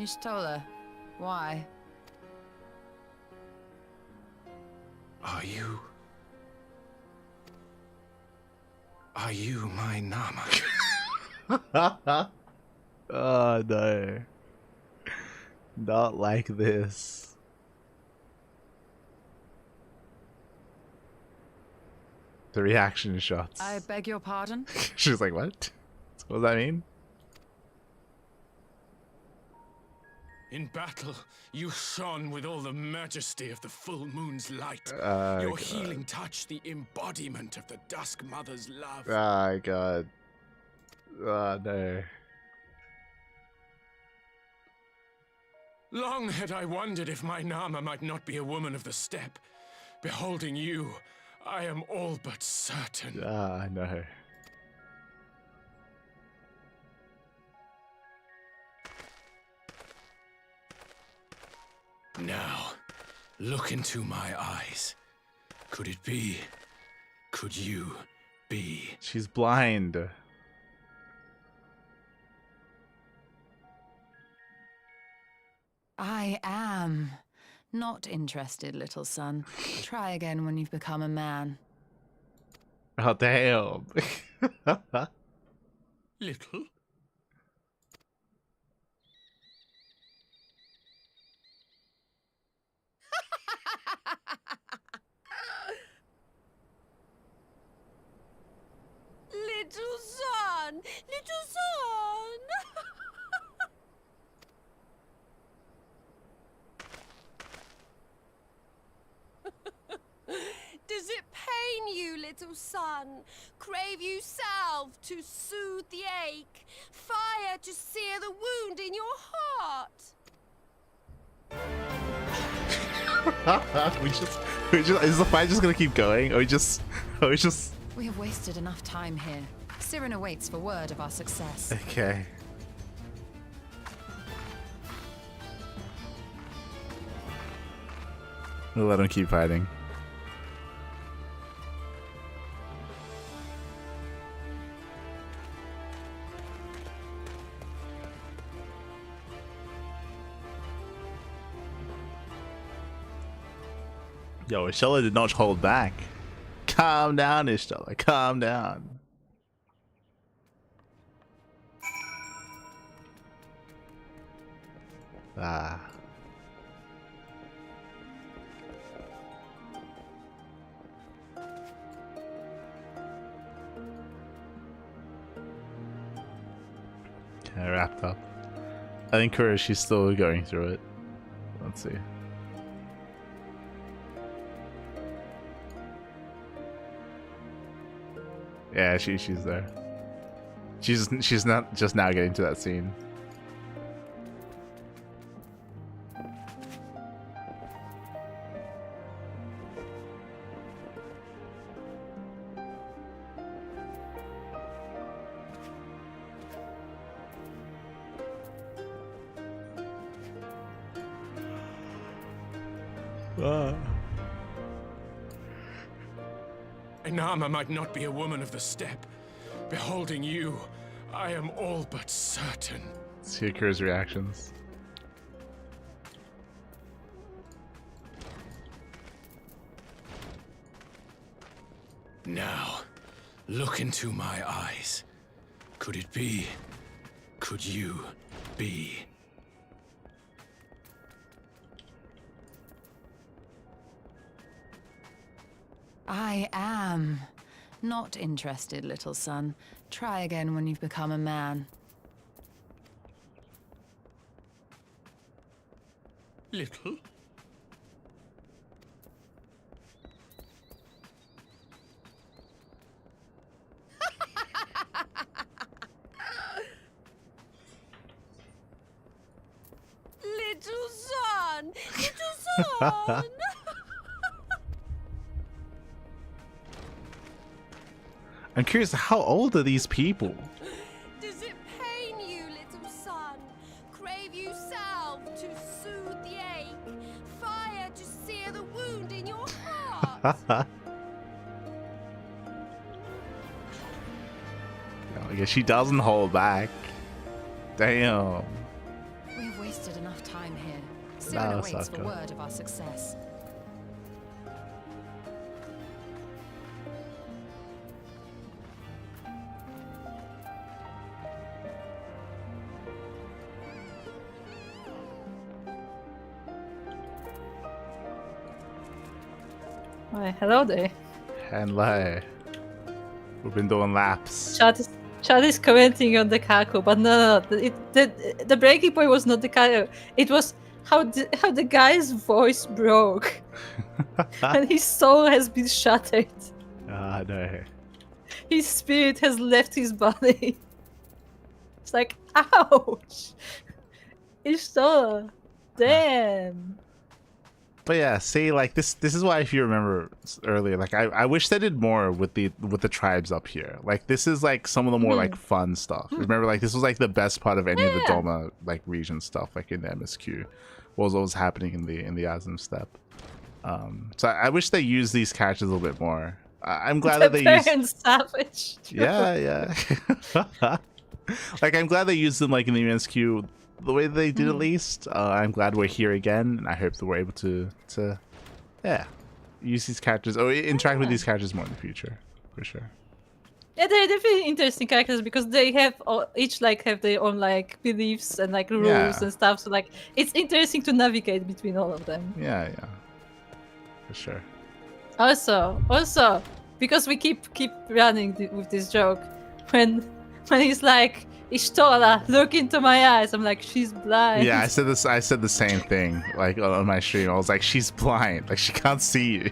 Ishtola, why?
Are you my Nama?
Oh no. Not like this. The reaction shots.
I beg your pardon?
She's like, what? What does that mean?
In battle, you shone with all the majesty of the full moon's light. Your
God.
healing touch, the embodiment of the Dusk Mother's love.
Oh god. Oh no.
Long had I wondered if my Nama might not be a woman of the steppe. Beholding you, I am all but certain.
Ah, no.
Now, look into my eyes. Could it be? Could you be?
She's blind.
I am. Not interested, little son. Try again when you've become a man.
Oh, damn.
Little?
Little son! Little son! Does it pain you, little son? Crave you salve to soothe the ache? Fire to sear the wound in your heart?
we just is the fight just gonna keep going? Or we just
We have wasted enough time here. Siren awaits for word of our success.
okay. We'll let him keep fighting. Yo, Ishtola did not hold back. Calm down, Ishtola. Calm down. Ah. Okay, wrapped up. I think she's still going through it. Let's see. Yeah, she's there. She's not just now getting to that scene.
Inama might not be a woman of the steppe. Beholding you, I am all but certain.
See Akira's reactions.
Now, look into my eyes. Could it be? Could you be?
I am. Not interested, little son. Try again when you've become a man.
Little?
Little son! Little son!
I'm curious, how old are these people?
Does it pain you, little son? Crave you salve to soothe the ache? Fire to sear the wound in your heart?
I guess she doesn't hold back. Damn.
We've wasted enough time here. Soon
No,
awaits for
Sokka.
word of our success.
Why, hello there.
And like, we've been doing laps.
Chad is commenting on the Kako, but no, the breaking point was not the Kako. It was how the guy's voice broke, and his soul has been shattered.
Ah, no.
His spirit has left his body. It's like, ouch! Ishtola, damn.
But yeah, see, like this is why, if you remember earlier, like I wish they did more with the tribes up here. Like this is like some of the more like fun stuff. Remember, like this was like the best part of any of the Doma like region stuff, like in the MSQ, what was happening in the Azim steppe. So I wish they used these characters a little bit more. I'm glad that they used
Savage.
Yeah. Like I'm glad they used them like in the MSQ the way they did at least. I'm glad we're here again, and I hope that we're able to use these characters or interact with these characters more in the future, for sure.
Yeah, they're definitely interesting characters because they have each like have their own like beliefs and like rules and stuff. So like it's interesting to navigate between all of them.
Yeah, for sure.
Also, because we keep running with this joke, when he's like, Ishtola, look into my eyes. I'm like, she's blind.
Yeah, I said the same thing like on my stream. I was like, she's blind, like she can't see you.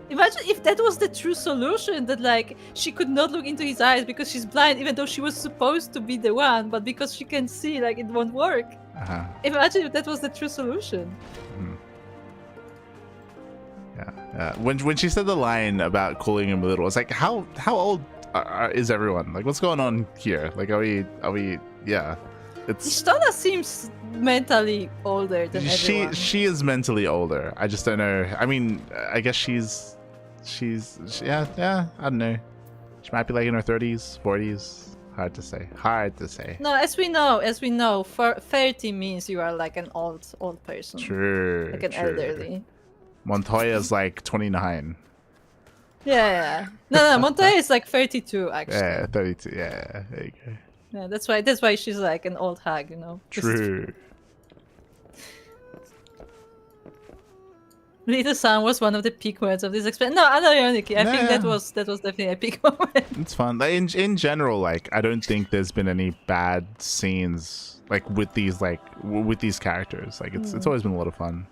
Imagine if that was the true solution, that like she could not look into his eyes because she's blind, even though she was supposed to be the one, but because she can see, like it won't work. Imagine if that was the true solution.
Yeah. When she said the line about calling him little, it's like, how old is everyone? Like, what's going on here? Like, are we? Yeah, it's.
Ishtola seems mentally older than everyone.
She is mentally older. I just don't know. I mean, I guess she's yeah. I don't know. She might be like in her 30s, 40s. Hard to say.
No, as we know, 30 means you are like an old person.
True.
Like an elderly.
Montoya's like 29.
Yeah. No, Montoya is like 32 actually.
Yeah, 32. Yeah, there you go.
Yeah, that's why she's like an old hag, you know.
True.
Little Sun was one of the peak moments of this experience. No, unironically, I think that was definitely a peak moment.
It's fun. Like, in general, like I don't think there's been any bad scenes like with these characters. Like it's always been a lot of fun.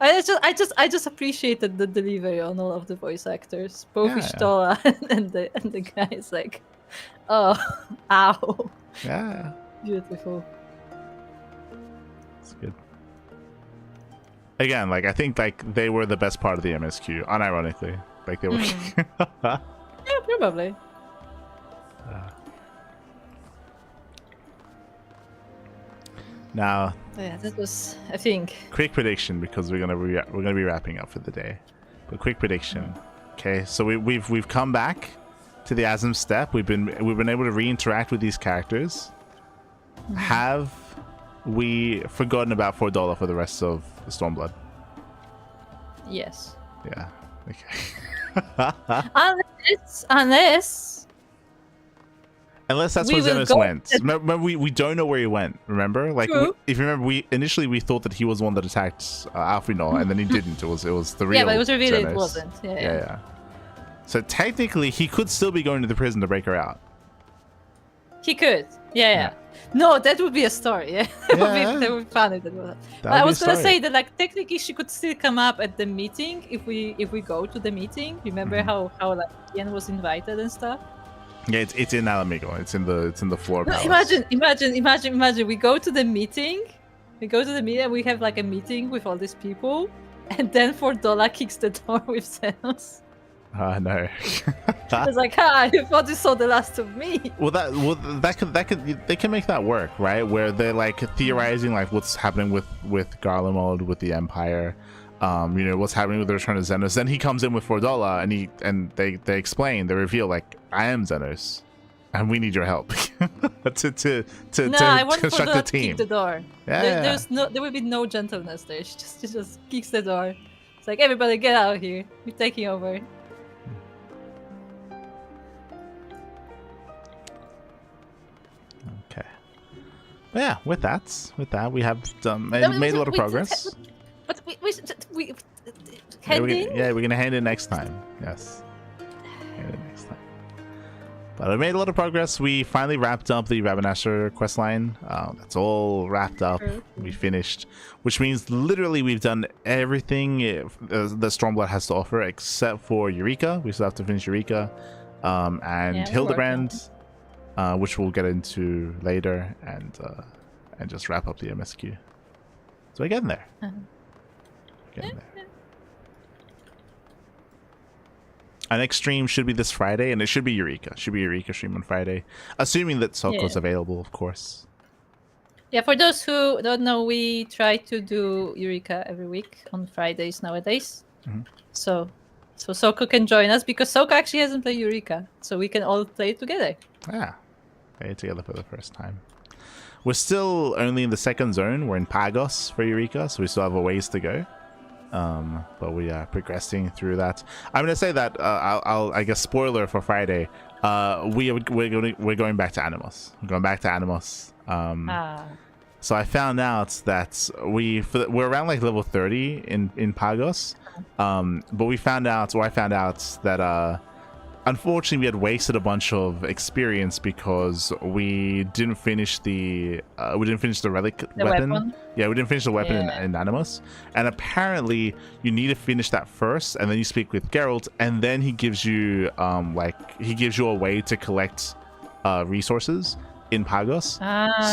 I just appreciated the delivery on all of the voice actors, both Ishtola and the guys. Like, oh, ow.
Yeah.
Beautiful.
It's good. Again, like I think like they were the best part of the MSQ, unironically. Like they were.
Yeah, probably.
Now.
Yeah, that was, I think.
Quick prediction, because we're gonna be wrapping up for the day. But quick prediction. Okay, so we've come back to the Asm step. We've been able to re-interact with these characters. Have we forgotten about $4 for the rest of Stormblood?
Yes.
Yeah. Okay. Unless that's where Xenos went. Remember, we don't know where he went. Remember, like if you remember, we initially thought that he was the one that attacked Alfinor, and then he didn't. It was the real.
Yeah, but it was revealed
Xenos.
it wasn't. Yeah.
So technically, he could still be going to the prison to break her out.
He could. Yeah. No, that would be a story. Yeah, that would be funny. But I was gonna say that like technically she could still come up at the meeting if we go to the meeting. Remember how like Ian was invited and stuff.
Yeah, it's in Alamigo. It's in the floor palace.
Imagine. We go to the meeting. We have like a meeting with all these people, and then $4 kicks the door with Xenos.
No.
It's like, you thought you saw the last of me.
They can make that work, right? Where they're like theorizing like what's happening with Garlemald, with the Empire, what's happening with the return of Xenos. Then he comes in with $4 and they explain, they reveal like, I am Xenos, and we need your help to
I want
construct the
to
team.
kick the door. There will be no gentleness there. She just kicks the door. It's like, everybody get out of here. We're taking over.
Okay. But yeah, with that, we have made a lot of progress.
But we
we're gonna hand it next time. Yes. Hand it next time. But I made a lot of progress. We finally wrapped up the Rabanasher questline. That's all wrapped up. We finished, which means literally we've done everything that Stormblood has to offer except for Eureka. We still have to finish Eureka, and Hildebrand, which we'll get into later, and just wrap up the MSQ. So we're getting there. Getting there. Our next stream should be this Friday, and it should be Eureka. Should be Eureka stream on Friday, assuming that Soko's available, of course.
Yeah, for those who don't know, we try to do Eureka every week on Fridays nowadays. So Soko can join us, because Soko actually hasn't played Eureka, so we can all play it together.
Yeah, play it together for the first time. We're still only in the second zone. We're in Pagos for Eureka, so we still have a ways to go. But we are progressing through that. I'm gonna say that I guess spoiler for Friday. We're going back to Animus. We're going back to Animus. So I found out that we're around like level 30 in Pagos. But I found out that unfortunately we had wasted a bunch of experience because we didn't finish the relic weapon. Yeah, we didn't finish the weapon in Animus, and apparently you need to finish that first, and then you speak with Geralt, and then he gives you a way to collect resources in Pagos.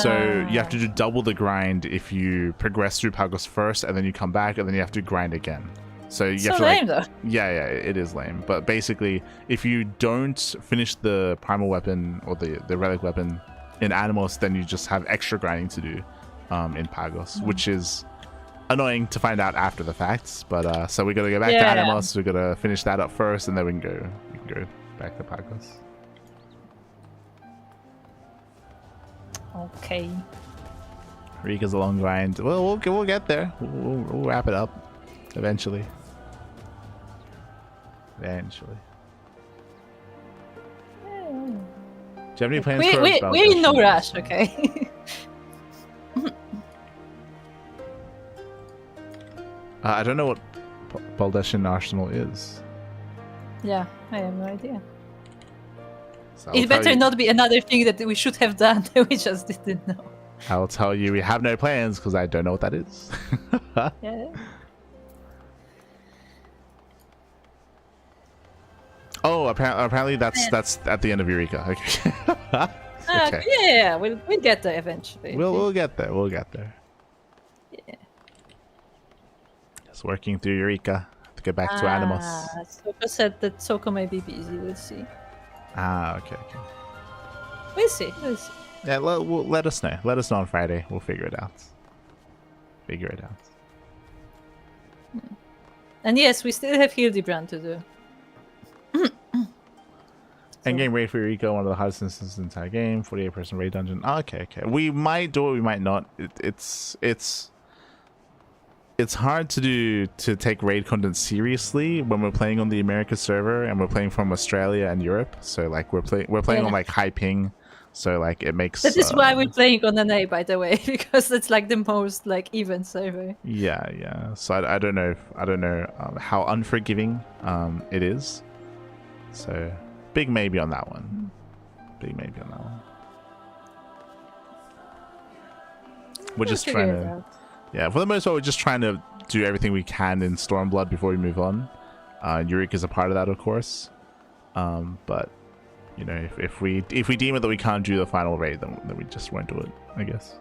So you have to do double the grind if you progress through Pagos first, and then you come back, and then you have to grind again. So you have to
lame, though.
Yeah, it is lame. But basically, if you don't finish the primal weapon or the relic weapon in Animus, then you just have extra grinding to do in Pagos, which is annoying to find out after the fact. But so we gotta go back to Animus. We gotta finish that up first, and then we can go back to Pagos.
Okay.
Rika's a long grind. Well, we'll get there. We'll wrap it up eventually. Do you have any plans for
we're in no rush, okay?
I don't know what Baldeshan Arsenal is.
Yeah, I have no idea.
So
It better not be another thing that we should have done that we just didn't know.
I'll tell you, we have no plans because I don't know what that is.
Yeah.
Oh, apparently that's at the end of Eureka. Okay. Okay.
Yeah, we'll get there eventually.
We'll get there. We'll get there.
Yeah.
Just working through Eureka to get back to Animus.
Soko said that Soko may be busy. We'll see.
Okay.
We'll see.
Yeah, let us know. Let us know on Friday. We'll figure it out.
And yes, we still have Hildebrand to do.
Endgame raid for Eureka, one of the hardest instances in the entire game. 48-person raid dungeon. Okay. We might do it. We might not. It's hard to take raid content seriously when we're playing on the America server and we're playing from Australia and Europe. So like we're playing on like high ping. So like it makes.
That is why we're playing on an A, by the way, because it's like the most like even server.
Yeah. So I don't know how unforgiving it is. So big maybe on that one. We're just trying to. Yeah, for the most part, we're just trying to do everything we can in Stormblood before we move on. Eureka is a part of that, of course. But you know, if we deem it that we can't do the final raid, then we just won't do it, I guess.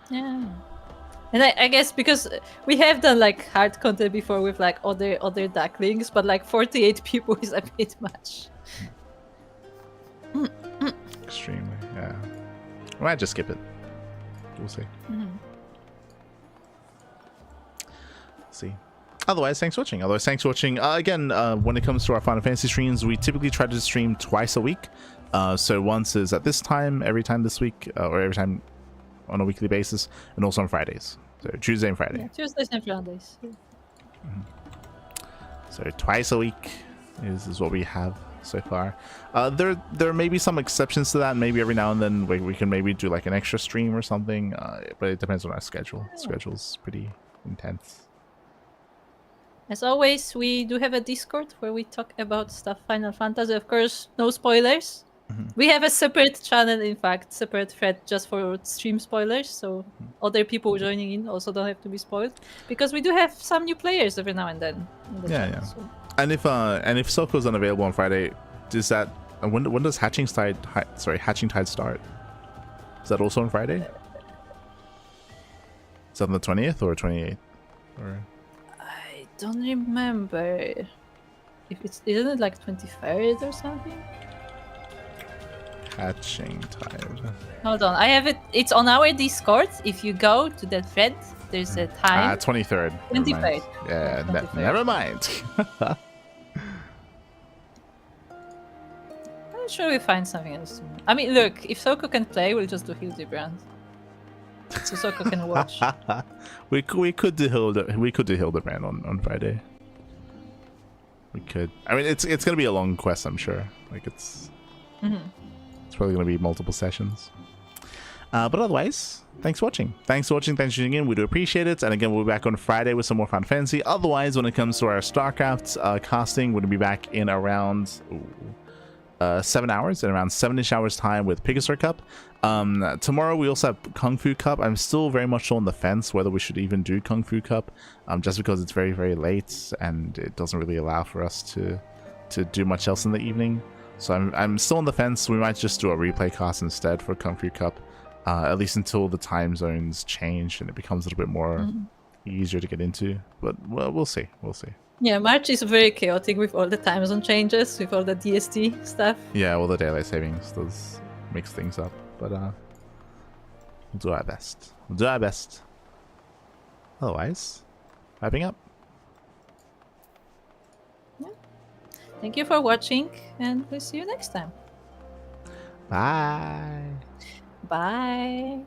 Yeah. And I guess because we have done like hard content before with like other ducklings, but like 48 people is a bit much.
Extremely, yeah. I might just skip it. We'll see. See. Otherwise, thanks for watching. Again, when it comes to our Final Fantasy streams, we typically try to stream twice a week. So once is at this time, every time this week, or every time on a weekly basis, and also on Fridays. So Tuesday and Friday.
Yeah, Tuesdays and Fridays.
So twice a week is what we have so far. There may be some exceptions to that. Maybe every now and then we can maybe do like an extra stream or something. But it depends on our schedule. Schedule's pretty intense.
As always, we do have a Discord where we talk about stuff Final Fantasy. Of course, no spoilers. We have a separate channel, in fact, separate thread just for stream spoilers, so other people joining in also don't have to be spoiled. Because we do have some new players every now and then.
Yeah. So. And if Soko's unavailable on Friday, does that when does Hatching Tide start? Is that also on Friday? Is that on the 20th or 28th? Or
I don't remember. Isn't it like 23rd or something?
Hatching Tide.
Hold on, I have it. It's on our Discord. If you go to that thread, there's a time.
23rd.
23rd.
Yeah,
23rd.
Never mind.
I'm sure we find something else. I mean, look, if Soko can play, we'll just do Hildebrand. So Soko can watch.
we could do Hildebrand on Friday. We could. I mean, it's gonna be a long quest, I'm sure. Like it's probably gonna be multiple sessions. But otherwise, thanks for watching. Thanks for tuning in. We do appreciate it. And again, we'll be back on Friday with some more Final Fantasy. Otherwise, when it comes to our StarCraft casting, we're gonna be back in around 7 hours, in around 7-ish hours time with Pegasus Cup. Tomorrow we also have Kung Fu Cup. I'm still very much on the fence whether we should even do Kung Fu Cup, just because it's very, very late and it doesn't really allow for us to do much else in the evening. So I'm still on the fence. We might just do a replay cast instead for Kung Fu Cup, at least until the time zones change and it becomes a little bit more easier to get into. But well, we'll see. Yeah,
March is very chaotic with all the time zone changes, with all the DST stuff.
Yeah, all the daylight savings does mix things up, but we'll do our best. Otherwise, wrapping up.
Yeah. Thank you for watching, and we'll see you next time.
Bye.
Bye.